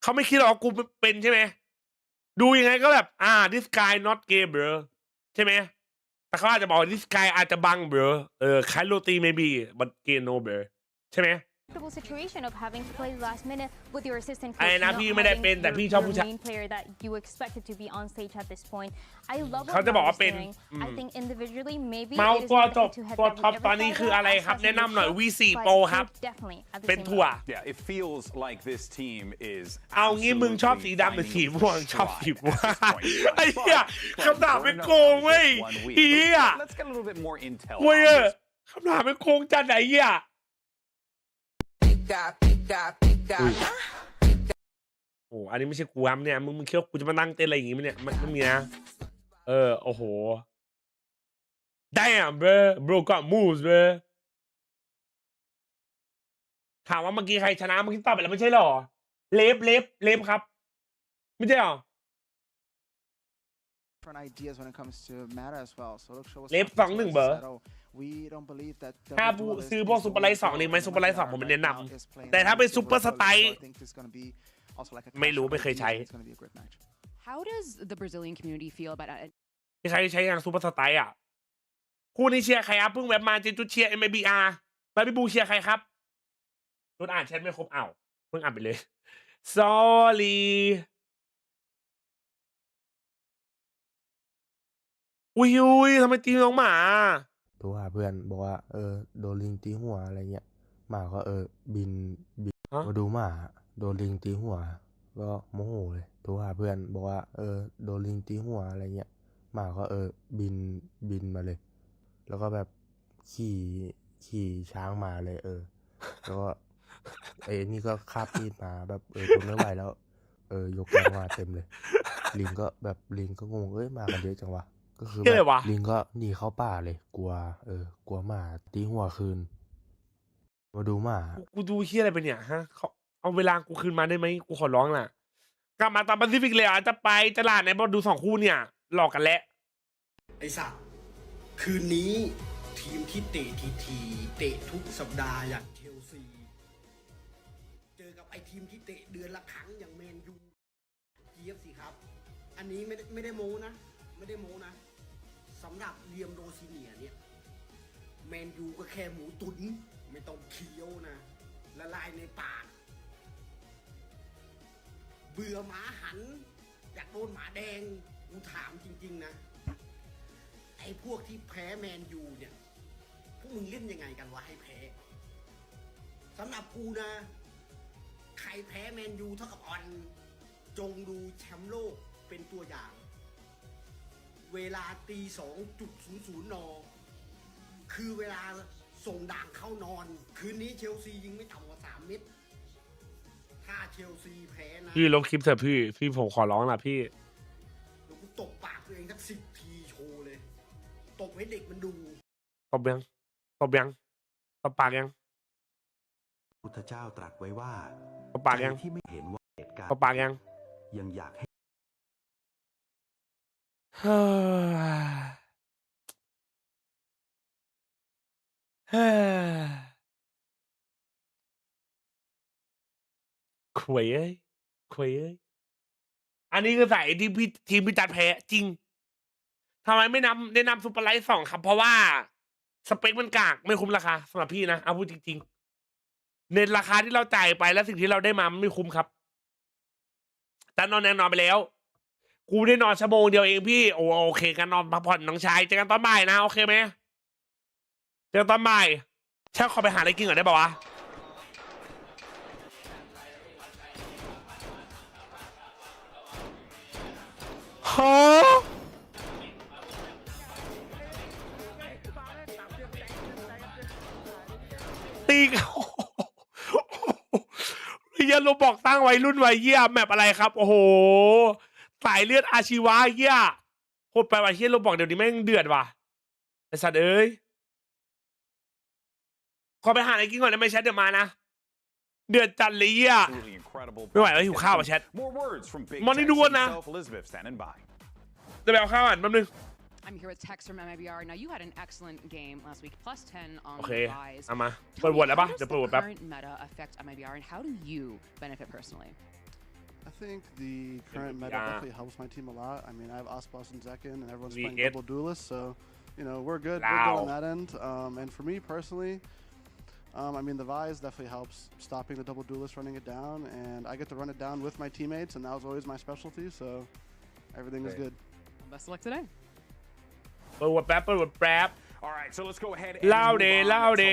เขาไม่คิดหรอกกูเป็นใช่ไหมดูยังไงก็แบบthis guy not gay bro ใช่ไหมแต่เขาอาจจะบอกthis guy อาจจะบัง bro คล้ายโรตี maybe but gay no bro ใช่ไหม
situation of having to play last minute with your assistant coach
ไอ้นะพี่ไม่ได้เป็นแต่พี่ชอบผู้ชาย
main player that you expected to be on stage at this point I love
เขาจะบอกว่าเป็น
I think individually maybe
เมาตัวจบตัวท็อปตอนนี้คืออะไรครับแนะนำหน่อย V4 Pro ครับเป็นถั่ว
Yeah, it feels like this team is
เอางี้มึงชอบสีดำหรือสีม่วงชอบสีม่วงไอ้เหี้ยคำถามเป็นโกงเว้ยเหี้ย
Let's get a little bit more intel
เว้ยคำถามเป็นโกงจัดไหนเหี้ยโอ้อันนี้ไม่ใช่กูครับเนี่ยมึงคิดว่ากูจะมานั่งเต้นอะไรอย่างงี้มั้ยเนี่ยมันไม่มีนะโอ้โห Damn bro got moves bro ถามว่าเมื่อกี้ใครชนะเมื่อกี้ตอบไปแล้วไม่ใช่หรอเลฟครับไม่ใช่หรอเลฟ2-1เบอร์ถ้าซื้อพวกซุปเปอร์ไลท์2นี่ไหมซุปเปอร์ไลท์2ผมแนะนำแต่ถ้าเป็นซุปเปอร์สไตล์ไม่รู้ไม่เคยใช้
How does the Brazilian community feel about it
ใช้อย่างซุปเปอร์สไตล์คู่นี้เชียร์ใครครับเพิ่งแบบมาเจนจุดเชียร์ MIBR แล้วพี่บูเชียร์ใครครับรุ่นอ่านแชทไม่ครบเพิ่งอ่านไปเลย sorry อุ้ยทำไมตีน้องหมา
โทรหาเพื่อนบอกว่าโดนลิงตีหัวอะไรเงี้ยหมาก็บินมาดูหมาโดนลิงตีหัวก็โมโหเลยโทรหาเพื่อนบอกว่าโดนลิงตีหัวอะไรเงี้ยหมาก็บินมาเลยแล้วก็แบบขี่ช้างมาเลยแล้วก็นี่ก็คาบมีดมาแบบทนไม่ไหวแล้วยกแกงมาเต็มเลยลิงก็งงมากันเยอะจังวะก็คือลิงก็หนีเข้าป่าเลยกลัวหมาตีหัวคืน มาดูหมา
กูดูเฮียอะไรไปเนี่ยฮะเอาเวลากูคืนมาได้ไหมกูขอร้องล่ะกลับมาตอนแปซิฟิกเลยอ่ะจะไปตลาดไหนบอลดู2 คู่เนี่ยหลอกกันแล้ว
ไอ้สัตว์คืนนี้ทีมที่เตะทีเตะทุกสัปดาห์อย่างเชลซีเจอกับไอ้ทีมที่เตะเดือนละครั้งอย่างแมนยูเจี๊ยบสิครับอันนี้ไม่ได้โม้นะไม่ได้โม้นะสำหรับเลียมโรซิเนียเนี่ยแมนยูก็แค่หมูตุ๋นไม่ต้องเคี้ยวนะละลายในปากเบื่อหมาหันอยากโดนหมาแดงกูถามจริงๆนะไอ้พวกที่แพ้แมนยูเนี่ยพวกมึงเล่นยังไงกันวะให้แพ้สำหรับกูนะใครแพ้แมนยูเท่ากับออนจงดูแชมป์โลกเป็นตัวอย่างเวลาตี 2.00 น.คือเวลาส่งด่างเข้านอนคืนนี้เชลซียิงไม่ต่ำกว่า3 เม็ดถ้าเชลซีแพ้นะ
พี่ลบคลิปเถอะพี่ผมขอร้องละพี่
เดี๋ยวกูตบปากตัวเองสัก10 ทีโชว์เลยตบให้เด็กมันดู
ตบยังตบปากยัง
พุทธเจ้าตรัสไว้ว่า
ตบปากยัง
ที่ไม่เห็นว่าเหตุการณ์
ตบปากยัง
อยากให้
ขวยอันนี้คือสายที่ทีมพิจารณ์แพ้จริงทำไมไม่แนะนำซูเปอร์ไลท์2ครับเพราะว่าสเปคมันกากไม่คุ้มราคาสำหรับพี่นะเอาพูดจริงๆเน้นราคาที่เราจ่ายไปและสิ่งที่เราได้มามันไม่คุ้มครับแต่นอนไปแล้วกูได้นอนชั่วโมงเดียวเองพี่โอเคกันนอนพักผ่อนน้องชายเจอกันตอนบ่ายนะโอเคไหมเจอกันตอนบ่ายเช่าขอไปหาอะไรกินก่อนได้ป่าวะตีเขาเยี่ยลบอกตั้งไว้รุ่นไว้เยี่ยแมปอะไรครับโอ้โหสายเลือดอาชีวะเยี่ยโคตรไปว่าเยี่ยลบอกเดี๋ยวนี้แม่งเดือดว่ะไอสัตว์เอ้ยขอไปหาอะไรกินก่อนได้ไหมแชทเดี๋ยวมานะเดือดจัดเลยเยี่ยไม่ไหวแล้วหิวข้าวอ่ะแชทมอนนี่ดูนะจะไปเอาข้าวอ่านแป๊บนึง
I'm here with Tex from MIBR. Now you had an excellent game last week, plus 10 on
the
buys.
เอามาเปิดบทแล้วปะเดี๋ยวเปิดบทแป๊บ
How does the current meta affect MIBR, and how do you benefit personally?
I think the current meta definitely helps my team a lot. I mean, I have Aspas and Zekin, and everyone's playing double duelists, so we're good. We're good on that end. And for me personally, I mean, the Vise definitely helps stopping the double duelist, running it down, and I get to run it down with my teammates, and that was always my specialty, so everything is good.
Best of luck today.
เปิดบทแป๊บ
All right, so let's go ahead and
เล่าเด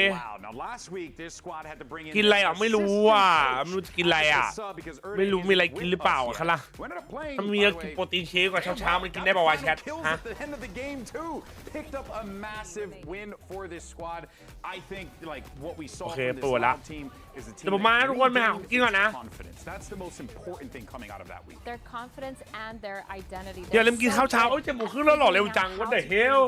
Now last week this squad had to bring in
กินอะไรอ่ะไม่รู้อ่ะไม่รู้จะกินอะไรอ่ะไม่รู้มีอะไรกินหรือเปล่าคะล่ะมันมีกินโปรตีนเชคก่อนเช้ามันกินได้ป่าวะแชทฮะ
Picked up a massive win for this squad. I think like what we saw
โอเค
from this
เปิดละ
team is the
เดี๋ยว
team
ผมมาทุกคนไปหากินก่อนนะ
That's the most important thing coming out of that week.
Their confidence and their identity.
อย่าลืมกินข้าวเช้าเอ้ย7 โมงครึ่งแล้วหล่อเร็วจัง What the hell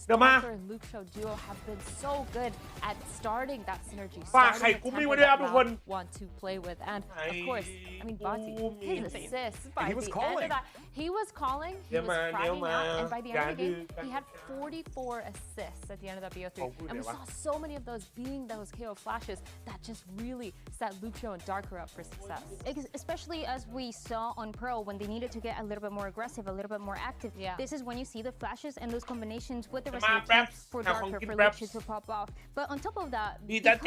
เดี๋ยวมา
Luke Show duo have been so good at starting that synergy.
ฝากไข่กุ้งไม่ไว้ด้วยครับทุกคน
Want to play with, and of course, I mean, Bati, his assist by the end of that, he was calling, he was crying out, and by the end of the game, he had 44 assists at the end of that BO3, and we saw so many of those being those KO flashes that just really set Luke Show and Darker up for success.
Especially as we saw on Pro when they needed to get a little bit more aggressive, a little bit more active.
Yeah.
This is when you see the flashes and those combinations with the rest of the team for Darker, for Luke Show to pop off. But on top of that, because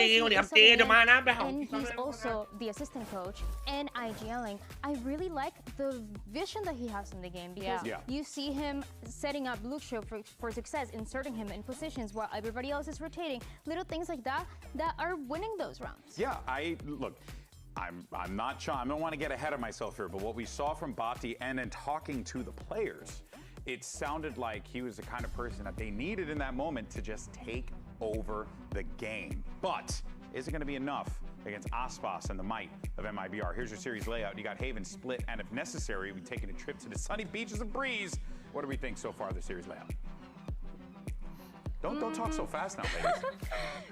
and he's also the assistant coach and IGLing, I really like the vision that he has in the game because you see him setting up Luke Show for success, inserting him in positions while everybody else is rotating, little things like that are winning those rounds.
Yeah, I'm not sure. I don't want to get ahead of myself here, but what we saw from Bati and in talking to the players, it sounded like he was the kind of person that they needed in that moment to just take over the game. But is it going to be enough against Aspas and the might of MIBR? Here's your series layout. You got Haven split, and if necessary, we're taking a trip to the sunny beaches of Breeze. What do we think so far of the series layout? Don't talk so fast now, ladies.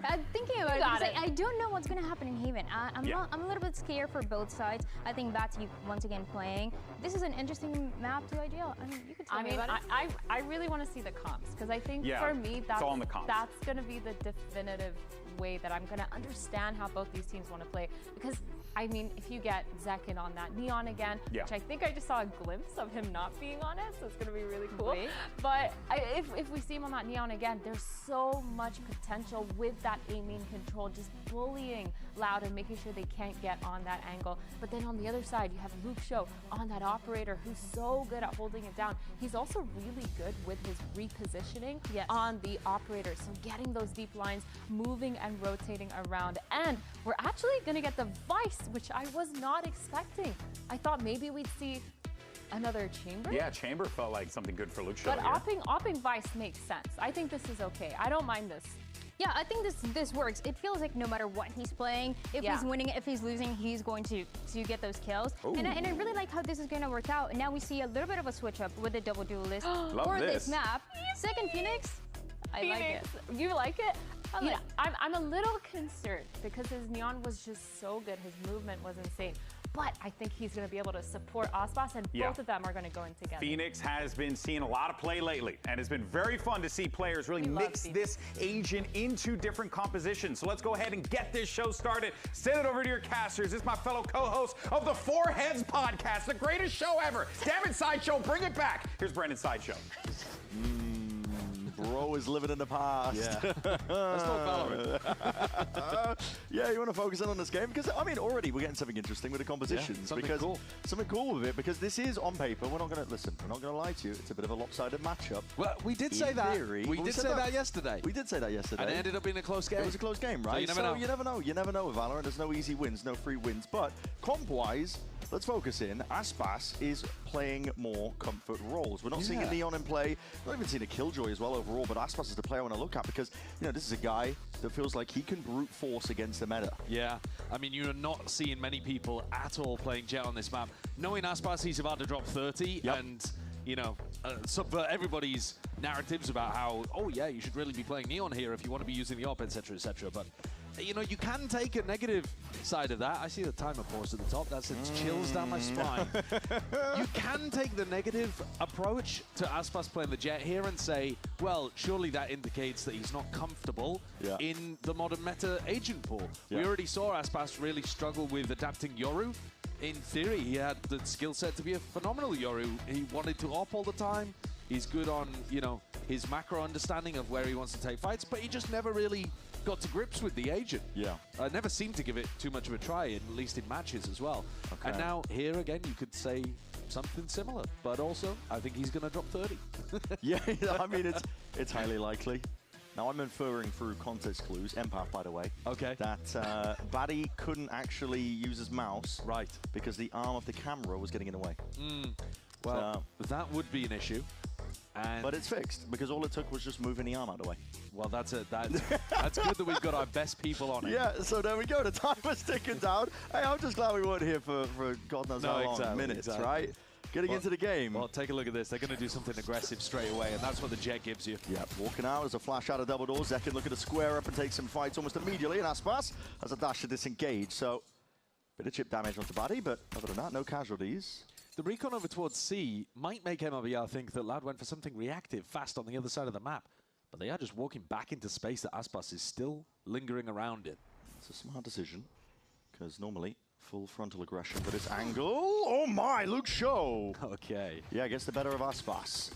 I'm thinking about it because I don't know what's going to happen in Haven. I'm a little bit scared for both sides. I think Batty once again playing. This is an interesting map to ideal. I mean, you could tell me about it.
I really want to see the comps because I think for me that's going to be the definitive way that I'm going to understand how both these teams want to play. Because I mean, if you get Zekin on that Neon again, which I think I just saw a glimpse of him not being on it, so it's going to be really cool. But if we see him on that Neon again, there's so much potential with that aiming control, just bullying Loud and making sure they can't get on that angle. But then on the other side, you have Luke Show on that operator who's so good at holding it down. He's also really good with his repositioning on the operator. So getting those deep lines, moving and rotating around. And we're actually going to get the Vice, which I was not expecting. I thought maybe we'd see another Chamber.
Yeah, Chamber felt like something good for Luke Show.
But opping Vice makes sense. I think this is okay. I don't mind this.
Yeah, I think this works. It feels like no matter what he's playing, if he's winning, if he's losing, he's going to get those kills. And I really like how this is going to work out. And now we see a little bit of a switch up with the double duelist for this map. Second Phoenix. I like it.
You like it? You know, I'm a little concerned because his Neon was just so good. His movement was insane. But I think he's going to be able to support Aspas, and both of them are going to go in together.
Phoenix has been seeing a lot of play lately, and it's been very fun to see players really mix this agent into different compositions. So let's go ahead and get this show started. Send it over to your casters. This is my fellow co-host of the Four Heads podcast, the greatest show ever. Damn it, Sideshow, bring it back. Here's Brandon Sideshow.
Bro is living in the past.
Yeah. Let's talk Valorant.
Yeah, you want to focus in on this game? Because, I mean, already we're getting something interesting with the compositions.
Yeah, something
cool with it, because this is, on paper, we're not going to, listen, we're not going to lie to you, it's a bit of a lopsided matchup.
Well, we did say that. We did say that yesterday.
We did say that yesterday.
And it ended up being a close game.
It was a close game, right?
So you never know.
You never know with Valorant. There's no easy wins, no free wins. But comp-wise, let's focus in. Aspas is playing more comfort roles. We're not seeing a Neon in play. Not even seeing a Killjoy as well overall, but Aspas is the player I want to look at because, you know, this is a guy that feels like he can brute force against the meta.
Yeah, I mean, you're not seeing many people at all playing Jet on this map. Knowing Aspas, he's about to drop 30 and, you know, subvert everybody's narratives about how, oh yeah, you should really be playing Neon here if you want to be using the op, etc., etc. But, you know, you can take a negative side of that. I see the timer pause at the top. That sends chills down my spine. You can take the negative approach to Aspas playing the Jet here and say, well, surely that indicates that he's not comfortable in the modern meta agent pool. We already saw Aspas really struggle with adapting Yoru. In theory, he had the skill set to be a phenomenal Yoru. He wanted to op all the time. He's good on, you know, his macro understanding of where he wants to take fights, but he just never really got to grips with the agent. Never seemed to give it too much of a try, at least in matches as well. And now, here again, you could say something similar, but also, I think he's going to drop 30.
Yeah, I mean, it's highly likely. Now, I'm inferring through context clues, Empath, by the way, that Baddy couldn't actually use his mouse because the arm of the camera was getting in the way.
Well, that would be an issue.
But it's fixed because all it took was just moving the arm out of the way.
Well, that's good that we've got our best people on it.
Yeah, so there we go. The timer's ticking down. Hey, I'm just glad we weren't here for God knows how long minutes, right? Getting into the game.
Well, take a look at this. They're going to do something aggressive straight away, and that's what the Jet gives you.
Yeah, walking out as a flash out of double doors. Zekin looking to square up and take some fights almost immediately, and Aspas has a dash to disengage. So, bit of chip damage onto Baddy, but other than that, no casualties.
The recon over towards C might make MIBR think that Loud went for something reactive fast on the other side of the map, but they are just walking back into space that Aspas is still lingering around in.
It's a smart decision, because normally full frontal aggression, but it's angle. Oh my, Luke Show!
Okay.
Yeah, gets the better of Aspas.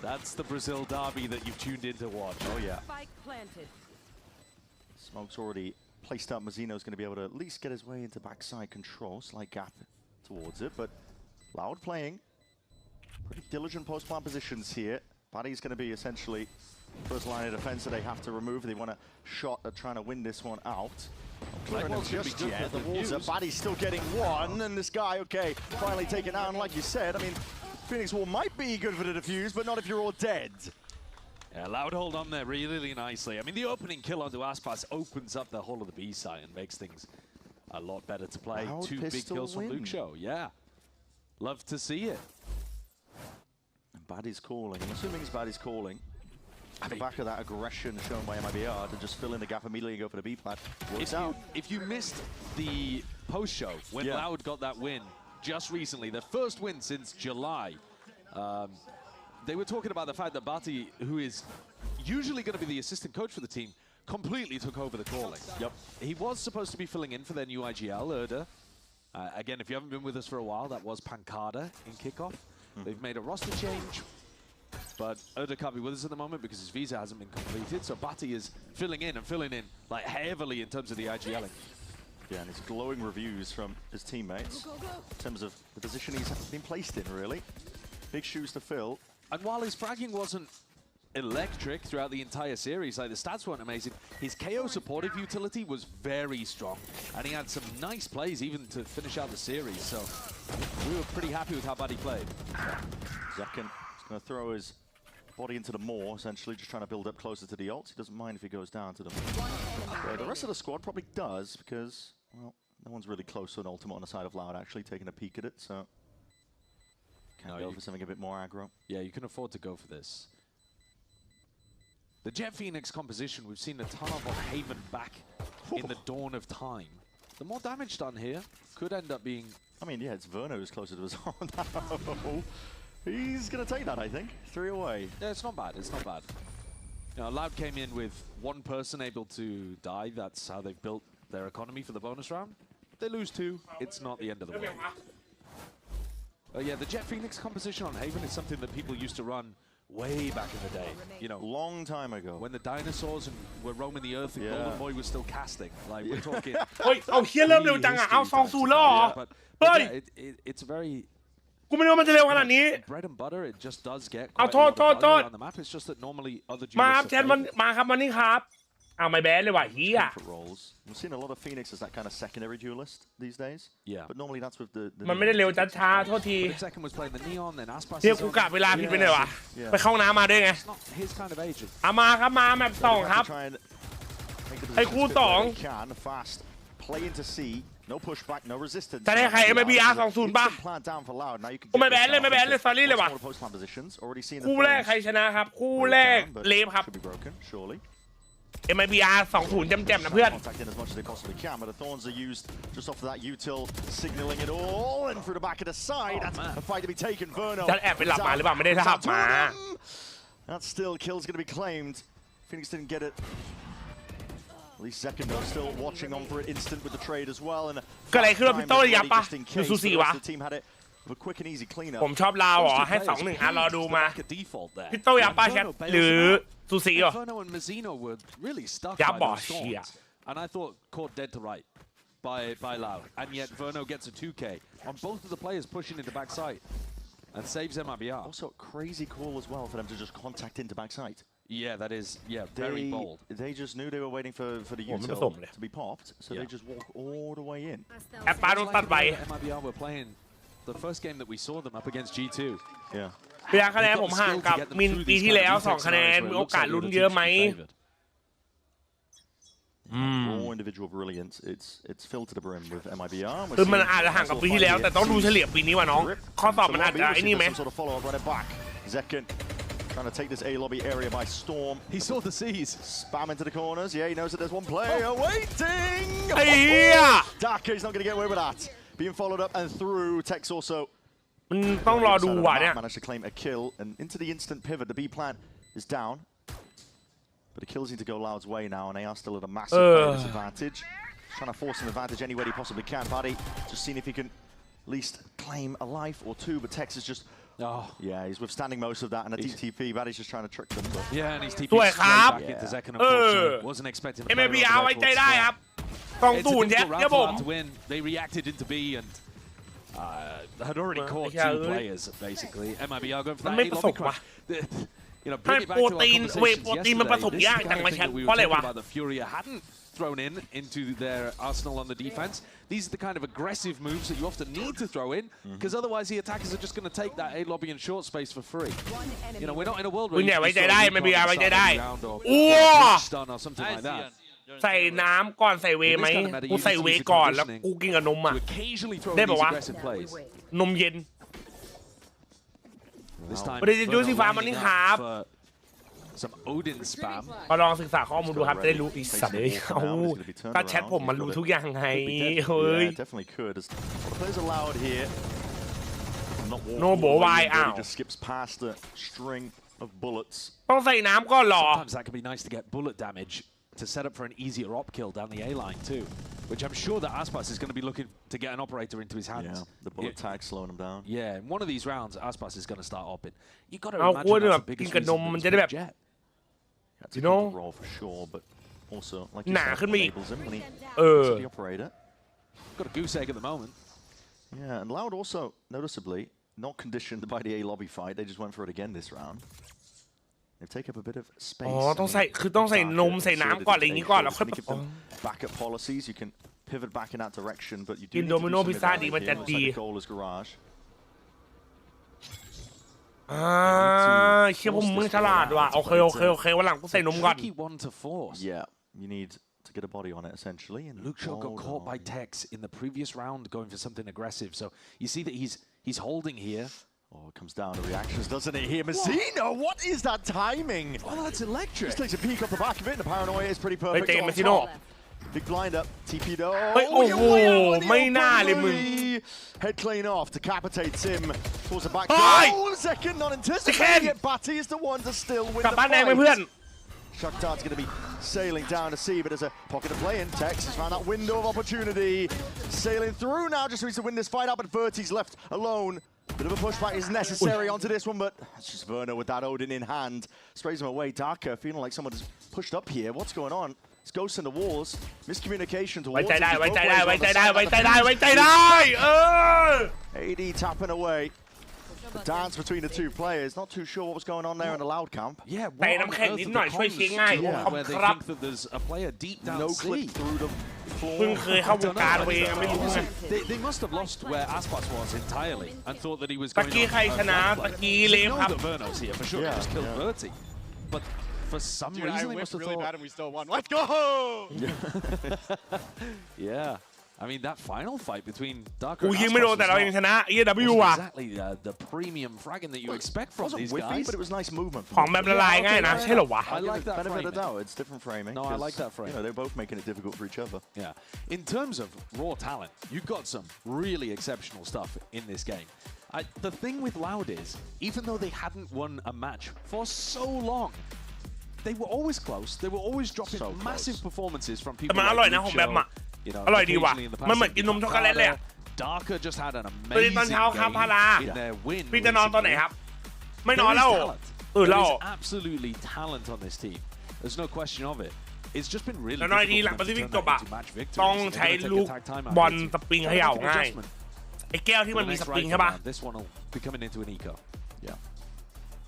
That's the Brazil derby that you've tuned in to watch.
Oh yeah.
Spike planted.
Smoke's already placed up. Mazzino's going to be able to at least get his way into backside control. Slight gap towards it, but Loud playing. Pretty diligent post-plant positions here. Baddy's going to be essentially first line of defense that they have to remove. They want a shot at trying to win this one out. Just yet. The walls are Baddy's still getting one, and this guy, okay, finally taken down. Like you said, I mean, Phoenix Wall might be good for the defuse, but not if you're all dead.
Yeah, Loud hold on there really nicely. I mean, the opening kill onto Aspas opens up the whole of the B side and makes things a lot better to play.
Loud
2 big kills from Luke Show. Yeah. Love to see it.
And Baddy's calling. I'm assuming it's Baddy's calling. the back of that aggression shown by MIBR to just fill in the gap immediately and go for the B plant.
If you missed the post show when Loud got that win just recently, their first win since July, they were talking about the fact that Bati, who is usually going to be the assistant coach for the team, completely took over the calling.
Yep.
He was supposed to be filling in for their new IGL, Erda. Again, if you haven't been with us for a while, that was Pancada in kickoff. They've made a roster change. But Erda can't be with us at the moment because his visa hasn't been completed. So Bati is filling in like heavily in terms of the IGLing.
Yeah, and it's glowing reviews from his teammates in terms of the position he's been placed in, really. Big shoes to fill.
And while his fragging wasn't electric throughout the entire series, like the stats weren't amazing, his KO supportive utility was very strong. And he had some nice plays even to finish out the series. So we were pretty happy with how Bati played.
Zekken is going to throw his body into the maw, essentially just trying to build up closer to the ult. He doesn't mind if he goes down to them. The rest of the squad probably does because, well, no one's really close to an ultimate on the side of Loud, actually, taking a peek at it, so can't go for something a bit more aggro.
Yeah, you can afford to go for this. The Jet Phoenix composition, we've seen a ton of on Haven back in the dawn of time. The more damage done here could end up being...
I mean, yeah, it's Verno who's closer to his own now. He's going to take that, I think. 3 away.
Yeah, it's not bad. It's not bad. You know, Loud came in with one person able to die. That's how they've built their economy for the bonus round. They lose 2. It's not the end of the world. Yeah, the Jet Phoenix composition on Haven is something that people used to run way back in the day. You know,
long time ago.
When the dinosaurs were roaming the earth and Golden Boy was still casting. Like, we're talking... But it's very...
bread
and butter, it just does get
เอา
quite a
โท
lot
ษ
of
โทษ
value on the map. It's just that normally other
มาครับ
duelists
แทนวันมาครับวันนี้ครับเอาไม่แบนเลยว่ะเฮีย
We've seen a lot of Phoenix as that kind of secondary duelist these days.
Yeah.
But normally that's with the
มันไม่ได้เร็วจัดช้าโทษที
But Second was playing the Neon, then Aspas
เฮียกูกะเวลาผิดไปเลยวะไปเข้าห้องน้ำมาด้วยไง
It's not his kind of agent.
เอามาครับมาแมปสองครับ ไอ้คู่สอง
fast play into C. No pushback, no resistance.
จะได้ใคร MIBR 20 ป่ะ
Plant down for Loud. Now you can
ไม่แบนเลยไม่แบนเลยซอรี่เลยว่ะ
post plant positions. Already seen
คู่แรกใครชนะครับคู่แรกเลฟครับ
Should be broken, surely.
MIBR 20แจ่มๆนะเพื่อน
Contact in as much as they possibly can, but the thorns are used just off of that util, signaling it all, and through the back of the side. That's a fight to be taken. Verno.
จะแอบไปหลับมาหรือเปล่าไม่ได้หลับมา
That still kill's going to be claimed. Phoenix didn't get it. At least Second though, still watching on for an instant with the trade as well. And
ก็อะไรขึ้นว่าพี่โต้ยับปะหรือซูซี่วะ
the team had it with a quick and easy cleanup.
ผมชอบลาวเหรอให้ 2-1 รอดูมาพี่โต้ยับปะแชทหรือซูซี่เหรอ
Verno and Mazzino were really stuck
ยับ
by
บ่
those
เชีย
thorns. And I thought caught dead to right by Loud. And yet Verno gets a 2K on both of the players pushing into backside and saves MIBR.
Also crazy call as well for them to just contact into backside.
Yeah, that is, very bold.
They just knew they were waiting for the util to be popped, so they just walk all the way in.
แอปปาโดนตัดไป
MIBR were playing the first game that we saw them up against G2.
Yeah.
เวลาคะแนนผมห่างกับมินปีที่แล้ว2คะแนนมีโอกาสลุ้นเยอะไหม
All individual brilliance. It's filled to the brim with MIBR.
คือมันอาจจะห่างกับปีที่แล้วแต่ต้องดูเฉลี่ยปีนี้ว่ะน้องข้อสอบมันอาจจะไอ้นี่ไหม
Zekken trying to take this A lobby area by storm.
He saw the C's.
Spam into the corners. Yeah, he knows that there's one player waiting. Daka is not going to get away with that. Being followed up and through. Tex also
ต้องรอดูว่ะเนี่ย
managed to claim a kill and into the instant pivot. The B plant is down. But the kills need to go Loud's way now, and they are still at a massive disadvantage. Trying to force an advantage any way he possibly can. Buddy just seeing if he can at least claim a life or 2, but Tex is just...
Oh.
Yeah, he's withstanding most of that, and a DTP, Buddy's just trying to trick them. But...
Yeah, and he's TP straight back into Zekken, unfortunately. Wasn't expecting to play
MIBR ไว้ใจได้ครับ2-0แชทครับผม
They reacted into B and had already caught 2 players, basically. MIBR going for that A-lobby crash. You know, bring it back to our conversations yesterday. About the Furia hadn't thrown into their arsenal on the defense. These are the kind of aggressive moves that you often need to throw in, because otherwise the attackers are just going to take that A lobby and short space for free. You know, we're not in a world where you can round or stun or something like that.
ใส่น้ำก่อนใส่เวไหมกูใส่เวก่อนแล้วกูกินกับนมอ่ะได้ป่าวะนมเย็นไม่ได้จะดูสีฟ้ามันนี่ครับ
some Odin spam.
ก็ลองศึกษาข้อมูลดูครับจะได้รู้อีสัตว์เลยเอาถ้าแชทผมมันรู้ทุกอย่างไงเฮ้ย
definitely could. As plays allowed here.
No โบวายอ้าว
just skips past the string of bullets.
ต้องใส่น้ำก่อนหรอ
Sometimes that can be nice to get bullet damage to set up for an easier op kill down the A line too, which I'm sure that Aspas is going to be looking to get an operator into his hands.
Yeah, the bullet tag slowing him down.
Yeah, in one of these rounds, Aspas is going to start opping. You got to
เอา
imagine
กล้วยแบบ
that's the
กิน
biggest
กับนม
reason
มันจะได้แบบ
Jet.
You know, role for sure, but also like you said, enables him when he the operator.
Got a goose egg at the moment.
Yeah, and Loud also noticeably not conditioned by the A lobby fight. They just went for it again this round. They take up a bit of space.
อ๋อต้องใส่คือต้องใส่นมใส่น้ำก่อนอะไรอย่างงี้ก่อนแล้วค่อย
backup policies. You can pivot back in that direction, but you do
กินโดมิโนพิซซ่าดีมันจะดี
goal is garage.
เชี่ยผมมึงฉลาดว่ะโอเควันหลังกูใส่นมก่อน
Yeah, you need to get a body on it essentially. And
Luke Shaw got caught by Tex in the previous round going for something aggressive. So you see that he's holding here.
Oh, it comes down to reactions, doesn't it? Here, Mazzino, what is that timing?
Oh, that's electric.
Just takes a peek off the back of it, and the paranoia is pretty perfect.
Hey, Mazzino.
Big blind up, TP'd.
Oh,ไม่น่าเลยมึง
Head clean off, decapitates him. Pulls it back. Oh, second, not anticipating it. Batty is the one to still win the fight. Shakhtar's going to be sailing down to sea, but there's a pocket of play in. Tex has found that window of opportunity. Sailing through now, just needs to win this fight out, but Verti's left alone. Bit of a pushback is necessary onto this one, but it's just Verno with that Odin in hand. Sprays him away. Darker feeling like someone's pushed up here. What's going on? It's ghosts in the walls. Miscommunication towards him. AD tapping away. The dance between the two players. Not too sure what was going on there in the Loud camp.
Yeah, where they think that there's a player deep down
no clip through the floor.
They must have lost where Aspas was entirely and thought that he was going to know that Verno's here for sure. He just killed Verti. But for some reason they must have
really
thought...
bad and we still won. Let's go!
Yeah. I mean, that final fight between Darker
กูยิงไม่โดนแต่เรายังชนะ EW ว่ะ
exactly the premium fragging that you expect from these
whiffy,
guys.
But it was nice movement.
ของแบบละลายง่ายนะใช่เหรอวะ
I like that
benefit of
framing.
the doubt. It's different framing.
No, I like that framing.
You know, they're both making it difficult for each other.
Yeah. In terms of raw talent, you've got some really exceptional stuff in this game. The thing with Loud is, even though they hadn't won a match for so long, they were always close. They were always dropping massive performances from people
แต่มันอร่อยนะของแบบอ่ะอร่อยดีว่ะมันเหมือนกินนมช็อกโกแลตเลย
Darker just had an
ตอน
amazing
เช้าครับพารา
in their win.
พี่จะนอนตอนไหนครับไม่นอนแล้ว
There is absolutely talent on this team. There's no question of it. It's just been really
แล้วน้อยดีหลัง
difficult
ปาซิฟิก
to
จ
turn
บ
that
อ่ะ
into match
ต้อง
victories.
ใช้
They're gonna
ลูก
take a tag time out.
บอลสปริงเขย่า
They're gonna
ง่าย
make an adjustment.
ไอ้แก้วที่มันมีสปริงใช่ป่ะ
This one will be coming into an eco.
Yeah.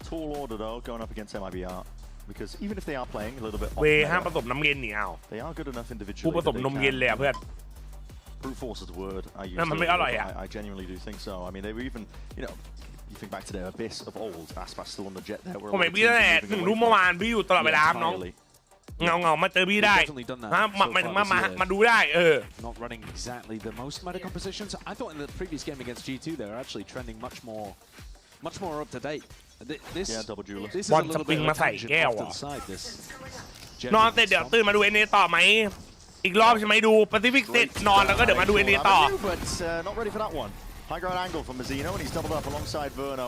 Tall order though, going up against MIBR. Because even if they are playing a little bit
เวห้ามผสมน้ำเย็นนี่เอา
they are good enough
กู
individually.
ผสมนมเย็นเลยอ่ะเพื่อน
Brute force is the word I use.
มันไม่อร่อยอ่ะ
I genuinely do think so. I mean, they were even, you know, you think back to their abyss of old. Aspas still on the jet there.
ผมเห็นพี่ตั้งแต่1 ทุ่มเมื่อวานพี่อยู่ตลอดเวลาครับน้องเงามาเจอพี่ได้หมายถึงมาดูได้
Not running exactly the most meta compositions. I thought in the previous game against G2 they were actually trending much more up to date. This
double jeweler.
This is a little bit of a tangent off to the side. This
นอนเสร็จเดี๋ยวตื่นมาดูเอ็นเอต่อไหมอีกรอบใช่ไหมดูแปซิฟิกเสร็จนอนแล้วก็เดี๋ยวมาดูเอ็นเอต่อ
But not ready for that one. High ground angle from Mazzino, and he's doubled up alongside Verno.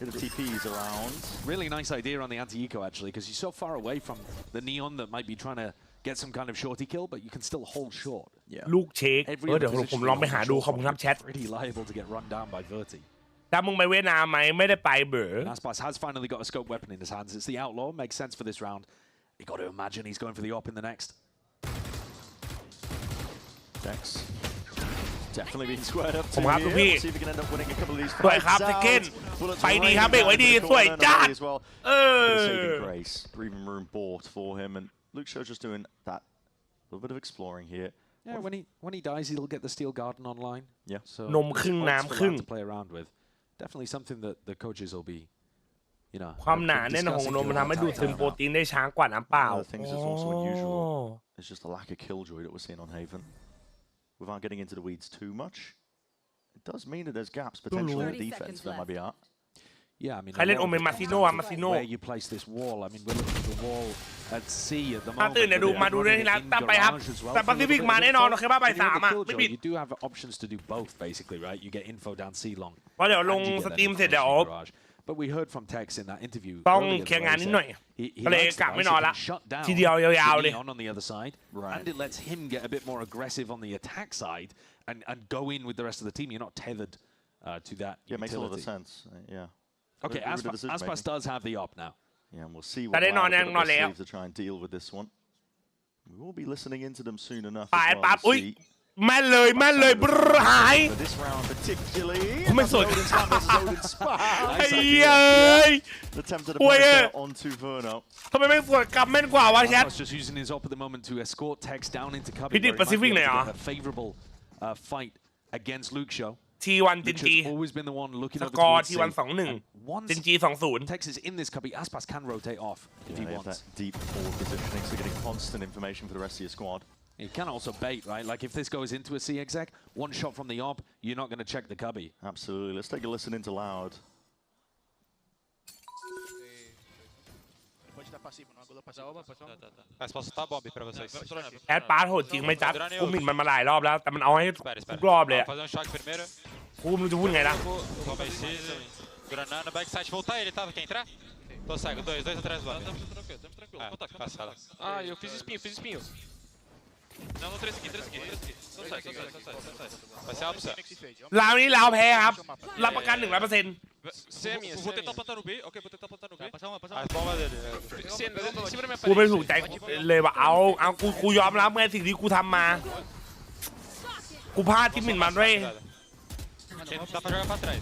Bit of TPs around.
Really nice idea on the anti-eco actually, because he's so far away from the neon that might be trying to get some kind of shorty kill, but you can still hold short.
Yeah.
ลูกเช็คเดี๋ยวผมลองไปหาดูขอบคุณครับแชท
Pretty liable to get run down by Verti.
ถ้ามึงไปเวียดนามไหมไม่ได้ไปเบอ
Aspas has finally got a scope weapon in his hands. It's the outlaw. Makes sense for this round. You got to imagine he's going for the op in the next.
Dex. Definitely being squared up
ผมครับทุกพี่
See if he can end up winning a couple of these
สวยครับเซเกนไปดีครับเบรกไว้ดีสวยจัด
Saving grace. Breathing room bought for him, and Luke Shaw just doing that little bit of exploring here.
Yeah, when he dies, he'll get the steel garden online.
Yeah.
So
นมครึ่งน้ำครึ่ง
to play around with. Definitely something that the coaches will be, you know.
ความหนาแน่นของนมมันทำให้ดูดซึมโปรตีนได้ช้ากว่าน้ำเปล่า
Things is also unusual. It's just a lack of killjoy that we're seeing on Haven. Without getting into the weeds too much, it does mean that there's gaps potentially in the defense for MIBR.
Yeah, I mean,
ใครเล่นโอเมนมาซิโน่มาซิโน่
where you place this wall. I mean, we're looking at the wall at C at the
ถ้า
moment.
ตื่นเดี๋ยวดูมาดูด้วยที่ร้านตามไปครับแต่ปาซิฟิกมาแน่นอนโอเคป่ะบ่าย 3อ่ะไม่ผิด
You do have options to do both, basically, right? You get info down C long.
เพราะเดี๋ยวลงสตรีมเสร็จเดี๋ยว
But we heard from Tex in that interview.
ต้องเคลียร์งานนิดหน่อยก็เลยกะไม่นอนละทีเดียวยาวๆเลย
on the other side, and it lets him get a bit more aggressive on the attack side and go in with the rest of the team. You're not tethered to that.
Yeah, makes a lot of sense. Yeah.
Okay, Aspas does have the op now.
Yeah, and we'll see what Sleeves to try and deal with this one. We will be listening into them soon enough.
ปั๊บอุ้ยแม่นเลยบรหาย
This round particularly.
ไม่สน ไอ้เย้ย
Attempted to put it onto Verno.
ทำไมไม่สวนกลับแม่นกว่าวะแชท
Just using his op at the moment to escort Tex down into cover.
พี่ดิPacific ไหนอ่ะ
A favorable fight against Luke Show.
T1 จินจี
always been the one looking
ส
over
กอร์
towards
T1 2-1 จินจี 2-0
Tex is in this cubby. Aspas can rotate off if he wants.
That deep forward positioning, so getting constant information for the rest of your squad.
He can also bait, right? Like if this goes into a C exec, one shot from the op, you're not going to check the cubby.
Absolutely. Let's take a listen into Loud.
Posso dar bomb pra vocês.
แอดปาร์ตโหดจริงไหมจ๊ะกูหมิ่นมันมาหลายรอบแล้วแต่มันเอาให้ทุกรอบเลย
Fazer choque primeiro.
กูไม่รู้จะพูดไงนะ
Bomba em cima. Granada, backside. Voltar ele, tá? Quer entrar? Tô cego. Dois atrás do lado. Tamo tranquilo. Passada. Ah, eu fiz espinho. Não, três aqui. Vai ser alto,
ลาวนี้ลาวแพ้ครับรับประกัน 100%
Vou tentar plantar no B. Ok, vou tentar plantar no B. A bomba dele. Em cima da minha
กูไม่
parede.
ถูกใจเลยว่าเอากูยอมรับไงสิ่งที่กูทำมากูพลาดที่หมิ่นมันด้วย
Dá pra jogar pra trás.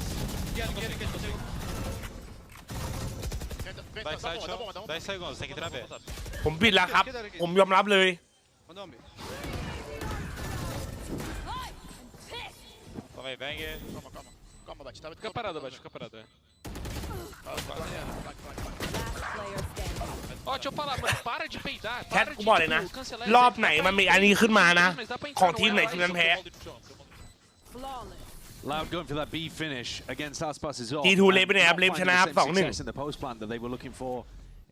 Backside, show. 10 segundos, tem que entrar B.
ผมผิดแล้วครับผมยอมรับเลย
Toma aí, bang. Calma, Bate. Fica parado, Fica parado. Ó, deixa eu falar, mano. Para de peidar.
แคทกูบอกเลยนะรอบไหนมันมีอันนี้ขึ้นมานะของทีมไหนทีมนั้นแพ้
Loud going for that B finish against Aspas is off.
G2 เลฟไปไหนครับเลฟชนะครับ 2-1
in the post plant that they were looking for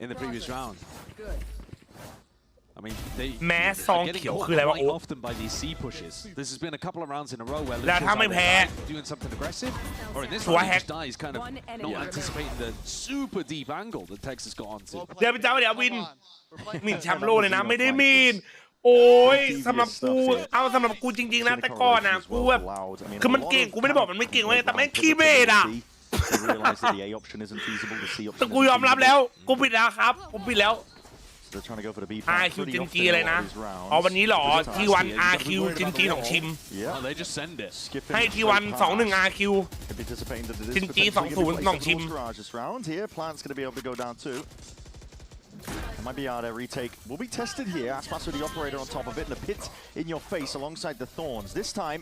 in the previous round. I mean, they
แม้ซองเขียวคืออะไรวะโอ๊
often by these C pushes. This has been a couple of rounds in a row where
แล้วถ้าไม่แพ้
doing something aggressive, or in this
ตัว
one
แฮ
he
ก
just dies kind of not anticipating the super deep angle that Texas got onto.
เดี๋ยววินหมิ่นแชมป์โลกเลยนะไม่ได้หมิ่นโอ้ยสำหรับกูจริงๆนะแต่ก่อนนะกูแบบคือมันเก่งกูไม่ได้บอกมันไม่เก่งเว้ยแต่แม่งขี้เบสอ่ะแต่กูยอมรับแล้วกูผิดแล้วครับผมผิดแล้ว RQ จินจีอะไรนะอ๋อวันนี้เหรอ T1 RQ จินจีของชิมให้ T1 2-1 RQ จินจี 2-0 ของชิม
MIBR retake will be tested here. Aspas with the operator on top of it, and the pit in your face alongside the thorns. This time,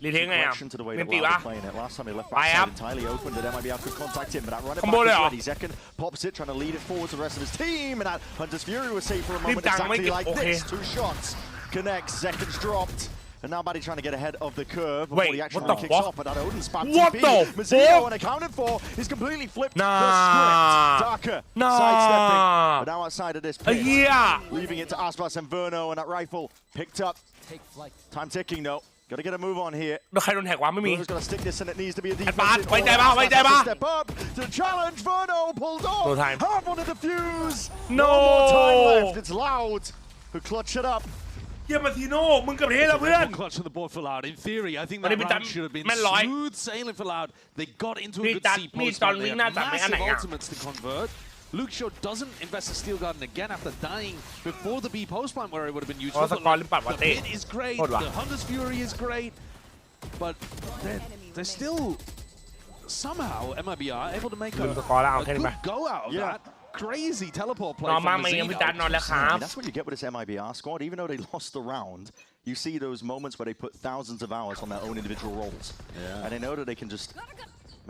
รีเทคไงอ่ะ
to the way
เม
that
นตี
Loud
วะ
playing it. Last time he left
ไปครับ
backside entirely open, that MIBR could contact him, but that run it
Combo
back is
เลยเหรอ
ready. Zekken pops it, trying to lead it forward to the rest of his team, and that Hunter's Fury was safe for a moment,
รีบจังไม่
exactly
เก็บ
like
โอเค
this. 2 shots connects. Zekken's dropped. And now Buddy trying to get ahead of the curve before
Wait,
he actually
what the
kicks
fuck?
off. But that Odin spam
What
TP.
the
Mazzino
fuck?
unaccounted for. He's completely flipped
Nah.
the script. Darker sidestepping. But now outside of this pit,
Yeah.
leaving it to Aspas and Verno, and that rifle picked up. Time ticking though. Got to get a move on here.
แล้วใครโดนแท็กวะไม่มี
Verno's got to stick this, and it needs to be a
แอดปาร์ต
defensive.
ไว้ใจป่ะ
Step up to challenge Verno. Pulled off.
No time.
Half on the defuse.
No.
more time left. It's Loud who clutch it up.
เยี่ยมมาทีโน่มึงกับเทแล้วเพื่อน
Clutch on the board for Loud. In theory, I think
วัน
that
นี้เป็น
round should have been
แม่นร้อย
smooth sailing for Loud. They got into a
นี่
good
จัด
C
นี่
post
จอห์น
plant.
วิ
They
กน่า
have
จัดไม่อันไหน
massive
อ่ะ
ultimates to convert. Luke Shaw doesn't invest the Steel Garden again after dying before the B post plant where it would have been useful.
สกอร์ลิมปัดวะ
The
เต้
pit is great.
โคตรว่ะ
The Hunter's Fury is great. But they're still somehow MIBR able to make a
ลืมสกอร์แล้วเอาแค่นี้
good
ไป
go out of that. Crazy teleport play
นอน
from
มากไหมยังพี่จัดนอนแล้วครับ
That's what you get with this MIBR squad. Even though they lost the round, you see those moments where they put thousands of hours on their own individual roles. And they know that they can just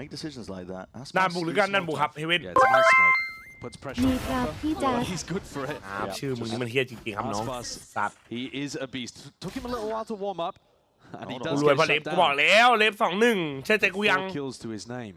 make decisions like that.
ด้านบุกหรือกันด้านบุกครับเฮเว่น
Yeah, it's a nice smoke. Puts pressure
มี
on
ครับพี่จัด
He's good for it.
ครับชื่อมึงนี่มันเฮี้ยจริงๆครับน้อง
Aspas,
สัตว์
he is a beast. Took him a little while to warm up, and he
กู
does
รวย
get
เพราะเลฟ
shut
กูบอก
down.
แล้วเลฟ 2-1 เชื่อใจกูยัง
4 kills to his name.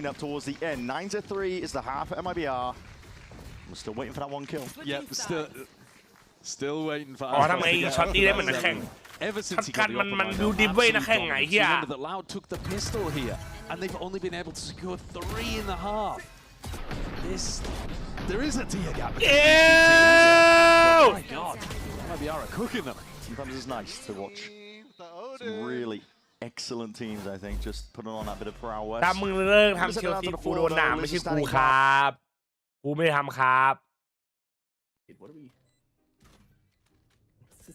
cleanup towards the end. 9-3 is the half at MIBR. We're still waiting for that one kill.
Yep, still. Still waiting for
อ๋อทำไมช็อตตี้ได้เหมือนนักแข่ง
Ever
ช็อ
since
ต
he
กั
got
น
the
มัน
upper
ดู
line,
ดิบเว้ยนัก
absolute
แข่งไง
dominance.
เฮีย
Remember that Loud took the pistol here, and they've only been able to secure 3.5. There is a tier gap.
Ew!
Oh my God, MIBR are cooking them.
Sometimes it's nice to watch some really excellent teams, I think, just putting on that bit of prowess.
ถ้ามึงเลิกทำเชลซีกูโดนด่าไม่ใช่กูครับกูไม่ได้ทำครับ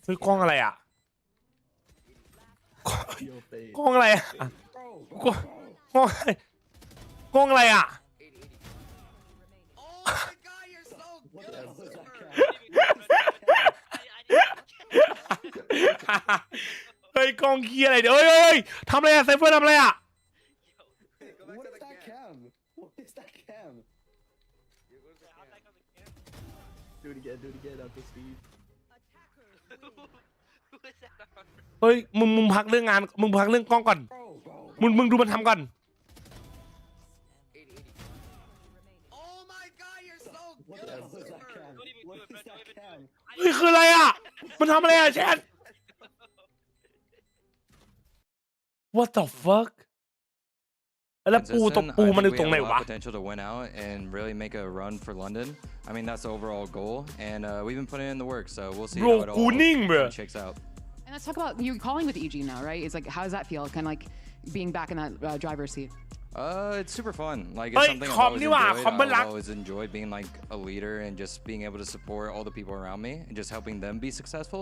เฮ้ยกล้องอะไรอ่ะกล้องอะไรอ่ะกล้องอะไรอ่ะเฮ้ยกล้องเคียอะไรเดี๋ยวเฮ้ยทำอะไรอ่ะไซเฟอร์ทำอะไรอ่ะเฮ้ยมึงพักเรื่องงานมึงพักเรื่องกล้องก่อนมึงดูมันทำก่อนเฮ้ยคืออะไรอ่ะมันทำอะไรอ่ะแชท What the fuck แล้วปูตกปูมันอยู่ตรงไหนวะ
potential to win out and really make a run for London. I mean that's the overall goal, and we've been putting in the work, so we'll see how it all shakes out.
And let's talk about you calling with EG now, right? It's like, how does that feel? Kind of like being back in that driver's seat.
It's super fun. Like it's something I've always enjoyed being like a leader and just being able to support all the people around me and just helping them be successful.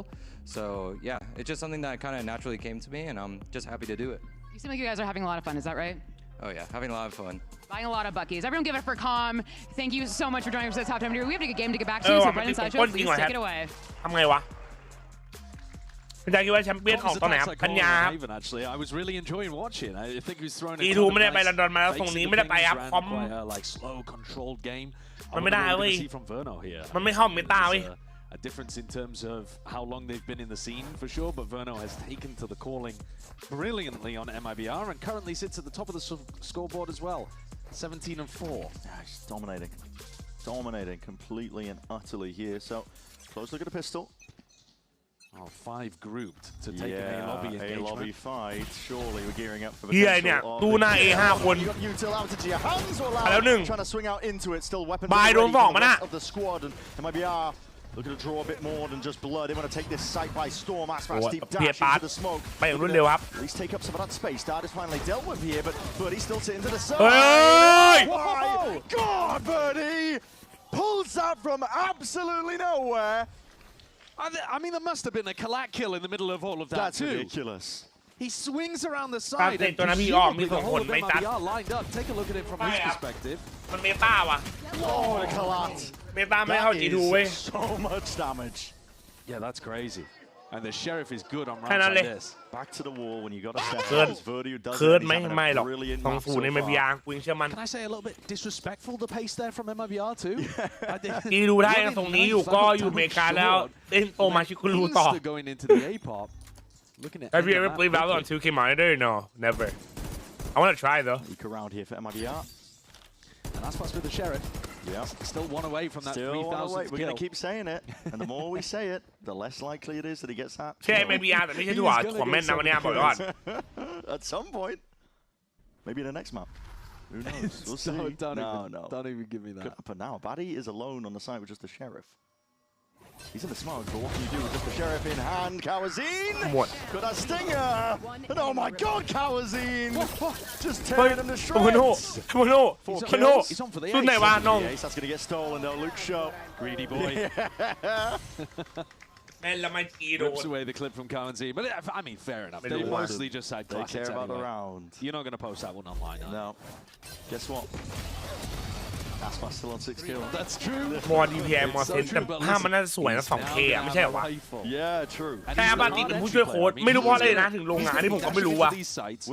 So yeah, it's just something that kind of naturally came to me, and I'm just happy to do it.
You seem like you guys are having a lot of fun. Is that right?
Oh yeah, having a lot of fun.
Buying a lot of buckies. Everyone give it for Calm. Thank you so much for joining us at Top 10. We have a good game to get back to, so Brendan Sideshow, please take it away.
ทำไงวะคุณใจคิดว่าแชมเปี้ยนออกตอนไหนครับพันยาครับ
Actually, I was really enjoying watching. I think he was throwing.
E2 ไม่ได้ไปลอนดอนมาแล้วตรงนี้ไม่ได้ไปครับคอม
like slow controlled game.
มันไม่ได้เว้ย
from Verno here.
มันไม่เข้าเมตาเว้ย
A difference in terms of how long they've been in the scene for sure, but Verno has taken to the calling brilliantly on MIBR and currently sits at the top of the scoreboard as well, 17-4.
Yeah, he's dominating completely and utterly here. So close look at the pistol.
Oh, 5 grouped to take an A-lobby engagement.
A-lobby fight. Surely we're gearing up for the
เฮียเนี่ยตู้หน้า A5 คน แล้วหนึ่ง
trying to swing out into it, still weapon
บายโดนสองมันอ่ะ
of the squad and MIBR looking to draw a bit more than just blood. They want to take this site by storm. Aspas deep dash into the smoke.
ไปอย่างรวดเร็วครับ
At least take up some of that space. Dart is finally dealt with here, but Birdie still sitting to the side.
เฮ้ย
Oh God, Birdie pulls that from absolutely nowhere.
I mean, there must have been a collect kill in the middle of all of that.
That's
too.
ridiculous.
He swings around the side and
presumably
the whole of MIBR lined up. Take a look at it from his perspective.
มันเมตาว่ะ
Oh, the collapse.
เมตาไม่เข้า G2 เว้ย
So much damage.
Yeah, that's crazy. And the sheriff is good on
แค่
rounds
นั้นเลย
like this.
Back to the wall when you got a step.
เคิร์ด
Verdi does
เคิร์ด
it.
ไหม
He's having
ไม่หรอก
a brilliant
สอง
map
ศูนย์ใน
so
เม
far.
บีอาร์กูยังเชื่อมัน
Can I say a little bit disrespectful, the pace there from MIBR too?
จีดูได้ตรงนี้อยู่ก็อยู่อเมริกาแล้วเล่นโตมาชิคุรูต่อ
Going into the A-pop. Looking at
Have you ever played Valorant on 2K Monitor? No, never. I want to try though.
Look around here for MIBR.
And that's what's with the sheriff.
Yeah.
Still one away from that 3,000th
We're going to keep saying it. And the more we say it, the less likely it is that he gets that.
ใช่ MIBR แต่ไม่ใช่ที่ว่าคอมเมนต์นะวันนี้บอกก่อน
At some point. Maybe in the next map. Who knows? We'll see.
Don't even give me that.
But now, Buddy is alone on the side with just the sheriff. He's in the smoke, but what can you do with just the sheriff in hand? Kawazine!
What?
Got a stinger! And oh my god, Kawazine! Just tearing him to shreds! 4 kills.
He's on for the
Ace.
ไหนวะน้อง
The ace, that's going to get stolen though. Luke Show.
Greedy boy.
แม่นแล้วไม่จีโด
Rips away the clip from Kawanzi. But I mean, fair enough. They mostly just side
They
classics
care about the
anyway.
round.
You're not going to post that one online, are you?
No. Guess what? Aspas still on 6 kills.
That's true.
มอดีพีไอมอเซนแต่ภาพมันน่าจะสวยนะ 2K อ่ะไม่ใช่เหรอวะ
Yeah, true.
แต่อาบาติเป็นผู้ช่วยโค้ชไม่รู้เพราะอะไรนะถึงลงงานนี่ผมก็ไม่รู้ว่ะ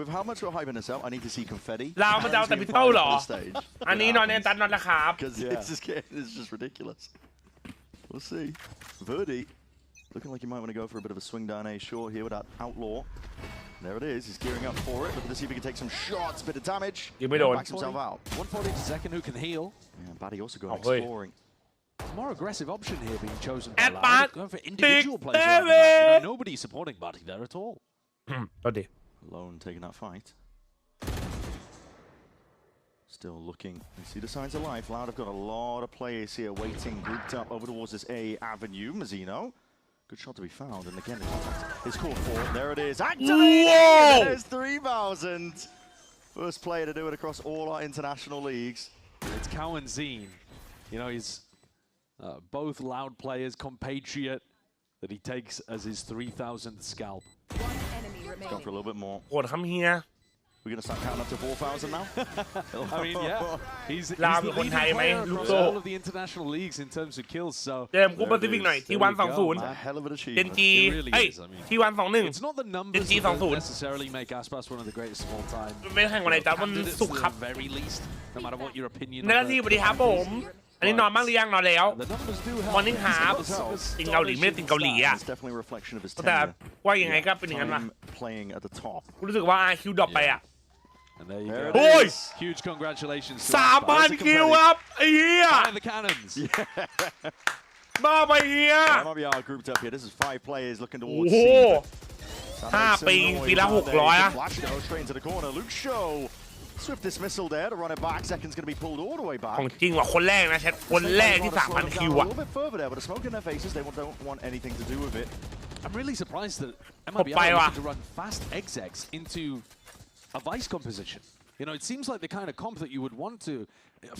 With how much we're hyping this up, I need to see confetti.
เรามันจะเอาแต่พิทเติลเหรอ อันนี้นอนแอนตันนอนละครับ
Because it's just ridiculous. We'll see. Verdi looking like he might want to go for a bit of a swing down A short here with that outlaw. There it is. He's gearing up for it. Looking to see if he can take some shots. Bit of damage.
Give me the
backs himself out.
140 to second. Who can heal?
Yeah, Batty also going exploring.
more aggressive option here being chosen by
At
Loud. Going for individual plays around the back. Nobody supporting Buddy there at all.
ก็ดี
Alone taking that fight. Still looking. You see the signs of life. Loud have got a lot of players here waiting, grouped up over towards this A avenue. Mazzino. Good shot to be found. And again, the contact is called for. There it is. Activated! There's 3,000. First player to do it across all our international leagues.
It's Cowan Zine. You know, he's both Loud players, compatriot, that he takes as his 3,000th scalp.
Let's go for a little bit more.
โหดคำเฮีย
We're going to start counting up to 4,000 now?
I mean, yeah. He's the
ลาวเป็นคนไทยไหม
leading player
ลูก
across
โซ่
all of the international leagues in terms of kills, so...
เจมส์กูปซิฟิกหน่อยที่วัน20
A hell of an
เจน
achievement.
จีเอ้ยที่วัน21
It's not the
เจน
numbers
จี
that
20
necessarily make Aspas one of the greatest of all time.
ไม่แข่งวันไหนจ้าวัน
Candidates
ศุก
to
ร์ครับ
the very least, no matter what your opinion
ในหน้าที่สวัสดีครับผมอันนี้นอนบ้างหรือยังนอนแล้ว
The numbers do help.
มอร์นิ่งฮาร์ฟติงเกาหลีไม่ติงเกาหลีอ่ะ
It's definitely a reflection of his
แต่
tenure.
ว่ายังไงก็เป็นอย่างนั้นว่ะ
Time playing at the top.
กูรู้สึกว่าคิวดรอปไปอ่ะ
And there you
There
go.
Boy!
Huge congratulations to
3,000 คิวครับไอ้เหี้ย
Fire the cannons.
บ้าไปเหี้ย
MIBR grouped up here. This is 5 players looking towards
โอ้
C.
โห
but
5 ปี ปีละ 600 อะ
Flash goes straight into the corner. Luke Show. Swift dismissal there to run it back. Second's going to be pulled all the way back.
ของจริงว่ะคนแรกนะแชทคนแรกที่ 3,000 คิว
A
อ่ะ
little bit further there, but a smoke in their faces. They don't want anything to do with it.
I'm really surprised that
ผม
MIBR
ไป
are
ว่ะ
looking to run fast execs into a vice composition. You know, it seems like the kind of comp that you would want to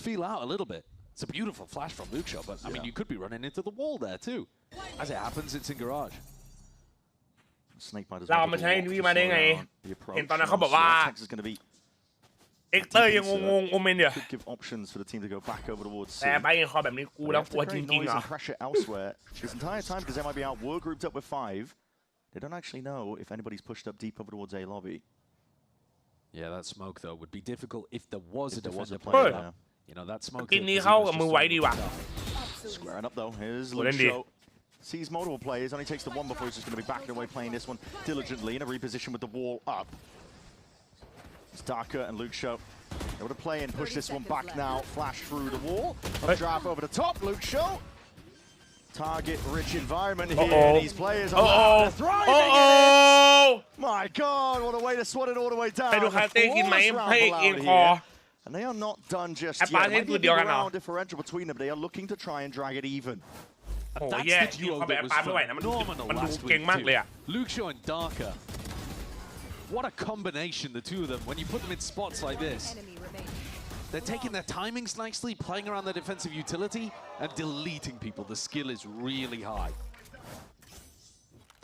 feel out a little bit. It's a beautiful flash from Luke Shaw, but I mean, you could be running into the wall there too. As it happens, it's in garage.
Snake bite as
เรา
well.
มาใช้นี่มาได้ไง
The approach.
เห็นตอนนั้นเขาบอกว่า
Texas is going to be
เอ็กเตอร์ยังงงๆโอเมนเดียว
could give options for the team to go back over towards C.
แต่ไปยังคอแบบนี้กูแล้วกลัวจริงๆเหร
Noise
อ
and pressure elsewhere this entire time because MIBR were grouped up with 5. They don't actually know if anybody's pushed up deep over towards A lobby.
Yeah, that smoke though would be difficult if there was a defender
player
playing
there.
there. You know, that smoke.
กินนี้เข้ากับมือไว้ดีว่ะ
Squaring up though. Here's
Well,
Luke
indeed.
Show. Sees multiple players. Only takes the one before he's just going to be backing away, playing this one diligently in a reposition with the wall up. It's Darker and Luke Show. Able to play and push this one back now. Flash through the wall. Drive over the top. Luke Show. Target-rich environment here. These players are thriving in it. My God, what a way to swat it all the way down.
ไปดูคาเต้กินไหมให้เองคอ
And they are not done just
At
yet.
Barnet
Might be a
studio
big
kan
round differential between them. They are looking to try and drag it even.
โอ้
That's
แย่
the duo
เขาแบบ
that was
ปาไม่ไหวนะมันดู
phenomenal
มันดู
last
เก่ง
week
มากเลยอ่ะ
too. Luke Shaw and Darker. What a combination, the two of them. When you put them in spots like this, they're taking their timings nicely, playing around their defensive utility, and deleting people. The skill is really high.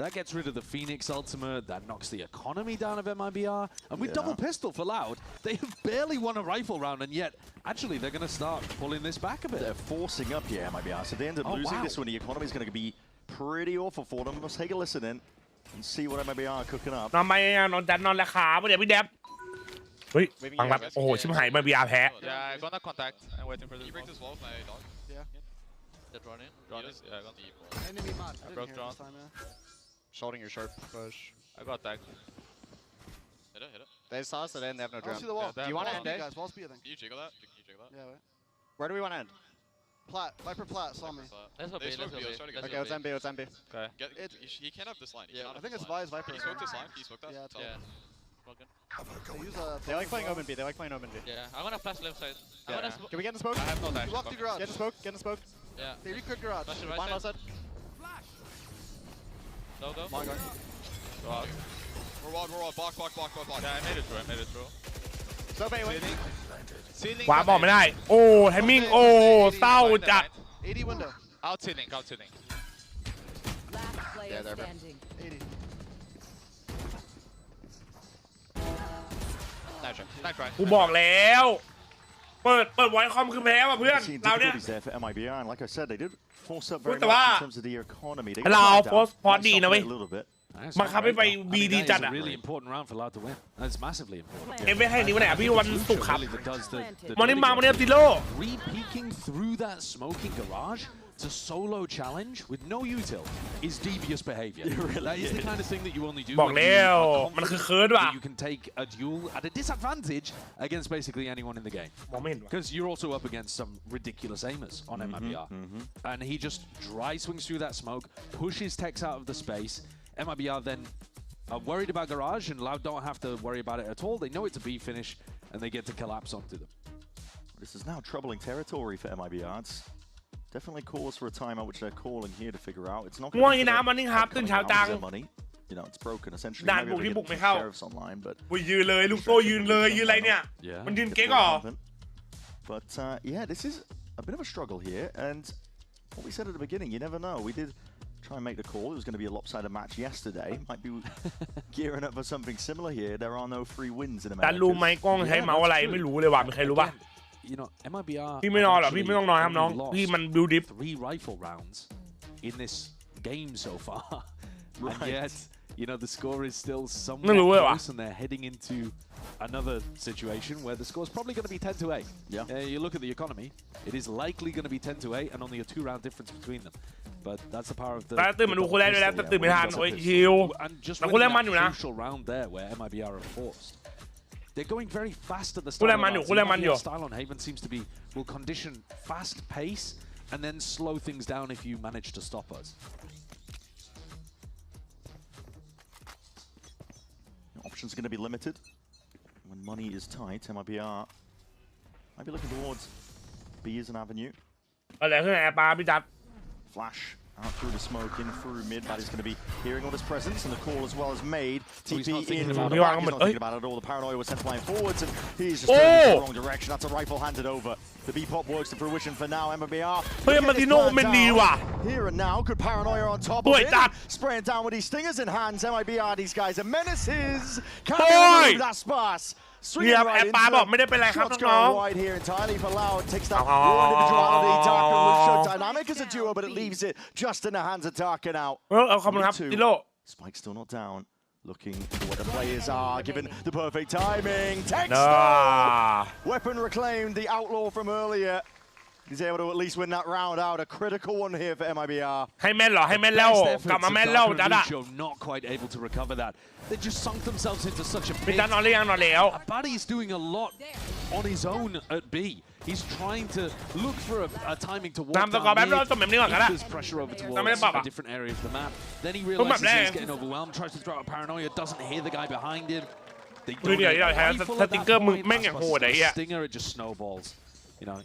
That gets rid of the Phoenix ultimate, that knocks the economy down of MIBR, and with double pistol for Loud, they have barely won a rifle round, and yet, actually, they're going to start pulling this back a bit.
They're forcing up here, MIBR, so they end up losing this one. The economy is going to be pretty awful for them. Let's take a listen in and see what MIBR are cooking up.
นอนไปนอนจัดนอนราคาเดี๋ยวพี่แดบเฮ้ยฟังแบบโอ้โหชิมหายมาบีอาร์แพ้
Yeah, I got that contact. I'm waiting for this. You break this wall, my dog?
Yeah.
Dead running? Running? Yeah, I got deep.
Enemy mod. I
broke
didn't hear
John.
this time, yeah.
Shouting your sharp push. I got tagged. Hit it, hit it. They saw us and they have no
I don't
drum.
see the wall.
Do you want to end it?
Guys, wall speed, I think.
Can you jiggle that? Can you jiggle that?
Yeah, wait.
Where do we want to end?
Plat. Viper Plat saw me.
Let's go B, let's go B. Okay, let's end B, let's end B. Okay. He can't have this line.
Yeah, I think it's Vi's Viper.
Can you smoke this line? Can you smoke that?
Yeah, it's all.
Yeah.
They use
They like playing open B, they like playing open B.
Yeah, I'm gonna flash left side.
Yeah. Can we get in the smoke? I have no dash.
He walked the garage.
Get in the smoke, get in the smoke.
Yeah.
They recruit garage.
Flash it
Fine,
right
left
side.
side.
Go, go.
Go out.
We're wide. Block. Yeah, I made it through.
So, wait.
ขวาบอกไม่ได้โอ้ไทมิ่งโอ้เศร้าจัด
80 window.
Out ceiling.
Yeah, there, bro.
80.
Nice try.
กูบอกแล้วเปิดไวคอมคือแพ้ว่ะเพื่อน
Seeing
เราเนี่ย
difficulties there for MIBR, and like I said, they did force up very
แต่
much
ว่า
in terms of the economy. They
เรา
got
โพส
down.
ต์พอดีนะเว้ย
A little bit.
บังคับให้ไป
I
บี
mean,
ดี
that
จัด
is
อ่ะ
a really important round for Loud to win. That's massively important.
เอ็มไม่ให้นี้วันไหนอ่ะพี่วันศุกร์ครับ
Really that does the
มอร์นิ่งมาวันนี้ซิโร่
re-peeking through that smoking garage to solo challenge with no util is devious behavior. That is the kind of thing that you only do
บอกแล้วมันคือเคิร์ดว่ะ
you can take a duel at a disadvantage against basically anyone in the game.
มองไม่เห็นว่ะ
Because you're also up against some ridiculous aimers on MIBR. And he just dry swings through that smoke, pushes Tex out of the space. MIBR then are worried about Garage, and Loud don't have to worry about it at all. They know it's a B finish, and they get to collapse onto them.
This is now troubling territory for MIBR. It's definitely cause for a timeout, which they're calling here to figure out. It's not going to be money. You know, it's broken essentially. Maybe we get sheriffs online, but
ยืนเลยลูกโซ่ยืนเลยยืนอะไรเนี่ยมันยืนเก๊กเหรอ
But yeah, this is a bit of a struggle here, and what we said at the beginning, you never know. We did try and make the call. It was going to be a lopsided match yesterday. Might be gearing up for something similar here. There are no free wins in America.
แต่รู้ไหมกล้องใช้เมาส์อะไรไม่รู้เลยว่ะมีใครรู้ป่ะ
You know, MIBR
พี่ไม่นอนหรอพี่ไม่ต้องนอนครับน้องพี่มันบิวดิฟ
3 rifle rounds in this game so far. And yet, you know, the score is still somewhat close, and they're heading into another situation where the score is probably going to be 10-8.
Yeah.
You look at the economy; it is likely going to be 10-8, and only a 2-round difference between them. But that's the power of the.
ตื่นมาดูคนแรกด้วยแล้วตื่นไม่ทันโอ้ยชิว
And just
คนแรกมันอยู่นะ
crucial round there where MIBR are forced. They're going very fast at the start.
คนแรกมันอยู่
Style on Haven seems to be will condition fast pace and then slow things down if you manage to stop us.
Options are going to be limited. When money is tight, MIBR might be looking towards B as an avenue.
อะไรขึ้นแอร์ปาพี่จัด
Flash out through the smoke, in through mid. But he's going to be hearing all this presence, and the call as well is made. TP in from the back. He's not thinking about it at all. The paranoia was sent flying forwards, and he's just going in the wrong direction. That's a rifle handed over. The B-pop works to fruition for now. MIBR.
เฮ้ยมาดิโน่มันดีว่ะ
Here and now, good paranoia on top of it. Spraying down with these stingers in hands. MIBR, these guys are menaces. Can they remove that sparse?
นี่ครับแอร์ปาบอกไม่ได้เป็นไรครับน้อง
wide here entirely for Loud. Takes that one individuality. Darker will show dynamic as a duo, but it leaves it just in the hands of Darker now.
เอาคำนะครับดิโล
Spike still not down. Looking for where the players are, given the perfect timing. Tex weapon reclaimed, the outlaw from earlier. He's able to at least win that round out. A critical one here for MIBR.
ให้แม่นเหรอให้แม่นแล้วกลับมาแม่นแล้วจัดอะ
Not quite able to recover that. They just sunk themselves into such a pit.
พี่จัดนอนหรือยังนอนแล้ว
Buddy's doing a lot on his own at B. He's trying to look for a timing to walk down there's pressure over towards a different area of the map. Then he realizes he's getting overwhelmed, tries to throw out paranoia, doesn't hear the guy behind him. They don't stinger, it just snowballs. You know,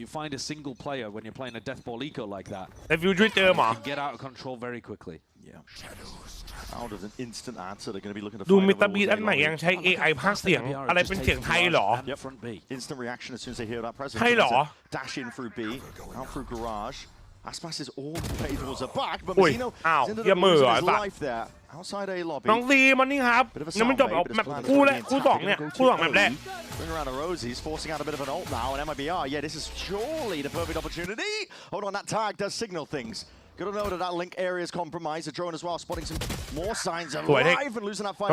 you find a single player when you're playing a death ball eco like that. You can get out of control very quickly.
Yeah. Out of an instant answer, they're going to be looking to
ดูมิตาบีอันใหม่ยังใช้ AI พากย์เสียงอะไรเป็นเสียงไทยเหรอ
Instant reaction as soon as they hear that presence.
ใช่เหรอ
Dash in through B, out through garage. Aspas is all the way towards the back, but Mazino is into the losing his life there. Outside A lobby.
น้องซีมันนี่ครับยังไม่จบแบบคู่แรกคู่สองเนี่ยคู่สองแบบแรก
Bring around the Rosies, forcing out a bit of an ult now, and MIBR. Yeah, this is surely the perfect opportunity. Hold on, that tag does signal things. Good to know that link area is compromised. The drone as well, spotting some more signs of life and losing that fight.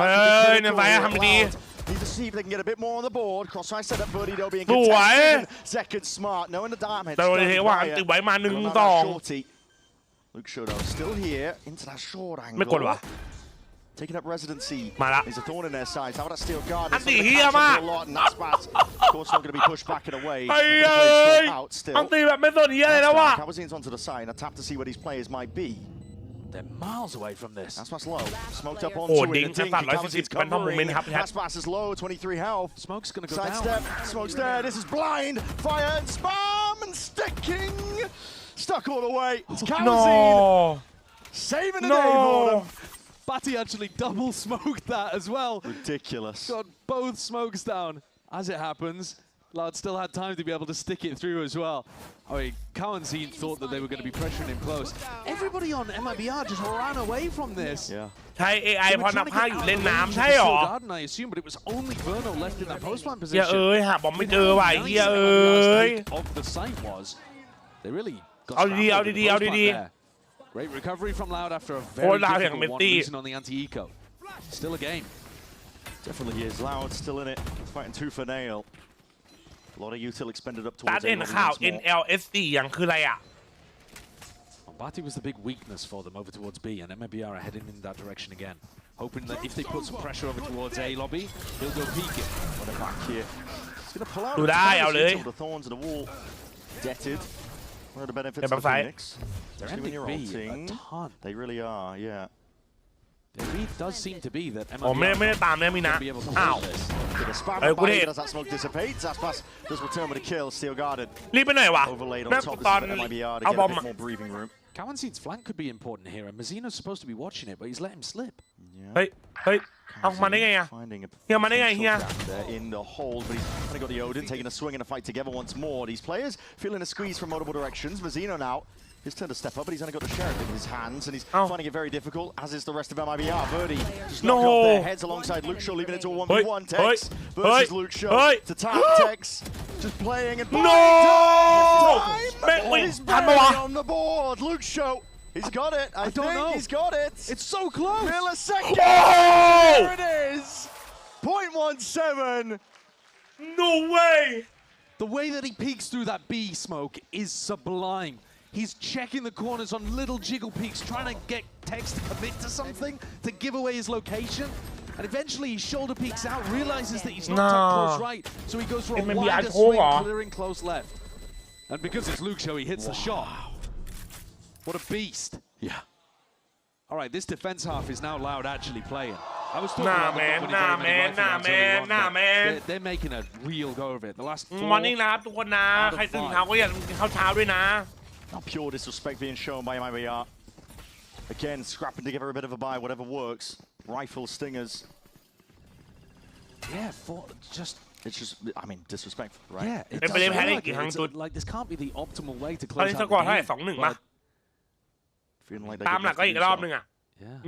Need to see if they can get a bit more on the board. Crossfire set up, Birdie though being contested. Second smart, knowing the damage. Luke Shodo still here into that short angle. Taking up residency. He's a thorn in their sides. How about that steel guard? It's going to catch up a lot, and that's bad. Of course, not going to be pushed back and away. Out still. Kawazin's onto the side. I tap to see where these players might be.
They're miles away from this.
That's low. Smoked up onto it. Kawazin's covering. That's is low. 23 health.
Smoke's going to go
Sidestep. Smoke's there. This is blind. Fire and spam and sticking. Stuck all the way. It's Kawazin. Saving the day for them.
Batty actually double smoked that as well.
Ridiculous.
Got both smokes down. As it happens, Loud still had time to be able to stick it through as well. I mean, Kawanzine thought that they were going to be pressuring him close. Everybody on MIBR just ran away from this.
Yeah.
ใช้ AI พอนับภาคอยู่เล่นน้ำใช่หรอ
I assume, but it was only Verno left in that post-plant
เหี้ย
position.
เอ้ยหาบอมไม่เจอว่ะเหี้ยเอ้ย
Of the site was, they really got
เอาดีๆเอาดีๆ
Great recovery from Loud after a very difficult one losing on the anti-eco. Still a game.
Definitely is. Loud still in it. Fighting tooth and nail. A lot of util expended up towards
ตัดเอ็นข่าว NLSD ยังคืออะไรอ่ะ
Bati was the big weakness for them over towards B, and MIBR are heading in that direction again, hoping that if they put some pressure over towards A lobby, he'll go peek it.
What a back here. He's going to pull out
ดูได้เอาเลย
the thorns of the wall. Detted. One of the benefits of the Phoenix.
They're
Especially when you're
ending B a
ulting.
ton.
They really are, yeah.
The read does seem to be that
ผม
MIBR
ไม่ได้ตามนะมีนะ
be able to
อ้าว
hold this.
Get a spam
Hey,
by
good
as that smoke dissipates. Aspas does return with a kill, steel guarded.
รีบไปหน่อยวะ
Overlaid on
แม่ง
top.
ตอน
This is for MIBR to
เอา
get
บ
a
อม
bit
อะ
more breathing room.
Cowanseed's flank could be important here, and Mazzino's supposed to be watching it, but he's let him slip.
เฮ้ยเอามาได้ไงอะ
Finding a
เฮียมาได้ไงเฮีย
potential gap there in the hold, but he's kind of got the Odin taking a swing and a fight together once more. These players feeling a squeeze from multiple directions. Mazzino now. His turn to step up, but he's only got the sheriff in his hands, and he's finding it very difficult, as is the rest of MIBR. Verdi just knocking off their heads alongside Luke Shaw, leaving it to a 1v1. Tex versus Luke Shaw. To tap Tex, just playing and
No!
He's barely on the board. Luke Shaw, he's got it. I
don't
think
know.
he's got it.
It's so close.
Millisecond.
Oh!
There it is. 0.17.
No way
The way that he peeks through that B smoke is sublime. He's checking the corners on little jiggle peaks, trying to get Tex to commit to something, to give away his location. And eventually he shoulder peeks out, realizes that he's not tucked close right, so he goes for a wider swing, clearing close left. And because it's Luke Shaw, he hits the shot. What a beast.
Yeah.
All right, this defense half is now Loud actually playing. I was talking
Nah,
about
man,
the
nah, man, nah, man, nah, man.
They're making a real go of it. The last 4
มอร์นิ่งนะครับทุกคนนะ ใครตื่นเช้าก็อย่าลืมกินข้าวเช้าด้วยนะ
Now pure disrespect being shown by MIBR. Again, scrapping together a bit of a buy, whatever works. Rifle stingers.
Yeah,
it's just, I mean, disrespectful, right?
Yeah, it
เป็นไป
does
เล่น
sound
แพ้ได้
like
กี่
it.
ครั้ง
It's
ตุด
like this can't be the optimal way to
ตอน
close
นี้
out
ส
the
กอร์เท่าไหร่
game.
2-1 ป่ะ
Feeling like
ตามหลักก็อีกรอบนึงอ่ะ
Yeah.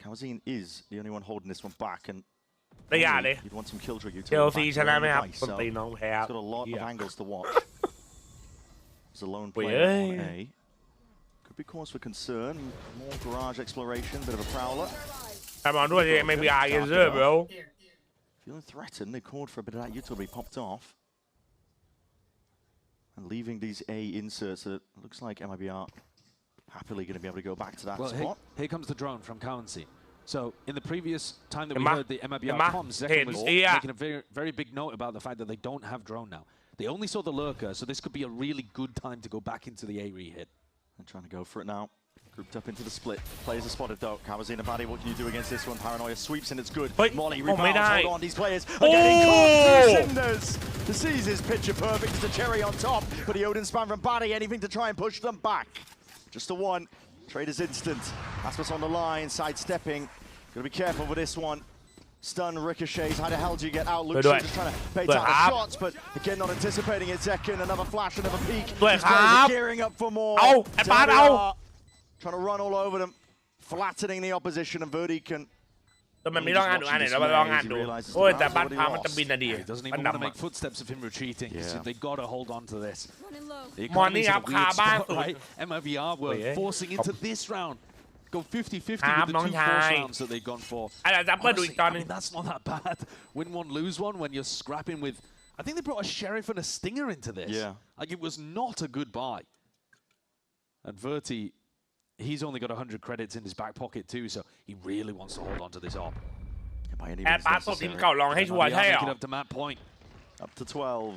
Kalzine is the only one holding this one back, and
ระยะเลย
you'd want some killjoy utility
เชลซี
back
ชนะไหม
in
ครับ
the device,
คน
so
ตีน้องแพ้
it's got a lot of angles to watch. There's a lone player
Oi.
on A. Could be cause for concern. More garage exploration, bit of a prowler.
แต่มองด้วย MIBR เยเซอร์ bro
Feeling threatened, they called for a bit of that utility, popped off. And leaving these A inserts that looks like MIBR happily going to be able to go back to that spot.
Here comes the drone from Cowanseed. So in the previous time that we
Emma,
heard the MIBR
Emma,
comms,
hey,
Zekin was
yeah.
making a very, very big note about the fact that they don't have drone now. They only saw the lurker, so this could be a really good time to go back into the A re-hit.
They're trying to go for it now. Grouped up into the split. Players are spotted though. Kawazina Badi, what can you do against this one? Paranoia sweeps and it's good. Molly rebounds, hold on. These players are getting caught through cinders. The Seas is picture perfect. It's a cherry on top. But the Odin spam from Badi, anything to try and push them back. Just a one. Trade is instant. Aspas on the line, sidestepping. Gotta be careful with this one. Stun ricochets. How the hell do you get out? Luke just trying to bait out the shots, but again not anticipating it. Zekin, another flash, another peek. These players are gearing up for more. Trying to run all over them, flattening the opposition, and Verdi can.
แต่มันไม่ลองอ่านดูอ่านไหนแล้วมาลองอ่านดูโอ้ยแต่บ้านพามันจะบินอะดี
He doesn't even want to make footsteps of him retreating. So they got to hold on to this. The
Morning
economy's in a
up,
weird
Kaban.
spot, right? MIBR were forcing into this round. Go 50-50 with the 2
น้องชาย
force rounds that they've gone for.
อาจจะจับเปิดดูอีกตอน
I
นึง
mean, that's not that bad. Win one, lose one when you're scrapping with. I think they brought a sheriff and a stinger into this.
Yeah.
Like it was not a good buy. And Verti, he's only got 100 credits in his back pocket too, so he really wants to hold on to this op.
แอดปาร์ตทีมเก่าลองให้ชัวร์ใช่เหรอ
Make it up to Matt Point.
Up to 12.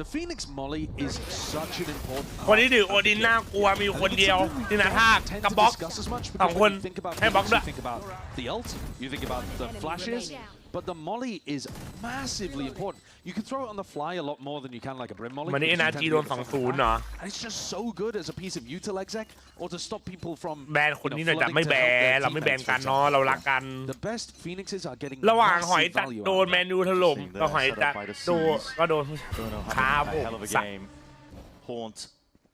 The Phoenix Molly is such an important
คนที่ถือโอดินน่ากลัวมีอยู่คนเดียวนี่นะท่ากับบล็อก2 คนให้บล็อกด้วย
You think about the ult, you think about the flashes, but the Molly is massively important. You can throw it on the fly a lot more than you can like a Brim Molly.
มันนี่ NRG โดน 2-0 เหรอ
And it's just so good as a piece of util exec or to stop people from
แบนคนนี้หน่อยแต่ไม่แบนเราไม่แบนกันเนาะเรารักกัน
The best Phoenixes are getting
ระหว่างหอย
massive
จัด
value
โด
out
น
of
แม
it.
นยูถล่มกับหอยจัดโดนก็โดนขาผม
Hell of a
สัตว์
game. Haunt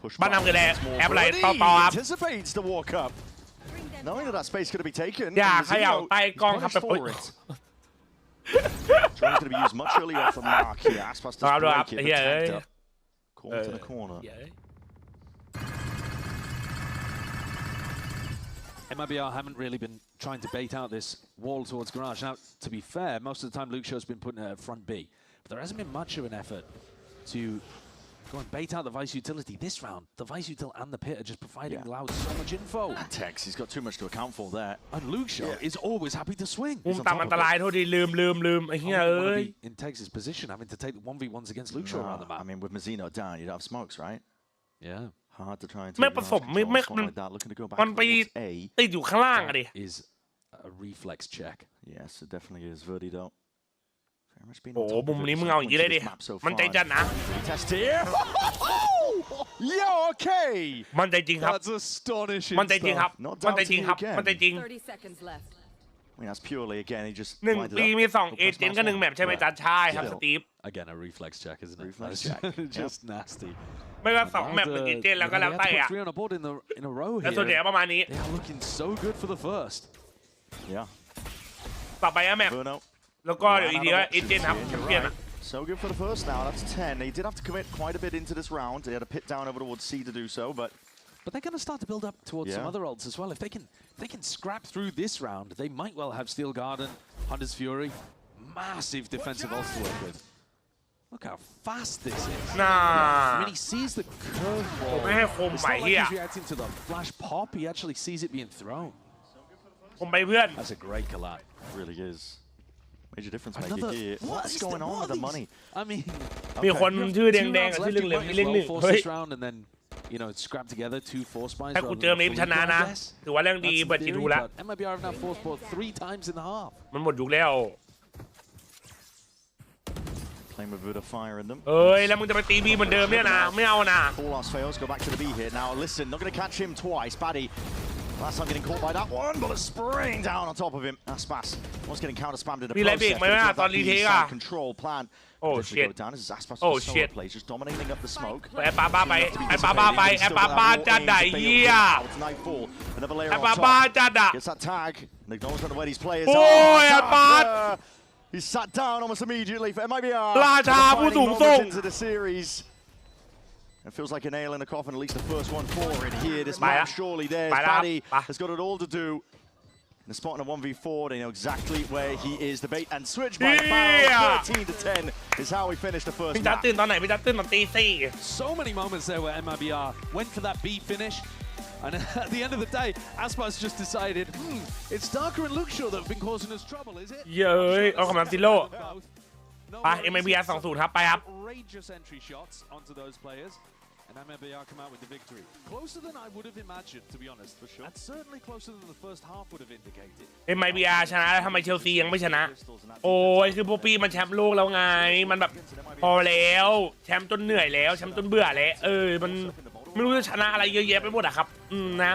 push
บ้าน
back
ทำกันแล้
once more.
แอปอะไร
Verdi
ต่อครับ
anticipates the walk up. Knowing that space could be taken.
อย่า
and
เขย่า
Mazzino
ใต้กล้องครับ
punished
แบบ
for it. Trying to be used much earlier off the mark here. Aspas does break it, but tagged up. Call to the corner.
MIBR haven't really been trying to bait out this wall towards Garage. Now, to be fair, most of the time Luke Show's been putting it at front B. But there hasn't been much of an effort to Go and bait out the Vice Utility. This round, the Vice Util and the Pit are just providing Loud so much info.
Tex, he's got too much to account for there.
And Luke Shaw is always happy to swing.
มุมต่ำอันตรายโทษดีลืมไอ้เหี้ย เอ้ย
In Tex's position, having to take the 1v1s against Luke Shaw around the map.
I mean, with Mazzino down, you'd have smokes, right?
Yeah.
Hard to try and
ไม่ผสมไม่
like that. Looking to go back
มันไป
towards A.
ติดอยู่ข้างล่างอะดิ
Is a reflex check.
Yes, it definitely is. Verdido.
โอ้มุมนี้มึงเอาอย่างนี้เลยดิมันใจจัดนะ
Test here. Yo, okay.
มันใจจริงครับ
That's astonishing.
มันใจจริงครับ มันใจจริงครับ มันใจจริง
30 seconds left.
I mean, that's purely again. He just
1 ปีมี2 เอเจนต์ก็1 แมปใช่ไหมจ๊ะใช่ครับสตีฟ
Again, a reflex check, isn't it?
Reflex check.
Just nasty.
ไม่ก็2 แมป1 เอเจนต์แล้วก็แล้วแต่อะ
3 on a board in a row
แล้วส่วนใหญ่
here.
ประมาณนี้
They are looking so good for the first.
Yeah.
ต่อไปอะแมป
Bruno.
แล้วก็เดี๋ยวอีกทีก็เอเจนต์ครับแชมเปี้ยนอะ
So good for the first now. That's 10. He did have to commit quite a bit into this round. He had to pit down over towards C to do so, but
they're going to start to build up towards some other ults as well. If they can scrap through this round, they might well have Steel Garden, Hunter's Fury, massive defensive ults to work with. Look how fast this is.
Nah.
I mean, he sees the curveball. It's not like he's reacting to the flash pop. He actually sees it being thrown.
ผมไปเพื่อน
That's a great collab.
It really is. Major difference maker here. What's going on with the money?
I mean,
มีคนชื่อแดงๆกับชื่อเหลืองๆมีเรื่องหนึ่ง
force
เฮ้ย
this round and then you know scrap together 2 force spines.
ถ้ากูเจอนี้ชนะนะถือว่าเรื่องดีเปิดจีทูแล้ว
MIBR have now force ball 3 times in the half.
มันหมดยุคแล้ว
Playing with Buddha fire in them.
เอ้ยแล้วมึงจะไปตีบีเหมือนเดิมเนี่ยนะไม่เอานะ
Full loss fails. Go back to the B hit. Now listen, not going to catch him twice. Baddy. Last time getting caught by that one, but a spraying down on top of him. Aspas was getting counter spammed in the process. Control plan.
Oh shit.
Oh shit. Just dominating up the smoke.
ไอ้ป้าบ้าไปไอ้ป้าบ้าจัดได้เหี้ย
Nightfall. Another layer
ไอ้
on
ป้าบ้า
top.
จัดอ่ะ
Gets that tag. And acknowledgement of where these players
โอ้ย
are.
ไอ้ป้า
He's sat down almost immediately for MIBR.
ราชาผู้สูงส่ง
into the series. It feels like a nail in the coffin, at least the first one for it here. This man surely there. Baddy has got it all to do. In the spot in a 1v4, they know exactly where he is. The bait and switch by the foul. 13 to 10 is how we finish the first
พี่จัด
map.
ตื่นตอนไหนพี่จัดตื่นตอนตี
So many moments there where MIBR went for that B finish. And at the end of the day, Aspas just decided, it's Darker and Luke Shaw that have been causing us trouble, is it?
เย้ยเอากำลังซิโร่ไป MIBR 2-0 ครับไปครับ
Outrageous entry shots onto those players. And MIBR come out with the victory. Closer than I would have imagined, to be honest, for sure. And certainly closer than the first half would have indicated.
MIBR ชนะแล้วทำไมเชลซียังไม่ชนะ โอ้ยคือพวกปีมันแชมป์โลกแล้วไงมันแบบพอแล้วแชมป์จนเหนื่อยแล้วแชมป์จนเบื่อแล้วมันไม่รู้จะชนะอะไรเยอะแยะไปหมดอะครับนะ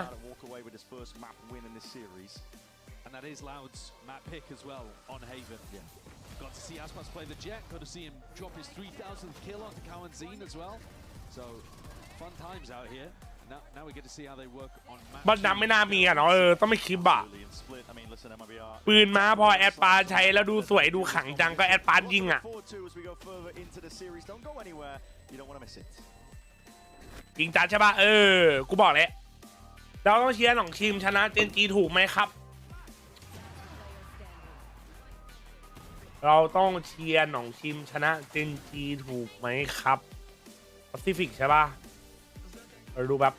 And that is Loud's map pick as well on Haven. Got to see Aspas play the jet, got to see him drop his 3,000th kill onto Kawanzine as well. So fun times out here. Now we get to see how they work on map.
บอลดำไม่น่ามีอะเนาะต้องไม่คลิปอะปืนม้าพอแอดปาใช้แล้วดูสวยดูขังจังก็แอดปายิงอะยิงจัดใช่ป่ะกูบอกเลยเราต้องเชียร์หนองชิมชนะเจนจีถูกไหมครับเราต้องเชียร์หนองชิมชนะเจนจีถูกไหมครับแปซิฟิกใช่ป่ะดูแบบ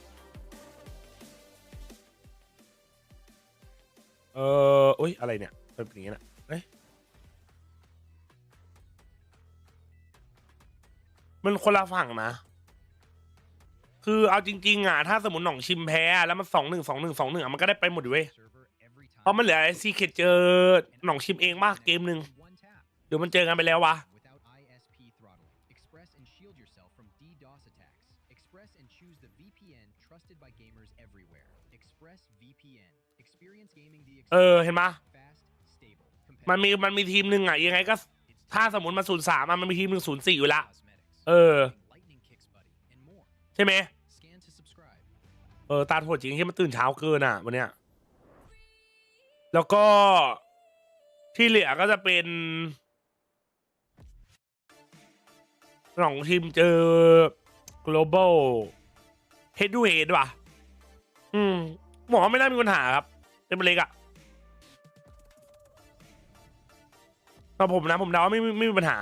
อุ๊ยอะไรเนี่ยเป็นอย่างนี้นะมันคนละฝั่งนะคือเอาจริงๆอ่ะถ้าสมมติหนองชิมแพ้แล้วมัน2-1 มันก็ได้ไปหมดอยู่เว้ยเพราะมันเหลือซีเคทเจอหนองชิมเองมากเกมหนึ่งเดี๋ยวมันเจอกันไปแล้ววะเห็นปะมันมีทีมหนึ่งอ่ะยังไงก็ถ้าสมมติมัน0-3มันมีทีมหนึ่ง0-4อยู่ละใช่ไหมตาโหดจริงที่มันตื่นเช้าเกินอ่ะวันเนี้ยแล้วก็ที่เหลือก็จะเป็นหนองทีมเจอ global head to head ว่ะหมอไม่น่ามีปัญหาครับเป็นเล็กอ่ะแต่ผมนะผมเดาไม่มีปัญหา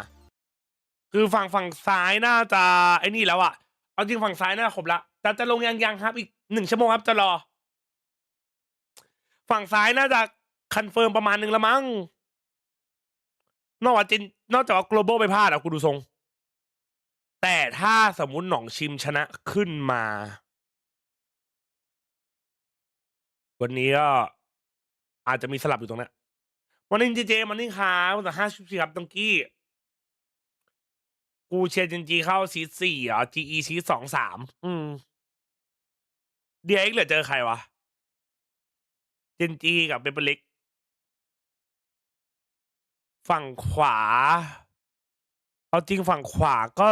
คือฝั่งซ้ายน่าจะไอ้นี่แล้วอะเอาจริงฝั่งซ้ายน่าครบละแต่จะลงยังครับอีก1 ชั่วโมงครับจะรอฝั่งซ้ายน่าจะคอนเฟิร์มประมาณนึงละมั้งนอกจากว่า global ไปพลาดอะกูดูทรงแต่ถ้าสมมุติหนองชิมชนะขึ้นมาวันนี้ก็อาจจะมีสลับอยู่ตรงนั้นวันนี้เจมันนี่ครับแต่54ครับตังกี้กูเชียร์จีเข้าซี4เหรอ GE ซี2-3เดียเอ็กเหลือเจอใครวะจีกับเปเปอร์เล็กฝั่งขวาเอาจริงฝั่งขวาก็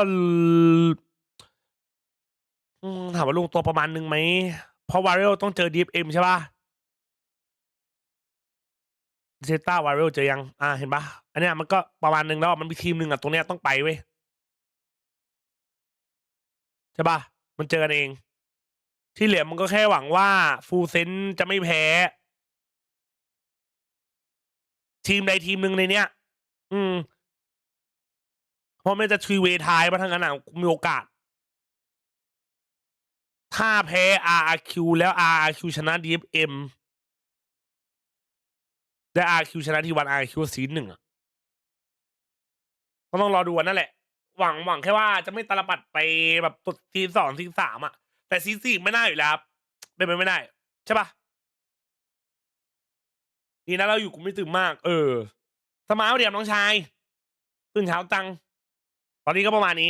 ถามว่าลงตัวประมาณนึงไหมเพราะวาเรลต้องเจอ DFM ใช่ป่ะเซต้าวาเรลเจอยังเห็นป่ะอันเนี้ยมันก็ประมาณนึงแล้วมันมีทีมหนึ่งตรงเนี้ยต้องไปเว้ยใช่ป่ะมันเจอกันเองที่เหลือมันก็แค่หวังว่าฟูลเซนจะไม่แพ้ทีมใดทีมหนึ่งในเนี้ยเพราะมันจะทรีเวย์ทายมาทั้งนั้นมีโอกาสถ้าแพ้ RRQ แล้ว RRQ ชนะ DFM และ RRQ ชนะที่วัน RRQ ซีน1ก็ต้องรอดูนั่นแหละหวังแค่ว่าจะไม่ตาลปัดไปแบบตุดซีน2ซีน3แต่ซีน4ไม่น่าอยู่แล้วเป็นไปไม่ได้ใช่ปะดีนะเราอยู่กูไม่ตื่นมากสมาร์ทเดียมน้องชายตื่นเช้าจังตอนนี้ก็ประมาณนี้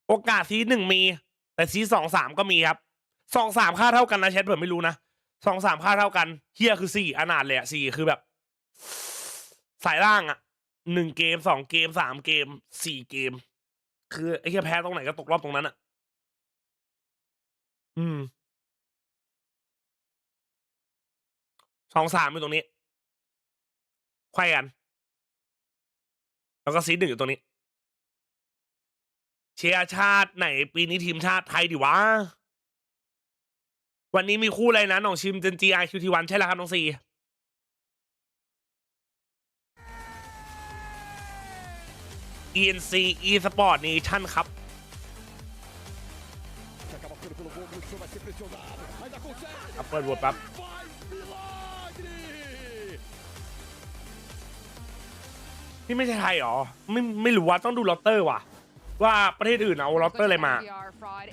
โอกาสซีน1มีแต่ซีน2-3ก็มีครับ2-3ค่าเท่ากันนะแชทเผื่อไม่รู้นะ2-3ค่าเท่ากันเฮียคือ4อนาถเลย4คือแบบสายล่าง1 เกม 2 เกม 3 เกม 4 เกมคือไอ้เฮียแพ้ตรงไหนก็ตกรอบตรงนั้น2-3อยู่ตรงนี้ไขว้กันแล้วก็ซีน1อยู่ตรงนี้เชียร์ชาติไหนปีนี้ทีมชาติไทยดิวะวันนี้มีคู่อะไรนะหนองชิมเจนจีไอคิวทีวันใช่แล้วครับน้องซีENC eSport Nation ครับเปิดโหวตแป๊บนี่ไม่ใช่ไทยหรอไม่รู้ว่าต้องดูลอตเตอร์ว่ะว่าประเทศอื่นเอาลอตเตอร์อะไรมา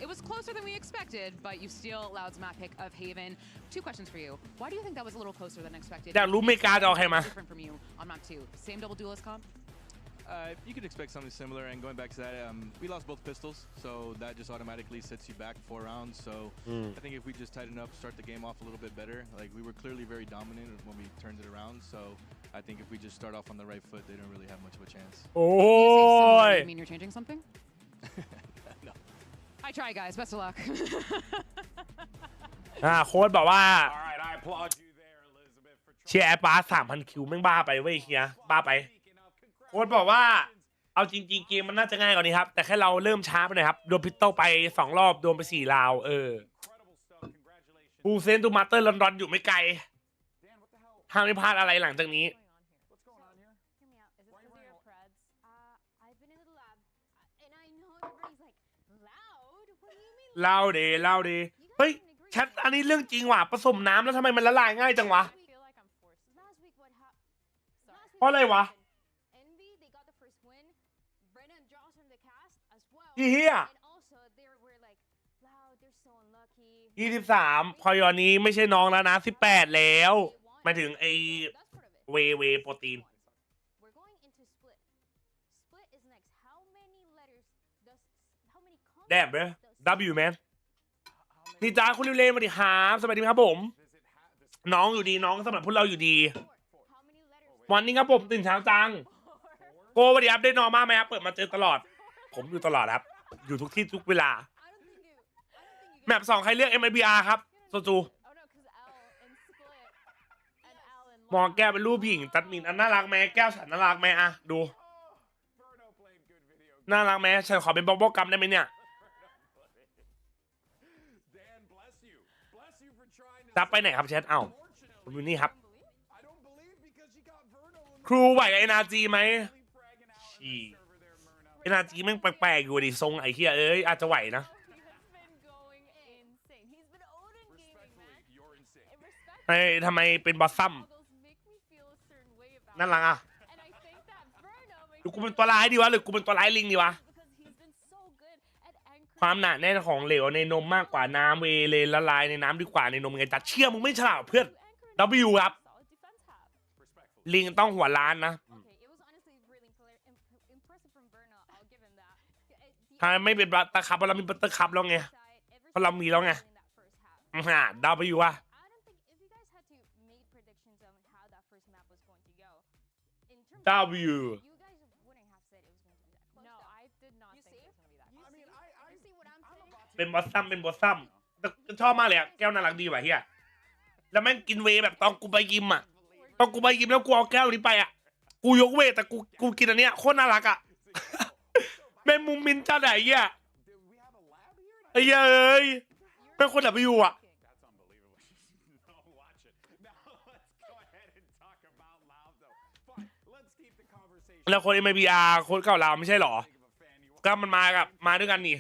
It was closer than we expected, but you still allowed map pick of Haven. 2 questions for you. Why do you think that was a little closer than expected?
อยากรู้อเมริกาจะเอาใครมา
Different from you on map 2. Same double duelist comp?
You could expect something similar, and going back to that, we lost both pistols, so that just automatically sets you back 4 rounds. So I think if we just tighten up, start the game off a little bit better, like we were clearly very dominant when we turned it around. So I think if we just start off on the right foot, they don't really have much of a chance.
Oh!
You mean you're changing something?
No.
I try, guys. Best of luck.
โค้ดบอกว่าเชียร์แอปป้า 3,000 คิวแม่งบ้าไปเว้ยเฮียบ้าไปโค้ดบอกว่าเอาจริงๆเกมมันน่าจะง่ายกว่านี้ครับแต่แค่เราเริ่มช้าไปหน่อยครับโดนพิสโตไป2 รอบโดนไป4 ราวฟูเซนตูมาสเตอร์ลอนดอนอยู่ไม่ไกลห้ามไม่พลาดอะไรหลังจากนี้เล่าดีเฮ้ยแชทอันนี้เรื่องจริงว่ะผสมน้ำแล้วทำไมมันละลายง่ายจังวะเพราะอะไรวะเฮีย23พอยอนี้ไม่ใช่น้องแล้วนะ18แล้วหมายถึงไอเวโปรตีนแดบเบ้W man นี่จ้าคุณลิวเลนมาดิครับสวัสดีครับผมน้องอยู่ดีน้องสำหรับพวกเราอยู่ดีวันนี้ครับผมตื่นเช้าจังโกสวัสดีครับได้นอนมากไหมครับเปิดมาเจอตลอดผมอยู่ตลอดครับอยู่ทุกที่ทุกเวลาแมป2ใครเลือก MIBR ครับโซจูมองแก้วเป็นรูปหญิงตัดมินอันน่ารักแม่แก้วฉันน่ารักแม่อะดูน่ารักแม่ฉันขอเป็นบ๊อบกัมได้ไหมเนี่ยจับไปไหนครับแชทเอ้าผมอยู่นี่ครับครูไหวกับ NRG ไหม NRG แม่งแปลกๆอยู่ดิทรงไอ้เหี้ยเอ้ยอาจจะไหวนะทำไมเป็นบอสซัมนั่นหลังอ่ะหรือกูเป็นตัวร้ายดีวะหรือกูเป็นตัวร้ายลิงดีวะความหนาแน่นของเหลวในนมมากกว่าน้ำเวเลยละลายในน้ำดีกว่าในนมไงจัดเชื่อมึงไม่ฉลาดเพื่อน W ครับลิงต้องหัวล้านนะถ้าไม่เป็นบัตเตอร์คัพเรามีบัตเตอร์คัพแล้วไงเพราะเรามีแล้วไงW อ่ะW เป็นบอสซัมแต่ชอบมากเลยอะแก้วน่ารักดีว่ะเฮียแล้วแม่งกินเวแบบตอนกูไปยิมอะตอนกูไปยิมแล้วกูเอาแก้วนี้ไปอะกูยกเวแต่กูกินอันเนี้ยโคตรน่ารักอะแม่งมุมมินจ้าไหนเฮียไอ้เอ้ยแม่งคนแบบอยู่อะแล้วคน MIBR คนเก่าเราไม่ใช่หรอก็มันมาด้วยกันนี่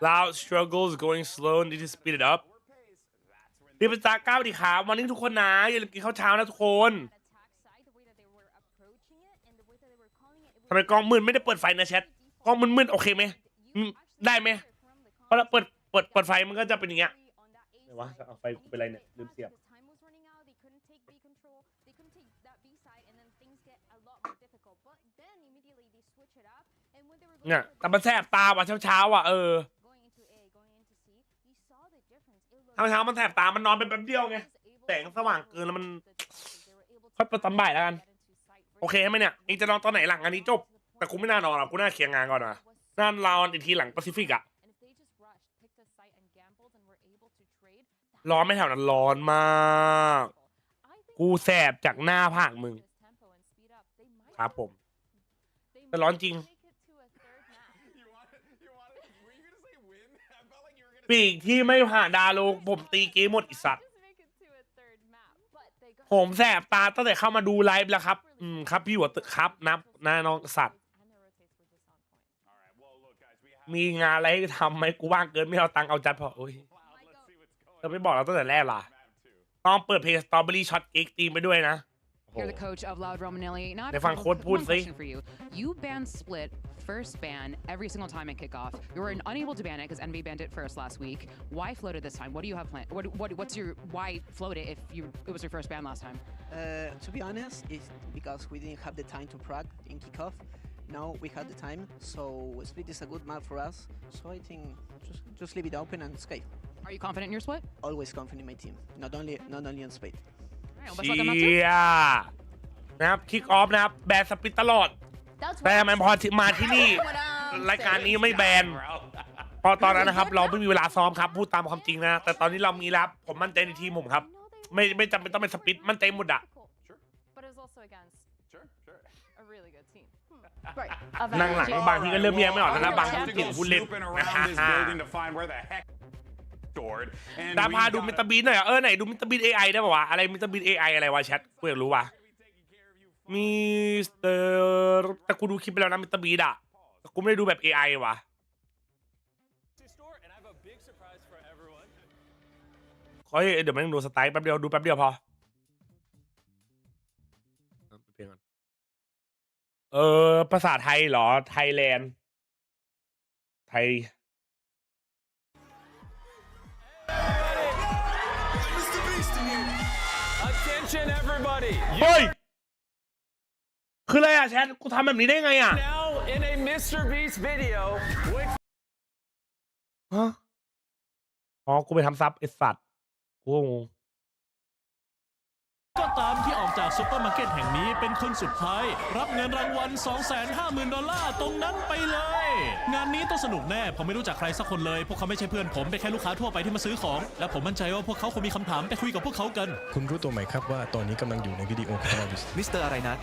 Loud struggles going slow need to speed it up รีบไปจ้าก้าวดีครับวันนี้ทุกคนนะอย่าลืมกินข้าวเช้านะทุกคนทำไมกล้องมืดไม่ได้เปิดไฟนะแชทกล้องมืดโอเคไหมได้ไหมเพราะเปิดไฟมันก็จะเป็นอย่างเงี้ยไหนวะเอาไฟกูเป็นไรเนี่ยลืมเสียบเนี่ยแต่มันแสบตาว่ะเช้าอ่ะเช้ามันแสบตามันนอนเป็นแป๊บเดียวไงแสงสว่างเกินแล้วมันค่อยไปตอนบ่ายแล้วกันโอเคไหมเนี่ยนี่จะนอนตอนไหนหลังอันนี้จบแต่กูไม่น่านอนหรอกกูน่าเคลียร์งานก่อนนะน่านอนอีกทีหลังแปซิฟิกอะร้อนไม่แถวนั้นร้อนมากกูแสบจากหน้าผากมึงครับผมแต่ร้อนจริงปีกที่ไม่ผ่านดาโลผมตีเกมหมดอีสัตว์ผมแสบตาตั้งแต่เข้ามาดูไลฟ์แล้วครับครับพี่หัวตึกครับนับน้องสัตว์มีงานอะไรให้ทำไหมกูว่างเกินไม่เอาตังค์เอาจัดพอโอ้ยเราไม่บอกเราตั้งแต่แรกล่ะต้องเปิดเพลง Strawberry Shot Cake ตีมไปด้วยนะ
You're the coach of Loud Romanelli. Not
ในฟังโค้ดพูด
one
สิ
question for you. You ban split first ban every single time at kickoff. You were unable to ban it because NB banned it first last week. Why float it this time? What do you have planned? What's your why float it if it was your first ban last time?
To be honest, it's because we didn't have the time to practice in kickoff. Now we have the time, so split is a good map for us. So I think just leave it open and escape.
Are you confident in your split?
Always confident in my team, not only on split.
เชียนะครับคิกออฟนะครับแบนสปิดตลอดแต่ทำไมพอมาที่นี่รายการนี้ไม่แบนเพราะตอนนั้นนะครับเราไม่มีเวลาซ้อมครับพูดตามความจริงนะแต่ตอนนี้เรามีแล้วผมมั่นใจในทีมผมครับไม่จำเป็นต้องเป็นสปิดมั่นใจหมดอะนั่งหลังบางทีก็เริ่มแยกไม่ออกแล้วนะบางทีถึงพูดเล่นดาพาดูมิสเตอร์บีนหน่อยไหนดูมิสเตอร์บีน AI ได้ป่าวะอะไรมิสเตอร์บีน AI อะไรวะแชทกูอยากรู้ว่ะมิสเตอร์แต่กูดูคลิปไปแล้วนะมิสเตอร์บีนอะแต่กูไม่ได้ดูแบบ AI ว่ะเดี๋ยวมันดูสไตล์แป๊บเดียวดูแป๊บเดียวพอภาษาไทยเหรอไทยแลนด์ไทยเฮ้ยคืออะไรอะแชทกูทำแบบนี้ได้ไงอะฮะอ๋อกูไปทำซับไอ้สัตว์กูงง
ก็ตามที่ออกจากซุปเปอร์มาร์เก็ตแห่งนี้เป็นคนสุดท้ายรับเงินรางวัล $250,000 ตรงนั้นไปเลยงานนี้ต้องสนุกแน่ผมไม่รู้จักใครสักคนเลยพวกเขาไม่ใช่เพื่อนผมเป็นแค่ลูกค้าทั่วไปที่มาซื้อของและผมมั่นใจว่าพวกเขาคงมีคำถามไปคุยกับพวกเขากันคุณรู้ตัวไหมครับว่าตอนนี้กำลังอยู่ในวิดีโอของเรามิสเตอร์อะไรนะ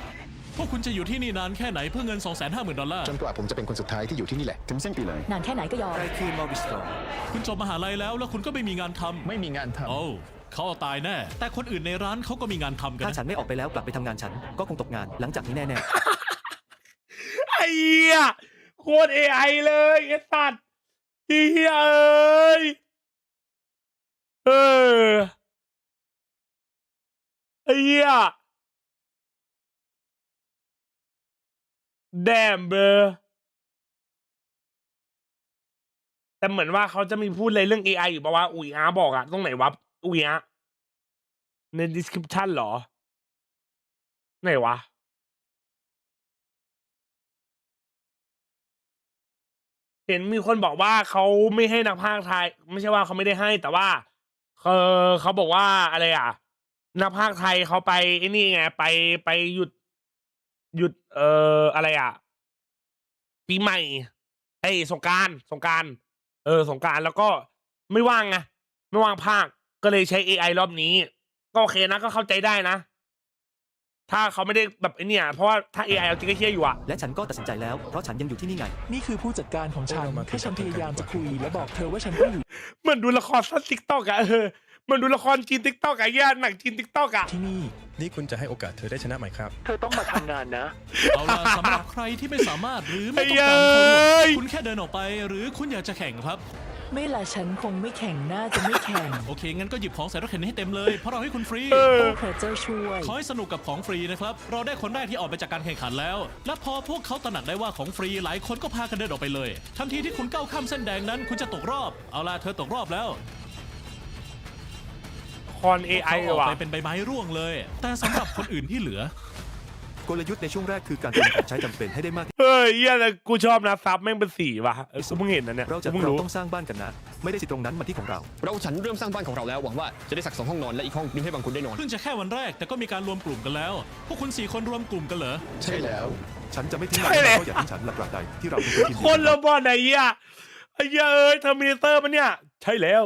พวกคุณจะอยู่ที่นี่นานแค่ไหนเพื่อเงิน $250,000
จนกว่าผมจะเป็นคนสุดท้ายที่อยู่ที่นี่แหละถึงสิ้นปีเลย
นานแค่ไหนก็ยอม
ใครคือมอริสโตคุณจบมหาลัยแล้วคุณก็ไม่มีงานทำ
ไม่มีงานทำ
โอ้เขาตายแน่แต่คนอื่นในร้านเขาก็มีงานทำกัน
ถ้าฉันไม่ออกไปแล้วกลับไปทำงานฉันก็คงตกงานหลังจากนี้แน่
ไอ้ เหี้ยโคตร AI เลยไอ้สัตว์เหี้ยเอ้ยไอ้เหี้ยแดมเบอร์แต่เหมือนว่าเขาจะมีพูดเลยเรื่อง AI อยู่ป่าวว่าอุ๋ยอาบอกอะตรงไหนวะอุ๋ยอาใน description เหรอไหนวะเห็นมีคนบอกว่าเขาไม่ให้นักพากย์ไทยไม่ใช่ว่าเขาไม่ได้ให้ แต่ว่าเขาบอกว่าอะไรอ่ะนักพากย์ไทยเขาไปไอ้นี่ไงไปหยุดอะไรอ่ะปีใหม่ไอ้สงกรานต์สงกรานต์แล้วก็ไม่ว่างไงไม่ว่างภาคก็เลยใช้ AI รอบนี้ก็โอเคนะก็เข้าใจได้นะถ้าเขาไม่ได้แบบไอ้เนี่ยเพราะว่าถ้า AI เอาจริงก็เชื่ออยู่อะ
และฉันก็ตัดสินใจแล้วเพราะฉันยังอยู่ที่นี่ไงนี่คือผู้จัดการของฉันแค่ฉันพยายามจะคุยและบอกเธอว่าฉันต้องอยู่
เหมือนดูละครสั้น TikTok อะเหมือนดูละครจีน TikTok อะย่าหนังจีน TikTok อะ
ที่
นี่คุณจะให้โอกาสเธอได้ชนะไหมครับ
เธอต้องมาทำงานนะเอาล่ะสำหรับใครที่ไม่สามารถหรือไม่ต้องการเข้าร่วมคุณแค่เดินออกไปหรือคุณอยากจะแข่งครับไม่ละฉันคงไม่แข่งน่าจะไม่แข่งโอเคงั้นก็หยิบของใส่รถเข็นให้เต็มเลยเพราะเราให้คุณฟรีโอ้พระเจ้าช่วยขอให้สนุกกับของฟรีนะครับเราได้คนแรกที่ออกไปจากการแข่งขันแล้วและพอพวกเขาตระหนักได้ว่าของฟรีหลายคนก็พากันเดินออกไปเลยทันทีที่คุณก้าวข้ามเส้นแดงนั้นคุณจะตกรอบเอาล่ะเธอตกรอบแล้ว
คอน AI
ว่ะไปเป็นใบไม้ร่วงเลยแต่สำหรับคนอื่นที่เหลือกลยุทธ์ในช่วงแรกคือการเป็นของใช้จำเป็นให้ได้มาก
เฮ้ยเหี้ยแต่กูชอบนะซับแม่งเป็นสีว่ะมึงเห็นนะเนี่ย
เราต้องสร้างบ้านกันนะไม่ได้สิตรงนั้นมาที่ของเรา
ฉันเริ่มสร้างบ้านของเราแล้วหวังว่าจะได้สัก2 ห้องนอนและอีกห้องนึงให้บางคนได้นอน
เพิ่งจะแค่วันแรกแต่ก็มีการรวมกลุ่มกันแล้วพวกคุณ4 คนรวมกลุ่มกันเหรอ
ใช่แล้ว
ฉันจะไม่ทิ้งเราก็อย่าทิ้งฉันหลักๆใดที่เราเป็นทีม
คนละบอลไหนอ่ะไอ้เหี้ยเอ้ยเทอร์มิเนเตอร์มันเนี่ยใช่แล้ว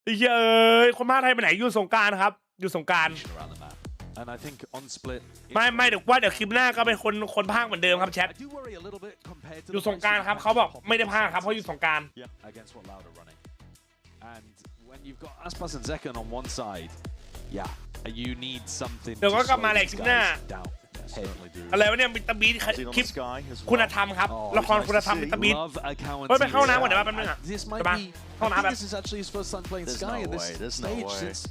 ไอ้เหี้ยเอ้ยคนมาไทยไปไหนอยู่สงกรานต์ครับอยู่สงกรานต์ไม่เดี๋ยวว่าเดี๋ยวคลิปหน้าก็เป็นคนพากย์เหมือนเดิมครับแชทอยู่สงกรานต์ครับเขาบอกไม่ได้พากย์ครับเพราะอยู่สงกรานต์เดี๋ยวก็กลับมาแหละคลิปหน้าอะไรวะเนี่ยมิสเตอร์บีทคลิปคุณธรรมครับละครคุณธรรมมิสเตอร์บีทไปเข้าน้ำก่อนเดี๋ยวแป๊บนึงอ่ะจะมาเข้าน้ำแบบ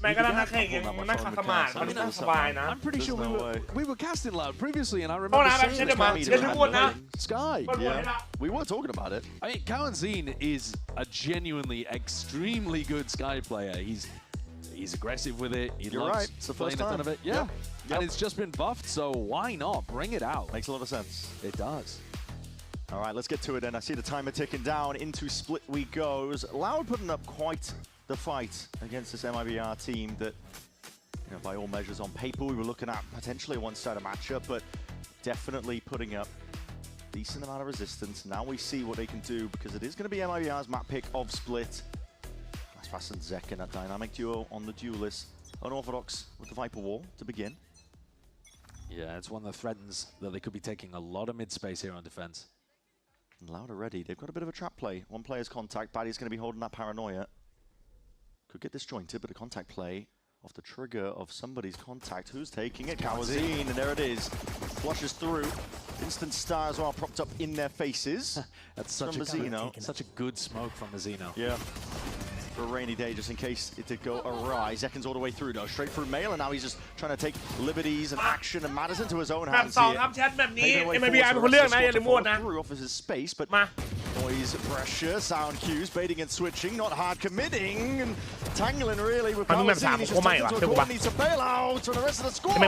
ไม่ก็นั่งแข่งยังนั่งขัดสมาธิมันนั่งสบายนะ
I'm pretty sure we were casting loud previously and I remember
เข้าน้ำแบบเช่นเดียวกันเช่นทุกคนนะ
Sky we were talking about it
I mean KAIZ is a genuinely extremely good Sky player He's aggressive with it. He loves
right. It's the
playing
first
a ton of it. Yeah. Yep. And it's just been buffed, so why not? Bring it out.
Makes a lot of sense.
It does.
All right, let's get to it then. I see the timer ticking down. Into split we goes. Loud putting up quite the fight against this MIBR team that, by all measures on paper, we were looking at potentially a one-sided matchup, but definitely putting up a decent amount of resistance. Now we see what they can do because it is going to be MIBR's map pick of split. Pass and Zekken, a dynamic duo on the duelist. Unorthodox with the Viper Wall to begin.
Yeah, it's one that threatens that they could be taking a lot of mid-space here on defense.
And Loud already, they've got a bit of a trap play. One player's contact, Baddy's going to be holding that paranoia. Could get disjointed, but a contact play off the trigger of somebody's contact. Who's taking it? KAIZ, and there it is. Flushes through. Instant star as well, propped up in their faces.
That's such a good smoke from Mazino.
Yeah. For a rainy day, just in case it did go awry. Zekken's all the way through, though. Straight through Mail, and now he's just trying to take liberties and action and matters into his own hands here. Through offers space, but noise, pressure, sound cues, baiting and switching, not hard committing, and tangling really with KAIZ. He's just taken to a corner, needs to bail out, and the rest of the squad.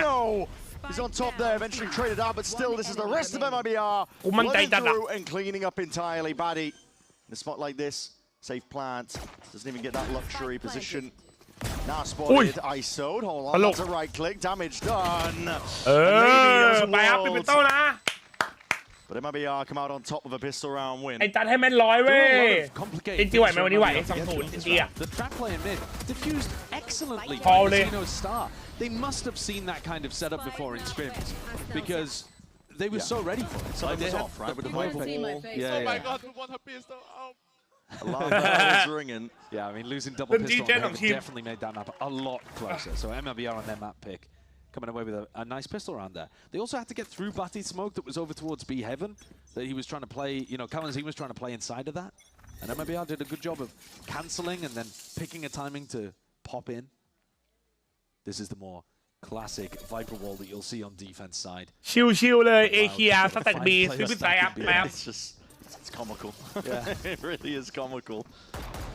No! He's on top there, eventually traded out, but still, this is the rest of MIBR. Flooding through and cleaning up entirely. Baddy, in a spot like this. Safe plant, doesn't even get that luxury position. Now spotted, ISO'd, hold on, that's a right click, damage done. But MIBR come out on top of a pistol round win.
ไอ้จัดให้แม่น100เว้ยจริงๆไหวไหมวันนี้ไหว2-0จริงๆอ่ะ
The trap play in mid diffused excellently by Mazino's star. They must have seen that kind of setup before in scrims because they were so ready for it.
Something was off, right, with the Viper Wall.
Yeah,
oh my god, we want her pistol. Oh.
Alarm bells ringing.
Yeah, I mean, losing double pistol on him definitely made that map a lot closer. So MIBR on their map pick coming away with a nice pistol round there. They also had to get through Batty's smoke that was over towards B Heaven, that he was trying to play, you know, Kalanzin was trying to play inside of that. And MIBR did a good job of cancelling and then picking a timing to pop in. This is the more classic Viper wall that you'll see on defense side.
ชิวๆเลยเอเคียสแต็กบีซื้อไปใส่อัพแมป
It's comical. Yeah, it really is comical.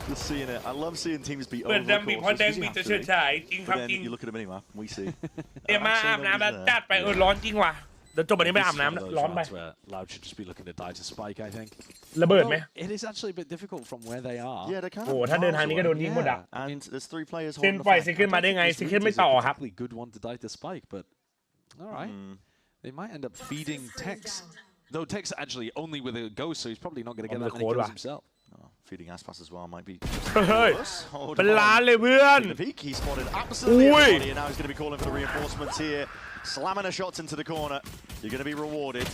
Just seeing it. I love seeing teams be
เปิดดังบีพอดังบีจะเฉิดฉายจริงครับ
But
จริง
then you look at the minimap, we see.
เดี๋ยวมาอาบน้ำแล้วจัดไปร้อนจริงว่ะเดี๋ยวจบวันนี้ไม่อาบน้ำร้อนไป
Loud should just be looking to die to spike, I think.
ระเบิดไหม
It is actually a bit difficult from where they are.
Yeah, they kind of.
โอ้ถ้าเดินทางนี้ก็โดนยิงหมดอ่ะ
And there's 3 players
เซน
holding
ปล่อย
the
เซนขึ้นมาได้ไงเซนขึ้นไม่ต่อครับ
Good one to die to spike, but all right. They might end up feeding Tex. Though Tex actually only with a ghost, so he's probably not going to get that many kills himself.
Feeding Aspas as well might be.
เป็นล้านเลยเพื่อน
The peak, he spotted absolutely everybody, and now he's going to be calling for the reinforcements here. Slamming the shots into the corner. You're going to be rewarded.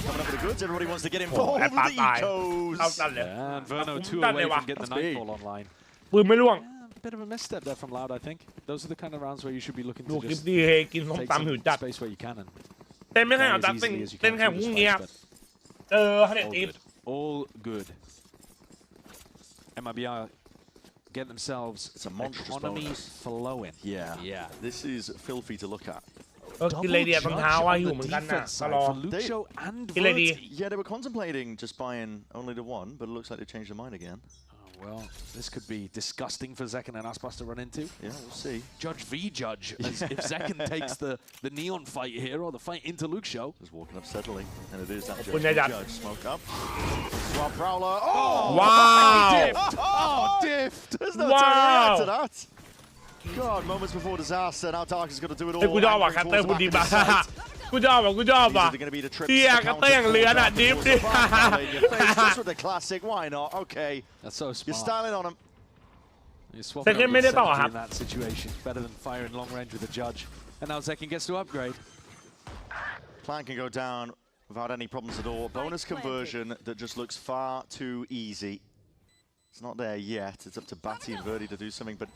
Coming up with the goods. Everybody wants to get involved with the ecos.
Yeah, and Verno 2 away from getting the nightfall online.
ปืนไม่ล่วง
Bit of a misstep there from Loud, I think. Those are the kind of rounds where you should be looking
ดู
to
คลิป
just
ดีเฮกินส้ม
take
ตำหิวจัด
some space where you can and
เต้นไม่แข่ง
as
เอาจัด
easily as you
เต้น
can
แข่ง
through
พรุ่ง
the
นี้
spike,
เจอเขาเด็ด
but
ตี
all good. MIBR get themselves
It's a monstrous
economy
bonus.
flowing.
Yeah. This is filthy to look at.
ก็กินเลยเดียตรงเท้าว่าอยู่เหมือนกันน่ะตลอด กินเลยดี
Yeah, they were contemplating just buying only the one, but it looks like they changed their mind again.
Well, this could be disgusting for Zekken and Aspas to run into.
Yeah, we'll see.
Judge v Judge, as if Zekken takes the Neon fight here or the fight into Luke's show.
Just walking up steadily, and it is that
Judge.
Smoke up. Swap Prowler. Oh!
Wow!
Diffed! Oh, diffed! There's no turning around to that. God, moments before disaster. Now Dark is going to do it all.
กูชอบว่ะคัตเตอร์กูดีมากกูชอบว่ะเฮียคัตเตอร์อย่างเลือนอ่ะดิฟดิ
Just with the classic, why not? Okay.
That's so smart.
You're styling on him.
You're swapping out with Zekken in that situation. Better than firing long range with the Judge. And now Zekken gets to upgrade.
Plan can go down without any problems at all. Bonus conversion that just looks far too easy. It's not there yet. It's up to Batty and Verdi to do something, but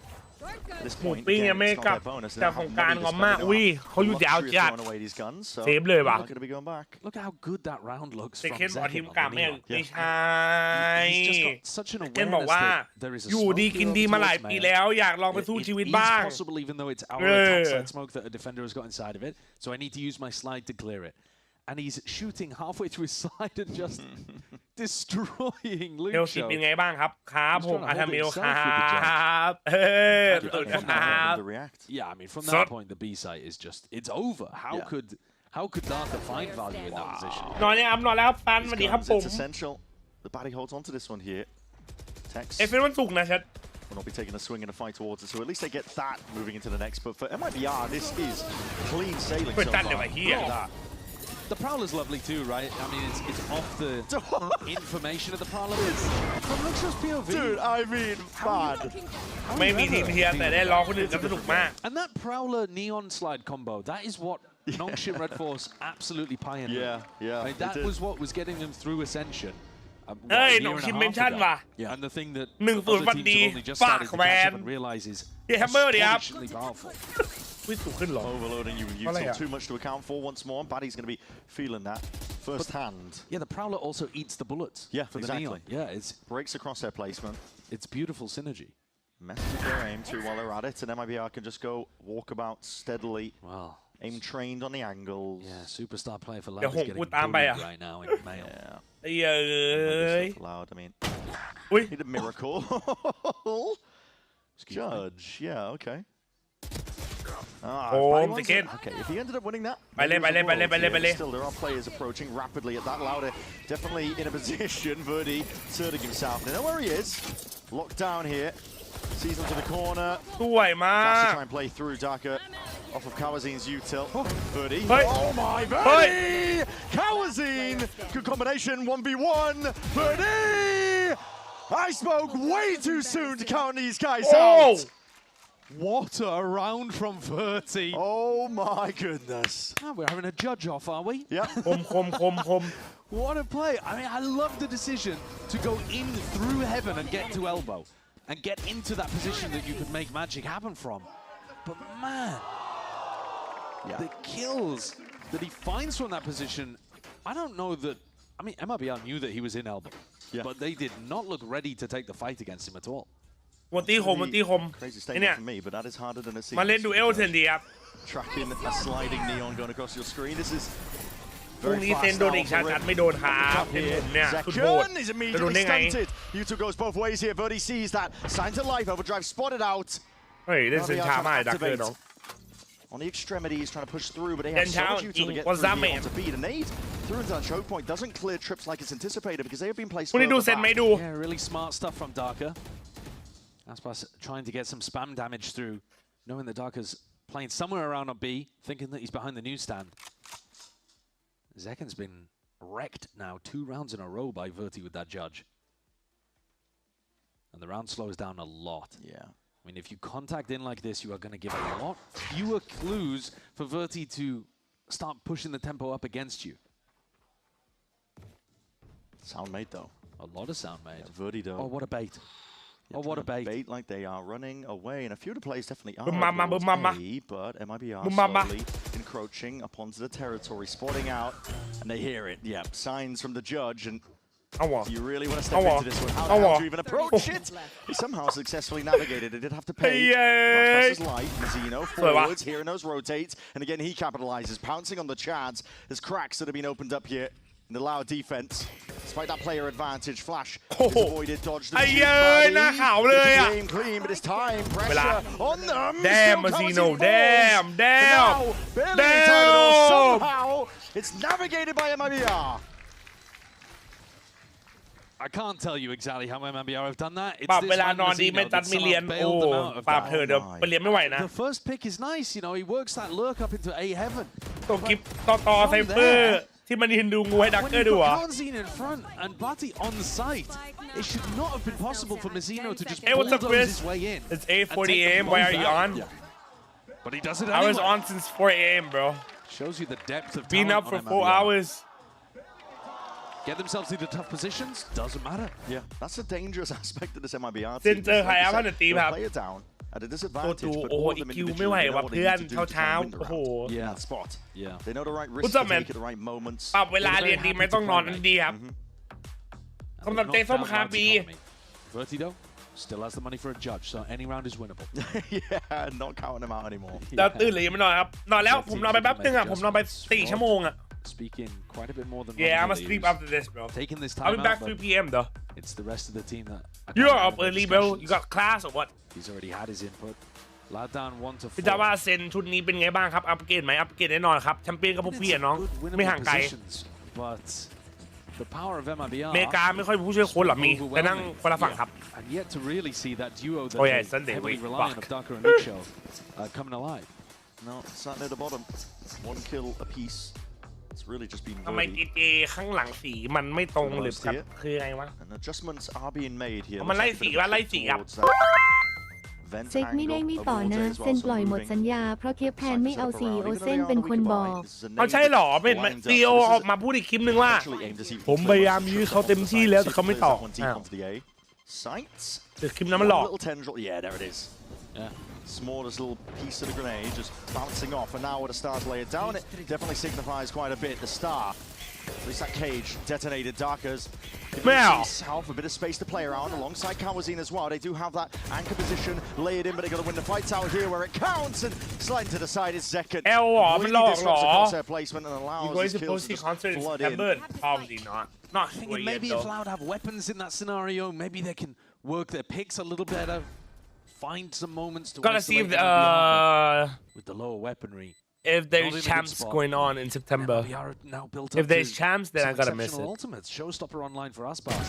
at this
หมู
point,
ปิ้ง
again,
ยังไม่
it's
กลั
not
บ
their bonus.
จากของการงอมมากอุ้ยเขาอยู่ยาวจัด
Throwing away these guns, so
เซฟเลยว่ะ
not going to be going back.
Look at how good that round looks
เซ
from
เคนบอกที
Zekken
มกลับ
on
ไม่
the Neon.
ไม่ใช่
He's just got such an
เคนบอก
awareness
ว่า
that there is a
อยู่
smoke
ดีกิน
here
ดี
over
มาหลาย
towards
ปี
Mail.
แล้วอยากลองไปสู้ชีวิต
It
บ้าง
is possible even though it's our attack side smoke that a defender has got inside of it, so I need to use my slide to clear it. And he's shooting halfway through his slide and just destroying
เมล
Luke
สิบ
Show.
เป็นไงบ้างครับครับผมอาทาเมลครับสุดครับ
Yeah, I mean, from
So-
that point, the B site is just—it's over. How could Darker find value in that position?
นอนยังนอนแล้วปันสวัสดีครับผม
It's essential. The Batty holds onto this one here. Tex
เอฟเป็นวันศุกร์นะชัด
will not be taking a swing in a fight towards it, so at least they get that moving into the next. But for MIBR, this is clean sailing so
เปิดตัน
far.
เลยว่ะเฮีย
Look at that.
The Prowler's lovely too, right? I mean, it's off the information of the Prowler. From Luke's POV.
Dude, I mean, man.
ไม่มีทีมเฮียแต่ได้ร้องคนอื่นก็สนุกมาก
And that Prowler Neon slide combo, that is what Nongshim Red Force absolutely pioneered.
Yeah.
I mean, that was what was getting them through Ascension.
เฮ้ยน้องคิมเมนชั่นว่ะ
And the thing that
1-0
other teams have only just started to catch up and realize is
เฮียแฮมเมอร์ดิครับ
astonishingly powerful.
วิ่งสูงขึ้นหรอ
Overloading you with
What are
Util, too much to account for once more. And Batty's going to be feeling that firsthand.
Yeah, the Prowler also eats the bullets.
Yeah,
for
exactly.
the Neon. Yeah, it's
breaks across their placement.
It's beautiful synergy.
Messes their aim too while they're at it, and MIBR can just go walk about steadily.
Wow.
Aim trained on the angles.
Yeah, superstar player for
ดี๋
Loud
ยว
is
ผม
getting
พูดตามไป
bullied
อ่ะ
right now in mail.
Yeah.
ไอ้เอ้ย
Loud, I mean,
อุ้ย
need a miracle. Judge, yeah, okay. Okay, if he ended up winning that, still there are players approaching rapidly at that. Louder definitely in a position. Verdi asserting himself. They know where he is. Locked down here. Sees him to the corner.
สวยมาก
Try and play through Darker off of Kawazin's Util. Verdi.
Hey.
Oh my, Verdi! Kawazin! Good combination, 1v1. Verdi! I spoke way too soon to count these guys out.
What a round from Verti.
Oh my goodness.
Oh, we're having a judge off, are we?
Yeah.
คม
What a play. I mean, I love the decision to go in through heaven and get to elbow and get into that position that you could make magic happen from. But man, the kills that he finds from that position, I don't know that. I mean, MIBR knew that he was in elbow, but they did not look ready to take the fight against him at all.
วันตีคมไอ้เนี่ยมาเล่นดูเอลเทนดีครับ
Tracking a sliding neon going across your screen. This is
พรุ่งนี้เซนโดนอีกชาร์จไม่โดนครับเซนผมเนี่ยสุดโหดจะโดนได้ไง
U2 goes both ways here. Verdi sees that. Sign to life. Overdrive spotted out.
เฮ้ยเล่นเซนช้ามากดักเกอร์น้อง
On the extremities, trying to push through, but they have so much util to get through here onto beat. A nade through into that choke point doesn't clear trips like it's anticipated because they have been placed further back.
Yeah, really smart stuff from Darker. Aspas trying to get some spam damage through, knowing that Darker's playing somewhere around on B, thinking that he's behind the newsstand. Zekken's been wrecked now 2 rounds in a row by Verti with that judge. And the round slows down a lot.
Yeah.
I mean, if you contact in like this, you are going to give a lot fewer clues for Verti to start pushing the tempo up against you.
Sound made, though.
A lot of sound made.
Yeah, Verti, though.
Oh, what a bait.
Yeah,
what a bait.
Bait like they are running away. And a few of the players definitely are. But MIBR slowly encroaching upon the territory, spotting out. And they hear it. Yeah, signs from the judge. And do you really want to step into this one? How do you even approach it? He somehow successfully navigated. It did have to pay. Rasmus's life. Mazzino forwards, hearing those rotates. And again, he capitalizes, pouncing on the Chads. There's cracks that have been opened up here in the loud defense. Despite that player advantage, Flash is avoided, dodged the game clean, but it's time. Pressure on them.
Damn, Mazzino. Damn.
Somehow, it's navigated by MIBR.
I can't tell you exactly how MIBR have done that. It's
ปรับ
this
เวลา
man
นอนดีไม่
Mazzino
ตัด
that
ไม่เรียน
somehow
โอ้
bailed them out of
ปรับ
that.
เถอะเดี๋ยวไปเรียนไม่ไหวนะ
The first pick is nice, you know, he works that lurk up into A heaven.
ตัวคลิปต่อไซเฟอร์ที่มันยืนดูงูให้ดักเกอร์ดูเหรอ
Kanzine in front and Bati on site. It should not have been possible for Mazzino to just
Hey, what's up,
bulldoze
Chris?
his way in.
It's 8:40 a.m. Why are you on?
But he does it
I
anyway.
was on since 4 a.m. bro.
Shows you the depth of
Been
talent
up for
on
4
MIBR.
hours.
Get themselves into tough positions, doesn't matter.
Yeah, that's a dangerous aspect of this MIBR
เซน
team.
เจอใครครับท่านตีครับ
Play it down at a
ตัว
disadvantage,
ตู
but
โอ้โห
all of
อี
them
คิวไม่ไหว
individually know
ว่ะ
what
เพื่
they
อน
need to do to
เช้า
try and win the
โอ้โห
round in that spot.
Yeah.
They know the right
What's
risks to
up, man?
take at the right moments.
ปรับเวลาเรียนดีไหมต้องนอนนั้นดีครับสำหรับเจส้มคาบี
Vertido still has the money for a judge, so any round is winnable.
Yeah, not counting them out anymore.
แล้วตื่นหรือยังไม่นอนครับนอนแล้วผมนอนไปแป๊บนึงอ่ะผมนอนไป4 ชั่วโมงอ่ะ
Speaking quite a bit more than
Yeah, I'm
regularly.
asleep after this, bro.
Taking this
I'll
time
be back
out,
3
but
p.m. though.
it's the rest of the team that
You're up early, bro. You got class or what?
He's already had his input. Loud down 1 to 4.
พี่จาว่าเซนชุดนี้เป็นไงบ้างครับอัปเกรดไหมอัปเกรดแน่นอนครับแชมเปี้ยนกับพวกพี่อะน้องไม่ห่างไกล
But the power of MIBR
อเมริกาไม่ค่อยผู้ช่วยโค้ชหรอมีแต่นั่งคนละฝั่งครับ
and yet to really see that duo that
Oh, yeah,
they
Sunday,
heavily
wait,
rely on
fuck.
of Darker and Nicho coming alive.
No, sat near the bottom. 1 kill apiece. It's really just been
ทำไม
Verdi.
เจข้างหลังสีมันไม่ตรงหรือครับคือไงวะ
And adjustments are being made here.
มันไล่สีว่าไล่สีครับ
เช็คไม่ได้ไม่ต่อนะเซนปล่อยหมดสัญญาเพราะเคปแพนไม่เอาซีโอเซนเป็นคนบอก
เอาใช่หรอเป็นซีโอออกมาพูดอีกคลิปนึงว่าผมพยายามยื้อเขาเต็มที่แล้วแต่เขาไม่ตอบแต่คลิปนั้นมันหลอก
Yeah, there it is. Yeah. Smallest little piece of the grenade just bouncing off, and now with a star to lay it down, it definitely signifies quite a bit. The star, at least that cage detonated. Darkers South, a bit of space to play around alongside Kawazine as well. They do have that anchor position, lay it in, but they're going to win the fight out here where it counts, and sliding to the side is Zekken. Really disrupts the crosshair placement and allows his kills to just flood in.
Probably not. Not
thinking maybe if Loud have weapons in that scenario, maybe they can work their picks a little better. Find some moments to
gotta see if
with the lower weaponry.
If there's champs going on in September. If there's champs, then I gotta miss it.
Ultimates, showstopper online for Aspas.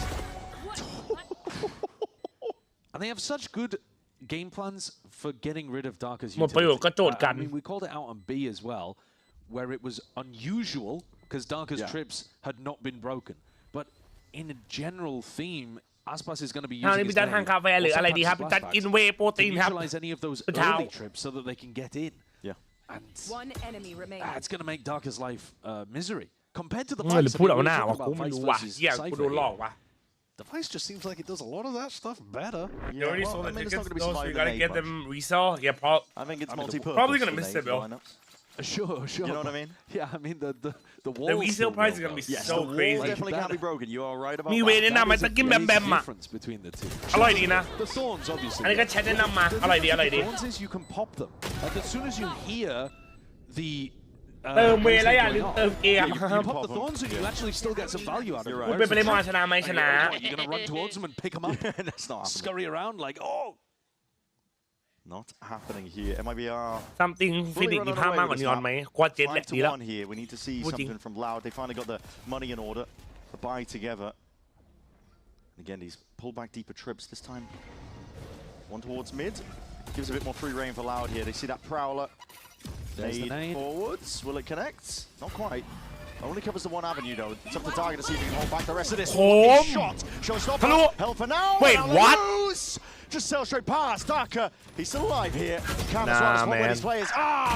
And they have such good game plans for getting rid of Darker's utility. I mean, we called it out on B as well, where it was unusual because Darker's trips had not been broken. But in a general theme, Aspas is going to be using his name to neutralize any of those early trips so that they can get in.
Yeah.
And one enemy remains.
It's going to make Darker's life misery. Compared to the
Vice
Vice just seems like it does a lot of that stuff better.
You already sold the tickets, so you gotta get them resell. Yeah,
I think it's multi-purpose.
Probably gonna miss it, bro.
Sure.
You know what I mean?
Yeah, I mean the walls.
The resale price is gonna be so crazy.
Definitely can't be broken. You are right about
มีเวแนะนำมาตะกินแบมแบมอ่ะ
between the two.
อร่อยดีนะ
The thorns, obviously.
อันนี้ก็แชทแนะนำมาอร่อยดี
The thorns is you can pop them. Like as soon as you hear the
เติมเวแล้วอย่าลืมเติมเกม
you pop the thorns and you actually still get some value out of it.
คุณเป็นไปเลยมองชนะไหมชนะ
You're gonna run towards them and pick them up.
That's not happening.
Scurry around like oh.
Not happening here. MIBR.
something ฟินิกมีภาพมากกว่านีออนไหมกว่าเจ็ดแหละดีแล้ว
here. We need to see something from Loud. They finally got the money in order. The buy together. Again, these pull back deeper trips this time. One towards mid. Gives a bit more free reign for Loud here. They see that Prowler. Nade forwards. Will it connect? Not quite. Only covers the one avenue though. It's up to Target to see if he can hold back the rest of this. Shot. Showstopper. Held for now.
Wait, what?
Just sail straight past. Darker. He's still alive here. Can't as well as one of his players.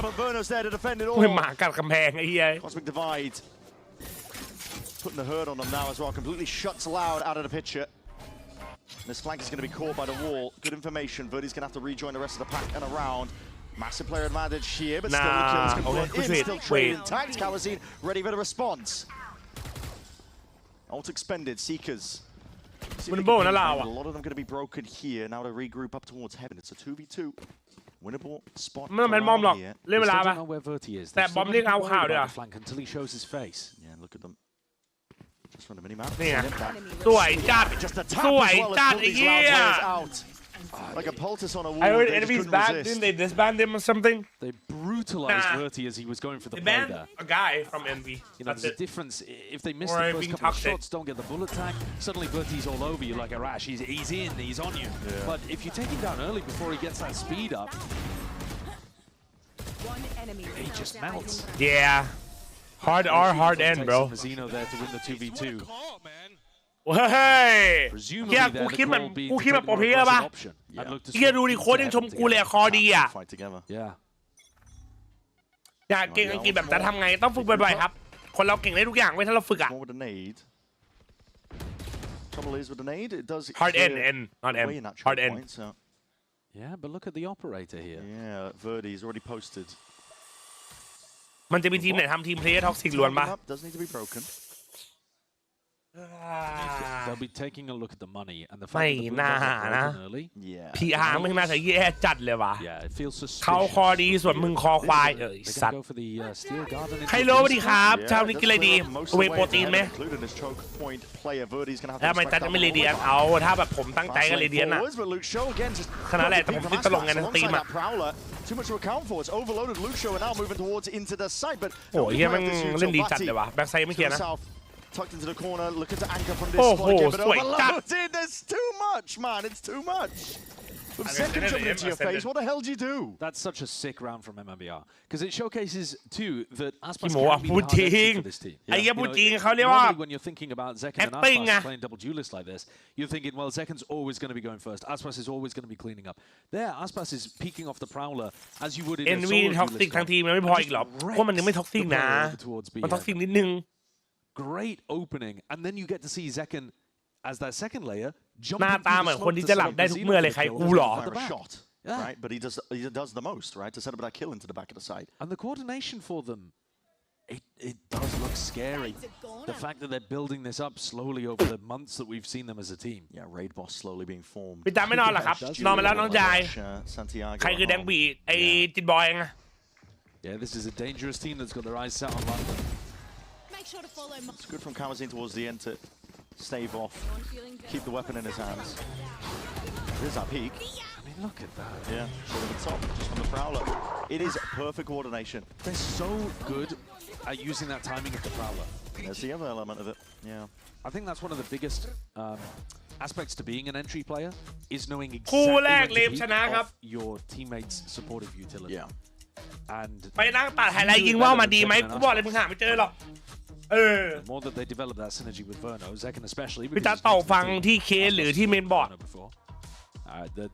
But Verno's there to defend it all.
หมากัดกำแพงไอ้เหี้ย
Cosmic Divide. Putting the hurt on them now as well. Completely shuts Loud out of the picture. This flank is going to be caught by the wall. Good information. Verdi's going to have to rejoin the rest of the pack and around. Massive player advantage here, but still the kills can put in. Still trade intact. Kawazine ready for the response. Ult expended. Seekers. A lot of them going to be broken here. Now to regroup up towards heaven. It's a 2v2. Winnable spot.
มันมอมหรอกเล่นเวลาปะ แต่บอมเรียกเอาข่าวด้วย
Until he shows his face.
Yeah, look at them. Just from the minimap.
นี่ไงสวยจัดสวยจัดไอ้เหี้ย
Like a poultice on a wall.
I heard enemies banned. Didn't they disband him or something?
They brutalized Verti as he was going for the play there.
A guy from Envy.
You know, there's a difference. If they miss the first couple of shots, don't get the bullet tag, suddenly Verti's all over you like a rash. He's in, he's on you. Yeah. But if you take him down early before he gets that speed up, he just melts.
Yeah. Hard R, hard N, bro.
Mazzino there to win the 2v2.
เฮ้ยเฮียกูคิดแบบโปรเพย์ป่ะเฮียดูดิโค้ดยังชมกูเลยคอดีอ่ะอยากเก่งอังกฤษแบบจะทำไงต้องฝึกบ่อยๆครับคนเราเก่งได้ทุกอย่างไว้ถ้าเราฝึกอ่ะ hard N not M hard N
yeah but look at the operator here
yeah Verdi's already posted
มันจะมีทีมไหนทำทีมเพลย์ท็อกซิกล้วนป่ะ
doesn't need to be broken
They'll be taking a look at the money and the fact that the blue early.
Yeah.
PR มึงน่าจะแย่จัดเลยว่ะ
Yeah, it feels suspicious.
เขาคอดีส่วนมึงคอควายสัตว์ใครรู้ดีครับชาวนี้กินอะไรดีเวโปรตีนไหมแล้วทำไมจัดไม่เรเดียนเอาถ้าแบบผมตั้งใจก็เรเดียนอ่ะขนาดแรกแต่ผมติดตลกไงนะตีมอ่ะ
Too much to account for. It's overloaded Lucio and now moving towards into the side, but
โอ้ยมันเล่นดีจัดเลยว่ะแบ็คไซด์ไม่เคลียร์นะ
tucked into the corner, looking to anchor from this spot again, but overloaded. There's too much, man. It's too much. With second jumping into your face, what the hell did you do?
That's such a sick round from MIBR because it showcases too that Aspas
can be the hard exit for this team.
Normally, when you're thinking about Zekken and Aspas playing double duelist like this, you're thinking, well, Zekken's always going to be going first. Aspas is always going to be cleaning up. There, Aspas is peeking off the Prowler as you would in a solo duelist.
ท็อกซิกทั้งทีมมันไม่พออีกหรอกเพราะมันยังไม่ท็อกซิกนะมันท็อกซิกนิดนึง
Great opening, and then you get to see Zekken as that second layer.
หน้าตาเหมือนคนที่จะหลับได้ทุกเมื่อเลยใครกูหรอ
Right, but he does the most, right, to set up that kill into the back of the side.
And the coordination for them, it does look scary. The fact that they're building this up slowly over the months that we've seen them as a team.
Yeah, raid boss slowly being formed.
พี่จ๋าไม่นอนหรอครับนอนมาแล้วน้องชายใครคือแดงบีไอ้จิตบอยไง
Yeah, this is a dangerous team that's got their eyes set on London.
It's good from Kawazine towards the end to stave off, keep the weapon in his hands. There's that peak.
I mean, look at that.
Yeah, short of the top, just from the Prowler. It is perfect coordination.
They're so good at using that timing of the Prowler.
There's the other element of it, yeah.
I think that's one of the biggest aspects to being an entry player, is knowing exactly when to peak off your teammates' supportive utility.
Yeah.
And
ไปนั่งตัดไฮไลท์ยิงว่ามาดีไหมกูบอกเลยมึงหาไม่เจอหรอก
The more that they develop that synergy with Verno, Zekken especially.
พี่จะต่อฟังที่เคหรือที่เมนบอร์ด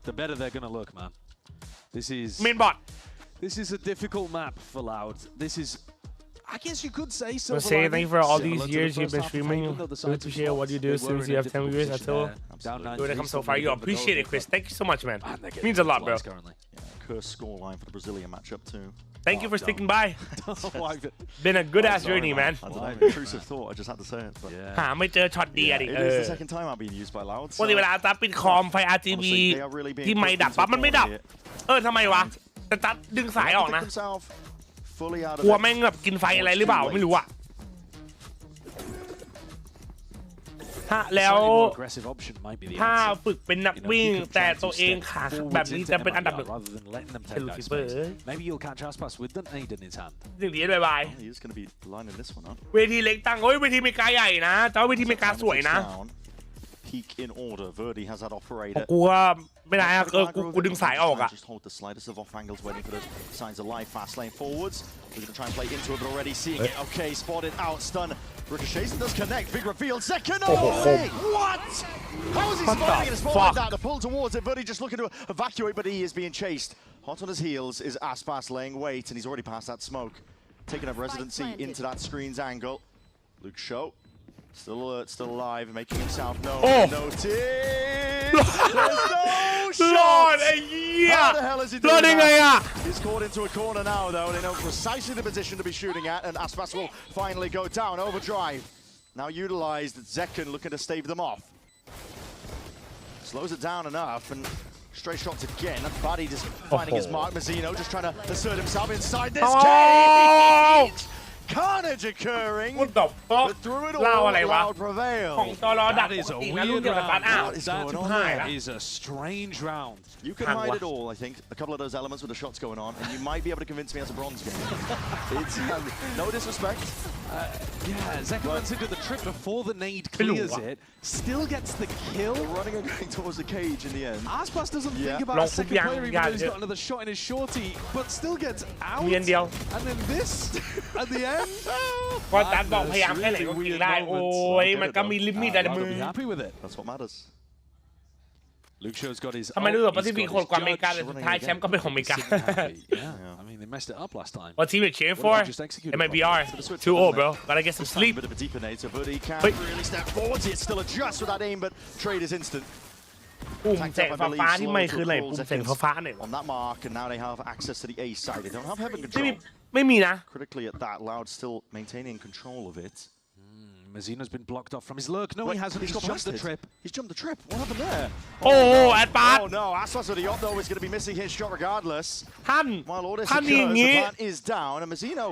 The better they're gonna look, man. This is
เมนบอร์ด
This is a difficult map for Loud. This is, I guess you could say so.
Say thank you for all these years you've been streaming. We appreciate what you do. As soon as you have 10 viewers, that's all. When it comes so far, you appreciate it, Chris. Thank you so much, man. It means a lot, bro.
Yeah, curse scoreline for the Brazilian matchup too.
Thank you for sticking by. Been a good ass journey, man.
I don't know, intrusive thought. I just had to say it. But
หาไม่เจอช็อตดีอะดิ
it is the second time I've been used by Loud.
ปกติเวลาจัดปิดคอมไฟ RGB ที่ไม่ดับปั๊บมันไม่ดับทำไมวะแต่จัดดึงสายออกนะกลัวแม่งแบบกินไฟอะไรหรือเปล่าไม่รู้อะแล้วถ้าฝึกเป็นนักวิ่งแต่ตัวเองขาแบบนี้จะเป็นอันดับหนึ่งเซลูซิเปอร์สิ่งที่บายเวทีเล็กตั้งเวทีเมกาใหญ่นะเจ้าเวทีเมกาสวยนะกูว่าไม่ได้อะกูดึงสายออกอะ
We're going to try and play into it, but already seeing it. Okay, spotted out, stun. Ricochets and does connect. Big reveal. Second. Oh, what? How is he spotting it? It's spotted that to pull towards it. Verdi just looking to evacuate, but he is being chased. Hot on his heels is Aspas laying wait, and he's already passed that smoke. Taking up residency into that screen's angle. Luke Show. Still alert, still alive, making himself known. Noticed. There's no shot. How the hell is he doing that? He's caught into a corner now, though. They know precisely the position to be shooting at, and Aspas will finally go down. Overdrive. Now utilized. Zekken looking to stave them off. Slows it down enough, and straight shots again. That body just finding his mark. Mazzino just trying to assert himself inside this cage. Carnage occurring.
What the fuck?
Through it all, Loud prevailed.
That is a weird round.
That is a strange round.
You can hide it all, I think. A couple of those elements with the shots going on, and you might be able to convince me as a bronze game. It's no disrespect.
Yeah, Zekken runs into the trip before the nade clears it. Still gets the kill.
Running and going towards the cage in the end.
Aspas doesn't think about a second player, even though he's got another shot in his shorty, but still gets out. And then this at the end.
ก็จัดบอกพยายามแค่ไหนก็กินได้โอ้ยมันก็มีลิมิตแต่มือ
Happy with it.
That's what matters.
Luke Show's got his.
ทำไมรู้สึกว่าที่มีคนกว่าอเมริกาเลยสุดท้ายแชมป์ก็เป็นของอเมริกา
I mean they messed it up last time.
What team you cheering for? MIBR. 2-0, bro. Gotta get some sleep.
Bit of a deepenator, but he can't really step forward. It's still a just with that aim, but trade is instant.
ปุ่มแสงฟ้าที่ไม่คืออะไรปุ่มแสงฟ้าเนี่ย
On that mark, and now they have access to the A side. They don't have heaven control.
ไม่มีนะ
Critically at that, Loud still maintaining control of it.
Mazzino's been blocked off from his lurk. No, he hasn't. He's jumped the trip.
He's jumped the trip. What happened there?
Oh, at bat.
Oh no, Aspas with the yacht though is going to be missing his shot regardless. While all this
ท่าน
occurs, the plan is down, and Mazzino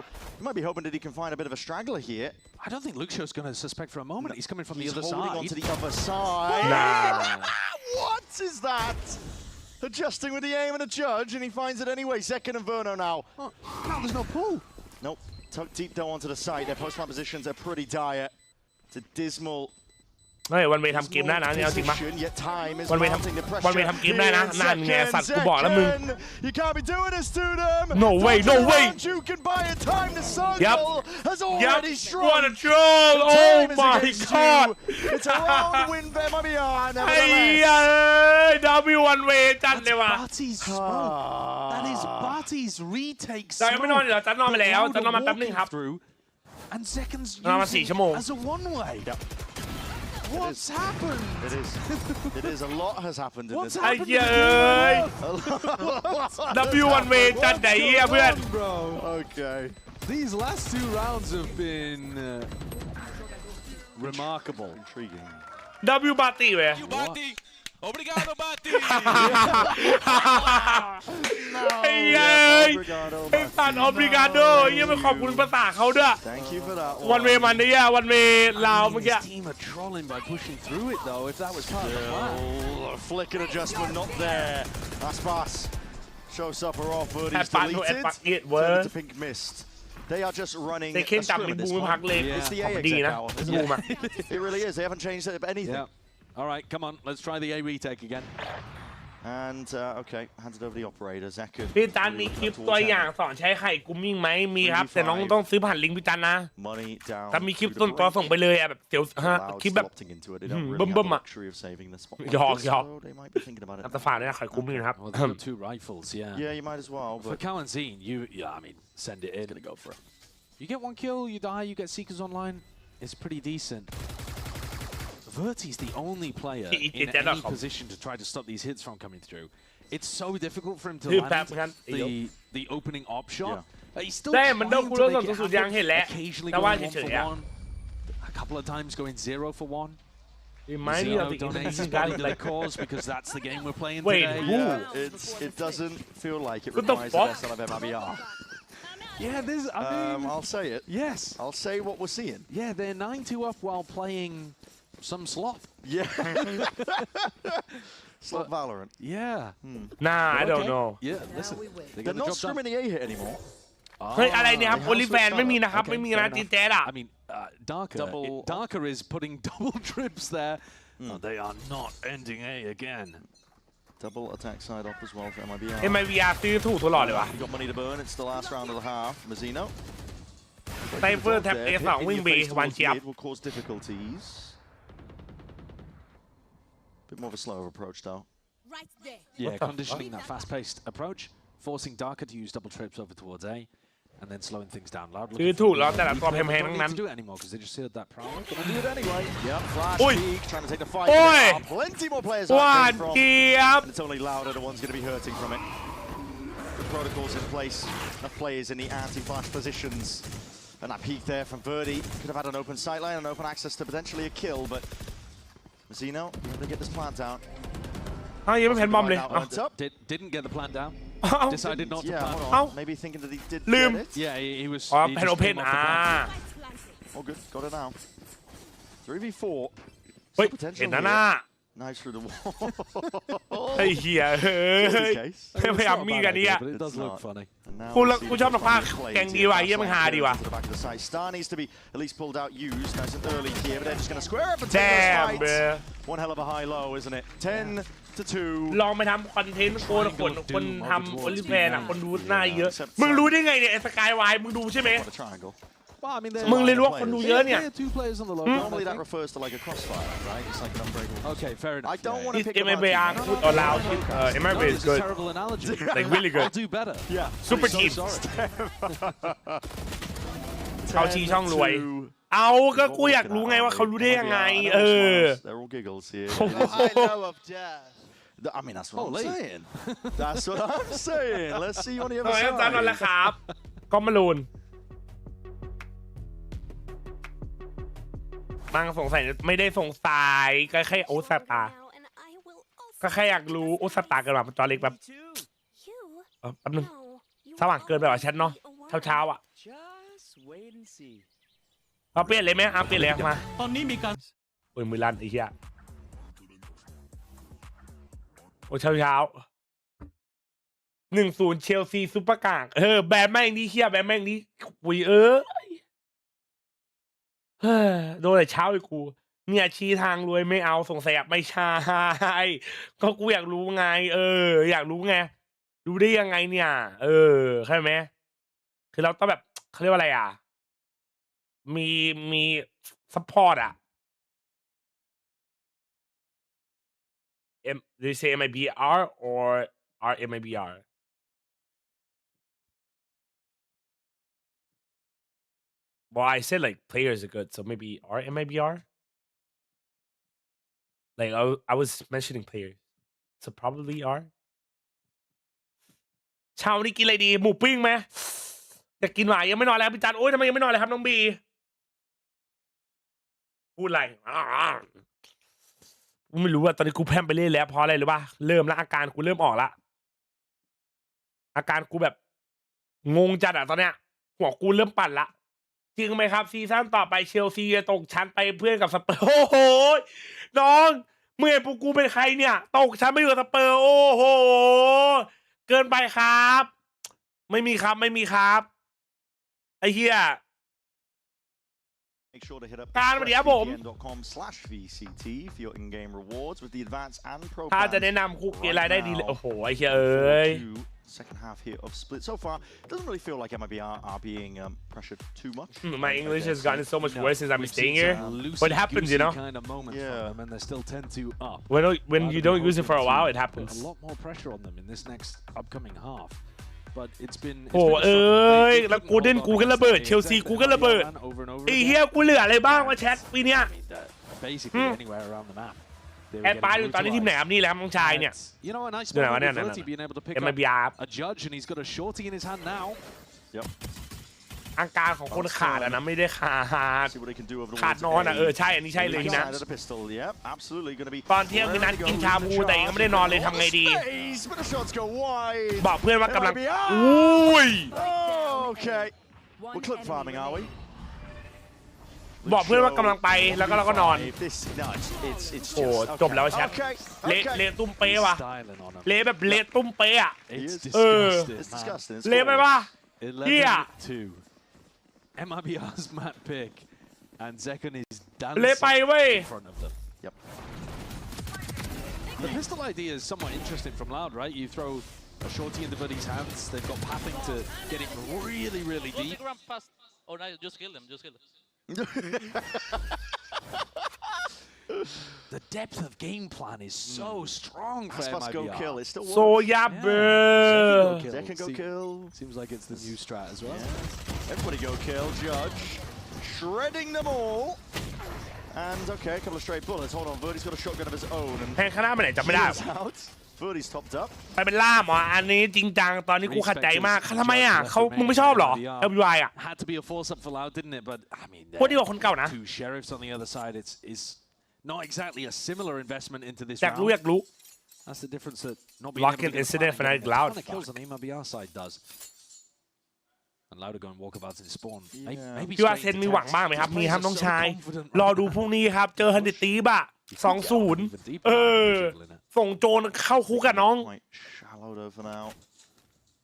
might be hoping that he can find a bit of a straggler here.
I don't think Luke Show's going to suspect for a moment. He's coming from the other
holding
side.
On to the other side.
Nah.
What is that? Adjusting with the aim and the judge, and he finds it anyway. Zekken and Verno now.
Oh, no, there's no pull.
Nope. Tucked deep down onto the side. Their post-plant positions are pretty dire. It's a dismal.
เฮ้ยวันเวทำเกมได้นะนี่เอาจริงปะวันเวทำเกมได้นะนั่นไงสัตว์กูบอกแล้วมึง
You can't be doing this to them.
No way, no way.
You can buy a time to circle has already shrunk.
What a troll. Oh my god.
It's a round win for MIBR.
ไอ้ดาวิวันเวจัดเลยว่ะ
That is Barty's retake.
แต่ไม่นอนเดี๋ยวจัดนอนไปแล้วจัดนอนมาแป๊บนึงครับ
And Zekken's
as
a one-way. What's happened?
It is. A lot has happened in this.
ไอ้เหี้ยW1 way จัดไหนเหี้ยเพื่อน
Okay.
These last two rounds have been remarkable.
Intriguing.
W บาตีเว้ย
Obrigado, Bati.
ไอ้เย้ยไอ้สัตว์ Obrigado ยังไม่ขอบคุณภาษาเขาด้วย
Thank you for that.
วันเวมันเนี่ยวันเวลาวเมื่อกี้
His team are trolling by pushing through it though. If that was part of the plan.
Flick and adjustment not there. Aspas shows up her off. Verdi's deleted. Turned to pink mist. They are just running.
They can't stop me boomพักเลย
It's the A
ดีนะ
It really is. They haven't changed anything.
Yeah. All right, come on. Let's try the A retake again.
And okay, handed over the operator. Zekken.
พี่จันมีคลิปตัวอย่างสอนใช้ไข่กุ้มมิ่งไหมมีครับแต่น้องต้องซื้อผ่านลิงก์พี่จันนะถ้ามีคลิปต้นตัวส่งไปเลยแบบเดี๋ยวคลิปแบบบึ้มๆอ่ะหยอกจะฝากด้วยนะไข่กุ้มมิ่งนะครับ
Two rifles, yeah.
Yeah, you might as well.
For Kawanzine, I mean, send it in.
Gonna go for it.
You get one kill, you die, you get Seekers online. It's pretty decent. Verti's the only player in any position to try to stop these hits from coming through. it's so difficult for him to
คือแป๊บ
land
กัน
the opening op shot. He's still
ได้
trying
มันต้อง
to
กูเริ่ม
make
ต้
it
นสุดยัง
happen.
เห็นแล้ว
Occasionally
แต่ว่า
going
เฉ
1 for
ยๆอ่ะ
1. A couple of times going 0 for 1.
ไม่
Zeno donates body like cause because that's the game we're playing
Wait,
today.
who?
It doesn't feel like it
What the
requires the
fuck?
best out of MIBR.
Yeah, there's. I mean,
I'll say it.
Yes.
I'll say what we're seeing.
Yeah, they're 9-2 up while playing some slop.
Yeah. Slop Valorant.
Yeah.
Nah, I don't know.
Yeah, listen.
They're not scrimming the A hit anymore.
เฮ้ยอะไรเนี่ยครับโอลิแฟนไม่มีนะครับไม่มีนะจีแจ๊ดอ่ะ
I mean, Darker is putting double trips there. Oh, they are not ending A again.
Double attack side up as well for MIBR.
MIBR ซื้อถูกตลอดเลยวะ
You got money to burn. It's the last round of the half. Mazzino.
ไซเฟอร์แท็บ A2 วิ่ง B วันเจี๊ยบ
will cause difficulties. Bit more of a slower approach though.
Right there.
Yeah, conditioning that fast-paced approach, forcing Darker to use double trips over towards A, and then slowing things down. Loud.
ซื้อถูกแล้วแต่ละตัวแพงๆทั้งนั้น
Don't need to do it anymore because they just sealed that promo. Gonna do it anyway.
Yep, flash peek, trying to take the fight. Plenty more players
หวาน
from.
เจี๊ยบ
And it's only Louder the one's going to be hurting from it. The protocols in place. Enough players in the anti-flash positions. And that peek there from Verdi could have had an open sightline and open access to potentially a kill, but Mazzino able to get this plant out.
อ้าวยังไม่แผ่นบอมเลย
Didn't get the plant down. Decided not to
Yeah,
plant.
hold on. Maybe thinking that he did get it.
Yeah, he was.
อ๋อ
he
แผ่น
just
โอเพน
came off the plant.
Oh, good. Got it now. 3v4.
เฮ้ยเห็นนะหน้า
Nice through the wall.
ไอ้เหี้ยเฮ้ยพยายามมีกันเนี่ย
But it does look funny.
กูชอบหนักมากแกงดีว่ะเยี่ยมันฮาดีว่ะ
Star needs to be at least pulled out, used. Nice and early here, but they're just going to square up and take
Damn,
those fights. One hell of a high-low, isn't it? 10-2.
ลองไปทำคอนเทนต์โกนคนทำโอลิแฟนอ่ะคนดูหน้าเยอะมึงรู้ได้ไงเนี่ยสกายวายมึงดูใช่ไหม
Well, I mean,
มึงเลยรู้ว่าคนดูเยอะเนี่ย
two players on the low.
Normally that refers to like a crossfire, right? It's like an unbreakable.
Okay, fair enough.
I don't want to
This
pick apart
MIBR
teams.
good or loud MIBR is
It's a
good
terrible analogy.
like really good
I'll do better.
Yeah.
Super
I'm so
team
sorry.
เขาชี้ช่องรวย เอาก็กูอยากรู้ไงว่าเขารู้ได้ยังไง
They're all giggles here.
I know of Jazz.
I mean, that's what I'm saying. That's what I'm saying. Let's see you on the
เอ
other
อจานนั่นแหละ
side.
ครับก็มาลูนบางสงสัยไม่ได้สงสัยก็แค่โอสตาก็แค่อยากรู้โอสตาเกินแบบจอเล็กแบบแป๊บนึงสว่างเกินไปว่ะแชทเนาะเช้าอ่ะเอาเปลี่ยนเลยไหมเอาเปลี่ยนเลยมา
ตอนนี้มีการ
โอ้ยมือลั่นไอ้เหี้ยโอ้เช้า1-0เชลซีซุปเปอร์กากแบนแม่งนี่เหี้ยแบนแม่งนี่คุยโดนแต่เช้าไอ้กูเนี่ยชี้ทางรวยไม่เอาสงสัยไม่ใช่ก็กูอยากรู้ไงอยากรู้ไงรู้ได้ยังไงเนี่ยใช่ไหมคือเราต้องแบบเขาเรียกว่าอะไรอ่ะมีซัพพอร์ตอ่ะthey say MIBR or MIBR Well, I said like players are good, so maybe our MIBR. Like I was mentioning players, so probably are. เช้านี้กินอะไรดีหมูปิ้งไหมจะกินหวานยังไม่นอนแล้วพี่จันโอ๊ยทำไมยังไม่นอนเลยครับน้องบีพูดอะไรกูไม่รู้ว่าตอนนี้กูแพร่มไปเรื่อยแล้วเพราะอะไรหรือป่ะเริ่มแล้วอาการกูเริ่มออกละอาการกูแบบงงจัดอ่ะตอนเนี้ยหัวกูเริ่มปั่นละจริงไหมครับซีซั่นต่อไปเชลซีจะตกชั้นไปเพื่อนกับสเปอร์โอ้โหน้องเมื่อปูกูเป็นใครเนี่ยตกชั้นไปอยู่กับสเปอร์โอ้โหเกินไปครับไม่มีครับไอ้เหี้ยการมาดิครับผม ถ้าจะแนะนำคุกเกรายได้ดีเลยโอ้โหไอ้เหี้ย
Second half here of split. So far, it doesn't really feel like MIBR are being pressured too much.
My English has gotten so much worse since I've been staying here. But it happens, you know.
Kind of moments from them, and they're still 10-2 up.
When you don't use it for a while, it happens.
A lot more pressure on them in this next upcoming half. But it's been.
โอ้แล้วกูเด่นกูก็ระเบิดเชลซีกูก็ระเบิดไอ้เหี้ยกูเหลืออะไรบ้างวะแชทปีเนี้ย
Basically anywhere around the map.
แอดปาร์อยู่ตอนนี้ทีมไหนครับนี่แหละครับน้องชายเนี่ย
You know, a nice
เนี่ย
spot
เนี่ย
with Verti being able to pick up
MIBR
a judge, and he's got a shorty in his hand now.
Yep.
อาการของคนขาดนะไม่ได้ขาดนอนใช่อันนี้ใช่เลยนะตอนเที่ยงคืนนั้นกินชาบูแต่ยังไม่ได้นอนเลยทำไงดีบอกเพื่อนว่ากำลังอุ้ยบอกเพื่อนว่ากำลังไปแล้วก็เราก็นอนโอ้จบแล้วแชทเละตุ้มเป๊ะว่ะเละแบบเละตุ้มเป๊ะเละไปป่ะเฮีย
MIBR's map pick, and Zekon is dancing in front of them.
Yep.
The pistol idea is somewhat interesting from Loud, right? You throw a shorty in the buddy's hands, they've got pathing to get it really, really deep.
Oh, no, just kill him, just kill him.
The depth of game plan is so strong for MIBR.
Go kill. It's still
so
Zekon go kill.
Seems like it's the new strat as well.
Everybody go kill. Judge shredding them all. And okay, a couple of straight bullets. Hold on, Verti's got a shotgun of his own.
แทงข้างหน้าไปไหนจำไม่ได้
Verti's topped up.
ไปเป็นล่ามเหรออันนี้จริงจังตอนนี้กูขัดใจมากทำไมมึงไม่ชอบเหรอ LBY
Had to be a force up for Loud, didn't it? But I mean,
โคตรดีกว่าคนเก่านะ
two sheriffs on the other side. It's not exactly a similar investment into this
อยากรู้
That's the difference that not being
Lock-in incident Fnatic Loud
kind of kills on the MIBR side does. And Louder going walkabouts in spawn. Maybe
พี่ว่าเซนมีหวังบ้างไหมครับมีครับน้องชายรอดูพรุ่งนี้ครับเจอฮันดิตีบะ2-0ส่งโจรเข้าคุกกับน้อง
Shallow though for now.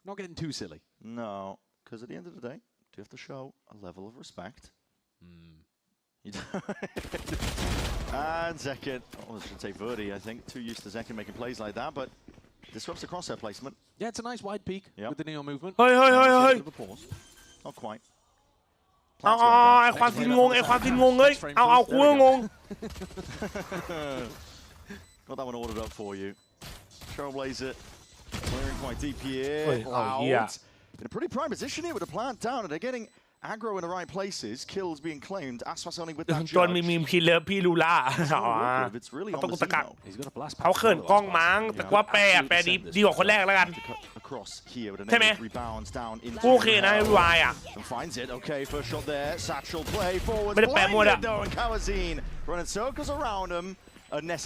Not getting too silly.
No, because at the end of the day, you have to show a level of respect. And Zekon, I should say Verti, I think, too used to Zekon making plays like that, but disrupts the crosshair placement.
Yeah, it's a nice wide peak with the Neo movement.
Hey.
Not quite.
ไอ้ความฟินงงเฮ้ยเอากูงง
Got that one ordered up for you. Trailblazer clearing quite deep here. In a pretty prime position here with a plant down, and they're getting aggro in the right places. Kills being claimed. Aspas only with that
จนมีมพี่เลิฟพี่ลูล่าต้องกุตะกักเขาเขินกล้องมั้งแต่ว่าแปรดีกว่าคนแรกแล้วกันใช่ไหมโอเคนะวายไม่ได้แปรหมดอะ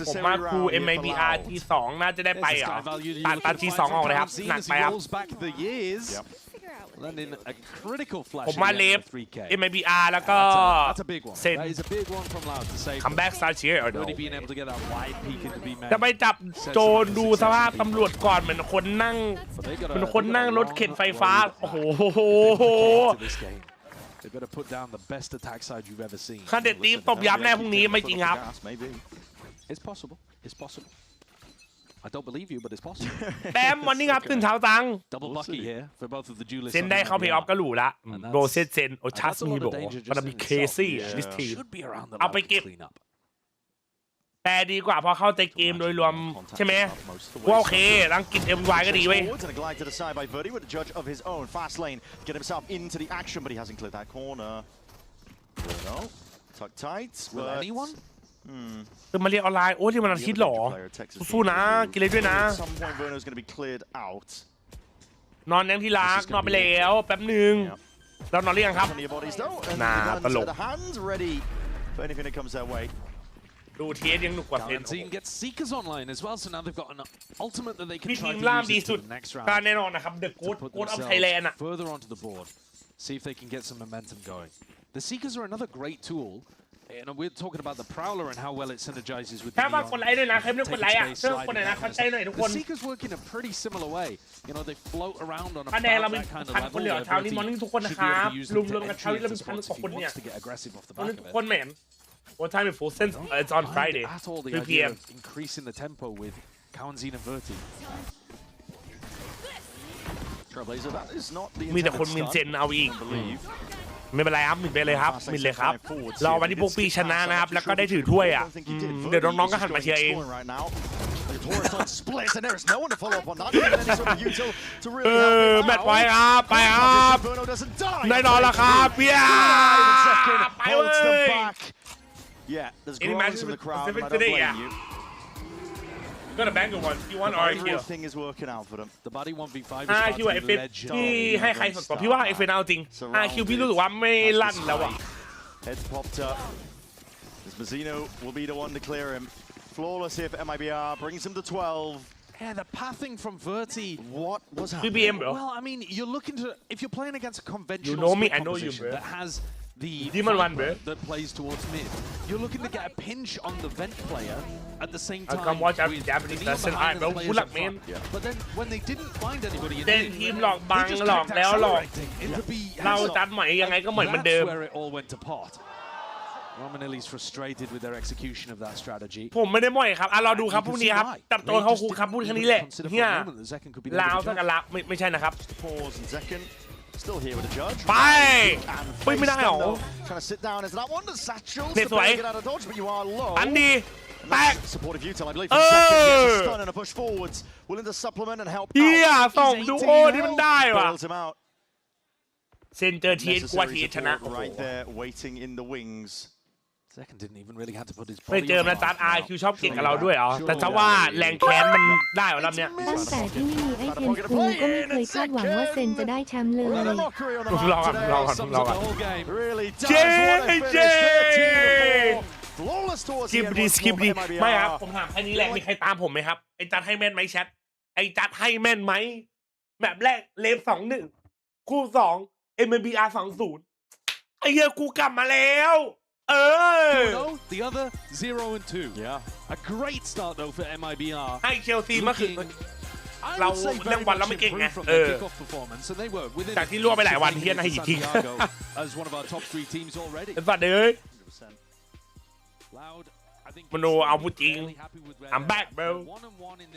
ผมมาครู MIBR T2 น่าจะได้ไปเหรอตัด T2 ออกเลยครับหนักไปครับผมมาเลฟ MIBR แล้วก็เซนคัมแบ็กซาเชียร์จะไปจับโจรดูสภาพตำรวจก่อนเหมือนคนนั่งรถเข็นไฟฟ้าโอ้โหคันเด็ดตีตบยับแน่พรุ่งนี้ไม่จริงครับ
It's possible. It's possible. I don't believe you, but it's possible.
แต้มวันนี้ครับตื่นเช้าตัง
Double lucky here for both of the duelists.
เซนได้เข้าเพย์ออฟก็หรูละโรเซตเซนโอชัสมีโบมันมีเคซี่ดิสทีมเอาไปเก็บแต่ดีกว่าพอเข้าใจเกมโดยรวมใช่ไหมว่าโอเครังกิน MY ก็ดีเว้ย คือมาเรียนออนไลน์โอ้ที่มันคิดหรอสู้นะกินเลยด้วยนะนอนยังที่รักนอนไปแล้วแป๊บนึงเรานอนหรือยังครับน่าตลกดูเทียยังหนุกกว่าเซนมีทีมล่ามดีสุดการแน่นอนนะครับเดอะโค้ดออฟไทยแลนด์อ่ะ
See if they can get some momentum going. The Seekers are another great tool. And we're talking about the Prowler and how well it synergizes with the Neon. The Seekers work in a pretty similar way. You know, they float around on a that kind of level. Their ability to use them to entry into spots if he wants to get aggressive off the back of it.
What time is full sense? It's on Friday. 3 p.m.
Increasing the tempo with Kawanzin and Verti.
มีแต่คนมินเซนเอาอีกไม่เป็นไรครับมินไปเลยครับมินเลยครับรอวันที่พวกปีชนะนะครับแล้วก็ได้ถือถ้วยอ่ะเดี๋ยวน้องๆก็หันมาเชียร์เองแมตช์ไว้ครับไปครับแน่นอนละครับเบียไปเลย
Yeah, there's growls in the crowd. I don't blame you.
Got a banger one. You want RQ?
Everything is working out for them.
The body 1v5 is
RQ ไอเฟนที่ให้ใครสดพี่ว่าไอเฟนเอาจริง RQ พี่รู้สึกว่าไม่ลั่นแล้วอ่ะ
Heads popped up. As Mazzino will be the one to clear him. Flawless here for MIBR. Brings him to 12.
Yeah, the pathing from Verti.
What was happening?
BBM, bro.
Well, I mean, you're looking to if you're playing against a conventional
You know me,
split
I know you,
composition
bro.
that has the
Demon one, bro.
that plays towards mid. You're looking to get a pinch on the vent player at the same
I
time.
come watch
with
Japanese
Neon
lesson.
behind
I
and
bro.
the players
Good luck,
up front.
man.
But then when they didn't find anybody in
เล่น
mid,
ทีมหลอกบัง
they just
หลอก
kept
แล้วหลอก
accelerating into be
เราจัดใหม่ยังไงก็เหมือนเดิม
That's where it all went to pot. Romanelli's frustrated with their execution of that strategy.
ผมไม่ได้ม่อยครับเราดูครับพรุ่งนี้ครับจับตัวเข้าคุกครับพูดแค่นี้แหละเฮียลาวสักกันละไม่ใช่นะครับ
Pause and Zekin still here with a judge.
ไปเฮ้ยไม่ได้หรอ
Trying to sit down is that one. The satchel.
เนี่ยสวย
Get out of dodge, but you are low.
อันดีแตก
Supportive util, I believe. From Zekin, he has a stun and a push forwards, willing to supplement and help
เฮีย
out.
ส่งดูโอที่มันได้ว่ะ
Bails him out.
เซนเจอร์ทีกว่าทีชนะ
Right there, waiting in the wings.
Zekin didn't even really have to put his
ไม่
body
เจอ
on
นะ
it.
จัด RQ ชอบเก่งกับเราด้วยเหรอแต่ถ้าว่าแรงแค้นมันได้เหรอรอบเนี้ย
ตั้งแต่ที่ไม่มีไอเทมคูก็ไม่เคยคาดหวังว่าเซนจะได้แชมป์เลย
And a mockery on the
Log
mark
on,
today.
log on,
Sums
log
up
on.
the whole game. Really does.
JJaz!
What a finish. 13-4. Flawless
ส
towards
กิ
the
ป
end
ดี
once
สกิป
more
ดี
for MIBR.
ไม่ครับผมถามแค่นี้แหละมีใครตามผมไหมครับไอจัดให้แม่นไหมแชทไอจัดให้แม่นไหมแบบแรกเลฟ2-1คู่2 MIBR 2-0ไอเหี้ยกูกลับมาแล้ว
The other 0-2.
Yeah.
A great start though for MIBR.
ให้เชลซีเมื่อคืน
I
เรา
would say
เรื่อง
very
วันเรา
much
ไม่เก่งไง
improved from their kickoff performance, and they were within
จากที่ล่วงไปหลายวัน
15
เฮียนให้
minutes
ทิ้ง
Santiago as one of our top 3 teams already.
ไอ้สัตว์เอ้ย
Loud, I think
มโนเอาพูดจริง I'm back bro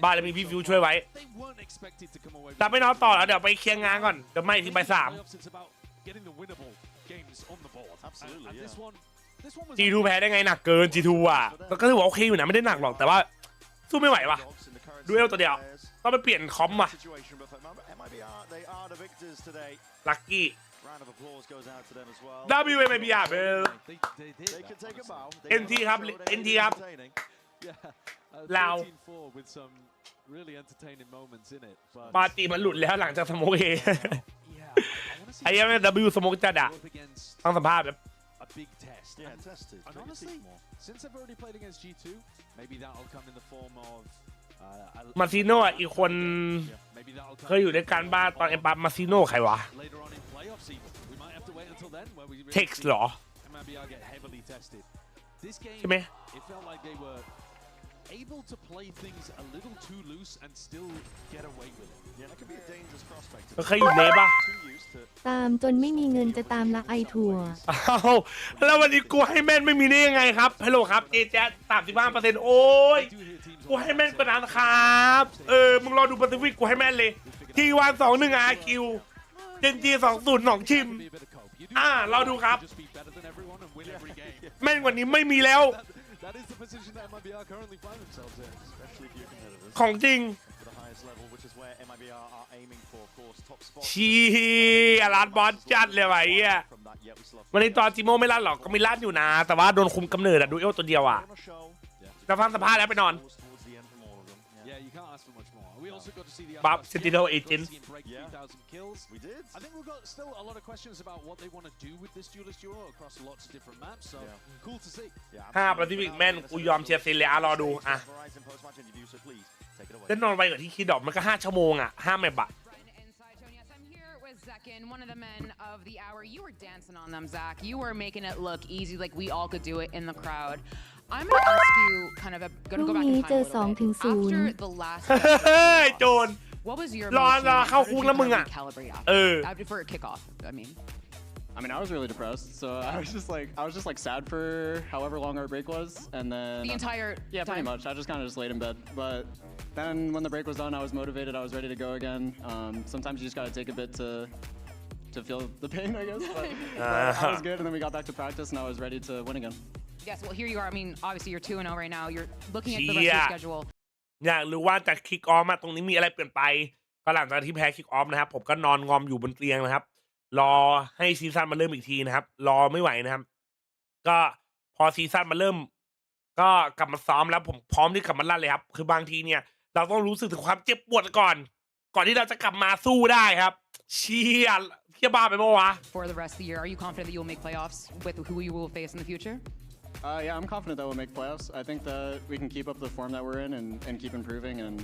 บ้านเลยมีพี่ฟิวช่วยไว้
they weren't expected to come away.
แต่ไม่นอนต่อแล้วเดี๋ยวไปเคลียร์งานก่อนเดี๋ยวไม่ที่บ่าย3
Playoffs, it's about getting the winnable games on the board.
Absolutely,
And this one was
G2 แพ้ได้ไงหนักเกิน G2 อ่ะก็ถือว่าโอเคอยู่นะไม่ได้หนักหรอกแต่ว่าสู้ไม่ไหวว่ะดูเอลตัวเดียวต้องไปเปลี่ยนคอมอ่ะ
Situation, but for MIBR, they are the victors today.
ลักกี้
Round of applause goes out to them as well.
WMIBR เบล
They can take a bow.
NT ครับ NT ครับ ลาว
13-4 with some really entertaining moments in it.
ปาร์ตี้มันหลุดแล้วหลังจากสโมกเอไอ้ยังไม่ W สโมกจัดอะต้องสัมภาษณ์แบบ
A big test.
Yeah, tested.
And honestly, since they've already played against G2, maybe that'll come in the form of
มาซิโน่อีกคนเคยอยู่ในการบ้านตอนเอ็มปามาซิโน่ใครวะ
later on in playoffs even. We might have to wait until then where we really
เท็กซ์เหรอ
MIBR get heavily tested. This game,
ใช่ไหม
it felt like they were able to play things a little too loose and still get away with it.
Yeah, that could be a dangerous prospect.
เคยอยู่เนปะ
Too used to
ตามจนไม่มีเงินจะตามละไอทัวร์
อ้าวแล้ววันนี้กูให้แม่นไม่มีได้ยังไงครับฮัลโหลครับเจแจ๊ส35%โอ้ยกูให้แม่นกว่านั้นครับมึงรอดูแปซิฟิกกูให้แม่นเลยทีวัน2-1 RQ เจนจี2-0 2ชิมรอดูครับ
Just be better than everyone and win every game.
แม่นกว่านี้ไม่มีแล้ว
That is the position that MIBR currently find themselves in.
especially if you're competitors
ของจริง
to the highest level, which is where MIBR are aiming for, of course, top spot.
ชี้ร้านบอสจัดเลยว่ะไอ้เหี้ย
From that, yet we still have
วันนี้ตอนจิโม่ไม่ลั่นหรอกก็มีลั่นอยู่นะ แต่ว่าโดนคุมกำเนิดอะดูเอลตัวเดียวอะ
on a show.
จะฟังสัมภาษณ์แล้วไปนอน
Towards the end from all of them.
Yeah, you can't ask for much more. We also got to see the
Bob
Outcast
Sentinel
team
agent.
break 3,000 kills.
We did.
I think we've got still a lot of questions about what they want to do with this duelist duo across lots of different maps. So cool to see.
ถ้าแปซิฟิกแม่นกูยอมเชียร์เซเลียรอดูอะ
Verizon post-match interview, so please take it away.
เล่นนอนไวกว่าที่คิดดอกมันก็5 ชั่วโมงอะ5 แมปอะ
I'm here with Zekin, one of the men of the hour. You were dancing on them, Zach. You were making it look easy, like we all could do it in the crowd. I'm gonna ask you, kind of, gonna go back in time a little bit. After the last,
เฮ้ยโจร
what was your
รอ
emotion?
เข้า
How did
คุ
you
กแล้วมึง
kind
อะ
of recalibrate
เออ
after for a kickoff? I mean.
I mean, I was really depressed, so I was just like sad for however long our break was, and then
The entire
yeah, pretty
time?
much. I just kind of just laid in bed, but then when the break was done, I was motivated. I was ready to go again. Sometimes you just gotta take a bit to feel the pain, I guess. But I was good, and then we got back to practice, and I was ready to win again.
Yes. Well, here you are. I mean, obviously you're 2-0 right now. You're looking at the rest of your schedule.
อยากรู้ว่าจากคิกออฟมาตรงนี้มีอะไรเปลี่ยนไปก็หลังจากที่แพ้คิกออฟนะครับผมก็นอนงอมอยู่บนเตียงนะครับรอให้ซีซั่นมาเริ่มอีกทีนะครับรอไม่ไหวนะครับก็พอซีซั่นมาเริ่ม ก็กลับมาซ้อมแล้วผมพร้อมที่กลับมาลั่นเลยครับคือบางทีเนี่ยเราต้องรู้สึกถึงความเจ็บปวดก่อนที่เราจะกลับมาสู้ได้ครับเชี่ยบ้าไปปะวะ
For the rest of the year, are you confident that you'll make playoffs with who you will face in the future?
Yeah, I'm confident that we'll make playoffs. I think that we can keep up the form that we're in and keep improving and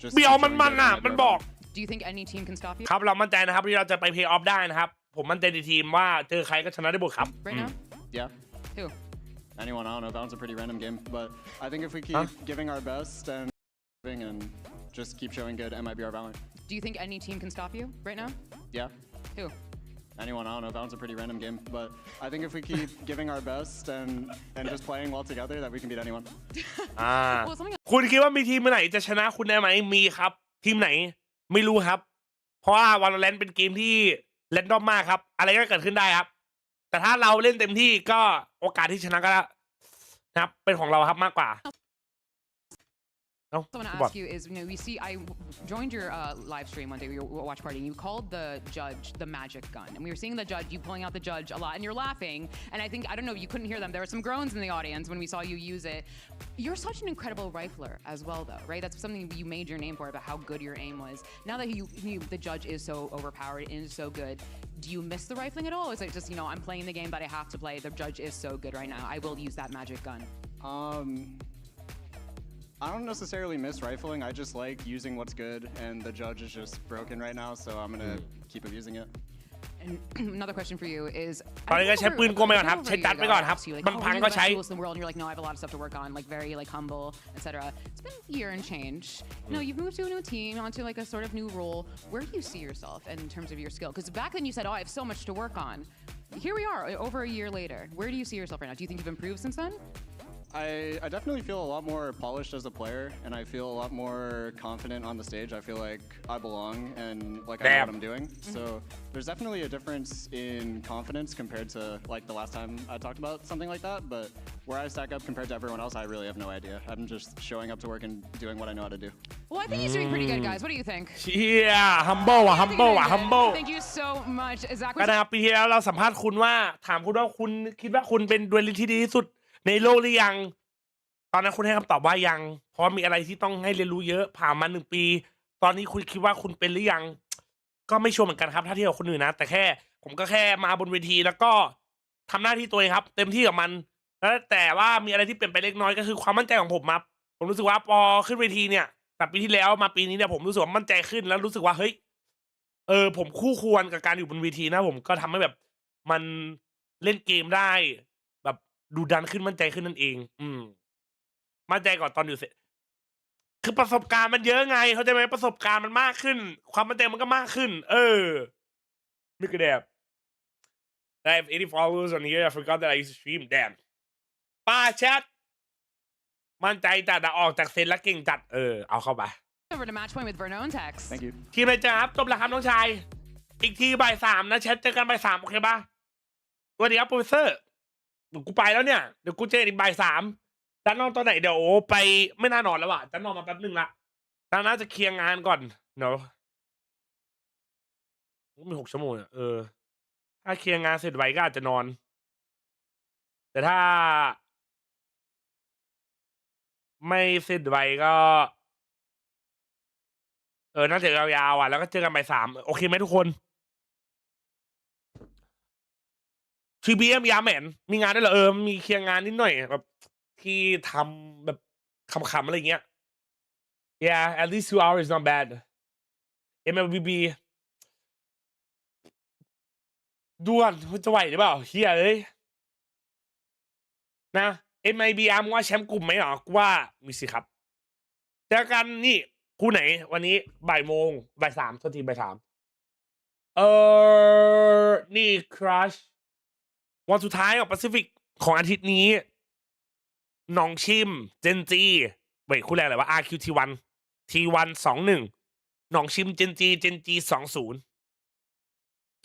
just.
เบียวมันน่ะมันบอก
Do you think any team can stop you?
ครับเรามั่นใจนะครับที่เราจะไปเพย์ออฟได้นะครับผมมั่นใจในทีมว่าเจอใครก็ชนะได้หมดครับ
Right now?
Yeah.
Who?
Anyone, I don't know. That was a pretty random game, but I think if we keep giving our best and just keep showing good MIBR balance.
Do you think any team can stop you right now?
Yeah.
Who?
Anyone, I don't know. That was a pretty random game, but I think if we keep giving our best and just playing well together, that we can beat anyone.
คุณคิดว่ามีทีมไหนจะชนะคุณได้ไหมมีครับทีมไหนไม่รู้ครับเพราะว่า Valorant เป็นเกมที่แรนดอมมากครับอะไรก็เกิดขึ้นได้ครับแต่ถ้าเราเล่นเต็มที่ก็โอกาสที่ชนะก็นะครับเป็นของเราครับมากกว่า
I want to ask you is, we see I joined your live stream one day, your watch party, and you called the judge the magic gun, and we were seeing the judge, you pulling out the judge a lot, and you're laughing, and I think, I don't know, you couldn't hear them, there were some groans in the audience when we saw you use it. You're such an incredible rifler as well, though, right? That's something you made your name for, about how good your aim was. Now that the judge is so overpowered and is so good, do you miss the rifling at all? Or is it just, I'm playing the game that I have to play, the judge is so good right now, I will use that magic gun?
I don't necessarily miss rifling. I just like using what's good, and the judge is just broken right now, so I'm gonna keep abusing it.
And another question for you is,
ตอนนี้ก็ใช้ปืนกลไปก่อนครับใช้จัดไปก่อนครับมันพังก็ใช้
and you're like, no, I have a lot of stuff to work on, like very like humble, etc. It's been a year and change. You've moved to a new team, onto like a sort of new role. Where do you see yourself in terms of your skill? Because back then you said, I have so much to work on. Here we are, over a year later. Where do you see yourself right now? Do you think you've improved since then?
I definitely feel a lot more polished as a player, and I feel a lot more confident on the stage. I feel like I belong and like I know what I'm doing. So there's definitely a difference in confidence compared to like the last time I talked about something like that. But where I stack up compared to everyone else, I really have no idea. I'm just showing up to work and doing what I know how to do.
Well, I think he's doing pretty good, guys. What do you think?
Yeah, humble.
Thank you so much, Zach.
นะครับปีที่แล้วเราสัมภาษณ์คุณว่าถามคุณว่าคุณคิดว่าคุณเป็นดวลลิที่ดีที่สุดในโลกหรือยังตอนนั้นคุณให้คำตอบว่ายังเพราะมีอะไรที่ต้องให้เรียนรู้เยอะผ่านมา1 ปีตอนนี้คุณคิดว่าคุณเป็นหรือยังก็ไม่ชัวร์เหมือนกันครับถ้าเทียบกับคนอื่นนะแต่ผมก็แค่มาบนเวทีแล้วก็ทำหน้าที่ตัวเองครับเต็มที่กับมันแล้วแต่ว่ามีอะไรที่เปลี่ยนไปเล็กน้อยก็คือความมั่นใจของผมครับผมรู้สึกว่าพอขึ้นเวทีเนี่ยจากปีที่แล้วมาปีนี้เนี่ยผมรู้สึกว่ามั่นใจขึ้นแล้วรู้สึกว่าเฮ้ยผมคู่ควรกับการอยู่บนเวทีนะผมก็ทำให้แบบมันเล่นเกมได้แบบดูดันขึ้นมั่นใจขึ้นนั่นเองมั่นใจก่อนตอนอยู่เสร็จคือประสบการณ์มันเยอะไงเข้าใจไหมประสบการณ์มันมากขึ้นความมั่นใจมันก็มากขึ้นLook at that I have 80 followers on here I forgot that I used to stream damn ป้าแชทมั่นใจจัดออกจากเซนแล้วเก่งจัดเอาเข้าไป
Over to match point with Verno and Tex.
Thank you.
ทีมอะไรจ้าครับจบแล้วครับน้องชายอีกทีบ่าย 3นะแชทเจอกันบ่าย 3โอเคป่ะสวัสดีครับโปรเฟสเซอร์กูไปแล้วเนี่ยเดี๋ยวกูเจออีกบ่าย 3จันนอนตอนไหนเดี๋ยวไปไม่น่านอนแล้วว่ะจันนอนมาแป๊บนึงละจันน่าจะเคลียร์งานก่อนเนาะมี6 ชั่วโมงอ่ะถ้าเคลียร์งานเสร็จไวก็อาจจะนอนแต่ถ้าไม่เสร็จไวก็น่าจะยาวๆอ่ะแล้วก็เจอกันบ่าย 3โอเคไหมทุกคนTBM ยาแหมนมีงานด้วยเหรอมีเคลียร์งานนิดหน่อยแบบที่ทำแบบขำๆอะไรเงี้ย Yeah at least 2 hours not bad MLBB ด่วนจะไหวหรือเปล่าเฮียนะ MIBR มึงว่าแชมป์กลุ่มไหมหรอกูว่ามีสิครับเจอกันนี่คู่ไหนวันนี้บ่าย 3โทษทีบ่าย 3นี่ Crush วันสุดท้ายของแปซิฟิกของอาทิตย์นี้น้องชิมเจนจีคู่แรกอะไรวะ RQT1 T1 21น้องชิมเจนจี20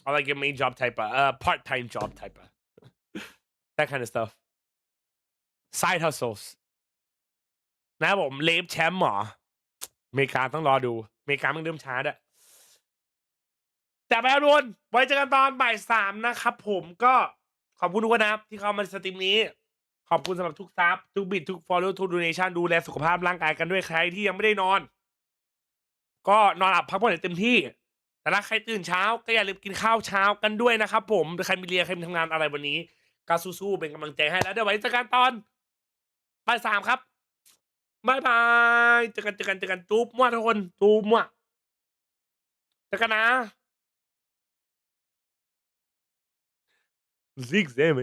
I like a main job type part-time job type that kind of stuff side hustles นะครับผมเลฟแชมป์หรออเมริกาต้องรอดูอเมริกามันเริ่มช้าด้วยแต่ไปทุกคนไว้เจอกันตอนบ่าย 3นะครับผมก็ขอบคุณทุกคนนะครับที่เข้ามาสตรีมนี้ข ขอบคุณสำหรับทุกซับทุกบิตทุก follow ทุก donation ดูแลสุขภาพร่างกายกันด้วยใครที่ยังไม่ได้นอน ก็นอนหลับพักผ่อนให้เต็มที่แต่ถ้าใครตื่นเช้าก็อย่าลืมกินข้าวเช้ากันด้วยนะครับผมใครมีเรียนใครมีทำงานอะไรวันนี้ก็สู้ๆเป็นกำลังใจให้แล้วเดี๋ยวไว้เจอกันตอนบ่าย 3ครับบ๊ายบายเจอกันจุ๊บมั่วทุกคนจุ๊บมั่วเจอกันนะซิกเซม